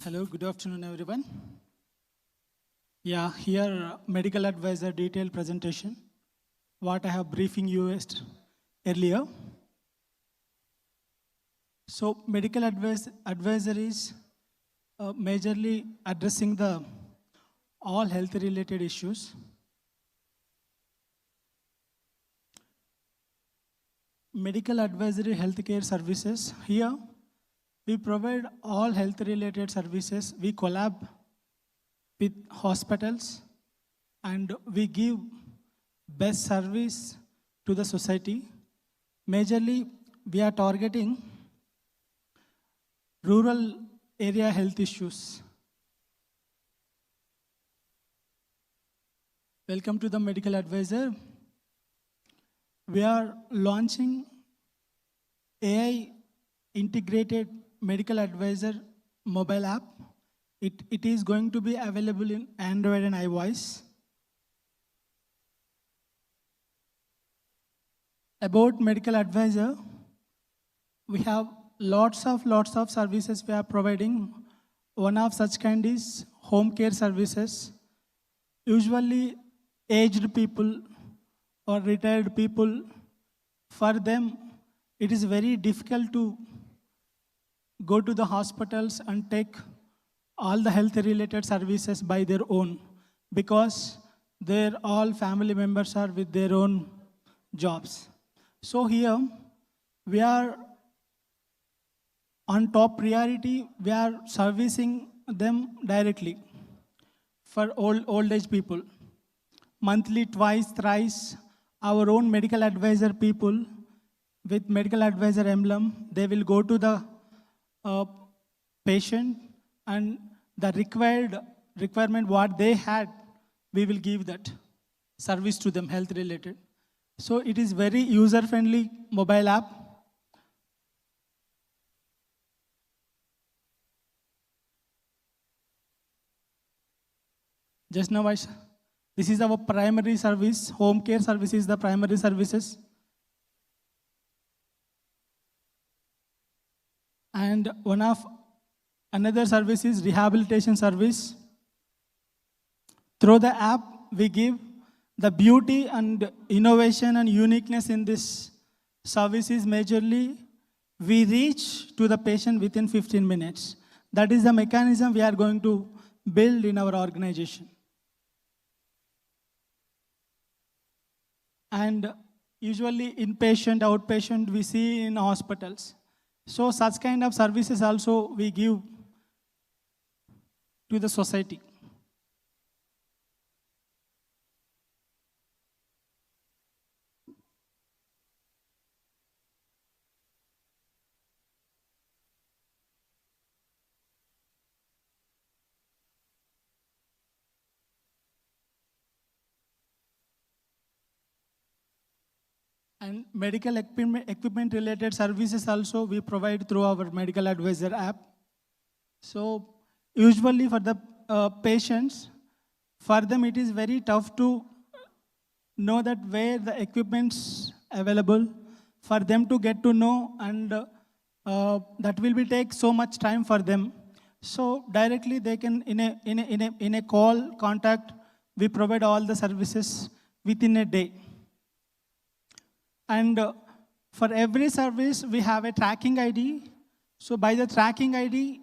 Hello, good afternoon, everyone. Yeah, here medical advisor detailed presentation. What I have briefing you earlier. So medical advisor is majorly addressing the all health related issues. Medical advisory healthcare services. Here we provide all health related services. We collab with hospitals and we give best service to the society. Majorly, we are targeting rural area health issues. Welcome to the medical advisor. We are launching AI integrated medical advisor mobile app. It is going to be available in Android and iOS. About medical advisor, we have lots of services we are providing. One of such kind is home care services. Usually aged people or retired people, for them it is very difficult to go to the hospitals and take all the health related services by their own because their all family members are with their own jobs. So here we are on top priority, we are servicing them directly for old age people. Monthly, twice, thrice, our own medical advisor people with medical advisor emblem, they will go to the patient and the requirement what they had, we will give that service to them, health related. So it is very user-friendly mobile app. Just now, this is our primary service. Home care service is the primary services. And another service is rehabilitation service. Through the app, we give the beauty and innovation and uniqueness in this service is majorly we reach to the patient within 15 minutes. That is the mechanism we are going to build in our organization. And usually inpatient, outpatient, we see in hospitals. So such kind of services also we give to the society. And medical equipment related services also we provide through our medical advisor app. So usually for the patients, for them it is very tough to know that where the equipment's available, for them to get to know, and that will be take so much time for them. So directly they can in a call contact, we provide all the services within a day. And for every service, we have a tracking ID. So by the tracking ID,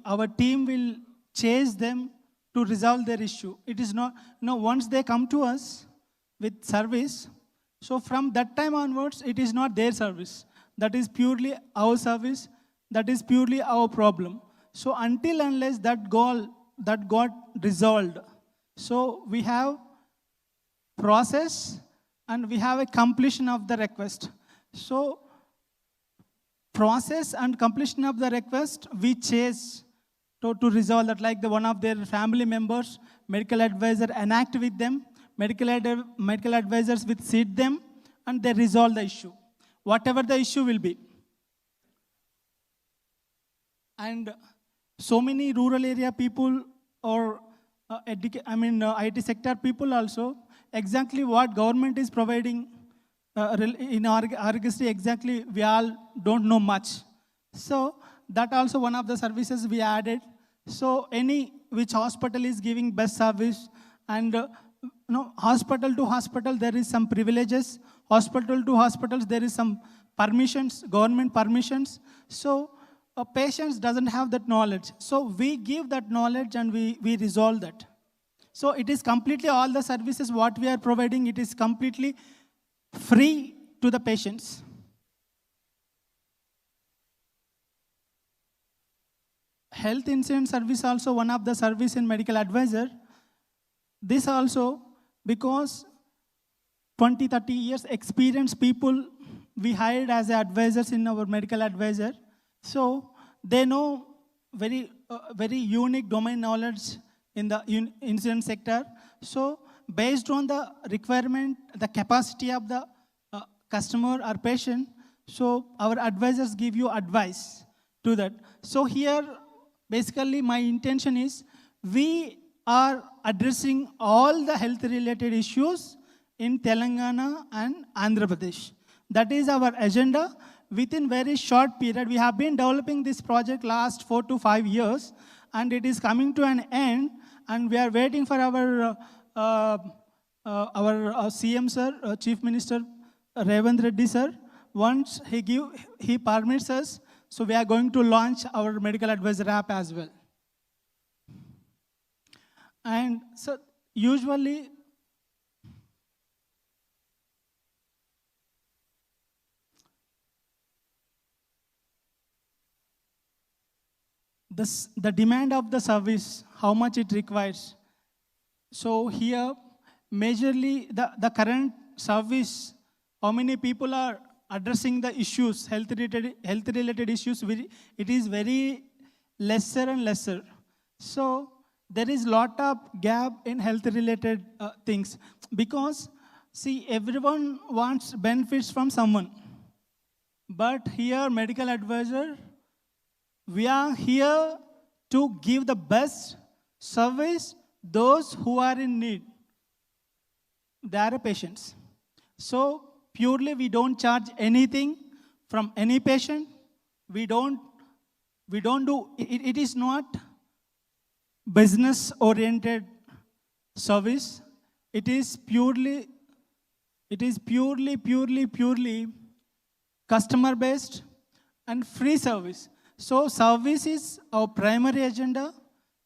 our team will chase them to resolve their issue. It is not, once they come to us with service, so from that time onwards, it is not their service. That is purely our service. That is purely our problem. So until unless that got resolved, so we have process and we have a completion of the request. So process and completion of the request, we chase to resolve that, like one of their family members, medical advisor enact with them, medical advisors will sit them, and they resolve the issue, whatever the issue will be. And so many rural area people or IT sector people also, exactly what government is providing in our registry, exactly we all don't know much. So that also one of the services we added. So which hospital is giving best service, and hospital to hospital there is some privileges, hospital to hospitals there is some permissions, government permissions. So patients doesn't have that knowledge. So we give that knowledge and we resolve that. So it is completely all the services what we are providing, it is completely free to the patients. Health insurance service also one of the service in medical advisor. This also because 20-30 years experienced people we hired as advisors in our medical advisor. So they know very unique domain knowledge in the insurance sector. So based on the requirement, the capacity of the customer or patient, so our advisors give you advice to that. So here, basically my intention is we are addressing all the health-related issues in Telangana and Andhra Pradesh. That is our agenda. Within very short period, we have been developing this project last 4 to 5 years, and it is coming to an end, and we are waiting for our CM sir, Chief Minister Revant Reddy sir. Once he permits us, so we are going to launch our medical advisor app as well. And so usually, the demand of the service, how much it requires. So here, majorly the current service, how many people are addressing the issues, health-related issues, it is very lesser and lesser. So there is lot of gap in health-related things because, see, everyone wants benefits from someone. But here, medical advisor, we are here to give the best service those who are in need. They are patients. So purely we don't charge anything from any patient. We don't do, it is not business-oriented service. It is purely customer-based and free service. So service is our primary agenda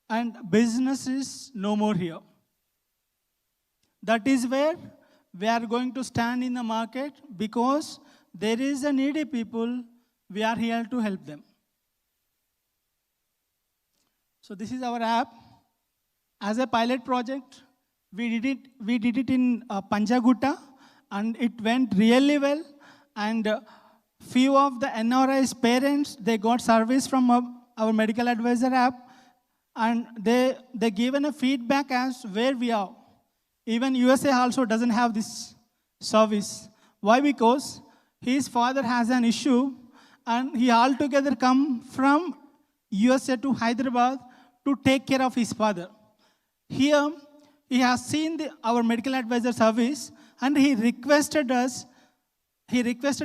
and business is no more here. That is where we are going to stand in the market because there is a needy people, we are here to help them. So this is our app. As a pilot project, we did it in Panjagutta and it went really well, and few of the NRI's parents, they got service from our medical advisor app, and they given a feedback as where we are. Even USA also doesn't have this service. Why? Because his father has an issue and he altogether come from USA to Hyderabad to take care of his father. Here, he has seen our medical advisor service and he requested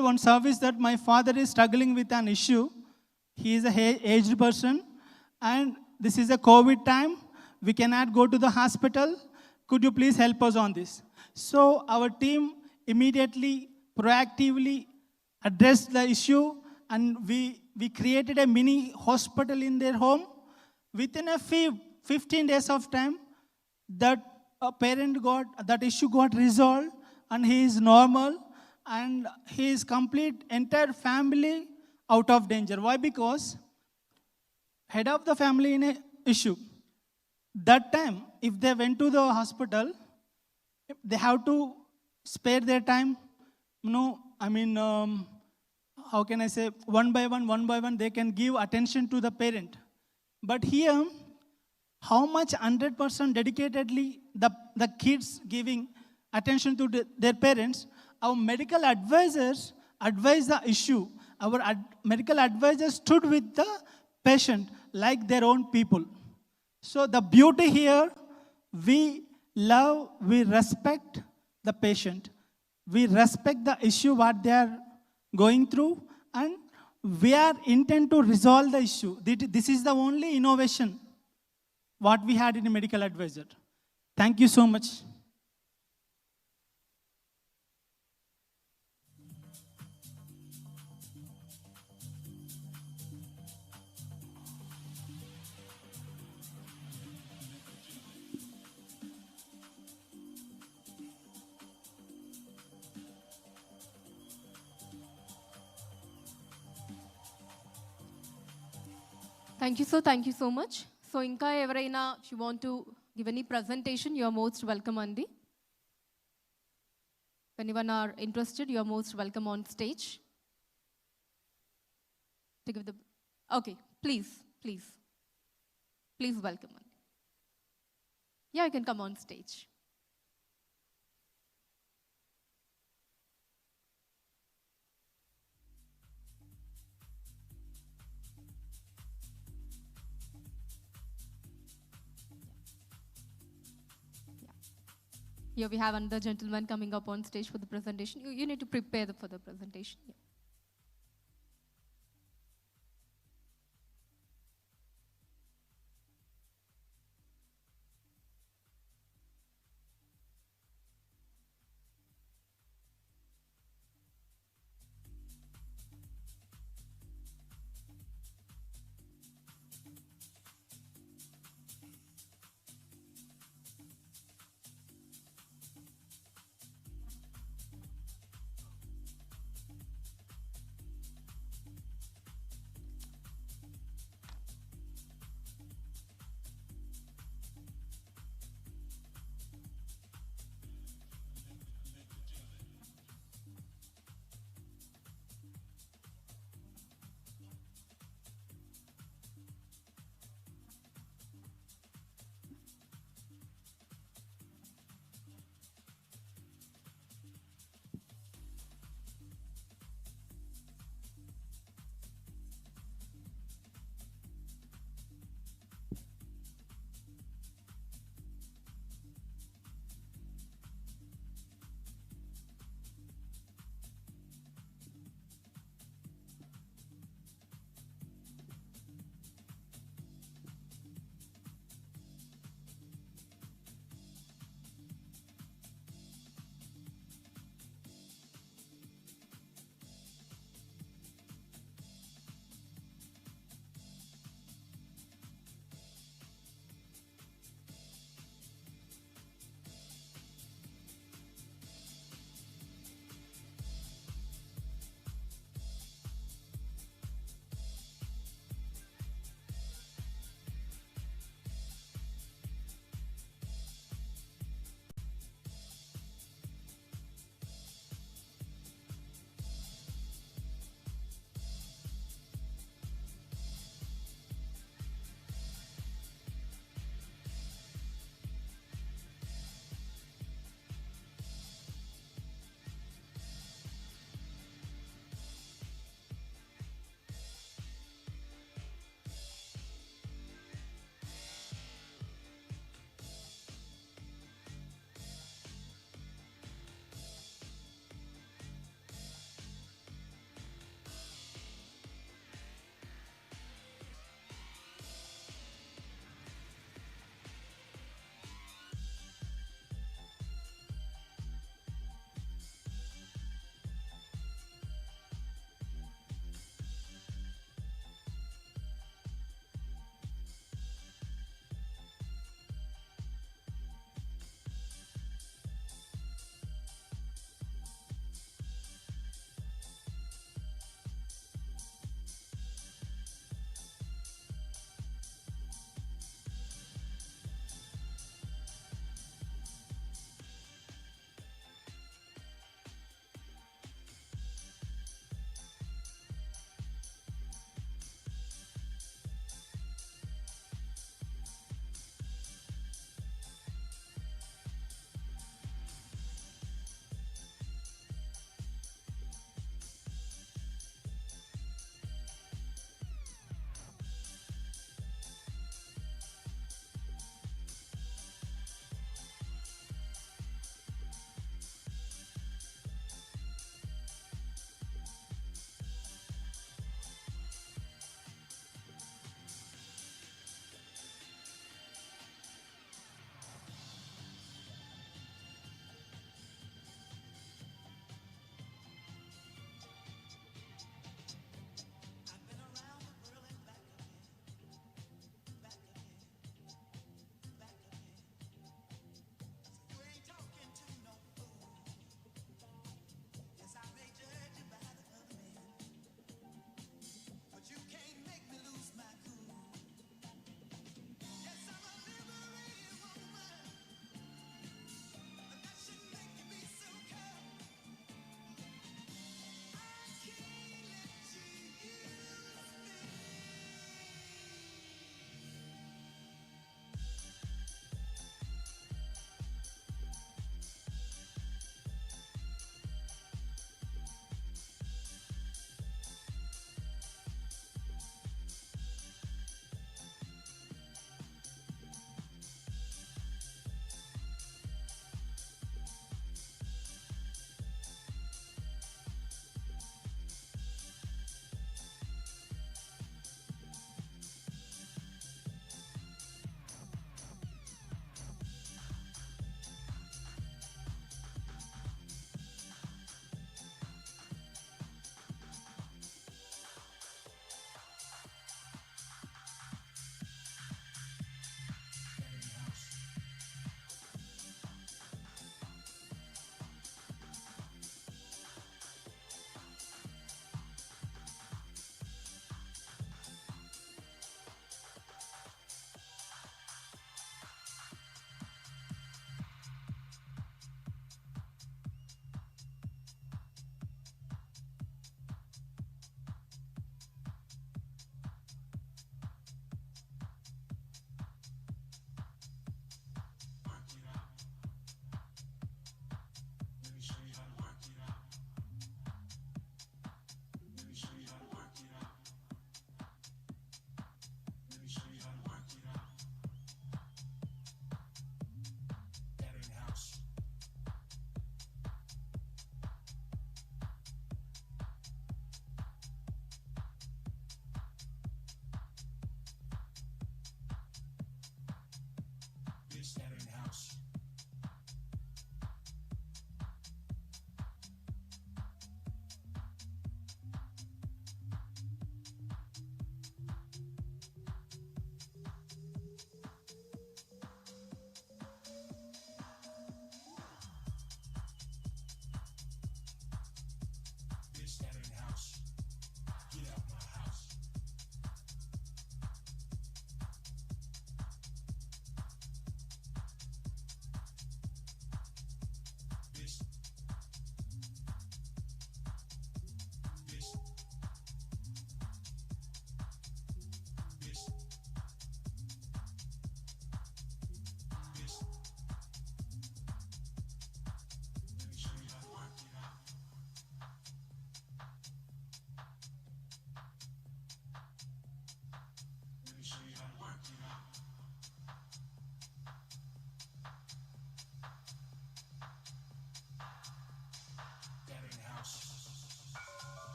one service that my father is struggling with an issue. He is an aged person and this is a COVID time. We cannot go to the hospital. Could you please help us on this? So our team immediately, proactively addressed the issue and we created a mini hospital in their home. Within a 15 days of time, that issue got resolved and he is normal and his entire family out of danger. Why? Because head of the family in a issue. That time, if they went to the hospital, they have to spare their time. How can I say, one by one, they can give attention to the parent. But here, how much 100% dedicatedly the kids giving attention to their parents, our medical advisors advise the issue. Our medical advisors stood with the patient like their own people. So the beauty here, we respect the patient. We respect the issue, what they are going through, and we are intent to resolve the issue. This is the only innovation what we had in a medical advisor. Thank you so much. Thank you, sir. Thank you so much. So, Inka Everaina, if you want to give any presentation, you are most welcome, Andy. If anyone are interested, you are most welcome on stage. To give the, okay, please welcome, Andy. Yeah, you can come on stage. Here we have another gentleman coming up on stage for the presentation. You need to prepare for the presentation. Yeah.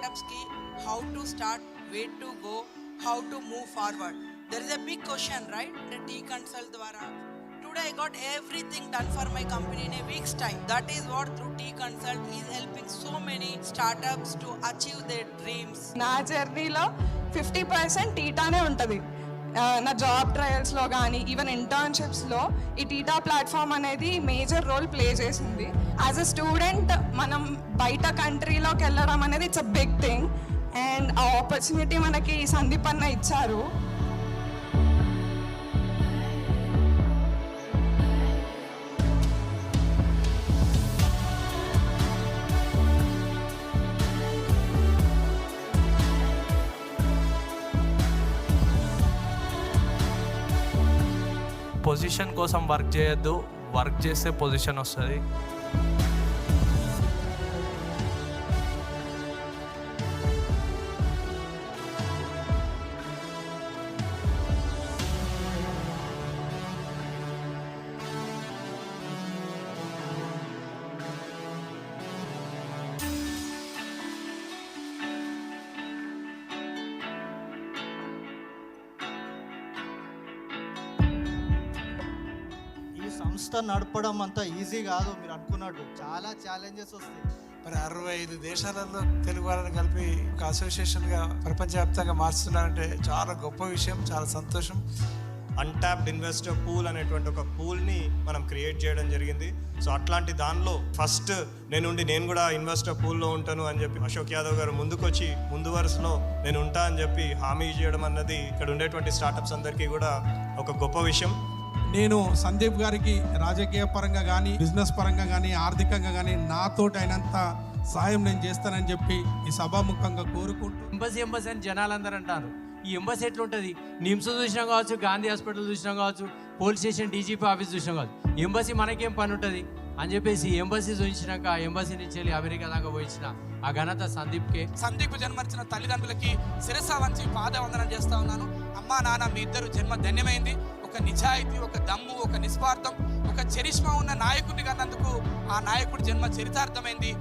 startups ki how to start, where to go, how to move forward. There is a big question, right? The T-Consult dwara. Today I got everything done for my company in a week's time. That is what through T-Consult is helping so many startups to achieve their dreams. నా జర్నీలో 50% టీటానే ఉంటుంది. నా job ట్రయల్స్లో కానీ even ఇంటర్న్షిప్స్లో ఈ టీటా platform అనేది major role play చేసింది. యాజ్ అ స్టూడెంట్ మనం బయట కంట్రీలోకి వెళ్ళడం అనేది it's a big thing and ఆ ఆపర్చునిటీ మనకి సందీప్ అన్న ఇచ్చారు. పొజిషన్ కోసం వర్క్ చేయొద్దు, వర్క్ చేస్తే పొజిషన్ వస్తుంది. సంస్థ నడపడం అంత ఈజీ కాదు మీరు అనుకున్నట్టు, చాలా ఛాలెంజెస్ వస్తాయి. మరి 65 దేశాలలో తెలుగు వాళ్ళని కలిపి ఒక అసోసియేషన్గా ప్రపంచవ్యాప్తంగా మార్చుతున్నారంటే చాలా గొప్ప విషయం, చాలా సంతోషం. అన్టాప్డ్ ఇన్వెస్టర్ పూల్ అనేటువంటి ఒక పూల్ని మనం క్రియేట్ చేయడం జరిగింది. సో అట్లాంటి దానిలో ఫస్ట్ నేను కూడా ఇన్వెస్టర్ పూల్లో ఉంటాను అని చెప్పి అశోక్ యాదవ్ గారు ముందుకొచ్చి ముందు వరుసలో నేను ఉంటా అని చెప్పి హామీ చేయడం అన్నది ఇక్కడ ఉండేటువంటి స్టార్టప్స్ అందరికీ కూడా ఒక గొప్ప విషయం. నేను సందీప్ గారికి రాజకీయ పరంగా కానీ, బిజినెస్ పరంగా కానీ, ఆర్థికంగా కానీ నాతోటి అయినంత సాయం నేను చేస్తానని చెప్పి ఈ సభాముఖంగా కోరుకుంటూ. ఎంబసీ అని జనాలందరూ అంటారు. ఈ ఎంబసీ ఎట్లుంటుంది? నిమ్స్ చూసినా కావచ్చు, గాంధీ హాస్పిటల్ చూసినా కావచ్చు, పోలీస్ స్టేషన్ డీజీపీ ఆఫీస్ చూసినా కావచ్చు. ఎంబసీ మనకేం పని ఉంటుంది అని చెప్పేసి ఎంబసీ చూపించినాక ఎంబసీ నుంచి వెళ్ళి అమెరికా దాకా పోయించిన ఆ ఘనత సందీప్కే. సందీప్ జన్మర్చిన తల్లిదండ్రులకి శిరస వంచి పాదవందనం చేస్తా ఉన్నాను. అమ్మా నాన్న మీ ఇద్దరు జన్మ ధన్యమైంది. ఒక నిజాయితీ, ఒక దమ్ము, ఒక నిస్వార్థం, ఒక చరిష్మా ఉన్న నాయకుడిని కన్నందుకు ఆ నాయకుడి జన్మ చరితార్థమైంది.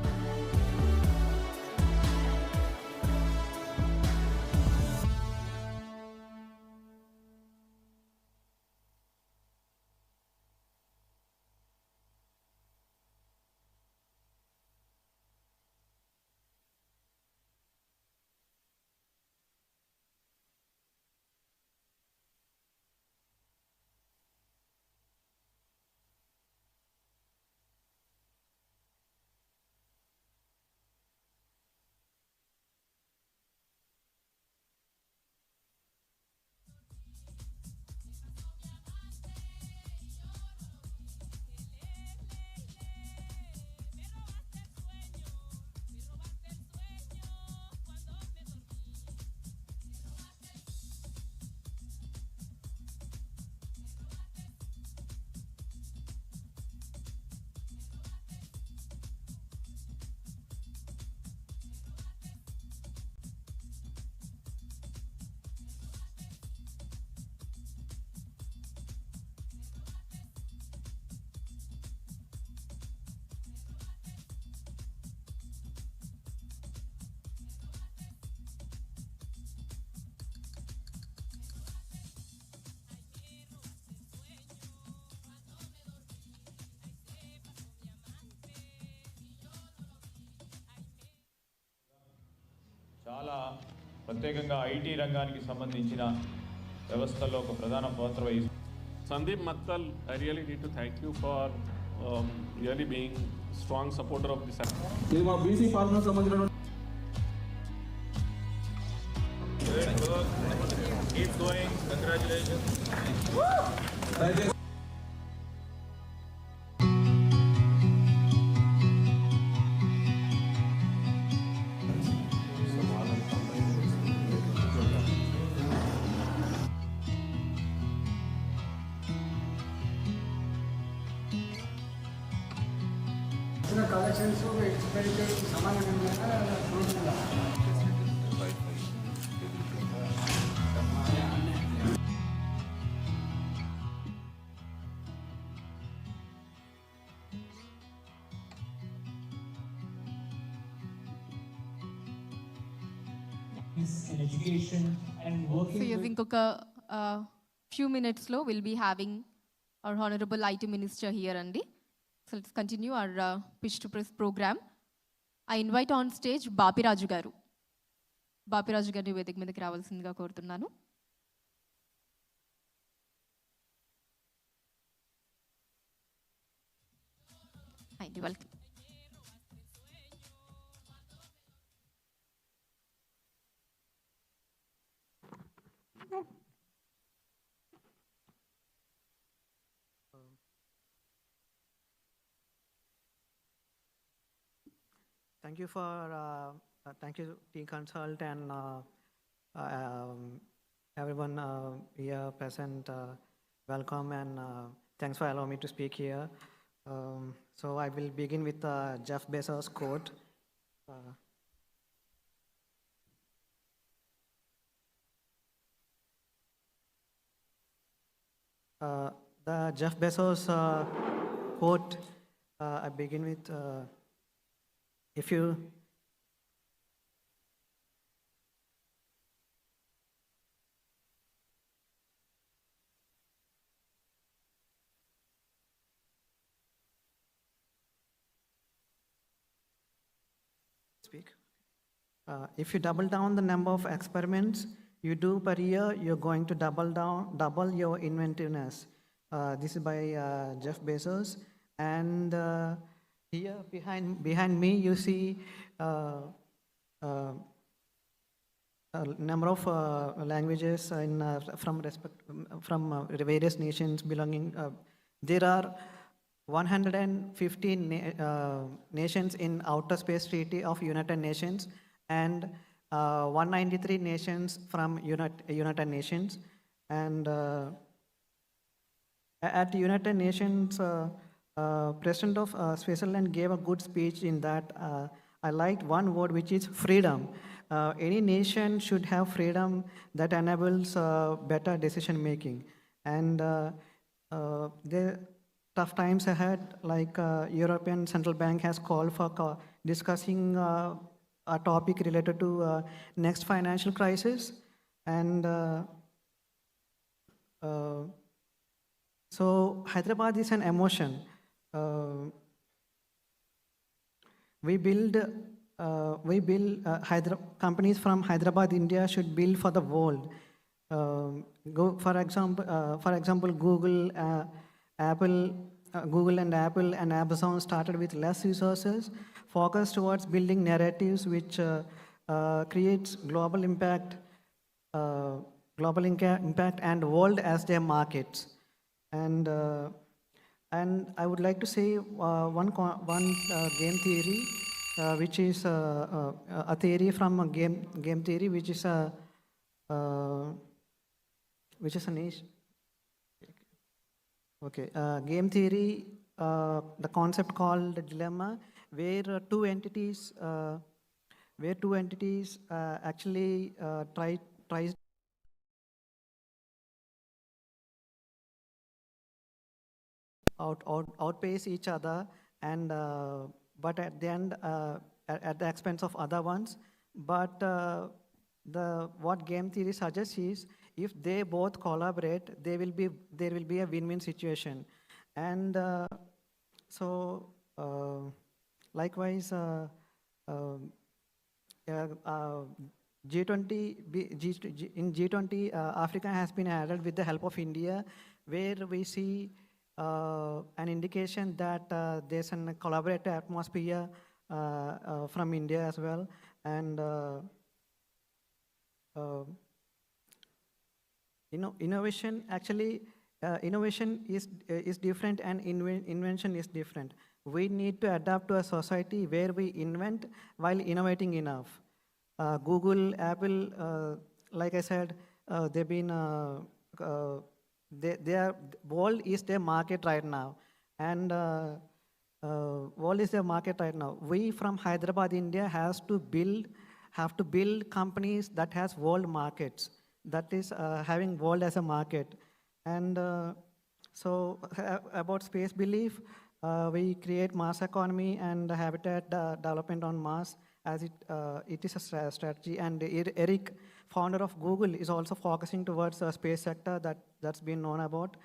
చాలా ప్రత్యేకంగా ఐటీ రంగానికి సంబంధించిన వ్యవస్థలో ఒక ప్రధాన పాత్ర వహిస్తుంది. Sandeep Mattal, I really need to thank you for really being strong supporter of this. ఇది మా బీసీ ఫార్మర్ సంబంధించిన Keep going. Congratulations. Collections expenditure సమానంగా is in education and working So, with... inkoka few minutes lo we'll be having our Honorable IT Minister here, Andy. So, let's continue our Pitch2Press program. I invite on stage Bapiraju garu. Bapiraju garu వేదిక మీదకి రావాల్సిందిగా కోరుతున్నాను. Hi, welcome. Thank you for thank you T Consult and everyone here present. Welcome and thanks for allowing me to speak here. So I will begin with Jeff Bezos' quote. The Jeff Bezos quote I begin with. If you speak, if you double down the number of experiments you do per year, you're going to double your inventiveness. This is by Jeff Bezos, and here behind me you see a number of languages from various nations belonging. There are 115 nations in Outer Space Treaty of United Nations and 193 nations from United Nations. And at United Nations, President of Switzerland gave a good speech in that. I liked one word, which is freedom. Any nation should have freedom that enables better decision making. And the tough times ahead, like European Central Bank has called for discussing a topic related to next financial crisis. And so Hyderabad is an emotion. We build companies from Hyderabad, India should build for the world. For example, Google and Apple and Amazon started with less resources, focused towards building narratives which creates global impact and world as their markets. And I would like to say one game theory, which is a theory from game theory, which is a niche. Okay, game theory, the concept called the dilemma, where two entities actually tries outpace each other, and but at the end at the expense of other ones. But what game theory suggests is, if they both collaborate, there will be a win-win situation. And so likewise, in G20, Africa has been added with the help of India, where we see an indication that there's a collaborative atmosphere from India as well. And innovation is different, and invention is different. We need to adapt to a society where we invent while innovating enough. Google, Apple, like I said, they've been their world is their market right now, and world is their market right now. We from Hyderabad, India, have to build companies that has world markets, that is having world as a market. And so about space belief, we create Mars economy and habitat development on Mars, as it is a strategy. And Eric, founder of Google, is also focusing towards the space sector that's been known about.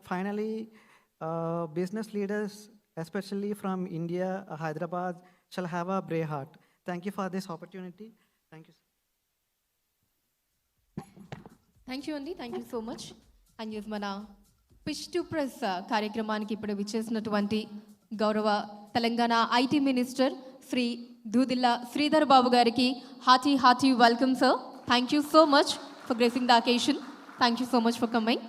Finally, business leaders, especially from India, Hyderabad, shall have a brave heart. Thank you for this opportunity. Thank you. Thank you అండి, thank you so much. And యూస్ మన Pitch2Press కార్యక్రమానికి ఇప్పుడు విచ్చేసినటువంటి గౌరవ Telangana IT minister Shri Duddilla Sridhar Babu గారికి hearty welcome sir. Thank you so much for gracing the occasion. Thank you so much for coming.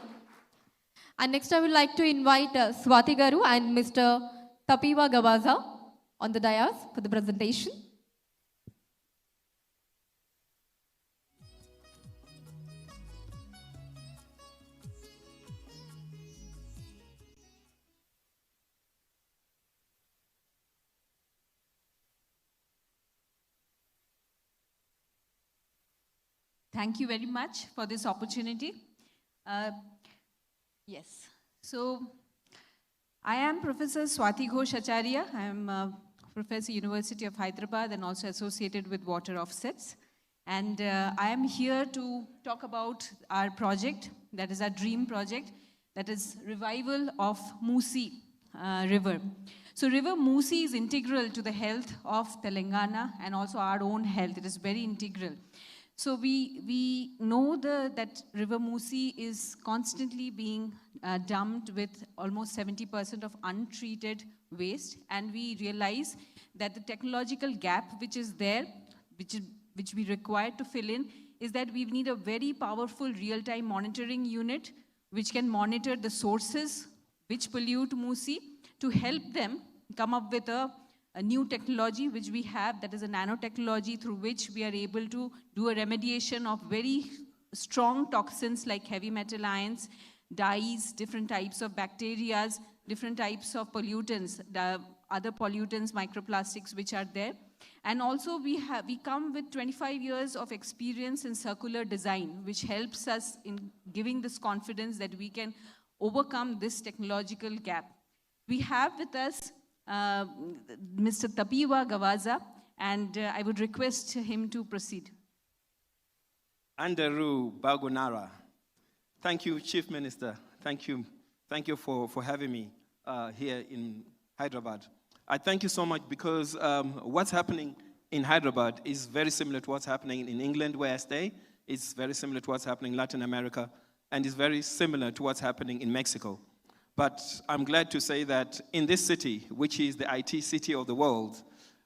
And next I would like to invite Swati Garu and Mr. Tapiwa Gawaza on the dais for the presentation. Thank you very much for this opportunity. Yes, so I am Professor Swati Ghosh Acharya. I am Professor University of Hyderabad and also associated with Water Offsets. And I am here to talk about our project, that is our dream project, that is revival of Musi River. So River Musi is integral to the health of Telangana and also our own health. It is very integral. So we know that River Musi is constantly being dumped with almost 70% of untreated waste, and we realize that the technological gap which is there, which we require to fill in, is that we need a very powerful real-time monitoring unit which can monitor the sources which pollute Musi to help them come up with a new technology which we have, that is a nanotechnology through which we are able to do a remediation of very strong toxins like heavy metal ions, dyes, different types of bacteria, different types of pollutants, the other pollutants, microplastics which are there. And also we come with 25 years of experience in circular design, which helps us in giving this confidence that we can overcome this technological gap. We have with us Mr. Tapiwa Gawaza, and I would request him to proceed. Anderu Bagunara. Thank you, Chief Minister. Thank you for having me here in Hyderabad. I thank you so much because what's happening in Hyderabad is very similar to what's happening in England, where I stay. It's very similar to what's happening in Latin America, and it's very similar to what's happening in Mexico. But I'm glad to say that in this city, which is the IT city of the world,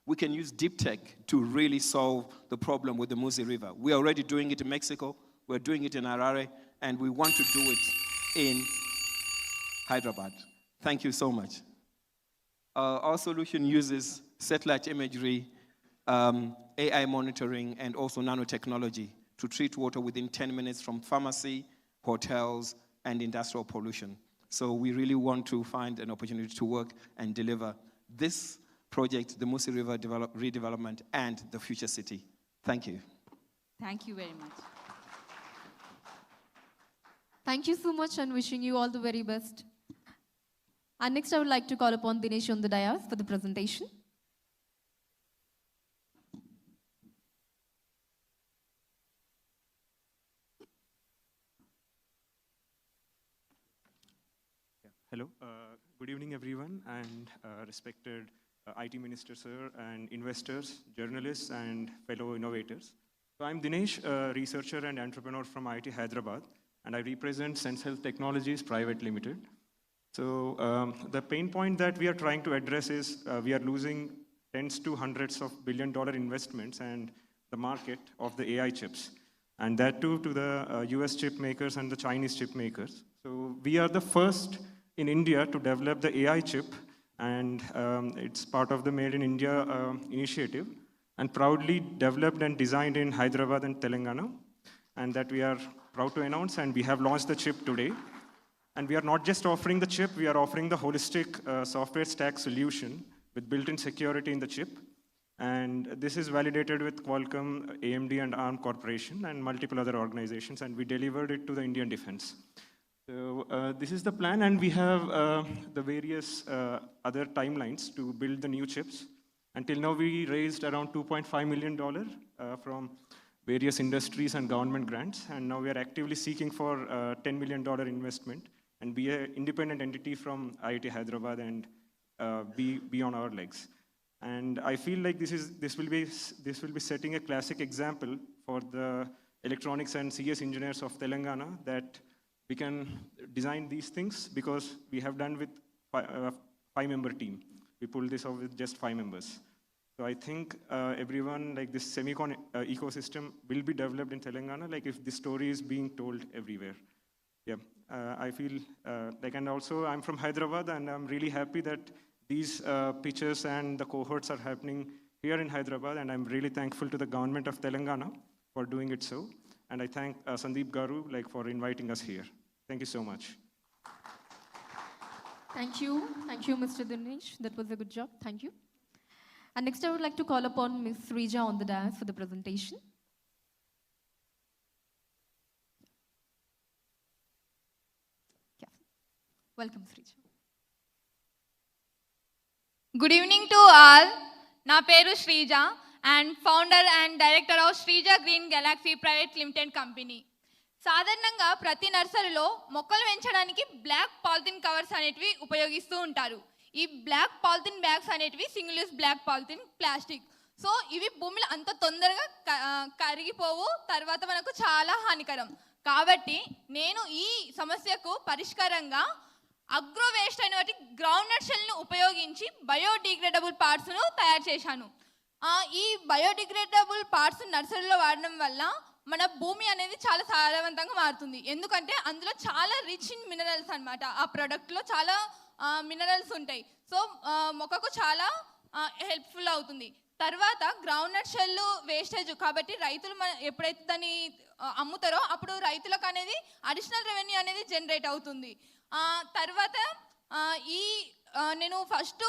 we can use deep tech to really solve the problem with the Musi River. We're already doing it in Mexico, we're doing it in Harare, and we want to do it in Hyderabad. Thank you so much. Our solution uses satellite imagery, AI monitoring, and also nanotechnology to treat water within 10 minutes from pharmacy, hotels, and industrial pollution. So we really want to find an opportunity to work and deliver this project, the Musi River redevelopment, and the future city. Thank you. Thank you very much. Thank you so much and wishing you all the very best. And next I would like to call upon Dinesh on the dais for the presentation. Hello, good evening everyone, and respected IT Minister Sir, and investors, journalists, and fellow innovators. So I'm Dinesh, a researcher and entrepreneur from IIT Hyderabad, and I represent Sense Health Technologies Private Limited. So the pain point that we are trying to address is we are losing tens to hundreds of billion-dollar investments and the market of the AI chips, and that too to the US chip makers and the Chinese chip makers. So we are the first in India to develop the AI chip, and it's part of the Made in India initiative, and proudly developed and designed in Hyderabad and Telangana, and that we are proud to announce, and we have launched the chip today. And we are not just offering the chip, we are offering the holistic software stack solution with built-in security in the chip. And this is validated with Qualcomm, AMD, and ARM Corporation, and multiple other organizations, and we delivered it to the Indian Defense. So this is the plan, and we have the various other timelines to build the new chips. Until now, we raised around $2.5 million from various industries and government grants, and now we are actively seeking for $10 million investment and be an independent entity from IIT Hyderabad and be on our legs. And I feel like this will be setting a classic example for the electronics and CS engineers of Telangana, that we can design these things because we have done with five-member team. We pulled this off with just 5 members. So I think everyone, like this semicon ecosystem will be developed in Telangana, like if this story is being told everywhere. Yeah, I feel like, and also I'm from Hyderabad, and I'm really happy that these pitches and the cohorts are happening here in Hyderabad, and I'm really thankful to the government of Telangana for doing it so. And I thank Sandeep Garu for inviting us here. Thank you so much. Thank you, Mr. Dinesh. That was a good job. Thank you. And next, I would like to call upon Ms. Srija on the dais for the presentation. Yeah. Welcome, Srija. Good evening to all. Na peru Srija and founder and director of Srija Green Galaxy Private Limited Company. సాధారణంగా ప్రతి నర్సరీలో మొక్కలు పెంచడానికి black polythene covers అనేటివి ఉపయోగిస్తూ ఉంటారు. ఈ black polythene bags అనేటివి single use black polythene plastic. So ఇవి భూమిలో అంత తొందరగా కరిగిపోవు, తర్వాత మనకు చాలా హానికరం. కాబట్టి నేను ఈ సమస్యకు పరిష్కారంగా అగ్రో వేస్ట్ అనేటి గ్రౌండ్ నట్ షెల్ను ఉపయోగించి బయోడిగ్రేడబుల్ పార్ట్స్ను తయారు చేశాను. ఈ బయోడిగ్రేడబుల్ పార్ట్స్ నర్సరీలో వాడడం వల్ల మన భూమి అనేది చాలా సారవంతంగా మారుతుంది. ఎందుకంటే అందులో చాలా రిచ్ ఇన్ మినరల్స్ అనమాట. ఆ ప్రోడక్ట్లో చాలా మినరల్స్ ఉంటాయి. సో మొక్కకు చాలా హెల్ప్ఫుల్ అవుతుంది. తర్వాత గ్రౌండ్ నట్ షెల్ వేస్టేజ్ కాబట్టి రైతులు ఎప్పుడైతే దాన్ని అమ్ముతారో అప్పుడు రైతులకు అనేది అడిషనల్ రెవెన్యూ అనేది జనరేట్ అవుతుంది. తర్వాత నేను ఫస్ట్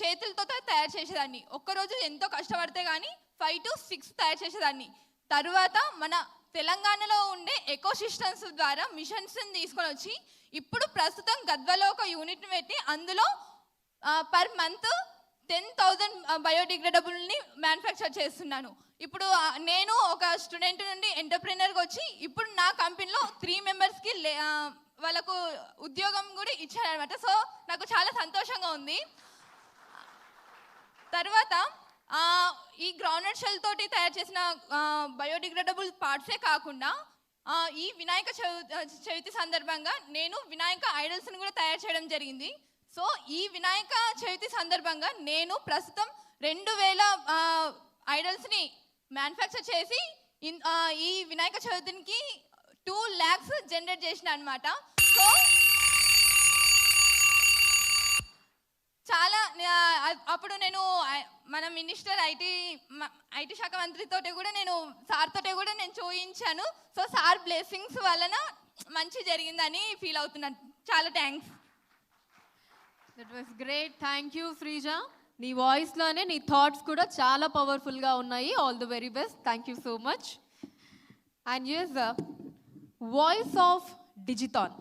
చేతులతో తయారు చేసేదాన్ని. ఒక్కరోజు ఎంతో కష్టపడితే కానీ 5 to 6 తయారు చేసేదాన్ని. తర్వాత మన తెలంగాణలో ఉండే ఎకో సిస్టమ్స్ ద్వారా మిషన్స్ని తీసుకొని వచ్చి ఇప్పుడు ప్రస్తుతం గద్వాలో ఒక యూనిట్ని పెట్టి అందులో పర్ మంత్ 10,000 బయోడిగ్రేడబుల్ని మ్యానుఫ్యాక్చర్ చేస్తున్నాను. ఇప్పుడు నేను ఒక స్టూడెంట్ నుండి ఎంటర్ప్రెనర్కి వచ్చి ఇప్పుడు నా కంపెనీలో 3 మెంబర్స్కి వాళ్ళకు ఉద్యోగం కూడా ఇచ్చారనమాట. సో నాకు చాలా సంతోషంగా ఉంది. తర్వాత ఈ గ్రౌండ్నట్ షెల్ తోటి తయారు చేసిన బయోడిగ్రేడబుల్ పార్ట్సే కాకుండా ఈ వినాయక చవితి సందర్భంగా నేను వినాయక ఐడల్స్ని కూడా తయారు చేయడం జరిగింది. సో ఈ వినాయక చవితి సందర్భంగా నేను ప్రస్తుతం 2000 ఐడల్స్ని మ్యానుఫ్యాక్చర్ చేసి ఈ వినాయక చవితికి 2 lakhs జనరేట్ చేసిన అనమాట. సో చాలా అప్పుడు నేను మన మినిస్టర్ ఐటీ శాఖ మంత్రితో కూడా నేను సార్తో కూడా నేను చూయించాను. సో సార్ బ్లెస్సింగ్స్ వలన మంచి జరిగిందని ఫీల్ అవుతున్నాను. చాలా thanks. That was great. Thank you Sreeja. నీ వాయిస్లోనే నీ థాట్స్ కూడా చాలా పవర్ఫుల్గా ఉన్నాయి. All the very best. Thank you so much. And yes, Voice of Digithon.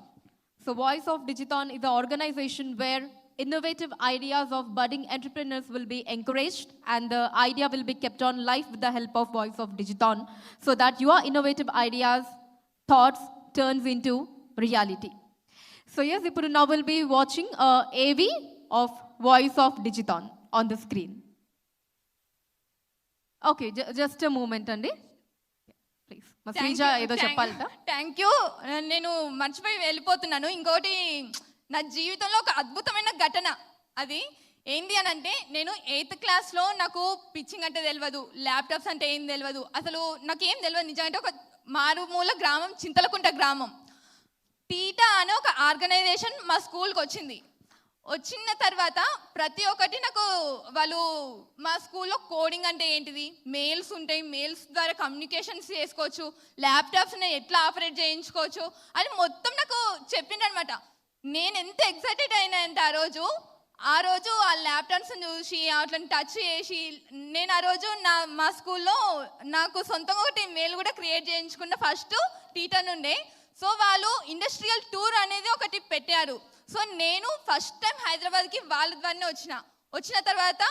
So Voice of Digithon is an organization where innovative ideas of budding entrepreneurs will be encouraged, and the idea will be kept on live with the help of Voice of Digithon, so that your innovative ideas, thoughts turns into reality. So yes, Ippudu now will be watching AV of Voice of Digithon on the screen. Okay, just a moment andi. Please. Masrija edo cheppalta. Thank you. నేను మర్చిపోయి వెళ్ళిపోతున్నాను. ఇంకోటి నా జీవితంలో ఒక అద్భుతమైన ఘటన. అది ఏంటి అని అంటే, నేను 8th క్లాస్లో నాకు పిచ్చింగ్ అంటే తెలియదు, ల్యాప్టాప్స్ అంటే ఏం తెలియదు, అసలు నాకేం తెలియదు. నిజంగా ఒక మారుమూల గ్రామం, చింతలకుంట గ్రామం. టీటా అనే ఒక ఆర్గనైజేషన్ మా స్కూల్కి వచ్చింది. వచ్చిన తర్వాత ప్రతి ఒక్కటి నాకు వాళ్ళు మా స్కూల్లో కోడింగ్ అంటే ఏంటిది, మెయిల్స్ ఉంటాయి, మెయిల్స్ ద్వారా కమ్యూనికేషన్స్ చేసుకోవచ్చు, ల్యాప్టాప్స్ని ఎట్లా ఆపరేట్ చేయించుకోవచ్చు అని మొత్తం నాకు చెప్పిండనమాట. నేను ఎంత ఎక్సైటెడ్ అయినా అంటే ఆ రోజు ఆ ల్యాప్టాప్స్ని చూసి అట్లా టచ్ చేసి నేను ఆ రోజు మా స్కూల్లో నాకు సొంతంగా ఒకటి మెయిల్ కూడా క్రియేట్ చేయించుకున్న ఫస్ట్ టీటా నుండే. సో వాళ్ళు ఇండస్ట్రియల్ టూర్ అనేది ఒకటి పెట్టారు. సో నేను ఫస్ట్ టైం హైదరాబాద్కి వాళ్ళ ద్వారానే వచ్చిన తర్వాత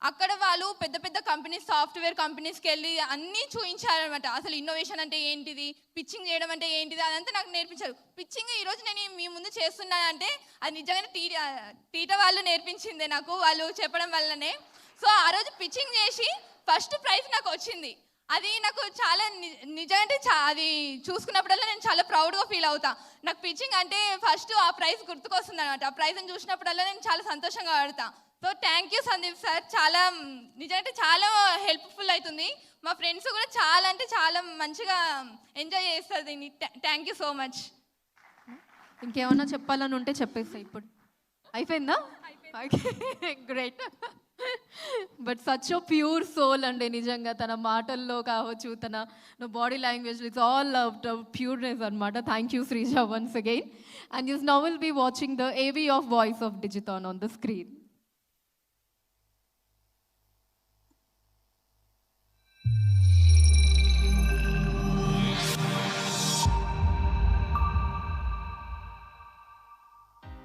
అక్కడ వాళ్ళు పెద్ద పెద్ద కంపెనీస్, సాఫ్ట్వేర్ కంపెనీస్కి వెళ్ళి అన్నీ చూపించారనమాట. అసలు ఇన్నోవేషన్ అంటే ఏంటిది, పిచ్చింగ్ చేయడం అంటే ఏంటిది, అదంతా నాకు నేర్పించారు. పిచ్చింగ్ ఈరోజు నేను మీ ముందు చేస్తున్నానంటే అది నిజంగానే టీట వాళ్ళు నేర్పించిందే నాకు, వాళ్ళు చెప్పడం వల్లనే. సో ఆ రోజు పిచ్చింగ్ చేసి ఫస్ట్ ప్రైజ్ నాకు వచ్చింది. అది నాకు చాలా నిజంగా అది చూసుకున్నప్పుడల్లా నేను చాలా ప్రౌడ్గా ఫీల్ అవుతా. నాకు పిచ్చింగ్ అంటే ఫస్ట్ ఆ ప్రైజ్ గుర్తుకొస్తుంది అనమాట. ఆ ప్రైజ్ని చూసినప్పుడల్లా నేను చాలా సంతోషంగా ఆడతా. So thank you Sandeep sir, చాలా నిజంగా చాలా హెల్ప్ఫుల్ అవుతుంది. మా ఫ్రెండ్స్ కూడా చాలా అంటే చాలా మంచిగా ఎంజాయ్ చేస్తారు దీన్ని. Thank you so much. ఇంకేమన్నా చెప్పాలని ఉంటే చెప్పేస్తా ఇప్పుడు. అయిపోయిందా? Great. But such a pure soul అండి నిజంగా. తన మాటల్లో కావచ్చు, తన బాడీ లాంగ్వేజ్, ఇట్స్ ఆల్ ప్యూర్నెస్ అనమాట. Thank you Sreeja once again. And you now will be watching the AV of Voice of Digithon on the screen.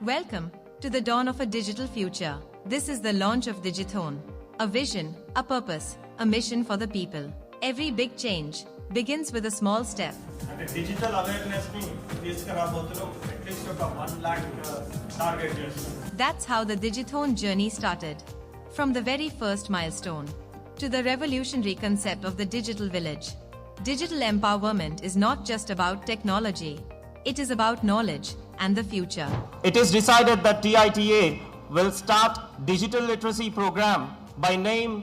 Welcome to the dawn of a digital future. This is the launch of Digithon. A vision, a purpose, a mission for the people. Every big change begins with a small step. అంటే digital awareness ని తీసుకురాబోతున్నాం. At least ఒక 1 lakh target చేస్తాం. That's how the Digithon journey started. From the very first milestone to the revolutionary concept of the digital village. Digital empowerment is not just about technology. It is about knowledge and the future. It is decided that TITA will start digital literacy program by name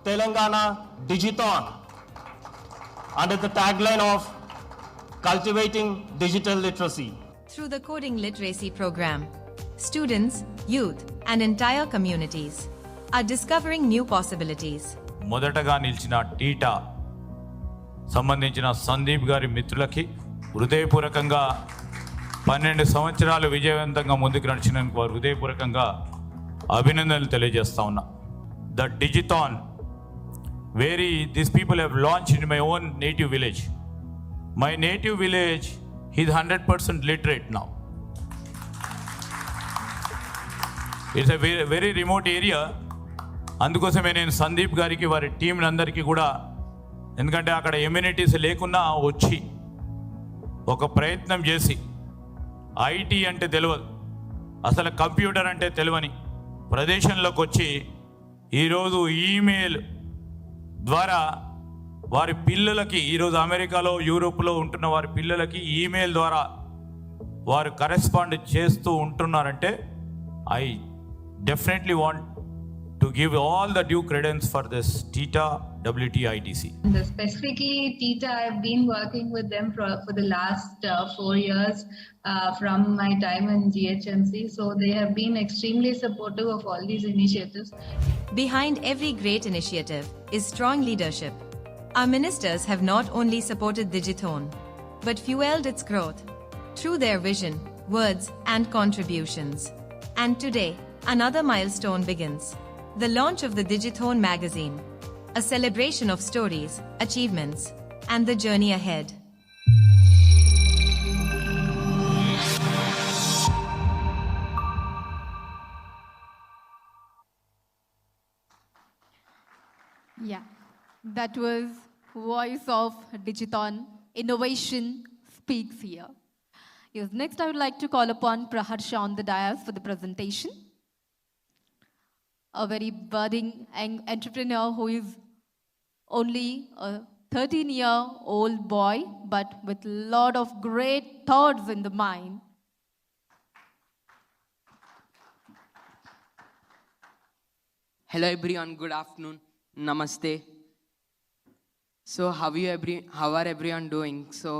Telangana Digithon under the tagline of cultivating digital literacy. Through the coding literacy program, students, youth, and entire communities are discovering new possibilities. మొదటగా నిలిచిన theta సంబంధించిన సందీప్ గారి మిత్రులకి హృదయపూర్వకంగా 12 సంవత్సరాలు విజయవంతంగా ముందుకు నడిచినందుకు వారు హృదయపూర్వకంగా అభినందనలు తెలియజేస్తా ఉన్నా. The Digithon these people have launched in my own native village. My native village is 100% literate now. It's a very, very remote area. అందుకోసమే నేను సందీప్ గారికి వారి టీం అందరికీ కూడా, ఎందుకంటే అక్కడ ఎమ్యూనిటీస్ లేకున్నా వచ్చి ఒక ప్రయత్నం చేసి, ఐటీ అంటే తెలియదు, అసలు కంప్యూటర్ అంటే తెలియని ప్రదేశంలోకి వచ్చి ఈరోజు ఈమెయిల్ ద్వారా వారి పిల్లలకి, ఈరోజు అమెరికాలో యూరోప్లో ఉంటున్న వారి పిల్లలకి ఈమెయిల్ ద్వారా వారు కరెస్పాండ్ చేస్తూ ఉంటున్నారంటే I definitely want to give all the due credence for this TITA WTITC. Specifically TITA, I've been working with them for the last 4 years from my time in GHMC. So they have been extremely supportive of all these initiatives. Behind every great initiative is strong leadership. Our ministers have not only supported Digithon, but fueled its growth through their vision, words, and contributions. And today, another milestone begins. The launch of the Digithon magazine, a celebration of stories, achievements, and the journey ahead. Yeah, that was Voice of Digithon. Innovation speaks here. Yes, next I would like to call upon Praharsha on the dais for the presentation. A very budding entrepreneur who is only a 13-year-old boy, but with a lot of great thoughts in the mind. Hello everyone, good afternoon, namaste. So how are everyone doing? So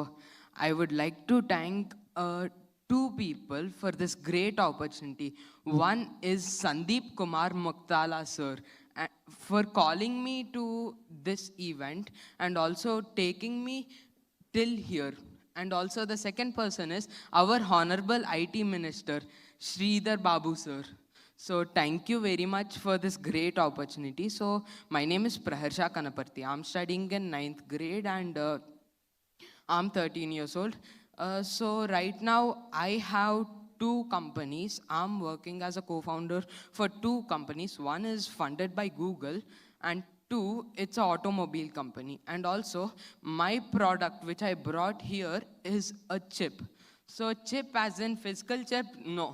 I would like to thank 2 people for this great opportunity. One is Sandeep Kumar Muktala sir for calling me to this event and also taking me till here. And also the second person is our Honorable IT Minister, Sridhar Babu sir. So thank you very much for this great opportunity. So my name is Praharsha Kanaparthi. I'm studying in 9th grade and I'm 13 years old. So right now I have two companies. I'm working as a co-founder for two companies. One is funded by Google, and two, it's an automobile company. And also, my product, which I brought here, is a chip. So chip as in physical chip? No.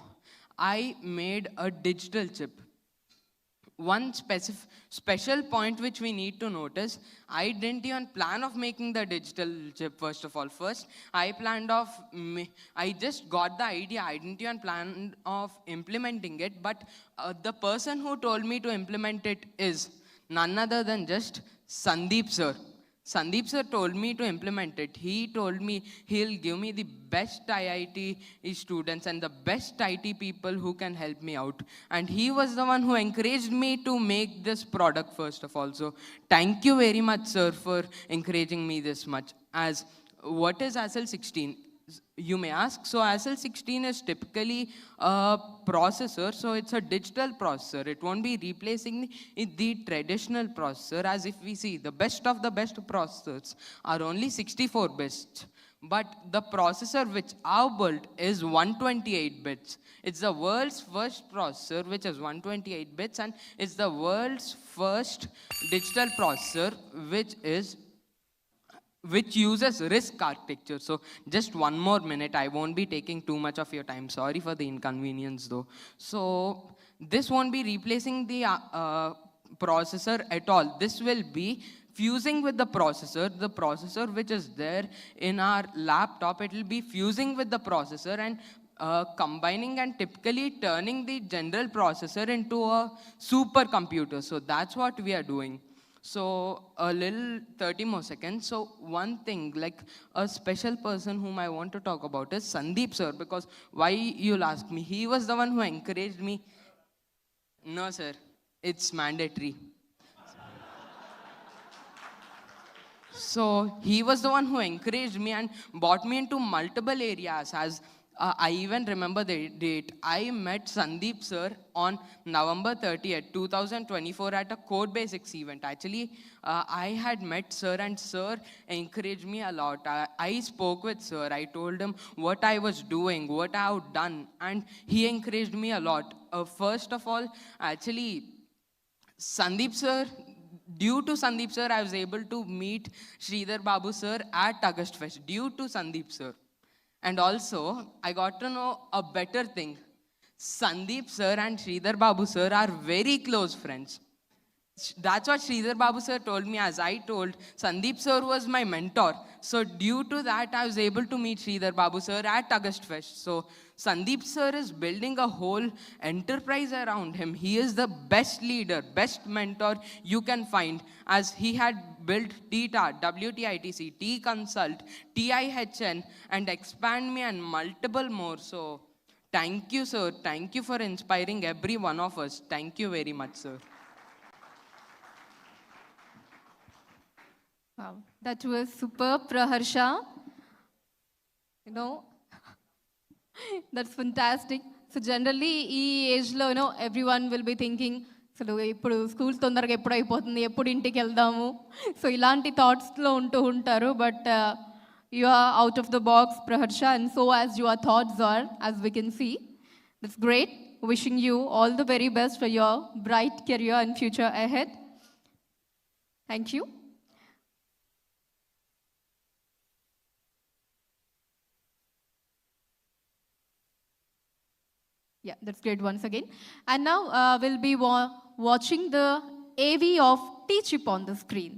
I made a digital chip. One special point which we need to notice, I didn't even plan of making the digital chip first of all. First, I just got the idea. I didn't even plan of implementing it, but the person who told me to implement it is none other than just Sandeep sir. Sandeep sir told me to implement it. He told me he'll give me the best IIT students and the best IT people who can help me out. And he was the one who encouraged me to make this product first of all. So thank you very much, sir, for encouraging me this much. As what is ASL16? You may ask. So ASL16 is typically a processor. So it's a digital processor. It won't be replacing the traditional processor. As if we see, the best of the best processors are only 64 bits. But the processor which I've built is 128 bits. It's the world's first processor which is 128 bits, and it's the world's first digital processor which uses RISC architecture. So just one more minute, I won't be taking too much of your time. Sorry for the inconvenience though. So this won't be replacing the processor at all. This will be fusing with the processor which is there in our laptop. It will be fusing with the processor and combining and typically turning the general processor into a supercomputer. So that's what we are doing. So a little 30 more seconds. So one thing, like a special person whom I want to talk about is Sandeep sir, because why you'll ask me, he was the one who encouraged me. No sir, it's mandatory. So he was the one who encouraged me and brought me into multiple areas. As I even remember the date. I met Sandeep sir on November 30th, 2024 at a Code Basics event. Actually, I had met sir and sir encouraged me a lot. I spoke with sir. I told him what I was doing, what I have done, and he encouraged me a lot. First of all, actually, Sandeep sir, due to Sandeep sir, I was able to meet Sridhar Babu sir at August Fest, due to Sandeep sir. And also, I got to know a better thing. Sandeep sir and Sridhar Babu sir are very close friends. That's what Sridhar Babu sir told me. As I told, Sandeep sir was my mentor. So due to that, I was able to meet Sridhar Babu sir at August Fest. So Sandeep sir is building a whole enterprise around him. He is the best leader, best mentor you can find, as he had built TTAR, WTITC, T-Consult, TIHN, and Expand Me and multiple more. So thank you, sir. Thank you for inspiring every one of us. Thank you very much, sir. Wow, that was superb, Praharsha. You know, that's fantastic. So generally, ee age lo, everyone will be thinking, అసలు ఇప్పుడు school తొందరగా ఎప్పుడు అయిపోతుంది, ఎప్పుడు ఇంటికి వెళ్దాము, so ఇలాంటి థాట్స్లో ఉంటూ ఉంటారు. But you are out of the box, Praharsha, and so as your thoughts are, as we can see. That's great. Wishing you all the very best for your bright career and future ahead. Thank you. Yeah, that's great once again. And now we'll be watching the AV of T-Chip on the screen.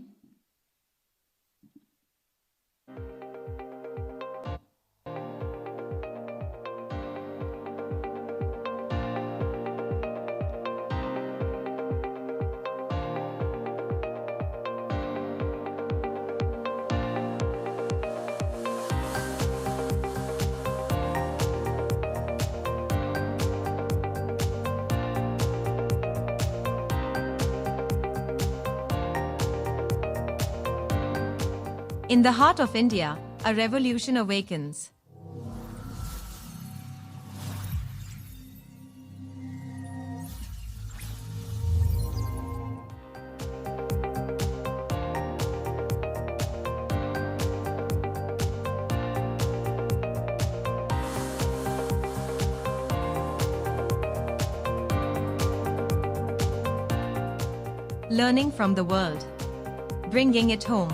In the heart of India, a revolution awakens. learning from the world, bringing it home,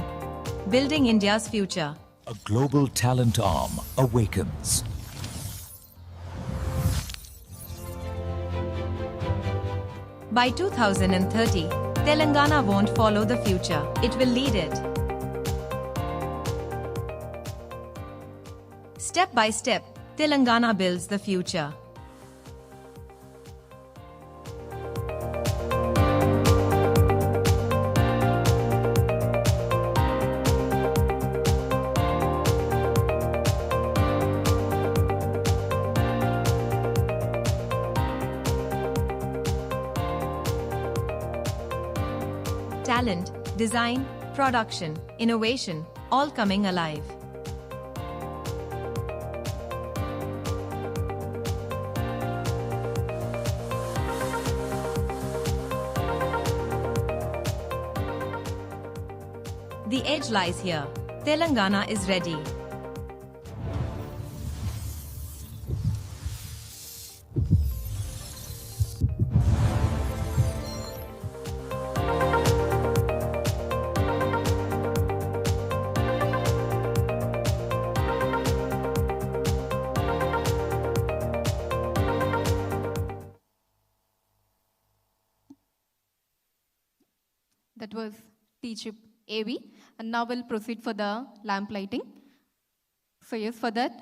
building India's future. A global talent arm awakens. By 2030, Telangana won't follow the future, it will lead it. Step by step, Telangana builds the future. Talent, design, production, innovation, all coming alive. The edge lies here. Telangana is ready. That was T-chip AV, and now we'll proceed for the lamp lighting. So yes, for that,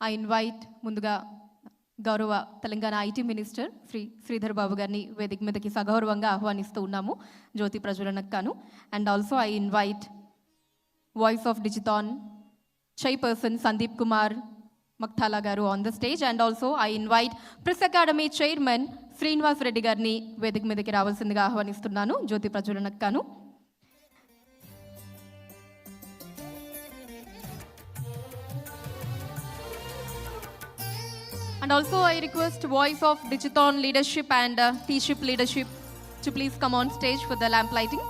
I invite Munduga Gaurava Telangana IT Minister Sri Sridhar Babu Garni Vedik Medaki Sagaurvanga Ahvanistu Unnamu Jyoti Prajulanakanu, and also I invite Voice of Digithon Chairperson Sandeep Kumar Makthala Garu on the stage, and also I invite Press Academy Chairman Srinivas Reddy Garni Vedik Medaki Ravalsindiga Ahvanistunnanu Jyoti Prajulanakanu. And also I request Voice of Digithon leadership and T-ship leadership to please come on stage for the lamp lighting.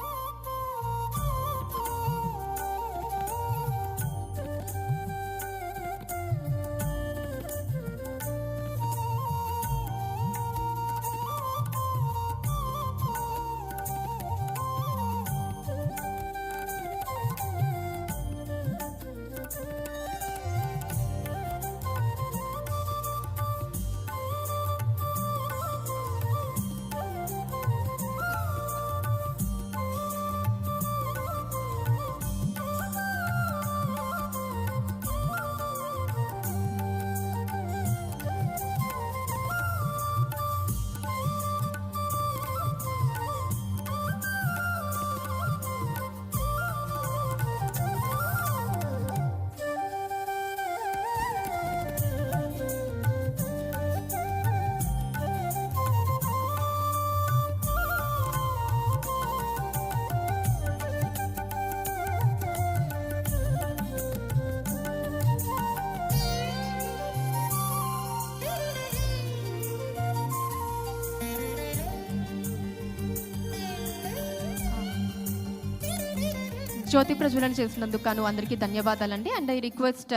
జ్యోతి ప్రజ్వలన చేసినందుకు గాను అందరికీ ధన్యవాదాలండి. And I request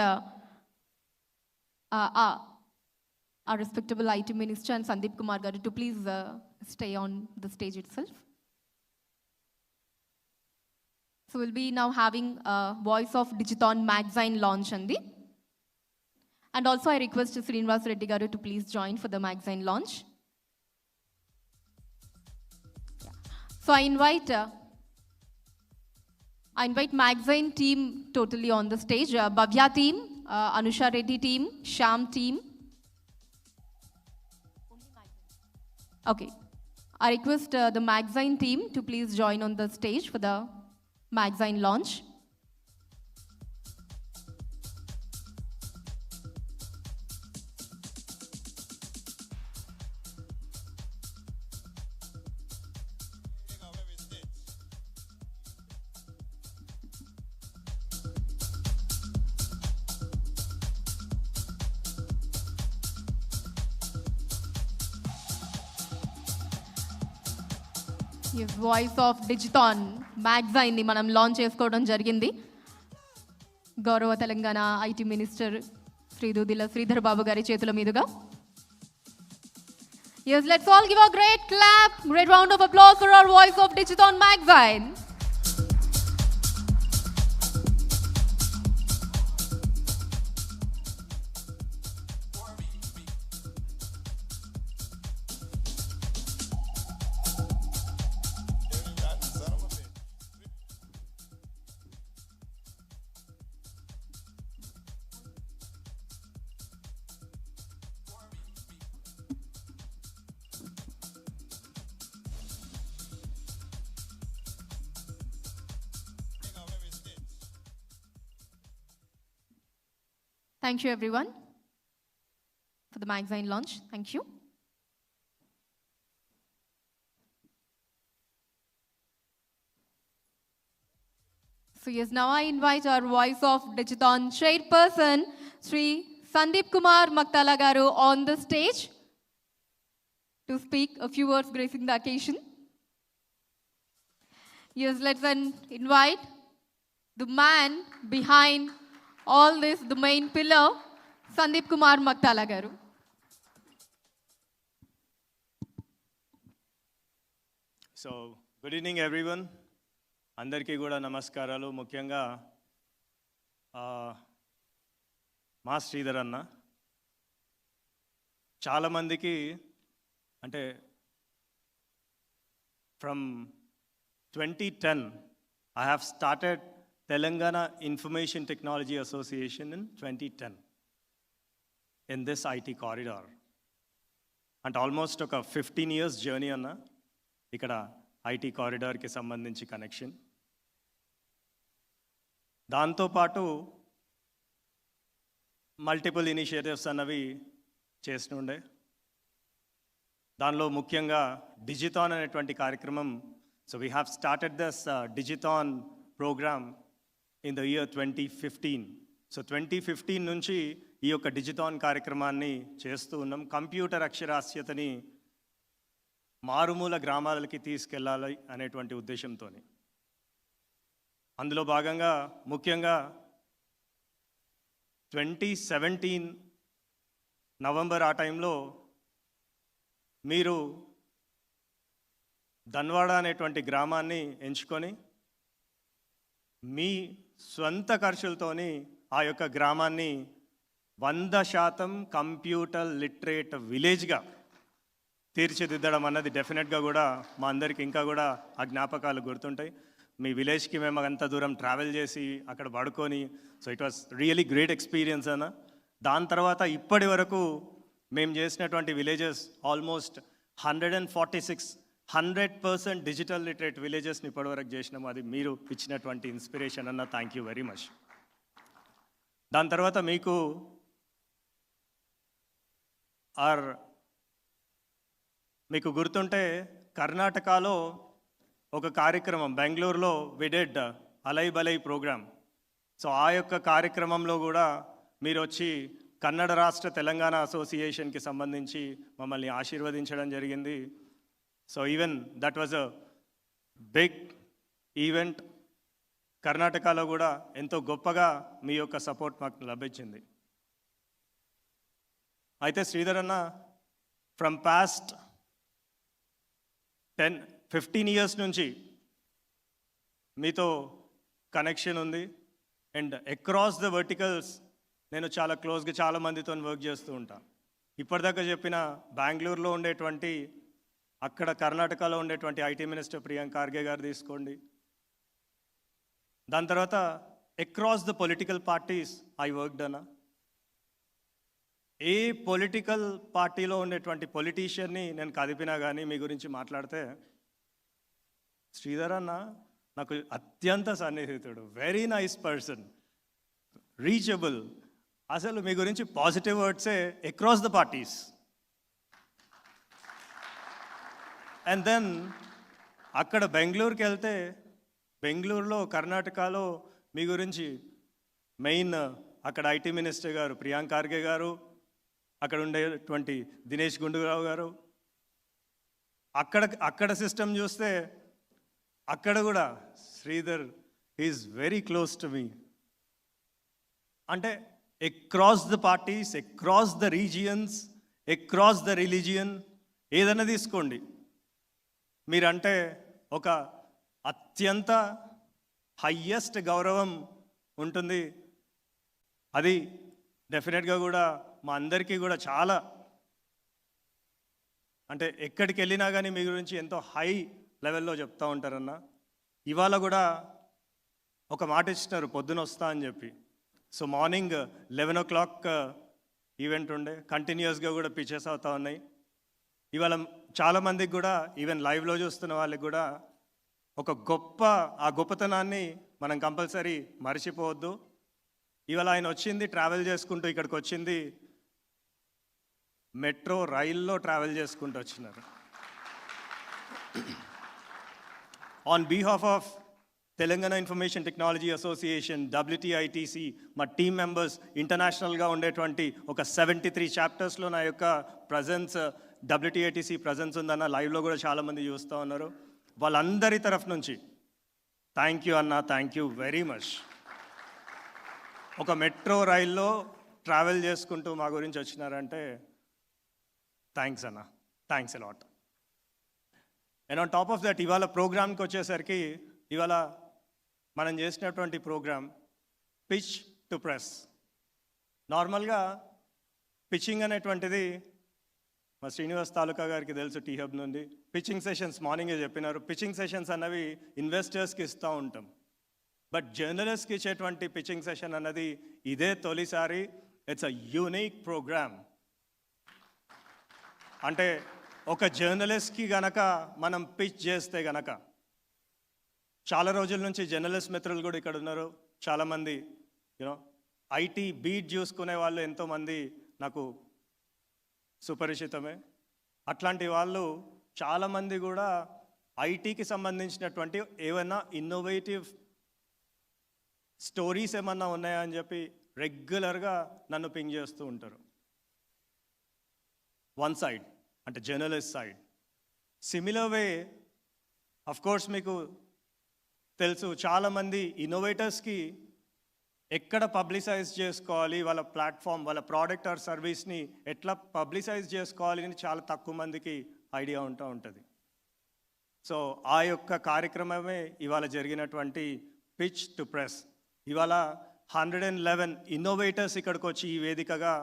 our respectable IT Minister and Sandeep Kumar garu to please stay on the stage itself. So we'll be now having Voice of Digithon magazine launch andi. And also I request Srinivas Reddy garu to please join for the magazine launch. Yeah. So I invite magazine team totally on the stage. Bhavya team, Anusha Reddy team, Sham team. Okay. I request the magazine team to please join on the stage for the magazine launch. Voice of Digithon మ్యాగజైన్ని మనం launch చేసుకోవడం జరిగింది. గౌరవ Telangana IT minister Shri Duddilla Sridhar Babu గారి చేతుల మీదుగా. Yes, let's all give a great clap, great round of applause for our voice of Digithon magazine. Thank you, everyone, for the magazine launch. Thank you. So yes, now I invite our voice of Digithon chairperson, Sri Sandeep Kumar Maktala Garu, on the stage to speak a few words gracing the occasion. Yes, let's then invite the man behind all this, the main pillar, Sandeep Kumar Maktala Garu. So, good evening everyone. Andarki kuda namaskaralu. Mukyanga మా శ్రీధర్ అన్న చాలా మందికి అంటే from 2010 I have started Telangana Information Technology Association in 2010 in this IT corridor. And almost took a 15 years journey on ikkada IT corridor ki sambandhinchi connection. Danto paatu multiple initiatives అన్నవి చేస్తుండే. దానిలో ముఖ్యంగా డిజిథాన్ అనేటువంటి కార్యక్రమం. So we have started this Digithon program in the year 2015. So 2015 నుంచి ఈ యొక్క డిజిథాన్ కార్యక్రమాన్ని చేస్తూ ఉన్నాం. కంప్యూటర్ అక్షరాస్యతని మారుమూల గ్రామాలకి తీసుకెళ్ళాలి అనేటువంటి ఉద్దేశంతో. అందులో భాగంగా ముఖ్యంగా 2017 నవంబర్ ఆ టైంలో మీరు ధన్వాడ అనేటువంటి గ్రామాన్ని ఎంచుకొని మీ స్వంత ఖర్చులతోని ఆ యొక్క గ్రామాన్ని 100% కంప్యూటర్ లిటరేట్ విలేజ్గా తీర్చిదిద్దడం అన్నది డెఫినెట్గా కూడా మా అందరికి ఇంకా కూడా ఆ జ్ఞాపకాలు గుర్తుంటాయి. మీ విలేజ్కి మేము అంత దూరం ట్రావెల్ చేసి అక్కడ పడుకొని, so it was really great experience అన్న. దాని తర్వాత ఇప్పటి వరకు మేము చేసినటువంటి విలేజెస్ ఆల్మోస్ట్ 100% డిజిటల్ లిటరేట్ విలేజెస్ని ఇప్పటివరకు చేసినాము. అది మీరు ఇచ్చినటువంటి ఇన్స్పిరేషన్ అన్న. Thank you very much. దాని తర్వాత మీకు గుర్తుంటే కర్ణాటకలో ఒక కార్యక్రమం బెంగళూరులో విడెడ్ అలై బలై ప్రోగ్రామ్. సో ఆ యొక్క కార్యక్రమంలో కూడా మీరు వచ్చి కన్నడ రాష్ట్ర తెలంగాణ అసోసియేషన్కి సంబంధించి మమ్మల్ని ఆశీర్వదించడం జరిగింది. So even that was a big event. కర్ణాటకలో కూడా ఎంతో గొప్పగా మీ యొక్క సపోర్ట్ మాకు లభించింది. అయితే శ్రీధర్ అన్న, ఫ్రమ్ పాస్ట్ 10-15 ఇయర్స్ నుంచి మీతో కనెక్షన్ ఉంది. అండ్ అక్రాస్ ద వర్టికల్స్ నేను చాలా క్లోజ్గా చాలా మందితో వర్క్ చేస్తూ ఉంటాను. ఇప్పటిదాకా చెప్పిన బెంగళూరులో ఉండేటువంటి, అక్కడ కర్ణాటకలో ఉండేటువంటి ఐటీ మినిస్టర్ ప్రియాంక్ ఖార్గే గారు తీసుకోండి. దాని తర్వాత across the political parties I worked అన్న. ఏ పొలిటికల్ పార్టీలో ఉండేటువంటి పొలిటీషియన్ని నేను కదిపినా కానీ మీ గురించి మాట్లాడితే శ్రీధర్ అన్న నాకు అత్యంత సన్నిహితుడు, వెరీ నైస్ పర్సన్, రీచబుల్. అసలు మీ గురించి పాజిటివ్ వర్డ్సే across the parties. And then అక్కడ బెంగళూరుకి వెళ్తే బెంగళూరులో కర్ణాటకలో మీ గురించి మెయిన్ అక్కడ ఐటీ మినిస్టర్ గారు ప్రియాంక్ ఖార్గే గారు, అక్కడ ఉండేటువంటి దినేష్ గుండూరావు గారు, అక్కడ సిస్టమ్ చూస్తే అక్కడ కూడా Sridhar is very close to me. అంటే across the parties, across the regions, across the religion, ఏదైనా తీసుకోండి, మీరంటే ఒక అత్యంత హయ్యెస్ట్ గౌరవం ఉంటుంది. అది డెఫినెట్గా కూడా మా అందరికీ కూడా చాలా, అంటే ఎక్కడికి వెళ్ళినా కానీ మీ గురించి ఎంతో హై లెవెల్లో చెప్తూ ఉంటారన్న. ఇవాళ కూడా ఒక మాట ఇచ్చినారు పొద్దున వస్తా అని చెప్పి. సో మార్నింగ్ 11 o'clock ఈవెంట్ ఉండే, కంటిన్యూస్గా కూడా పిచెస్ అవుతూ ఉన్నాయి. ఇవాళ చాలామందికి కూడా ఈవెన్ లైవ్లో చూస్తున్న వాళ్ళకి కూడా ఆ గొప్పతనాన్ని మనం కంపల్సరీ మర్చిపోవద్దు. ఇవాళ ఆయన వచ్చింది ట్రావెల్ చేసుకుంటూ, ఇక్కడికి వచ్చింది మెట్రో రైల్లో ట్రావెల్ చేసుకుంటూ వచ్చినారు. On behalf of Telangana information technology association, WTITC, మా టీమ్ మెంబర్స్, ఇంటర్నేషనల్గా ఉండేటువంటి ఒక 73 చాప్టర్స్లో నా యొక్క ప్రజెన్స్, WTITC ప్రజెన్స్ ఉందన్న. లైవ్లో కూడా చాలామంది చూస్తూ ఉన్నారు. వాళ్ళందరి తరఫు నుంచి థ్యాంక్ యూ అన్న, థ్యాంక్ యూ వెరీ మచ్. ఒక మెట్రో రైల్లో ట్రావెల్ చేసుకుంటూ మా గురించి వచ్చినారంటే థ్యాంక్స్ అన్న, thanks a lot. And on top of that ఇవాళ ప్రోగ్రామ్కి వచ్చేసరికి, ఇవాళ మనం చేసినటువంటి ప్రోగ్రామ్ Pitch2Press. నార్మల్గా పిచ్చింగ్ అనేటువంటిది మా శ్రీనివాస్ తాలూకా గారికి తెలుసు, టీ హబ్ నుండి. పిచ్చింగ్ సెషన్స్ మార్నింగే చెప్పినారు. పిచ్చింగ్ సెషన్స్ అన్నవి ఇన్వెస్టర్స్కి ఇస్తూ ఉంటాం. బట్ జర్నలిస్ట్కి ఇచ్చేటువంటి పిచ్చింగ్ సెషన్ అన్నది ఇదే తొలిసారి. It's a unique programme. అంటే ఒక జర్నలిస్ట్కి గనక మనం పిచ్ చేస్తే గనక, చాలా రోజుల నుంచి జర్నలిస్ట్ మిత్రులు కూడా ఇక్కడ ఉన్నారు చాలామంది. ఐటీ బీట్ చూసుకునే వాళ్ళు ఎంతోమంది నాకు సుపరిచితమే. అట్లాంటి వాళ్ళు చాలామంది కూడా ఐటీకి సంబంధించినటువంటి ఏమైనా ఇన్నోవేటివ్ స్టోరీస్ ఏమన్నా ఉన్నాయా అని చెప్పి రెగ్యులర్గా నన్ను పింగ్ చేస్తూ ఉంటారు. వన్ సైడ్ అంటే journalist side. Similar way course మీకు తెలుసు, చాలామంది ఇన్నోవేటర్స్కి ఎక్కడ పబ్లిసైజ్ చేసుకోవాలి, వాళ్ళ ప్లాట్ఫామ్, వాళ్ళ ప్రోడక్ట్ ఆర్ సర్వీస్ని ఎట్లా పబ్లిసైజ్ చేసుకోవాలి అని చాలా తక్కువ మందికి ఐడియా ఉంటుంది. సో ఆ యొక్క కార్యక్రమమే ఇవాళ జరిగినటువంటి Pitch2Press. ఇవాళ 111 ఇన్నోవేటర్స్ ఇక్కడికి వచ్చి ఈ వేదికగా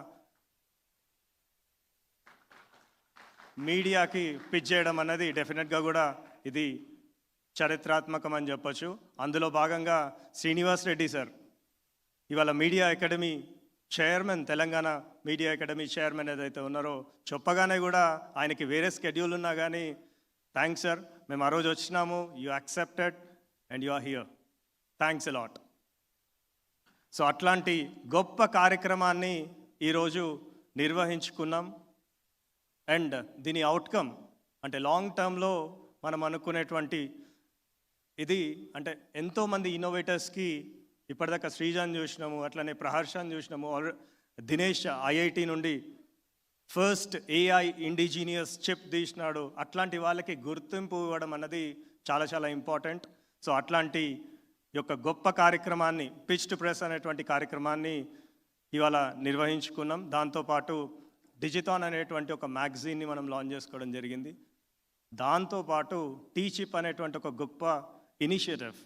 మీడియాకి పిచ్ చేయడం అన్నది డెఫినెట్గా కూడా ఇది చరిత్రాత్మకం అని చెప్పొచ్చు. అందులో భాగంగా శ్రీనివాస్ రెడ్డి సార్ ఇవాళ media academy chairman, Telangana media academy chairman ఏదైతే ఉన్నారో, చెప్పగానే కూడా ఆయనకి వేరే స్కెడ్యూల్ ఉన్నా కానీ థ్యాంక్స్ సార్, మేము ఆ రోజు వచ్చినాము, you accepted and you are here, thanks a lot. So అట్లాంటి గొప్ప కార్యక్రమాన్ని ఈరోజు నిర్వహించుకున్నాం. అండ్ దీని అవుట్కమ్ అంటే లాంగ్ టర్మ్లో మనం అనుకునేటువంటి ఇది అంటే ఎంతోమంది ఇన్నోవేటర్స్కి ఇప్పటిదాకా శ్రీజాన్ చూసినాము, అట్లనే ప్రహర్షాన్ చూసినాము, దినేష్ ఐఐటి నుండి ఫస్ట్ AI ఇండిజీనియస్ చిప్ తీసినాడు. అట్లాంటి వాళ్ళకి గుర్తింపు ఇవ్వడం అన్నది చాలా చాలా ఇంపార్టెంట్. సో అట్లాంటి యొక్క గొప్ప కార్యక్రమాన్ని Pitch2Press అనేటువంటి కార్యక్రమాన్ని ఇవాళ నిర్వహించుకున్నాం. దాంతోపాటు డిజిథాన్ అనేటువంటి ఒక మ్యాగజైన్ని మనం లాంచ్ చేసుకోవడం జరిగింది. దాంతోపాటు టీచిప్ అనేటువంటి ఒక గొప్ప ఇనిషియేటివ్,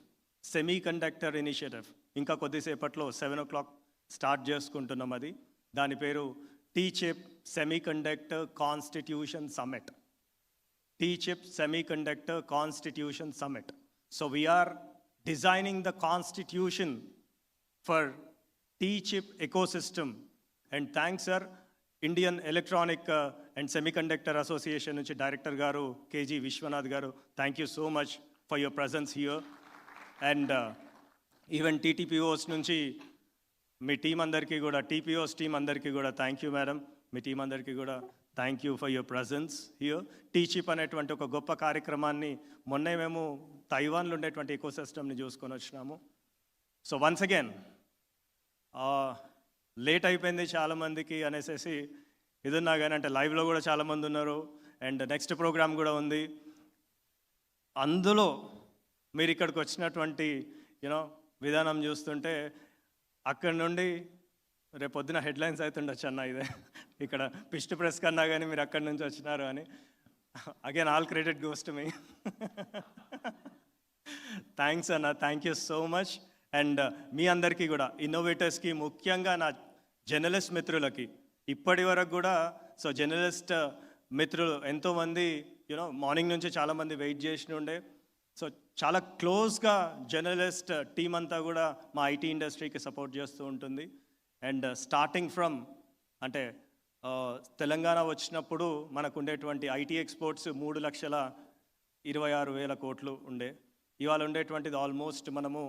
సెమీ కండక్టర్ ఇనిషియేటివ్, ఇంకా కొద్దిసేపట్లో 7 o'clock స్టార్ట్ చేసుకుంటున్నాం. అది దాని పేరు T chip semiconductor constitution summit. T chip semiconductor constitution summit. So we are designing the constitution for T-chip ecosystem. And thanks sir, Indian Electronic and Semiconductor Association nunchi Director garu KG Vishwanath garu, thank you so much for your presence here. And even TTPOs nunchi మీ team అందరికీ కూడా, TPOs team అందరికీ కూడా thank you madam, మీ team అందరికీ కూడా thank you for your presence here. T chip అనేటువంటి ఒక గొప్ప కార్యక్రమాన్ని మొన్నే మేము తైవాన్లో ఉండేటువంటి ఎకోసిస్టమ్ని చూసుకొని వచ్చినాము. సో వన్స్ అగైన్ లేట్ అయిపోయింది చాలామందికి అనేసి ఇది ఉన్నా కానీ, అంటే లైవ్లో కూడా చాలామంది ఉన్నారు అండ్ నెక్స్ట్ ప్రోగ్రామ్ కూడా ఉంది. అందులో మీరు ఇక్కడికి వచ్చినటువంటి విధానం చూస్తుంటే అక్కడి నుండి రేపొద్దున హెడ్లైన్స్ అవుతుండొచ్చు అన్న, ఇదే ఇక్కడ Pitch2Press కన్నా కానీ మీరు అక్కడి నుంచి వచ్చినారు అని. Again, all credit goes to me. Thanks అన్న, thank you so much. And మీ అందరికీ కూడా, ఇన్నోవేటర్స్కి, ముఖ్యంగా నా జర్నలిస్ట్ మిత్రులకి ఇప్పటి వరకు కూడా, సో జర్నలిస్ట్ మిత్రులు ఎంతోమంది మార్నింగ్ నుంచి చాలామంది వెయిట్ చేసి ఉండే. సో చాలా క్లోజ్గా జర్నలిస్ట్ టీం అంతా కూడా మా ఐటీ ఇండస్ట్రీకి సపోర్ట్ చేస్తూ ఉంటుంది. అండ్ స్టార్టింగ్ ఫ్రమ్ అంటే తెలంగాణ వచ్చినప్పుడు మనకు ఉండేటువంటి ఐటీ ఎక్స్పోర్ట్స్ 3,26,000 కోట్లు ఉండే. ఇవాళ ఉండేటువంటిది ఆల్మోస్ట్ మనము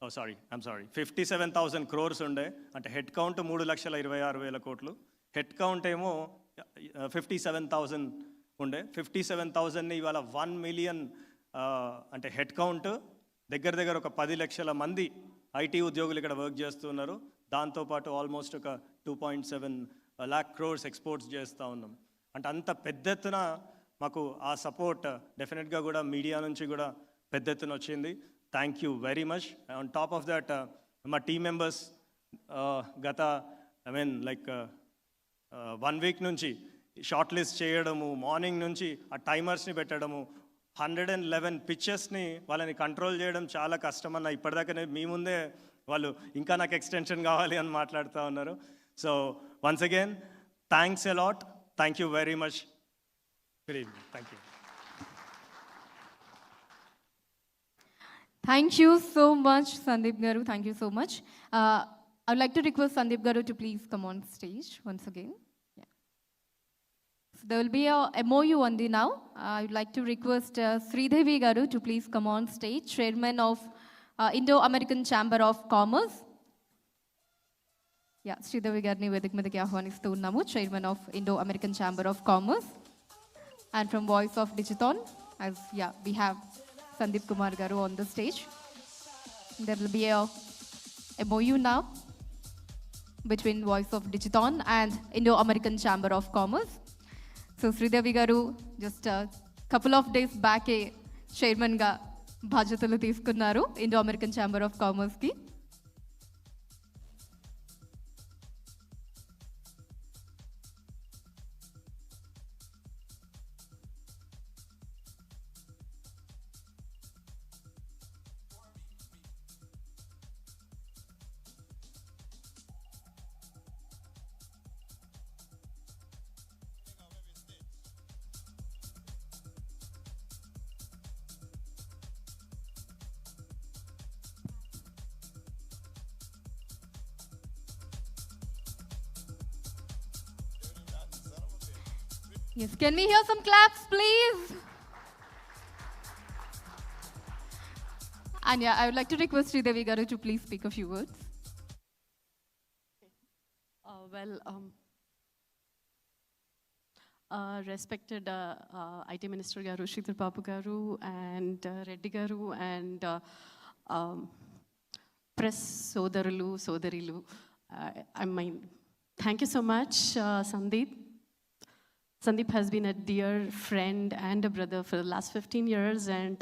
57,000 crores ఉండే. అంటే హెడ్ కౌంట్ 3,26,000 కోట్లు, హెడ్ కౌంట్ ఏమో 57,000 ఉండే. 57,000ని ఇవాళ 1 million అంటే హెడ్ కౌంట్ దగ్గర ఒక 10 లక్షల మంది ఐటీ ఉద్యోగులు ఇక్కడ వర్క్ చేస్తున్నారు. దాంతోపాటు ఆల్మోస్ట్ ఒక 2.7 lakh crores ఎక్స్పోర్ట్స్ చేస్తూ ఉన్నాం. అంటే అంత పెద్ద ఎత్తున మాకు ఆ సపోర్ట్ డెఫినెట్గా కూడా మీడియా నుంచి కూడా పెద్ద ఎత్తున వచ్చింది. Thank you very much. On top of that మా టీమ్ మెంబర్స్ గత 1 week నుంచి షార్ట్ లిస్ట్ చేయడము, మార్నింగ్ నుంచి ఆ టైమర్స్ని పెట్టడము, 111 పిక్చర్స్ని వాళ్ళని కంట్రోల్ చేయడం చాలా కష్టం అన్న. ఇప్పటిదాకా మీ ముందే వాళ్ళు ఇంకా నాకు ఎక్స్టెన్షన్ కావాలి అని మాట్లాడుతూ ఉన్నారు. So once again thanks a lot. Thank you very much. Good evening. Thank you. Thank you so much, Sandeep Garu. Thank you so much. I would like to request Sandeep Garu to please come on stage once again. Yeah. So there will be a MOU on the now. I would like to request Sridevi Garu to please come on stage, Chairman of Indo-American Chamber of Commerce. Yeah, Sridevi Garni Vedik Mediki Ahwanistu unnamu, Chairman of Indo-American Chamber of Commerce. And from Voice of Digithon, we have Sandeep Kumar Garu on the stage. There will be a MOU now between Voice of Digithon and Indo-American Chamber of Commerce. So Sridevi Garu just a couple of days back chairman ga బాధ్యతలు తీసుకున్నారు Indo-American Chamber of Commerce ki. Yes, can we hear some claps, please? And I would like to request Sridevi Garu to please speak a few words. Respected IT Minister Garu, Sridhar Babu Garu, and Reddy Garu, and press Sodarilu. Thank you so much, Sandeep. Sandeep has been a dear friend and a brother for the last 15 years, and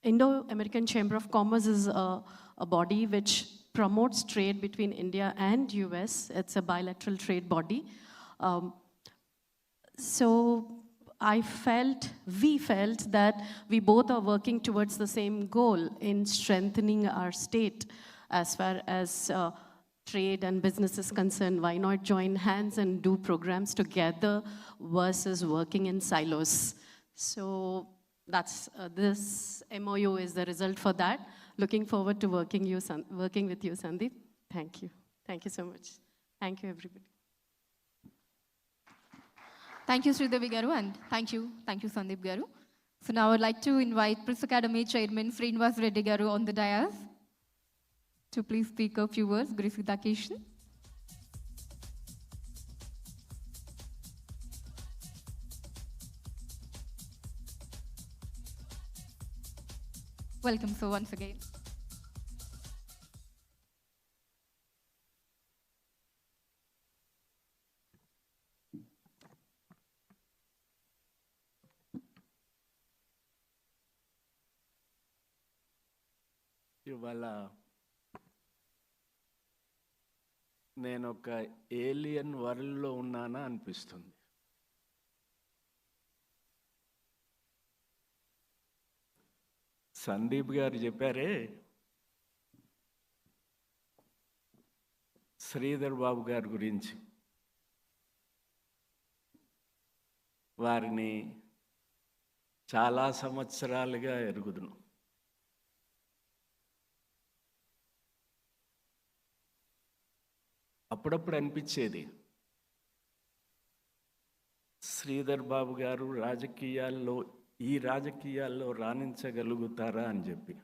Indo-American Chamber of Commerce is a body which promotes trade between India and US. It's a bilateral trade body. So we felt that we both are working towards the same goal in strengthening our state as far as trade and business is concerned. Why not join hands and do programs together versus working in silos? So that's this MOU is the result for that. Looking forward to working with you, Sandeep. Thank you. Thank you so much. Thank you, everybody. Thank you, Sridevi Garu, and thank you, Sandeep Garu. So now I would like to invite Press Academy Chairman Srinivas Reddy Garu on the dais to please speak a few words. Grace with the occasion. Welcome, so once again. ఇవాళ నేను ఒక alien వరల్డ్లో ఉన్నానా అనిపిస్తుంది. సందీప్ గారు చెప్పారే, శ్రీధర్ బాబు గారి గురించి. వారిని చాలా సంవత్సరాలుగా ఎరుగుదును. అప్పుడప్పుడు అనిపించేది, శ్రీధర్ బాబు గారు ఈ రాజకీయాల్లో రాణించగలుగుతారా అని చెప్పి.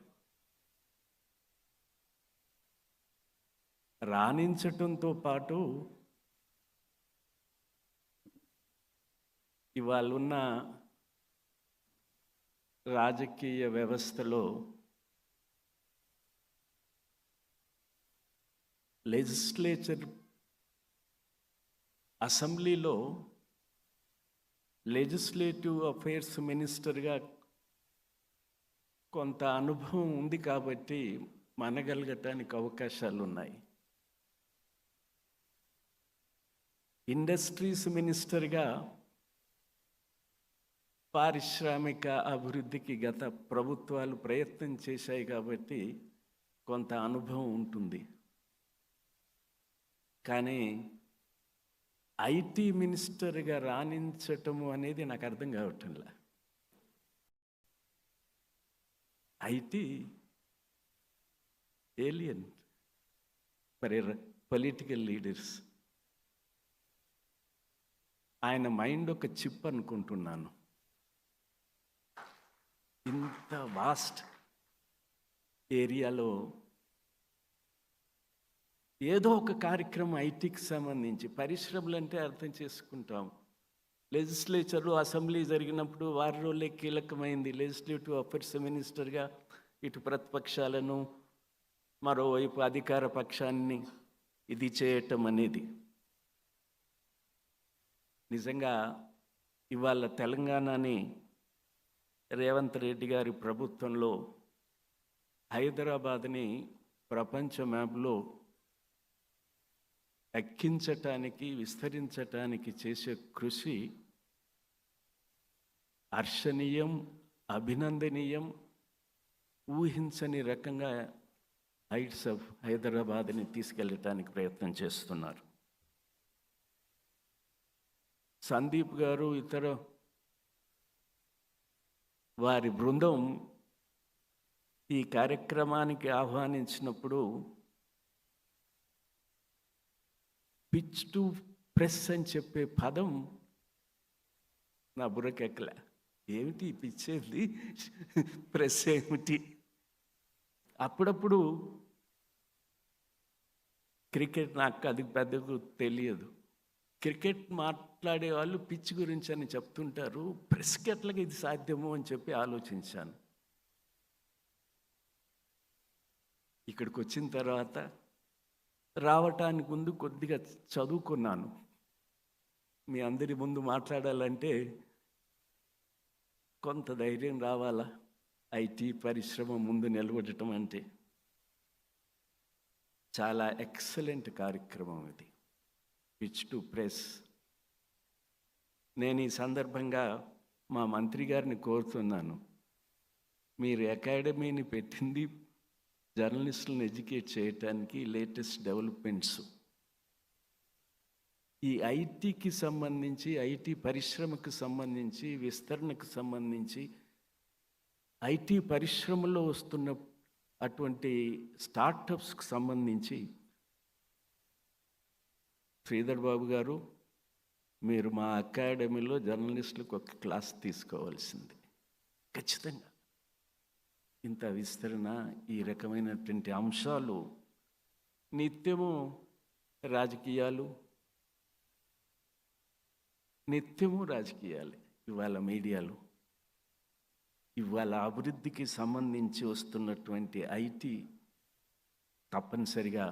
రాణించటంతో పాటు ఇవాళ ఉన్న రాజకీయ వ్యవస్థలో లెజిస్లేచర్, అసెంబ్లీలో లెజిస్లేటివ్ అఫైర్స్ మినిస్టర్గా కొంత అనుభవం ఉంది కాబట్టి మనగలగటానికి అవకాశాలు ఉన్నాయి. ఇండస్ట్రీస్ మినిస్టర్గా పారిశ్రామిక అభివృద్ధికి గత ప్రభుత్వాలు ప్రయత్నం చేశాయి కాబట్టి కొంత అనుభవం ఉంటుంది. కానీ ఐటీ మినిస్టర్గా రాణించటము అనేది నాకు అర్థం కావటంలా. IT alien for political leaders. ఆయన మైండ్ ఒక చిప్ అనుకుంటున్నాను. ఇంత వాస్ట్ ఏరియాలో ఏదో ఒక కార్యక్రమం ఐటీకి సంబంధించి, పరిశ్రమలు అంటే అర్థం చేసుకుంటాం. లెజిస్లేచర్లు అసెంబ్లీ జరిగినప్పుడు వారి రోలే కీలకమైంది. లెజిస్లేటివ్ అఫైర్స్ మినిస్టర్గా ఇటు ప్రతిపక్షాలను, మరోవైపు అధికార పక్షాన్ని ఇది చేయటం అనేది నిజంగా ఇవాళ తెలంగాణని రేవంత్ రెడ్డి గారి ప్రభుత్వంలో హైదరాబాద్ని ప్రపంచ మ్యాప్లో ఎక్కించటానికి, విస్తరించటానికి చేసే కృషి హర్షణీయం, అభినందనీయం. ఊహించని రకంగా హైట్స్ ఆఫ్ హైదరాబాద్ని తీసుకెళ్ళటానికి ప్రయత్నం చేస్తున్నారు. సందీప్ గారు, ఇతర వారి బృందం ఈ కార్యక్రమానికి ఆహ్వానించినప్పుడు Pitch2Press అని చెప్పే పదం నా బుర్రకెక్కలే. ఏమిటి పిచ్చేది, ప్రెస్ ఏమిటి? అప్పుడప్పుడు క్రికెట్, నాకు అది పెద్దగా తెలియదు. క్రికెట్ మాట్లాడే వాళ్ళు పిచ్ గురించి అని చెప్తుంటారు, ప్రెస్కి ఎట్లాగా ఇది సాధ్యమో అని చెప్పి ఆలోచించాను. ఇక్కడికి వచ్చిన తర్వాత రావటానికి ముందు కొద్దిగా చదువుకున్నాను. మీ అందరి ముందు మాట్లాడాలంటే కొంత ధైర్యం రావాలా. ఐటీ పరిశ్రమ ముందు నిలబడటం అంటే చాలా ఎక్సలెంట్ కార్యక్రమం ఇది, Pitch2Press. నేను ఈ సందర్భంగా మా మంత్రి గారిని కోరుతున్నాను, మీరు అకాడమీని పెట్టింది జర్నలిస్టులను ఎడ్యుకేట్ చేయటానికి, లేటెస్ట్ డెవలప్మెంట్స్. ఈ ఐటీకి సంబంధించి, ఐటీ పరిశ్రమకు సంబంధించి, విస్తరణకు సంబంధించి, ఐటీ పరిశ్రమలో వస్తున్న అటువంటి స్టార్టప్స్కి సంబంధించి శ్రీధర్ బాబు గారు, మీరు మా అకాడమీలో జర్నలిస్టులకు ఒక క్లాస్ తీసుకోవాల్సింది ఖచ్చితంగా. ఇంత విస్తరణ, ఈ రకమైనటువంటి అంశాలు, నిత్యము రాజకీయాలు, ఇవాళ మీడియాలు, ఇవాళ అభివృద్ధికి సంబంధించి వస్తున్నటువంటి ఐటీ తప్పనిసరిగా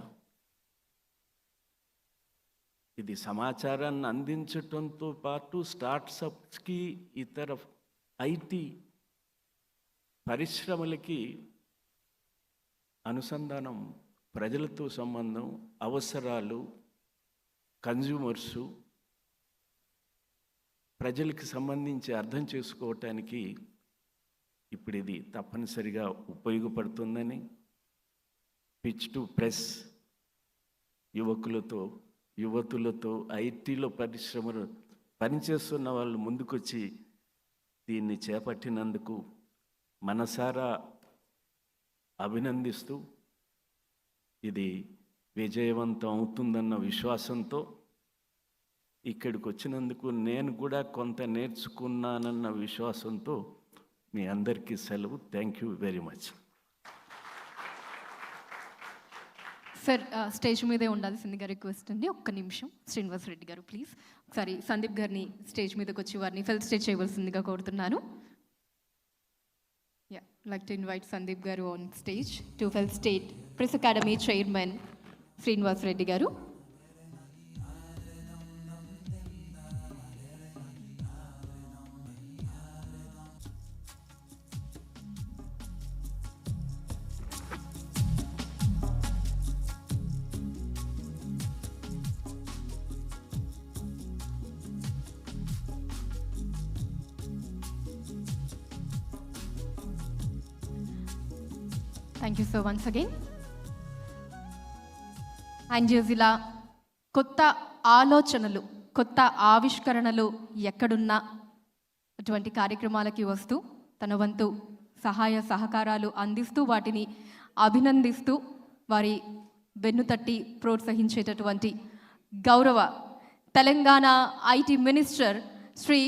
ఇది సమాచారాన్ని అందించటంతో పాటు స్టార్ట్అప్స్కి, ఇతర ఐటీ పరిశ్రమలకి అనుసంధానం, ప్రజలతో సంబంధం, అవసరాలు, కన్జ్యూమర్సు, ప్రజలకు సంబంధించి అర్థం చేసుకోవటానికి ఈ ఇప్పుడు ఇది తప్పనిసరిగా ఉపయోగపడుతుందని Pitch2Press యువతులతో ఐటీలో పరిశ్రమలు పనిచేస్తున్న వాళ్ళు ముందుకొచ్చి దీన్ని చేపట్టినందుకు మనసారా అభినందిస్తూ ఇది విజయవంతం అవుతుందన్న విశ్వాసంతో ఇక్కడికి వచ్చినందుకు నేను కూడా కొంత నేర్చుకున్నానన్న విశ్వాసంతో మీ అందరికీ సెలవు. Thank you very much. Sir stage మీదే ఉండాల్సిందిగా రిక్వెస్ట్ అండి. ఒక్క నిమిషం శ్రీనివాస్ రెడ్డి గారు ప్లీజ్ ఒకసారి సందీప్ గారిని స్టేజ్ మీదకి వచ్చి వారిని ఫెల్ స్టేజ్ చేయవలసిందిగా కోరుతున్నాను. యా like to invite Sandeep garu on stage to ఫెల్ state press academy chairman Srinivas Reddy garu. Thank you so once again. And ఇలా కొత్త ఆలోచనలు, కొత్త ఆవిష్కరణలు ఎక్కడున్నా అటువంటి కార్యక్రమాలకి వస్తూ తన వంతు సహాయ సహకారాలు అందిస్తూ వాటిని అభినందిస్తూ వారి వెన్నుతట్టి ప్రోత్సహించేటటువంటి గౌరవ తెలంగాణ ఐటీ మినిస్టర్ శ్రీ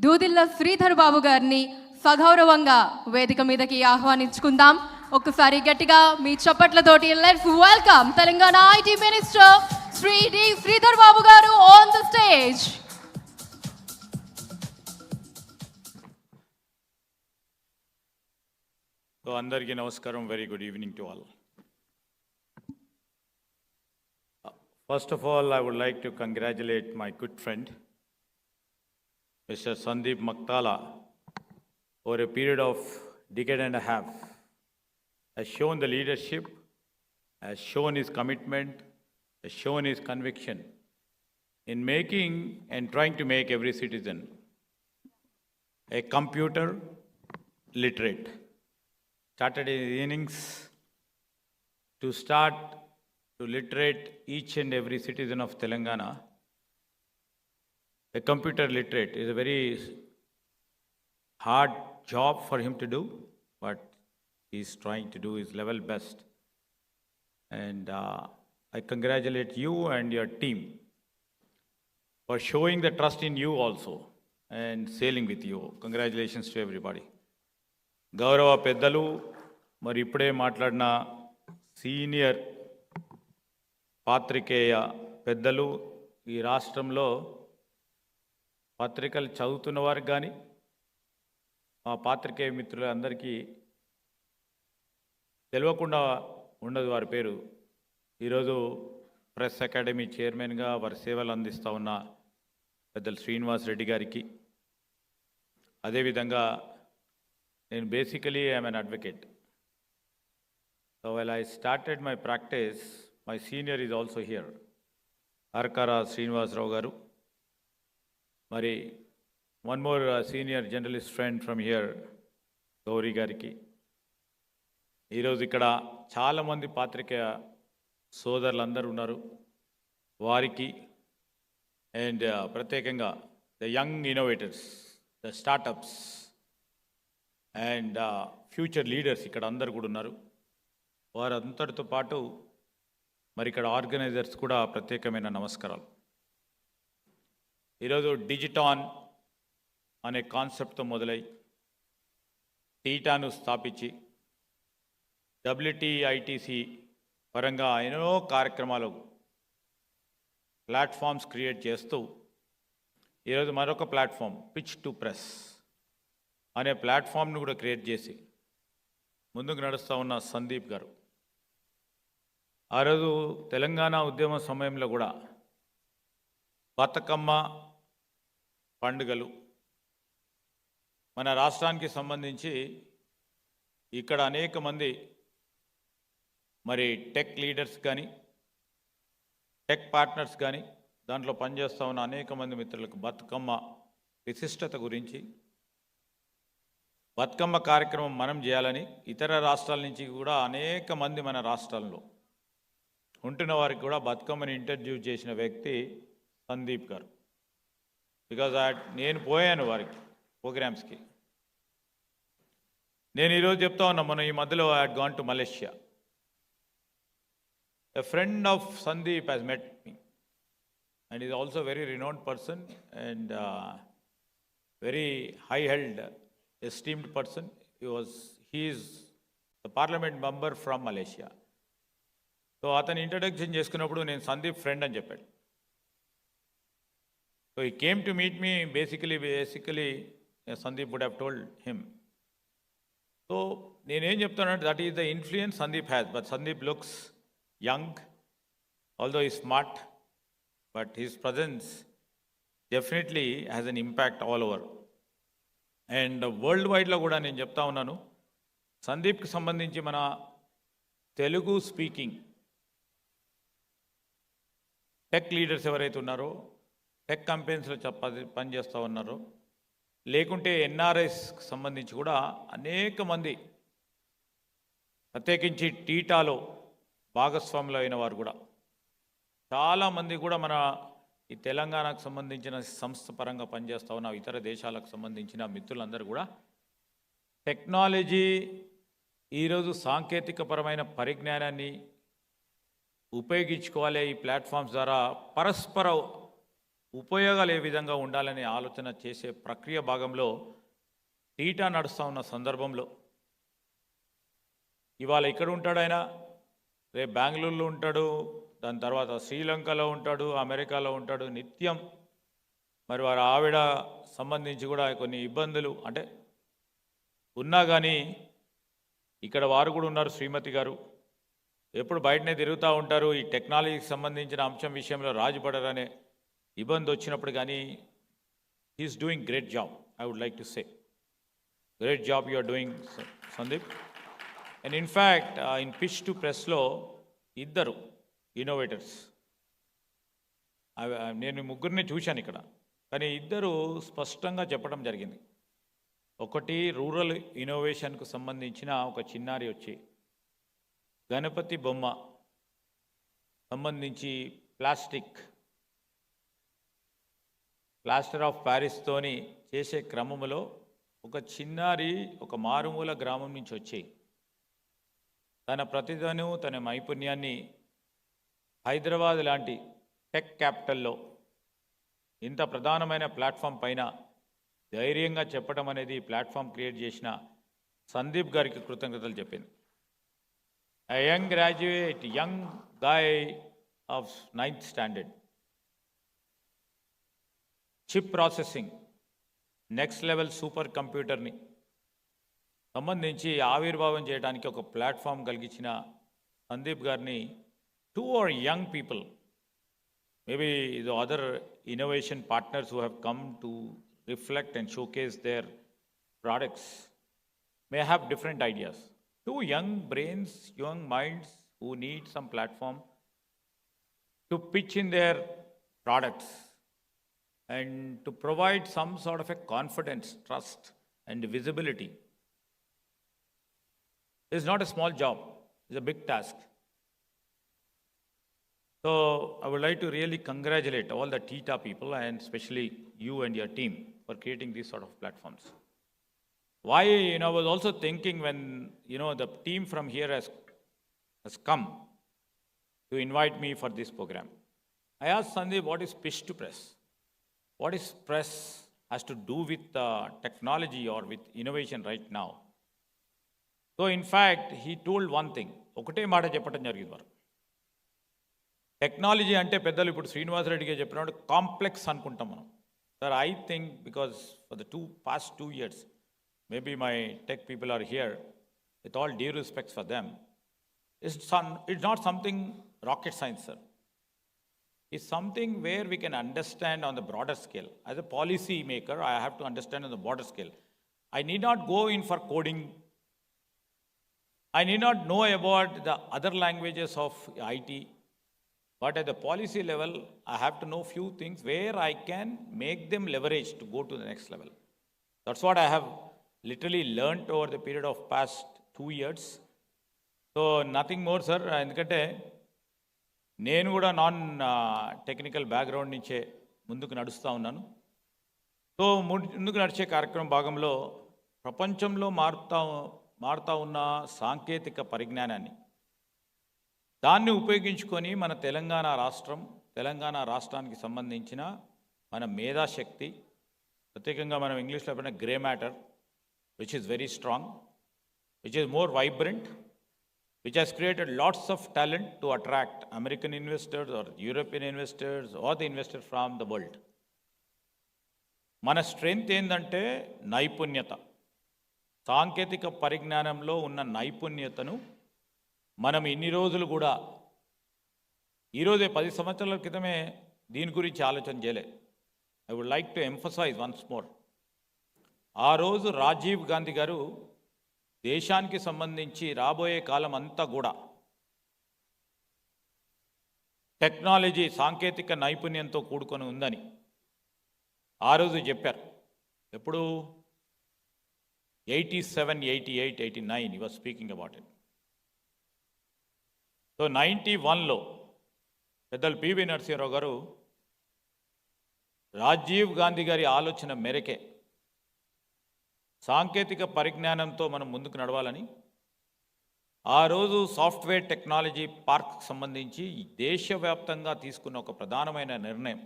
దూదిల్ల శ్రీధర్ బాబు గారిని సగౌరవంగా వేదిక మీదకి ఆహ్వానించుకుందాం. ఒక్కసారి గట్టిగా మీ చప్పట్లతోటి let's welcome Telangana IT minister Shri D Sridhar Babu garu on the stage. So అందరికీ నమస్కారం. Very good evening to all. First of all I would like to congratulate my good friend Mr. Sandeep Maktala over a period of decade and a half has shown the leadership, has shown his commitment, has shown his conviction in making and trying to make every citizen a computer literate. Started his innings to start to literate each and every citizen of Telangana. A computer literate is a very hard job for him to do, but he's trying to do his level best. And I congratulate you and your team for showing the trust in you also and sailing with you. Congratulations to everybody. Gaurava Peddalu, మరి ఇప్పుడే మాట్లాడిన senior పాత్రికేయ పెద్దలు, ఈ రాష్ట్రంలో పత్రికలు చదువుతున్న వారికి కానీ మా పాత్రికేయ మిత్రులందరికీ తెలియకుండా ఉండదు వారి పేరు. ఈరోజు ప్రెస్ అకాడమీ చైర్మన్గా వారి సేవలు అందిస్తూ ఉన్న పెద్దలు శ్రీనివాస్ రెడ్డి గారికి, అదేవిధంగా నేను basically I'm an advocate. So well I started my practice, my senior is also here, Arakara Srinivasa Rao garu. మరి one more senior journalist friend from here Gowri గారికి. ఈరోజు ఇక్కడ చాలామంది పాత్రికేయ సోదరులు అందరూ ఉన్నారు, వారికి అండ్ ప్రత్యేకంగా the young innovators, the startups and future leaders ఇక్కడ అందరు కూడా ఉన్నారు. వారందరితో పాటు మరి ఇక్కడ ఆర్గనైజర్స్ కూడా ప్రత్యేకమైన నమస్కారాలు. ఈరోజు డిజిటాన్ అనే కాన్సెప్ట్తో మొదలై టీటాను స్థాపించి WTITC పరంగా ఎన్నో కార్యక్రమాలు ప్లాట్ఫామ్స్ క్రియేట్ చేస్తూ ఈరోజు మరొక ప్లాట్ఫామ్ Pitch2Press అనే ప్లాట్ఫామ్ను కూడా క్రియేట్ చేసి ముందుకు నడుస్తూ ఉన్న సందీప్ గారు, ఆ రోజు తెలంగాణ ఉద్యమ సమయంలో కూడా బతుకమ్మ పండుగలు మన రాష్ట్రానికి సంబంధించి ఇక్కడ అనేక మంది మరి టెక్ లీడర్స్ కానీ టెక్ పార్ట్నర్స్ కానీ దాంట్లో పనిచేస్తూ ఉన్న అనేక మంది మిత్రులకు బతుకమ్మ విశిష్టత గురించి, బతుకమ్మ కార్యక్రమం మనం చేయాలని ఇతర రాష్ట్రాల నుంచి కూడా అనేక మంది మన రాష్ట్రాల్లో ఉంటున్న వారికి కూడా బతుకమ్మని ఇంట్రడ్యూస్ చేసిన వ్యక్తి సందీప్ గారు. బికాజ్ నేను పోయాను వారికి ప్రోగ్రామ్స్కి. నేను ఈరోజు చెప్తా ఉన్నా, మొన్న ఈ మధ్యలో I had gone to Malaysia. A friend of Sandeep has met me and is also a very renowned person and very high-held, esteemed person. He is the parliament member from Malaysia. So atani introduction చేసుకున్నప్పుడు నేను Sandeep friend అని చెప్పాడు. So he came to meet me, basically Sandeep would have told him. So నేనేం చెప్తానంటే that is the influence Sandeep has, but Sandeep looks young, although he's smart, but his presence definitely has an impact all over. And worldwide లో కూడా నేను చెప్తా ఉన్నాను, సందీప్కి సంబంధించి మన Telugu speaking tech leaders ఎవరైతే ఉన్నారో, టెక్ కంపెనీస్లో పనిచేస్తూ ఉన్నారో, లేకుంటే ఎన్ఆర్ఐస్కి సంబంధించి కూడా అనేక మంది, ప్రత్యేకించి టీటాలో భాగస్వాములు అయిన వారు కూడా చాలామంది కూడా మన ఈ తెలంగాణకు సంబంధించిన సంస్థ పరంగా పనిచేస్తూ ఉన్న ఇతర దేశాలకు సంబంధించిన మిత్రులందరూ కూడా టెక్నాలజీ ఈరోజు సాంకేతికపరమైన పరిజ్ఞానాన్ని ఉపయోగించుకోవాలి, ఈ ప్లాట్ఫామ్స్ ద్వారా పరస్పర ఉపయోగాలు ఏ విధంగా ఉండాలనే ఆలోచన చేసే ప్రక్రియ భాగంలో టీటా నడుస్తూ ఉన్న సందర్భంలో ఇవాళ ఇక్కడ ఉంటాడు ఆయన, రేపు బెంగళూరులో ఉంటాడు, దాని తర్వాత శ్రీలంకలో ఉంటాడు, అమెరికాలో ఉంటాడు, నిత్యం మరి వారి ఆవిడ సంబంధించి కూడా కొన్ని ఇబ్బందులు అంటే ఉన్నా కానీ ఇక్కడ వారు కూడా ఉన్నారు, శ్రీమతి గారు ఎప్పుడు బయటనే తిరుగుతూ ఉంటారు. ఈ టెక్నాలజీకి సంబంధించిన అంశం విషయంలో రాజుపడరనే ఇబ్బంది వచ్చినప్పుడు కానీ he's doing great job. I would like to say great job you are doing Sandeep. And in fact in Pitch2Pressలో ఇద్దరు ఇన్నోవేటర్స్, నేను ముగ్గురిని చూశాను ఇక్కడ, కానీ ఇద్దరు స్పష్టంగా చెప్పడం జరిగింది. ఒకటి రూరల్ ఇన్నోవేషన్కు సంబంధించిన ఒక చిన్నారి వచ్చి గణపతి బొమ్మ సంబంధించి ప్లాస్టర్ ఆఫ్ ప్యారిస్తోని చేసే క్రమంలో ఒక చిన్నారి ఒక మారుమూల గ్రామం నుంచి వచ్చి తన ప్రతిభను తన నైపుణ్యాన్ని హైదరాబాద్ లాంటి టెక్ క్యాపిటల్లో ఇంత ప్రధానమైన ప్లాట్ఫామ్ పైన ధైర్యంగా చెప్పడం అనేది ప్లాట్ఫామ్ క్రియేట్ చేసిన సందీప్ గారికి కృతజ్ఞతలు చెప్పింది. A young graduate, young guy of 9th standard, chip processing, next level super computerని సంబంధించి ఆవిర్భావం చేయడానికి ఒక ప్లాట్ఫామ్ కలిగించిన సందీప్ గారిని to our young people, maybe the other innovation partners who have come to reflect and showcase there products may have different ideas. Two young brains, young minds who need some platform to pitch in their products and to provide some sort of a confidence, trust and visibility. It's not a small job, it's a big task. So I would like to really congratulate all the TITA people and especially you and your team for creating these sort of platforms. Why, I was also thinking when, the team from here has come to invite me for this program. I asked Sandeep, what is Pitch2Press? What is press has to do with technology or with innovation right now? So in fact, he told one thing. ఒకటే మాట చెప్పడం జరిగింది వారు. Technology అంటే పెద్దలు ఇప్పుడు శ్రీనివాసరెడ్డిగా చెప్పినప్పుడు complex అనుకుంటాం మనం. Sir, I think because for the past 2 years, maybe my tech people are here, with all due respects for them, it's not something rocket science, sir. It's something where we can understand on the broader scale. As a policy maker, I have to understand on the broader scale. I need not go in for coding. I need not know about the other languages of IT. But at the policy level, I have to know few things where I can make them leverage to go to the next level. That's what I have literally learnt over the period of past 2 years. So nothing more, sir. ఎందుకంటే నేను కూడా non technical background నుంచే ముందుకు నడుస్తూ ఉన్నాను. So ముందుకు నడిచే కార్యక్రమం భాగంలో ప్రపంచంలో మారుతా ఉన్న సాంకేతిక పరిజ్ఞానాన్ని దాన్ని ఉపయోగించుకొని మన తెలంగాణ రాష్ట్రానికి సంబంధించిన మన మేధాశక్తి, ప్రత్యేకంగా మనం ఇంగ్లీష్లో చెప్పిన grey matter, which is very strong, which is more vibrant, which has created lots of talent to attract American investors or European investors or the investors from the world. మన స్ట్రెంగ్త్ ఏంటంటే నైపుణ్యత. సాంకేతిక పరిజ్ఞానంలో ఉన్న నైపుణ్యతను మనం ఇన్ని రోజులు కూడా, ఈరోజే 10 సంవత్సరాల క్రితమే దీని గురించి ఆలోచన చేయలే. I would like to emphasise once more. ఆ రోజు రాజీవ్ గాంధీ గారు దేశానికి సంబంధించి రాబోయే కాలం అంతా కూడా టెక్నాలజీ సాంకేతిక నైపుణ్యంతో కూడుకొని ఉందని ఆ రోజు చెప్పారు. ఎప్పుడు 87, 88, 89 he was speaking about it. So 91లో పెద్దలు పివి నరసింహారావు గారు రాజీవ్ గాంధీ గారి ఆలోచన మేరకే సాంకేతిక పరిజ్ఞానంతో మనం ముందుకు నడవాలని ఆ రోజు సాఫ్ట్వేర్ టెక్నాలజీ పార్క్ సంబంధించి దేశవ్యాప్తంగా తీసుకున్న ఒక ప్రధానమైన నిర్ణయం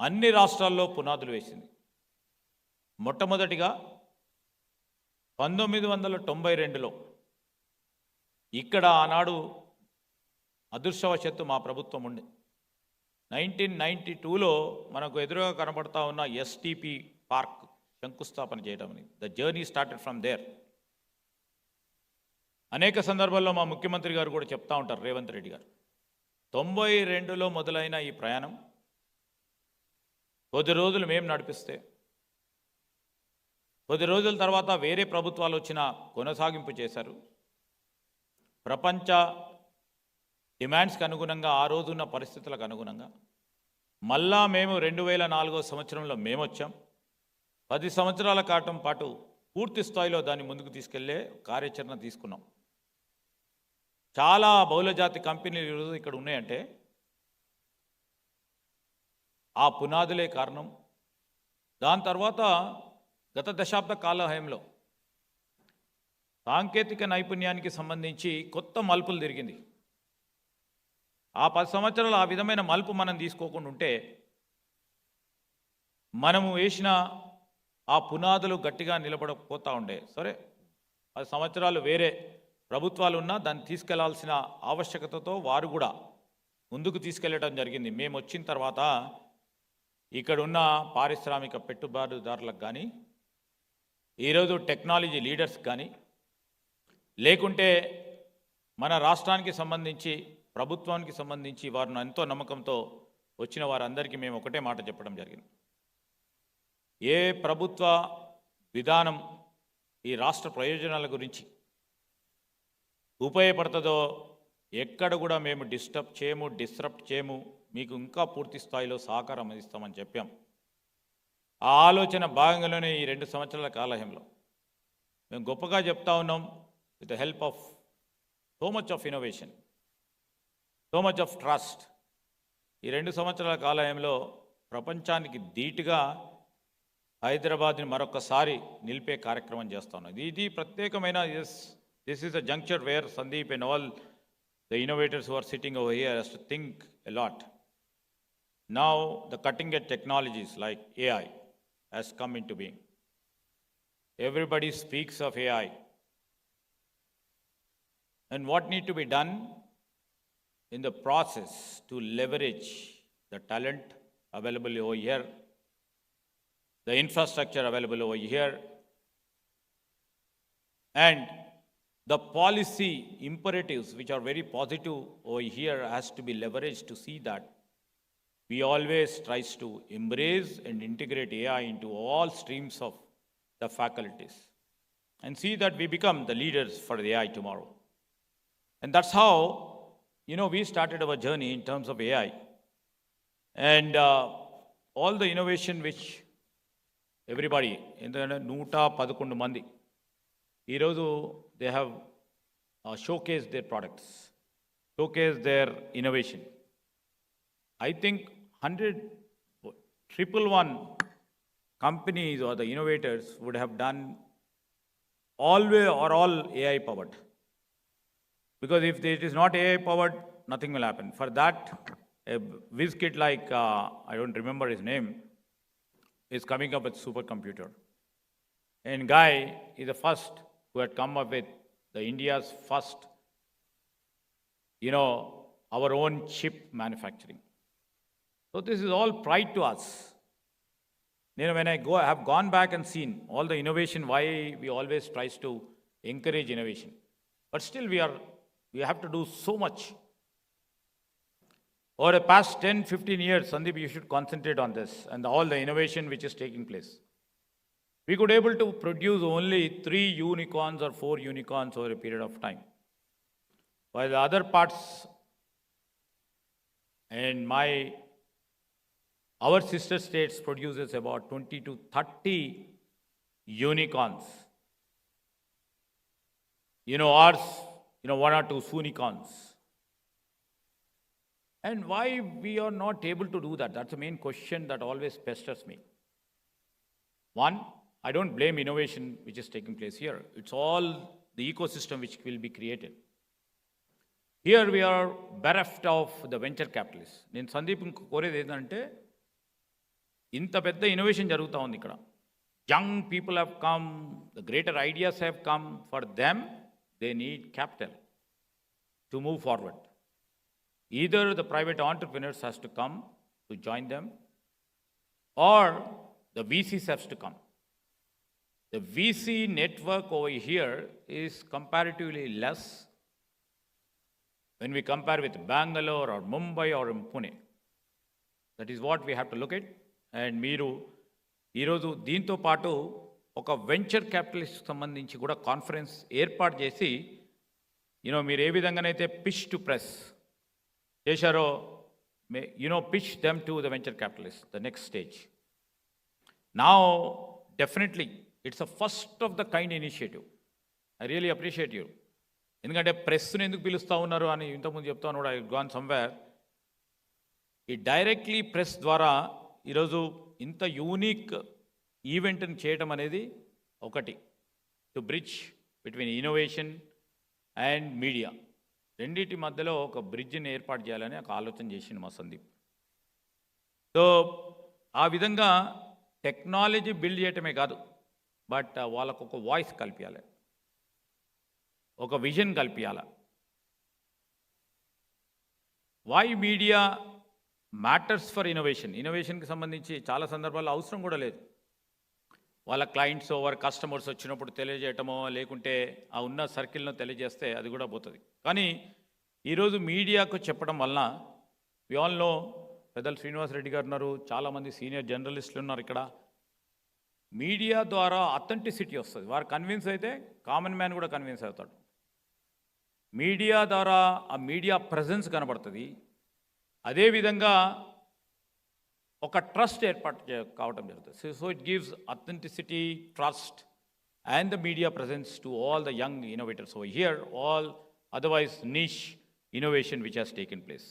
అన్ని రాష్ట్రాల్లో పునాదులు వేసింది. మొట్టమొదటిగా 1992లో ఇక్కడ ఆనాడు అదృష్టవశాత్తు మా ప్రభుత్వం ఉండే 1992లో మనకు ఎదురుగా కనబడతా ఉన్న ఎస్టీపీ పార్క్ శంకుస్థాపన చేయడం అనేది. The journey started from there. అనేక సందర్భాల్లో మా ముఖ్యమంత్రి గారు కూడా చెప్తా ఉంటారు, రేవంత్ రెడ్డి గారు. 92లో మొదలైన ఈ ప్రయాణం కొద్ది రోజులు మేము నడిపిస్తే, కొద్ది రోజుల తర్వాత వేరే ప్రభుత్వాలు వచ్చిన కొనసాగింపు చేశారు. ప్రపంచ డిమాండ్స్కి అనుగుణంగా, ఆ రోజున్న పరిస్థితులకు అనుగుణంగా మళ్ళా మేము 2004 సంవత్సరంలో మేము వచ్చాం. 10 సంవత్సరాల పాటు పూర్తి స్థాయిలో దాన్ని ముందుకు తీసుకెళ్లే కార్యాచరణ తీసుకున్నాం. చాలా బహుళజాతి కంపెనీలు ఈరోజు ఇక్కడ ఉన్నాయంటే ఆ పునాదులే కారణం. దాని తర్వాత గత దశాబ్ద కాలహయంలో సాంకేతిక నైపుణ్యానికి సంబంధించి కొత్త మలుపులు తిరిగింది. ఆ 10 సంవత్సరాలు ఆ విధమైన మలుపు మనం తీసుకోకుండా ఉంటే మనము వేసిన ఆ పునాదులు గట్టిగా నిలబడకపోతూ ఉండే. సరే, 10 సంవత్సరాలు వేరే ప్రభుత్వాలు ఉన్నా దాన్ని తీసుకెళ్లాల్సిన ఆవశ్యకతతో వారు కూడా ముందుకు తీసుకెళ్లడం జరిగింది. మేము వచ్చిన తర్వాత ఇక్కడున్న పారిశ్రామిక పెట్టుబడిదారులకు కానీ, ఈరోజు టెక్నాలజీ లీడర్స్ కానీ, లేకుంటే మన రాష్ట్రానికి సంబంధించి ప్రభుత్వానికి సంబంధించి వారిని ఎంతో నమ్మకంతో వచ్చిన వారందరికీ మేము ఒకటే మాట చెప్పడం జరిగింది. ఏ ప్రభుత్వ విధానం ఈ రాష్ట్ర ప్రయోజనాల గురించి ఉపయోగపడుతుందో ఎక్కడ కూడా మేము డిస్రప్ట్ చేయము, మీకు ఇంకా పూర్తి స్థాయిలో సహకారం అందిస్తామని చెప్పాం. ఆ ఆలోచన భాగంగానే ఈ 2 సంవత్సరాల కాలహయంలో మేము గొప్పగా చెప్తా ఉన్నాం. With the help of so much of innovation, so much of trust, ఈ 2 సంవత్సరాల కాలయంలో ప్రపంచానికి ధీటుగా హైదరాబాద్ని మరొకసారి నిలిపే కార్యక్రమం చేస్తా ఉన్నాం. ఇది ప్రత్యేకమైన, this is a juncture where Sandeep and all the innovators who are sitting over here has to think a lot. Now the cutting edge technologies like AI has come into being. Everybody speaks of AI. And what need to be done in the process to leverage the talent available over here, the infrastructure available over here, and the policy imperatives which are very positive over here has to be leveraged to see that we always tries to embrace and integrate AI into all streams of the faculties and see that we become the leaders for the AI tomorrow. And that's how, we started our journey in terms of AI. And all the innovation which everybody ఎందుకంటే 111 మంది ఈరోజు they have showcase their products, showcase there innovation. I think 100,111 companies or the innovators would have done all AI powered. Because if it is not AI powered, nothing will happen. For that, a whiz kid like, I don't remember his name, is coming up with supercomputer. And Guy is the first who had come up with the India's first, our own chip manufacturing. So this is all pride to us. When I have gone back and seen all the innovation, why we always tries to encourage innovation. But still we have to do so much. Over the past 10-15 years, Sandeep, you should concentrate on this and all the innovation which is taking place. We could able to produce only 3 unicorns or 4 unicorns over a period of time. While the other parts and our sister states produces about 20 to 30 unicorns. Ours, 1 or 2 unicorns. And why we are not able to do that? That's the main question that always pesters me. One, I don't blame innovation which is taking place here. It's all the ecosystem which will be created. Here we are bereft of the venture capitalists. నేను సందీప్ కోరేది ఏంటంటే ఇంత పెద్ద innovation జరుగుతూ ఉంది ఇక్కడ. Young people have come, the greater ideas have come. For them they need capital to move forward. Either the private entrepreneurs has to come to join them or the VCs has to come. The VC network over here is comparatively less when we compare with Bangalore or Mumbai or Pune. That is what we have to look at. And మీరు ఈరోజు దీంతో పాటు ఒక venture capitalist సంబంధించి కూడా conference ఏర్పాటు చేసి మీరు ఏ విధంగానైతే పిచ్ టు ప్రెస్ చేశారో pitch them to the venture capitalists, the next stage. Now, definitely, it's a first of the kind initiative. I really appreciate you. ఎందుకంటే ప్రెస్ని ఎందుకు పిలుస్తూ ఉన్నారు అని ఇంతకుముందు చెప్తాను కూడా, ఐ గాన్ సమ్వేర్. ఈ డైరెక్ట్లీ ప్రెస్ ద్వారా ఈరోజు ఇంత యూనిక్ ఈవెంట్ని చేయడం అనేది ఒకటి, to bridge between innovation and media. రెండింటి మధ్యలో ఒక బ్రిడ్జిని ఏర్పాటు చేయాలని ఒక ఆలోచన చేసింది మా సందీప్. సో ఆ విధంగా టెక్నాలజీ బిల్డ్ చేయటమే కాదు, బట్ వాళ్ళకు ఒక వాయిస్ కల్పించాలి, ఒక విజన్ కల్పించాలి. Why media matters for innovation. ఇన్నోవేషన్కి సంబంధించి చాలా సందర్భాల్లో అవసరం కూడా లేదు. వాళ్ళ క్లయింట్స్ వారి కస్టమర్స్ వచ్చినప్పుడు తెలియజేయటమో లేకుంటే ఆ ఉన్న సర్కిల్ను తెలియజేస్తే అది కూడా పోతుంది. కానీ ఈరోజు మీడియాకు చెప్పడం వలన వి ఆల్ నో, పెద్దలు శ్రీనివాస్ రెడ్డి గారు ఉన్నారు, చాలామంది సీనియర్ జర్నలిస్టులు ఉన్నారు ఇక్కడ. మీడియా ద్వారా అథెంటిసిటీ వస్తుంది. వారు కన్విన్స్ అయితే కామన్ మ్యాన్ కూడా కన్విన్స్ అవుతాడు. మీడియా ద్వారా ఆ మీడియా ప్రజెన్స్ కనబడుతుంది. అదేవిధంగా ఒక ట్రస్ట్ ఏర్పాటు కావటం జరుగుతుంది. So it gives authenticity, trust and the media presence to all the young innovators over here, all otherwise niche innovation which has taken place.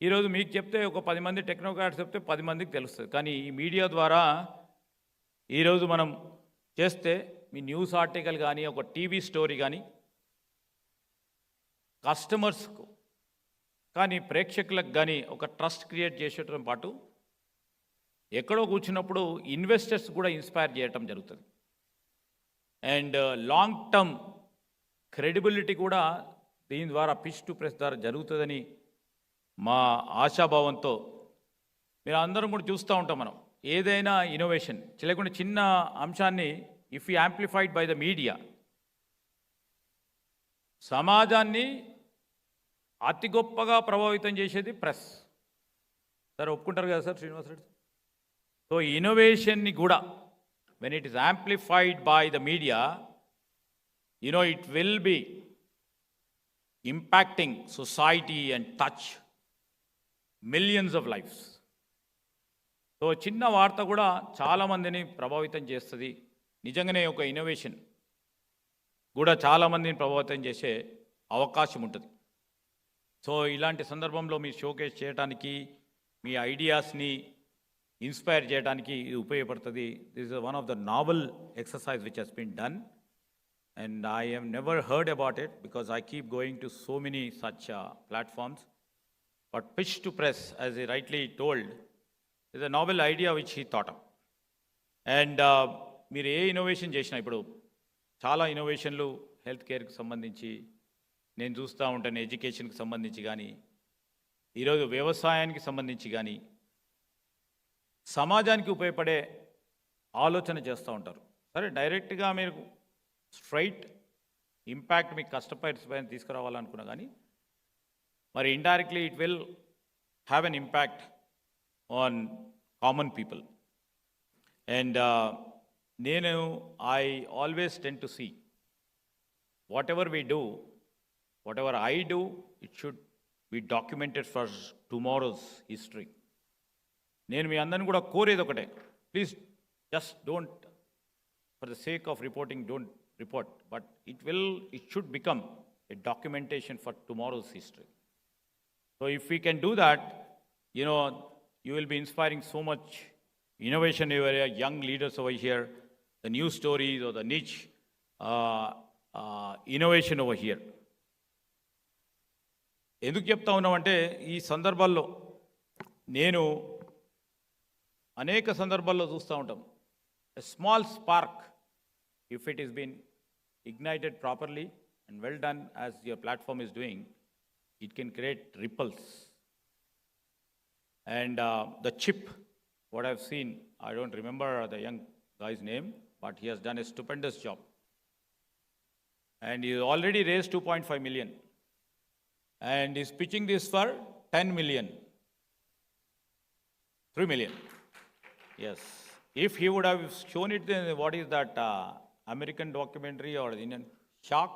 ఈరోజు మీకు చెప్తే ఒక 10 మంది టెక్నోక్రాట్స్ చెప్తే 10 మందికి తెలుస్తుంది. కానీ ఈ మీడియా ద్వారా ఈరోజు మనం చేస్తే మీ న్యూస్ ఆర్టికల్ కానీ ఒక టీవీ స్టోరీ కానీ కస్టమర్స్కు కానీ ప్రేక్షకులకు కానీ ఒక ట్రస్ట్ క్రియేట్ చేసేటం పాటు ఎక్కడో కూర్చున్నప్పుడు ఇన్వెస్టర్స్ కూడా ఇన్స్పైర్ చేయటం జరుగుతుంది. అండ్ లాంగ్ టర్మ్ క్రెడిబిలిటీ కూడా దీని ద్వారా పిచ్ టు ప్రెస్ ద్వారా జరుగుతుందని మా ఆశాభావంతో మీరు అందరం కూడా చూస్తూ ఉంటాం. మనం ఏదైనా ఇన్నోవేషన్ లేకుండా చిన్న అంశాన్ని if you amplified by the media, సమాజాన్ని అతి గొప్పగా ప్రభావితం చేసేది ప్రెస్. సార్ ఒప్పుకుంటారు కదా సార్ శ్రీనివాస్ రెడ్డి? సో ఇన్నోవేషన్ని కూడా when it is amplified by the media, it will be impacting society and touch millions of lives. So చిన్న వార్త కూడా చాలామందిని ప్రభావితం చేస్తుంది. నిజంగానే ఒక ఇన్నోవేషన్ కూడా చాలామందిని ప్రభావితం చేసే అవకాశం ఉంటుంది. సో ఇలాంటి సందర్భంలో మీరు షోకేస్ చేయడానికి, మీ ఐడియాస్ని ఇన్స్పైర్ చేయడానికి ఇది ఉపయోగపడుతుంది. This is one of the novel exercise which has been done and I have never heard about it because I keep going to so many such platforms. But Pitch2Press, as he rightly told, is a novel idea which he thought of. And మీరు ఏ innovation చేసినా, ఇప్పుడు చాలా ఇన్నోవేషన్లు health కేర్కి సంబంధించి నేను చూస్తూ ఉంటాను, ఎడ్యుకేషన్కి సంబంధించి కానీ, ఈరోజు వ్యవసాయానికి సంబంధించి కానీ, సమాజానికి ఉపయోగపడే ఆలోచన చేస్తూ ఉంటారు. సరే, డైరెక్ట్గా మీరు స్ట్రైట్ ఇంపాక్ట్ మీకు కస్టమర్స్ పైన తీసుకురావాలనుకున్నా కానీ, మరి ఇండైరెక్ట్లీ it will have an impact on common people. And నేను I always tend to see whatever we do, whatever I do, it should be documented for tomorrow's history. నేను మీ అందరిని కూడా కోరేది ఒకటే, please just don't, for the sake of reporting, don't report, but it should become a documentation for tomorrow's history. So if we can do that, you will be inspiring so much innovation area, young leaders over here, the new stories or the niche innovation over here. ఎందుకు చెప్తా ఉన్నామంటే, ఈ సందర్భాల్లో నేను అనేక సందర్భాల్లో చూస్తూ ఉంటాం, a small spark, if it is been ignited properly and well done as your platform is doing, it can create ripples. And the chip, what I've seen, I don't remember the young guy's name, but he has done a stupendous job. And he already raised 2.5 million. And he's pitching this for 10 million. 3 million. Yes. If he would have shown it, then what is that American documentary or the Indian Shark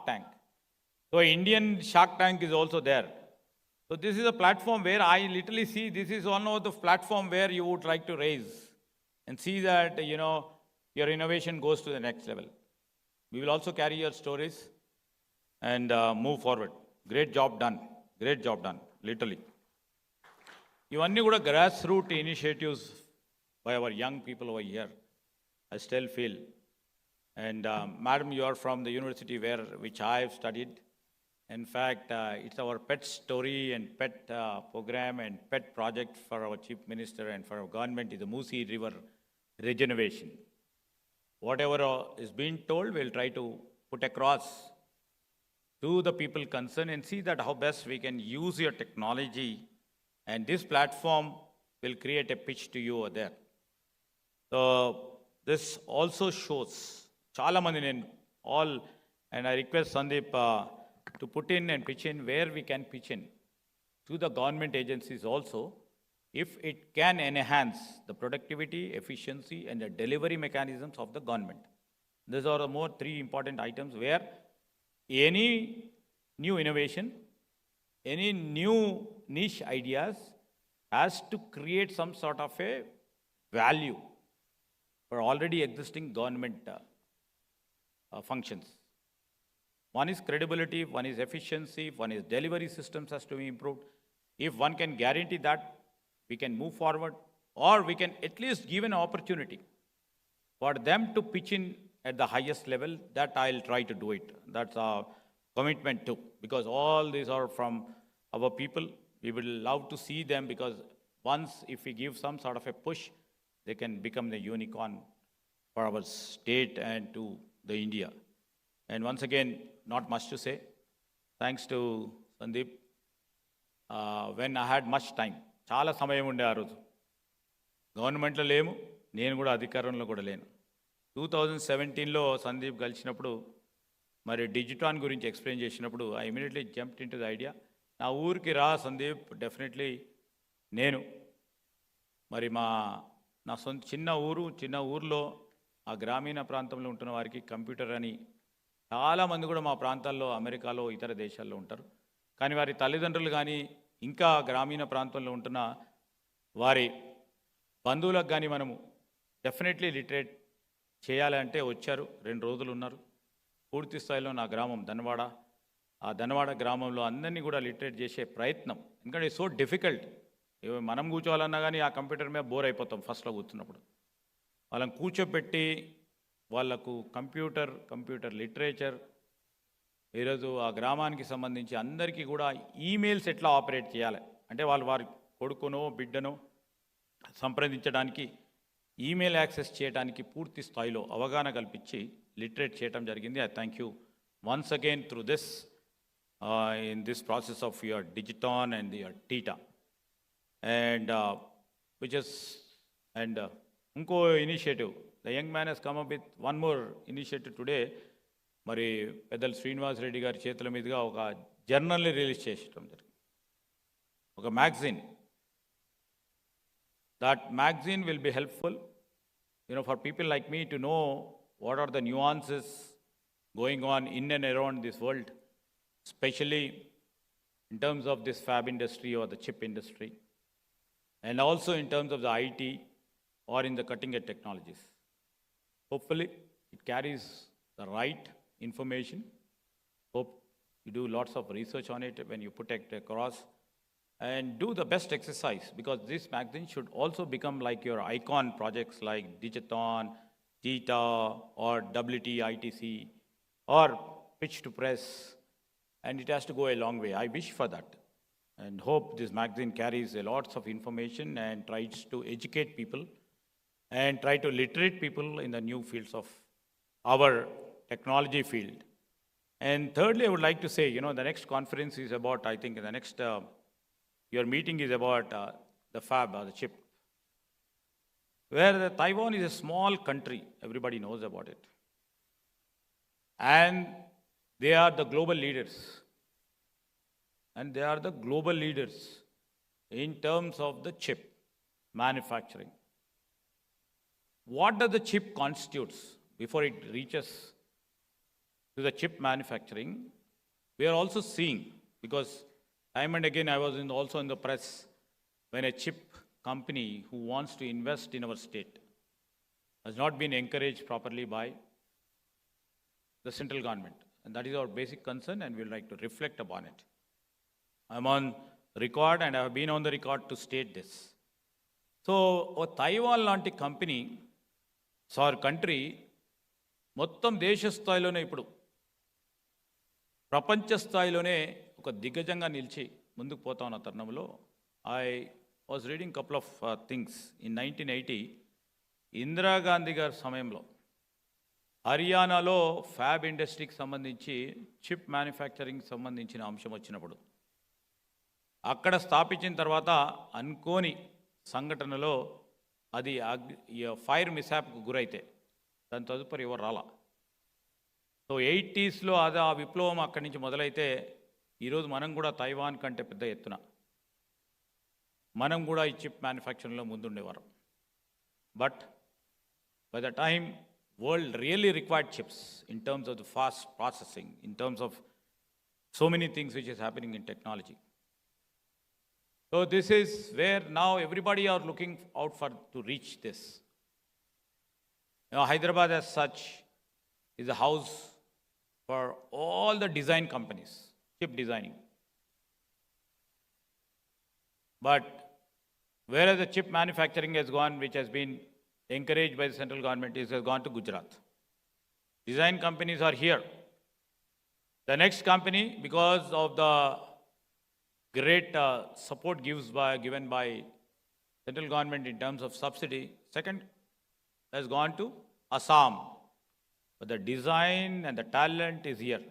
Tank. So Indian Shark Tank is also there. So this is a platform where I literally see this is one of the platform where you would like to raise and see that your innovation goes to the next level. We will also carry your stories and move forward. Great job done, literally. ఇవన్నీ కూడా grass root initiatives by our young people over here, I still feel. And madam, you are from the university which I have studied. In fact, it's our pet story and pet program and pet project for our chief minister and for our government is the Musi River regeneration. Whatever is being told, we'll try to put across to the people concerned and see that how best we can use your technology, and this platform will create a pitch to you over there. So this also shows chalamandi nen all, and I request Sandeep to put in and pitch in where we can pitch in to the government agencies also, if it can enhance the productivity, efficiency and the delivery mechanisms of the government. These are the more three important items where any new innovation, any new niche ideas has to create some sort of a value for already existing government functions. One is credibility, one is efficiency, one is delivery systems has to be improved. If one can guarantee that, we can move forward, or we can at least give an opportunity for them to pitch in at the highest level. That I'll try to do it. That's our commitment too, because all these are from our people. We will love to see them, because once if we give some sort of a push, they can become the unicorn for our state and to the India. And once again, not much to say. Thanks to Sandeep. When I had much time, చాలా సమయం ఉండే ఆ రోజు, గవర్నమెంట్లో లేము, నేను కూడా అధికారంలో కూడా లేను. 2017లో సందీప్ కలిసినప్పుడు మరి డిజిటాన్ గురించి ఎక్స్ప్లెయిన్ చేసినప్పుడు I immediately jumped in to the idea, నా ఊరికి రా సందీప్, డెఫినెట్లీ నేను మరి నా సొంత చిన్న ఊరిలో ఆ గ్రామీణ ప్రాంతంలో ఉంటున్న వారికి కంప్యూటర్ అని చాలామంది కూడా మా ప్రాంతాల్లో అమెరికాలో ఇతర దేశాల్లో ఉంటారు, కానీ వారి తల్లిదండ్రులు కానీ ఇంకా గ్రామీణ ప్రాంతంలో ఉంటున్న వారి బంధువులకు కానీ మనము డెఫినెట్లీ లిటరేట్ చేయాలంటే వచ్చారు, 2 రోజులు ఉన్నారు. పూర్తి స్థాయిలో నా గ్రామం ధనవాడ, ఆ ధనవాడ గ్రామంలో అందరినీ కూడా లిటరేట్ చేసే ప్రయత్నం. ఎందుకంటే సో డిఫికల్ట్. మనం కూర్చోవాలన్నా కానీ ఆ కంప్యూటర్ మీద బోర్ అయిపోతాం ఫస్ట్లో కూర్చున్నప్పుడు. వాళ్ళని కూర్చోపెట్టి వాళ్ళకు కంప్యూటర్ లిటరేచర్, ఈరోజు ఆ గ్రామానికి సంబంధించి అందరికీ కూడా ఈమెయిల్స్ ఎట్లా ఆపరేట్ చేయాలి అంటే వాళ్ళు వారి కొడుకునో బిడ్డనో సంప్రదించడానికి ఈమెయిల్ యాక్సెస్ చేయడానికి పూర్తి స్థాయిలో అవగాహన కల్పించి లిటరేట్ చేయడం జరిగింది. I thank you once again through this in this process of your Digithon and your TITA and which is and ఇంకో initiative the young man he's come up with one more initiative today. మరి పెద్దలు శ్రీనివాస్ రెడ్డి గారి చేతుల మీదుగా ఒక జర్నల్ని release చేయడం జరిగింది, ఒక magazine. That magazine will be helpful, for people like me to know what are the nuances going on in and around this world, especially in terms of this fab industry or the chip industry, and also in terms of the IT or in the cutting-edge technologies. Hopefully, it carries the right information. Hope you do lots of research on it when you put it across. And do the best exercise, because this magazine should also become like your icon projects like Digithon, Theta, or WTITC, or Pitch2Press, and it has to go a long way. I wish for that, and hope this magazine carries a lots of information and tries to educate people and try to literate people in the new fields of our technology field. And thirdly, I would like to say, the next conference is about, I think, the next your meeting is about the fab or the chip, where Taiwan is a small country, everybody knows about it. And they are the global leaders. And they are the global leaders in terms of the chip manufacturing. What does the chip constitutes before it reaches to the chip manufacturing? We are also seeing, because time and again, I was also in the press when a chip company who wants to invest in our state has not been encouraged properly by the central government. And that is our basic concern, and we would like to reflect upon it. I'm on record, and I have been on the record to state this. So, a Taiwan lanti company, our country, మొత్తం దేశ స్థాయిలోనే ఇప్పుడు ప్రపంచ స్థాయిలోనే ఒక దిగ్గజంగా నిలిచి ముందుకు పోతా ఉన్న తరుణంలో I was reading couple of things. In 1980 Indira Gandhi గారి సమయంలో హర్యానాలో ఫ్యాబ్ ఇండస్ట్రీకి సంబంధించి చిప్ మ్యానుఫ్యాక్చరింగ్ సంబంధించిన అంశం వచ్చినప్పుడు అక్కడ స్థాపించిన తర్వాత అనుకోని సంఘటనలో అది ఫైర్ మిస్హాప్కు గురైతే దాని తదుపరి ఎవరు రాలా. సో 80sలో అది ఆ విప్లవం అక్కడి నుంచి మొదలైతే ఈరోజు మనం కూడా తైవాన్ కంటే పెద్ద ఎత్తున మనం కూడా ఈ చిప్ మ్యానుఫ్యాక్చరింగ్లో ముందుండేవారు. But by the time world really required chips in terms of the fast processing, in terms of so many things which is happening in technology. So this is where now everybody are looking out for to reach this. Hyderabad as such is a house for all the design companies, chip designing. But whereas the chip manufacturing has gone, which has been encouraged by the central government, it has gone to Gujarat. Design companies are here. The next company, because of the great support given by central government in terms of subsidy, second has gone to Assam. But the design and the talent is here.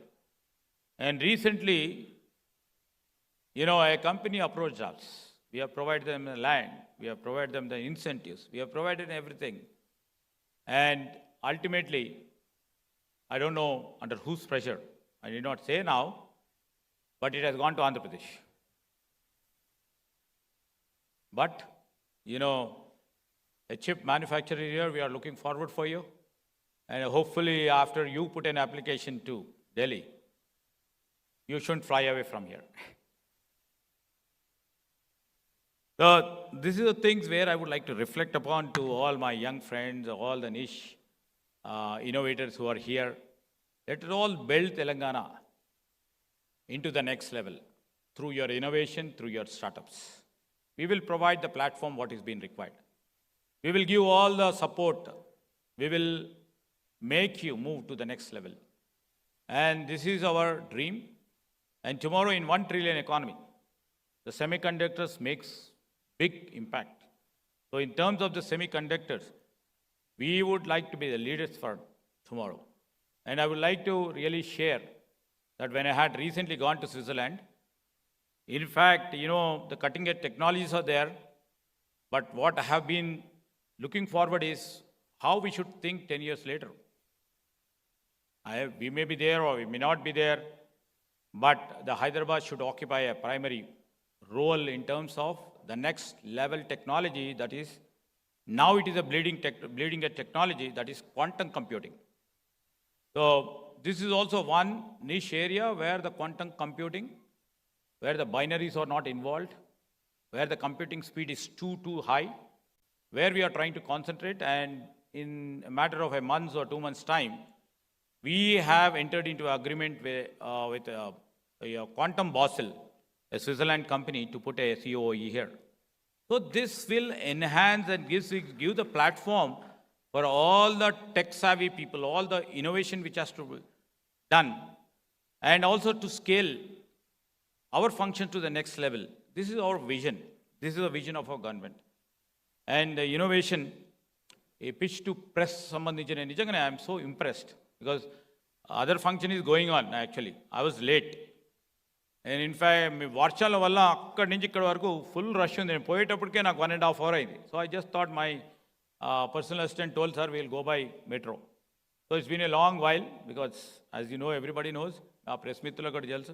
And recently, a company approached us. We have provided them the land. We have provided them the incentives. We have provided everything. And ultimately, I don't know under whose pressure, I did not say now, but it has gone to Andhra Pradesh. But, a chip manufacturer here, we are looking forward for you. And hopefully after you put an application to Delhi, you shouldn't fly away from here. So this is the things where I would like to reflect upon to all my young friends, all the niche innovators who are here. Let us all build Telangana into the next level through your innovation, through your startups. We will provide the platform what is being required. We will give all the support. We will make you move to the next level. And this is our dream. And tomorrow in 1 trillion economy, the semiconductors makes big impact. So in terms of the semiconductors, we would like to be the leaders for tomorrow. And I would like to really share that when I had recently gone to Switzerland, in fact, the cutting edge technologies are there, but what I have been looking forward is how we should think 10 years later. We may be there or we may not be there, but the Hyderabad should occupy a primary role in terms of the next level technology that is, now it is a bleeding edge technology that is quantum computing. So this is also one niche area where the quantum computing, where the binaries are not involved, where the computing speed is too high, where we are trying to concentrate, and in a matter of a month or 2 months' time, we have entered into agreement with Quantum Basel, a Switzerland company, to put a COE here. So this will enhance and give the platform for all the tech-savvy people, all the innovation which has to be done, and also to scale our function to the next level. This is our vision. This is the vision of our government. And innovation, a Pitch2Press, I am so impressed because other function is going on actually. I was late. And in fact, వర్షాల వల్ల అక్కడి నుంచి ఇక్కడ వరకు full rush ఉంది. నేను పోయేటప్పటికే నాకు 1.5 hours అయింది. So I just thought my personal assistant told her we'll go by metro. So it's been a long while because as you know, everybody knows, ఆ ప్రెస్ మిత్రులకు కూడా తెలుసు,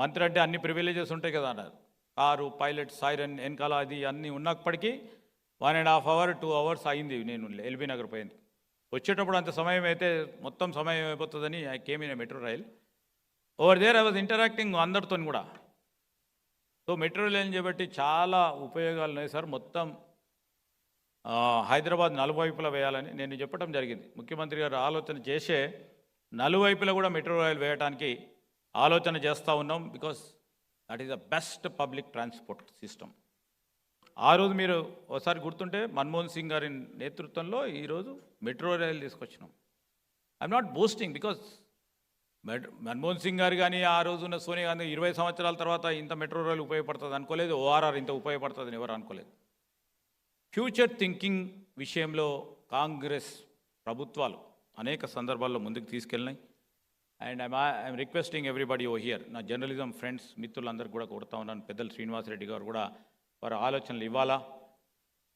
మంత్రి అంటే అన్ని ప్రివిలేజెస్ ఉంటాయి కదా అన్నారు. కారు, పైలట్, సైరన్, వెనకాల అది అన్నీ ఉన్నప్పటికీ 1.5 hours, 2 hours అయింది. నేను ఎల్బీ నగర్ పోయింది. వచ్చేటప్పుడు అంత సమయం అయితే మొత్తం సమయం అయిపోతుందని I came in metro rail. Over there I was interacting అందరితో కూడా. సో మెట్రో రైల్ చేయబట్టి చాలా ఉపయోగాలు ఉన్నాయి సార్. మొత్తం హైదరాబాద్ నలువైపులా వేయాలని నేను చెప్పడం జరిగింది. ముఖ్యమంత్రి గారు ఆలోచన చేసే నలువైపులా కూడా మెట్రో రైల్ వేయడానికి ఆలోచన చేస్తూ ఉన్నాం. Because that is the best public transport system. ఆ రోజు మీరు ఒకసారి గుర్తుంటే మన్మోహన్ సింగ్ గారి నేతృత్వంలో ఈరోజు మెట్రో రైలు తీసుకొచ్చినాం. I'm not boasting because Manmohan Singh గారు కానీ ఆ రోజు ఉన్న సోనియా గాంధీ 20 సంవత్సరాల తర్వాత ఇంత మెట్రో రైలు ఉపయోగపడుతుంది అనుకోలేదు. ఓఆర్ఆర్ ఇంత ఉపయోగపడుతుందని ఎవరు అనుకోలేదు. ఫ్యూచర్ థింకింగ్ విషయంలో కాంగ్రెస్ ప్రభుత్వాలు అనేక సందర్భాల్లో ముందుకు తీసుకెళ్ళినాయి. And I'm requesting everybody oh here, నా జర్నలిజం ఫ్రెండ్స్ మిత్రులందరికీ కూడా కొడుతూ ఉన్నాను. పెద్దలు శ్రీనివాసరెడ్డి గారు కూడా వారి ఆలోచనలు ఇవ్వాలా.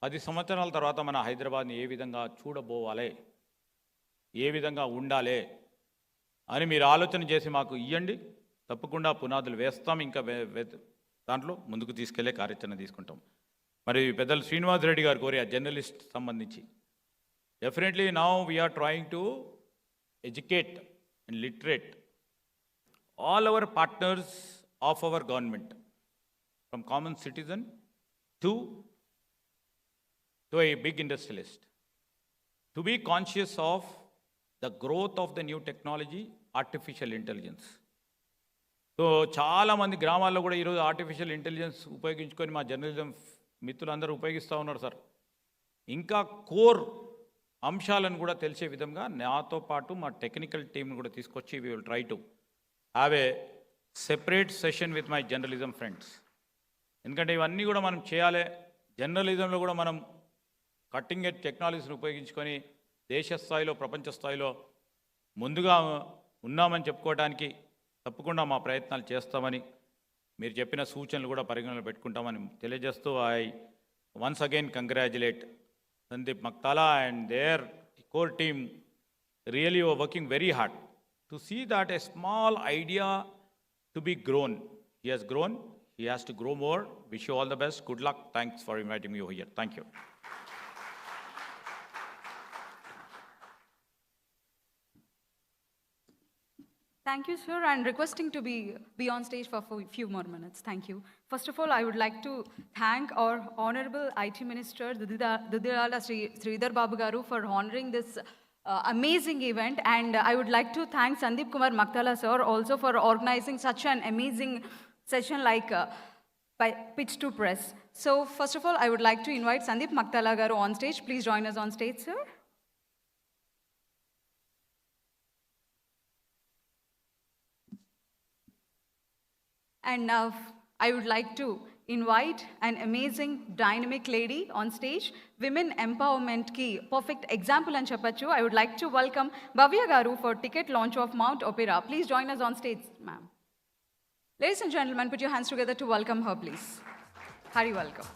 10 సంవత్సరాల తర్వాత మన హైదరాబాద్ని ఏ విధంగా చూడబోవాలి, ఏ విధంగా ఉండాలి అని మీరు ఆలోచన చేసి మాకు ఇవ్వండి. తప్పకుండా పునాదులు వేస్తాం. ఇంకా దాంట్లో ముందుకు తీసుకెళ్లే కార్యాచరణ తీసుకుంటాం. మరి పెద్దలు శ్రీనివాసరెడ్డి గారు కోరే జర్నలిస్ట్ సంబంధించి definitely now we're trying to educate and literate all our partners of our government from common citizen to a big industrialist, to be conscious of the growth of the new technology, artificial intelligence. So చాలామంది గ్రామాల్లో కూడా ఈరోజు artificial intelligence ఉపయోగించుకొని మా journalism మిత్రులందరూ ఉపయోగిస్తూ ఉన్నారు sir. ఇంకా కోర్ అంశాలను కూడా తెలిసే విధంగా నాతో పాటు మా టెక్నికల్ టీమ్ని కూడా తీసుకొచ్చి we will try to have a separate session with my journalism friends. ఎందుకంటే ఇవన్నీ కూడా మనం చేయాలి. జర్నలిజంలో కూడా మనం కట్టింగ్ ఎడ్జ్ టెక్నాలజీని ఉపయోగించుకొని దేశ స్థాయిలో, ప్రపంచ స్థాయిలో ముందుగా ఉన్నామని చెప్పుకోవడానికి తప్పకుండా మా ప్రయత్నాలు చేస్తామని, మీరు చెప్పిన సూచనలు కూడా పరిగణనలో పెట్టుకుంటామని తెలియజేస్తూ I once again congratulate Sandeep Maktala and their core team. Really are working very hard to see that a small idea to be grown. He has grown. He has to grow more. Wish you all the best. Good luck. Thanks for inviting me over here. Thank you. Thank you, sir. And requesting to be on stage for a few more minutes. Thank you. First of all, I would like to thank our Honorable IT Minister, Dudilala Sridhar Babu Garu, for honoring this amazing event. And I would like to thank Sandeep Kumar Maktala sir also for organizing such an amazing session like by Pitch2Press. So first of all, I would like to invite Sandeep Maktala Garu on stage. Please join us on stage, sir. And now I would like to invite an amazing dynamic lady on stage, women empowerment ki perfect example and cheppachu. I would like to welcome Bhavya Garu for ticket launch of Mount Opera. Please join us on stage, ma'am. Ladies and gentlemen, put your hands together to welcome her, please. Hearty welcome.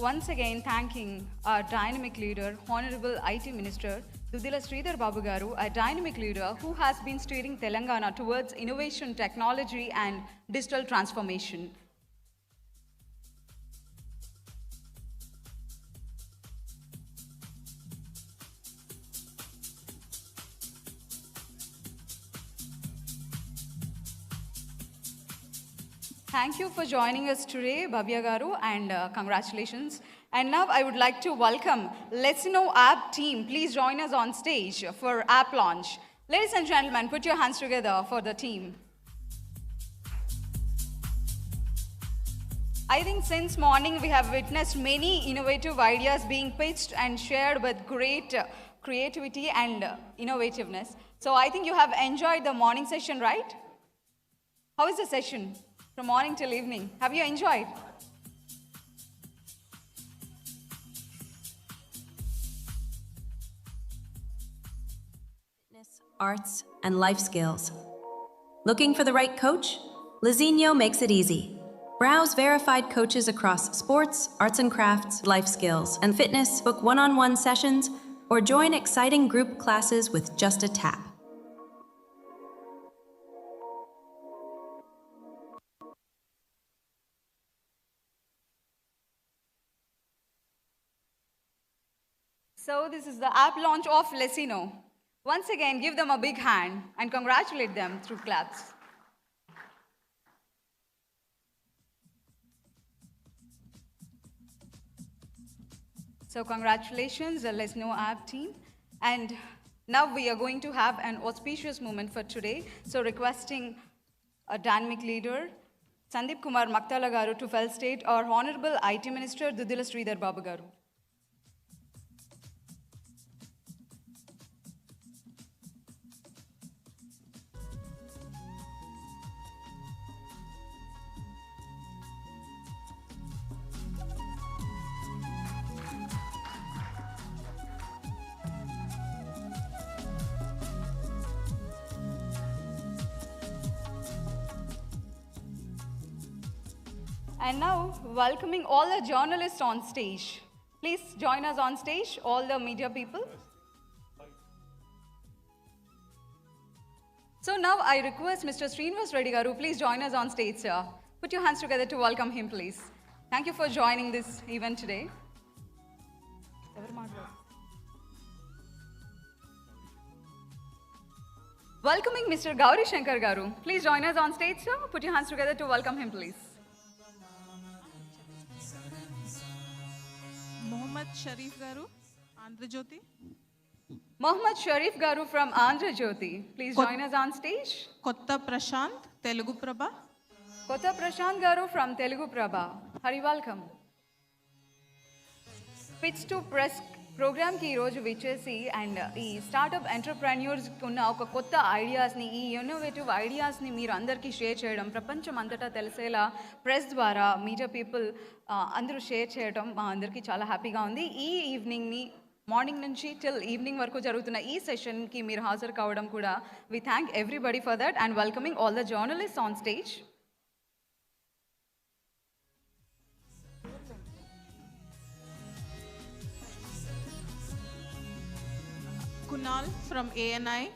Once again, thanking our dynamic leader, Honorable IT Minister, Dudila Sridhar Babu Garu, a dynamic leader who has been steering Telangana towards innovation, technology, and digital transformation. Thank you for joining us today, Bhavya Garu, and congratulations. And now I would like to welcome Leinho app team. Please join us on stage for app launch. Ladies and gentlemen, put your hands together for the team. I think since morning we have witnessed many innovative ideas being pitched and shared with great creativity and innovativeness. So I think you have enjoyed the morning session, right? How is the session? From morning till evening. Have you enjoyed? Arts, and life skills. Looking for the right coach? Leinho makes it easy. Browse verified coaches across sports, arts and crafts, life skills, and fitness, book one-on-one sessions, or join exciting group classes with just a tap. So this is the app launch of Leinho. Once again, give them a big hand and congratulate them through claps. So congratulations, the Leinho app team. And now we are going to have an auspicious moment for today. So requesting a dynamic leader, Sandeep Kumar Maktala Garu, to felicitate our Honorable IT Minister, Dudila Sridhar Babu Garu. And now, welcoming all the journalists on stage. Please join us on stage, all the media people. So now I request Mr. Srinivas Reddy Garu, please join us on stage, sir. Put your hands together to welcome him, please. Thank you for joining this event today. Welcoming Mr. Gauri Shankar Garu. Please join us on stage, sir. Put your hands together to welcome him, please. Mohammad Sharif Garu, Andhra Jyoti. Mohammad Sharif Garu from Andhra Jyoti. Please join us on stage. Kotta Prashant, Telugu Prabha. Kotta Prashant Garu from Telugu Prabha. Hari welcome. Pitch2Press program ki roju vichesi and ee startup entrepreneurs kunna oka kotta ideas ni ee innovative ideas ni meer andarki share cheyadam prapancham antata telisela press dwara media people andaru share cheyadam ma andarki chaala happy ga undi. Ee evening ni morning నుంచి till evening వరకు జరుగుతున్న ఈ సెషన్కి మీరు హాజరు కావడం కూడా we thank everybody for that and welcoming all the journalist on stage. Kunal from ANI.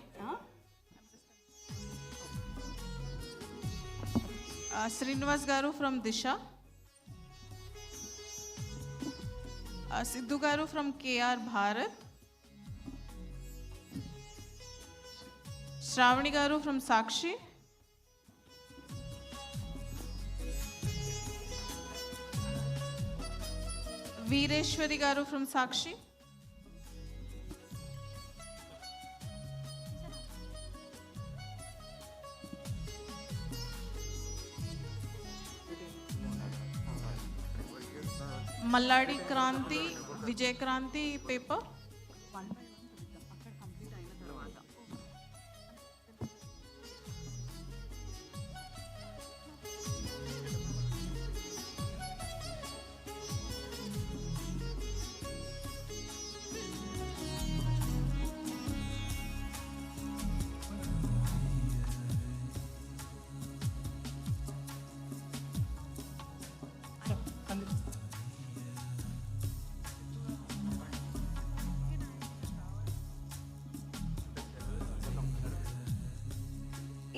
Srinivas Garu from Disha. Sidhu Garu from KR Bharat. Shravani Garu from Sakshi. Veereshwari Garu from Sakshi. Malladi Kranti, Vijay Kranti paper.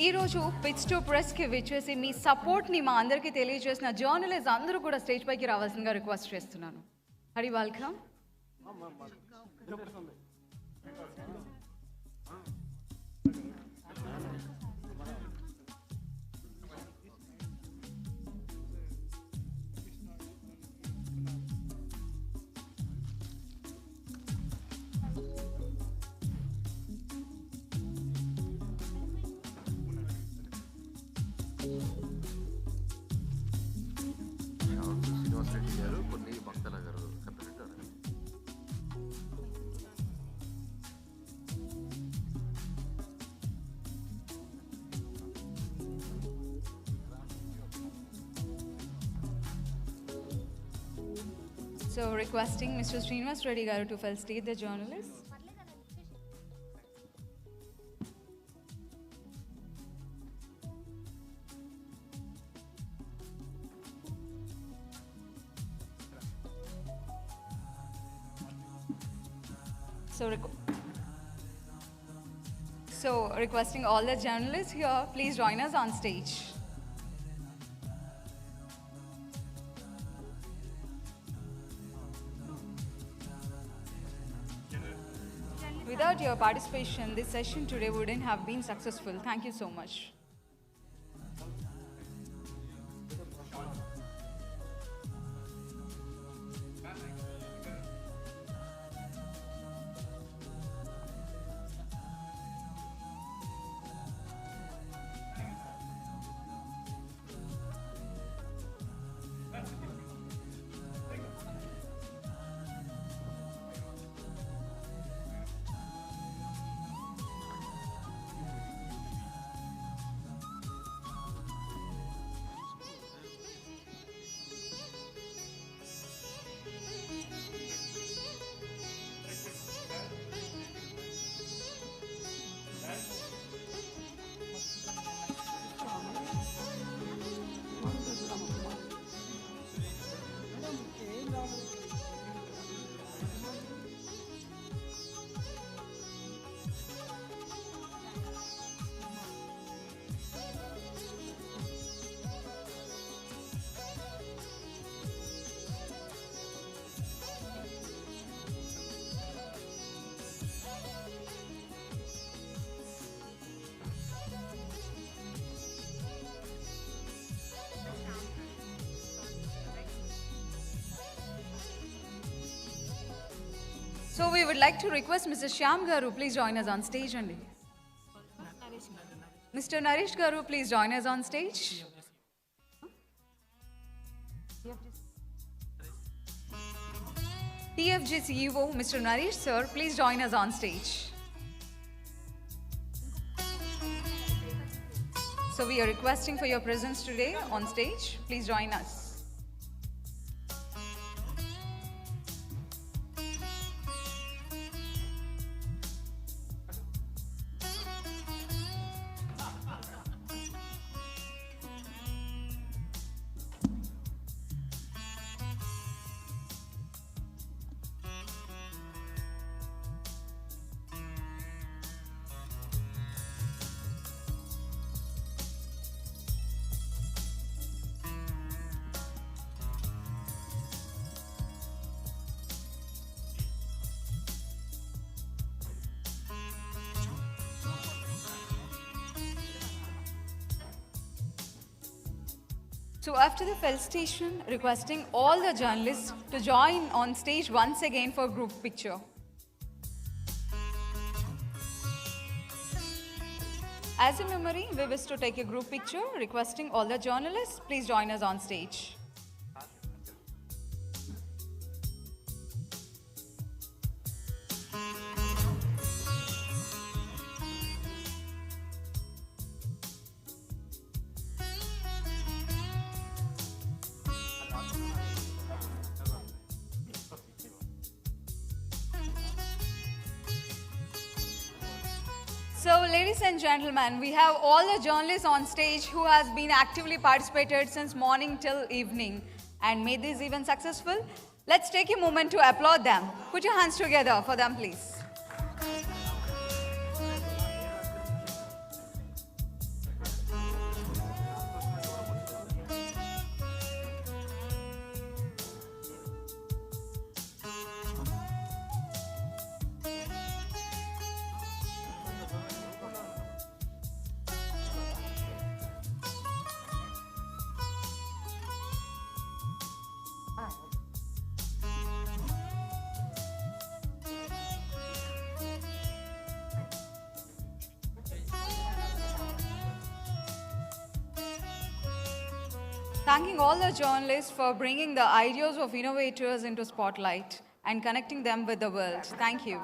ఈరోజు Pitch2Pressకి విచ్చేసి మీ సపోర్ట్ని మా అందరికీ తెలియజేసిన journalist అందరూ కూడా stage పైకి రావాల్సిందిగా రిక్వెస్ట్ చేస్తున్నాను. Hari welcome. So requesting Mr. Srinivas Reddy Garu to felicitate the journalists. So requesting all the journalists here, please join us on stage. Without your participation, this session today wouldn't have been successful. Thank you so much. So we would like to request Mr. Shyam Garu, please join us on stage. Mr. Naresh Garu, please join us on stage. TFG CEO, Mr. Naresh sir, please join us on stage. So we are requesting for your presence today on stage. Please join us. So after the felicitation, requesting all the journalists to join on stage once again for group picture. As a memory, we wish to take a group picture, requesting all the journalists, please join us on stage. So, ladies and gentlemen, we have all the journalists on stage who has been actively participated since morning till evening and made this event successful. Let's take a moment to applaud them. Put your hands together for them, please. Thanking all the journalists for bringing the ideas of innovators into spotlight and connecting them with the world. Thank you.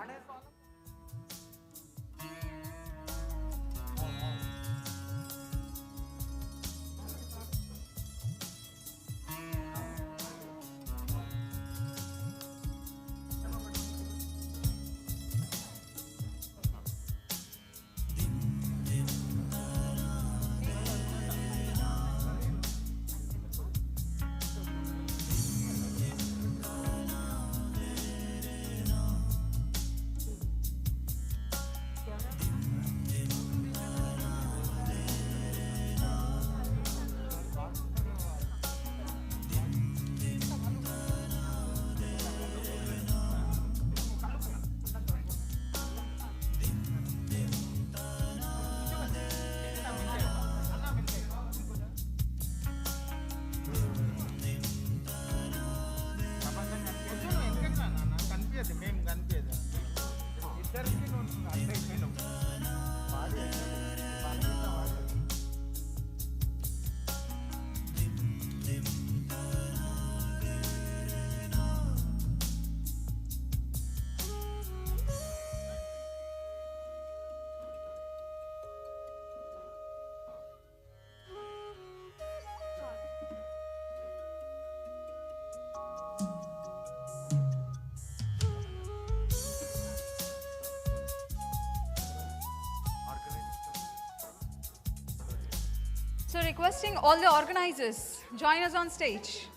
So requesting all the organizers, join us on stage.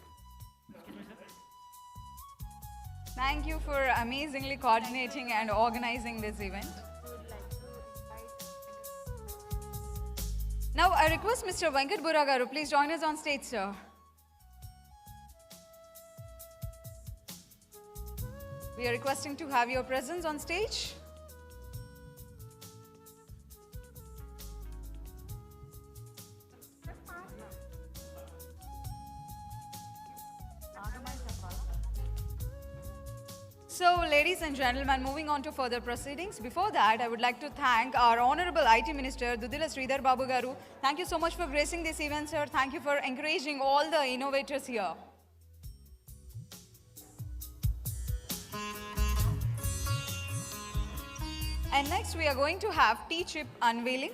Thank you for amazingly coordinating and organizing this event. Now I request Mr. Venkat Bura garu, please join us on stage, sir. We are requesting to have your presence on stage. So, ladies and gentlemen, moving on to further proceedings. Before that, I would like to thank our Honorable IT Minister, Dudila Sridhar Babu Garu. Thank you so much for gracing this event, sir. Thank you for encouraging all the innovators here. And next, we are going to have T-chip unveiling.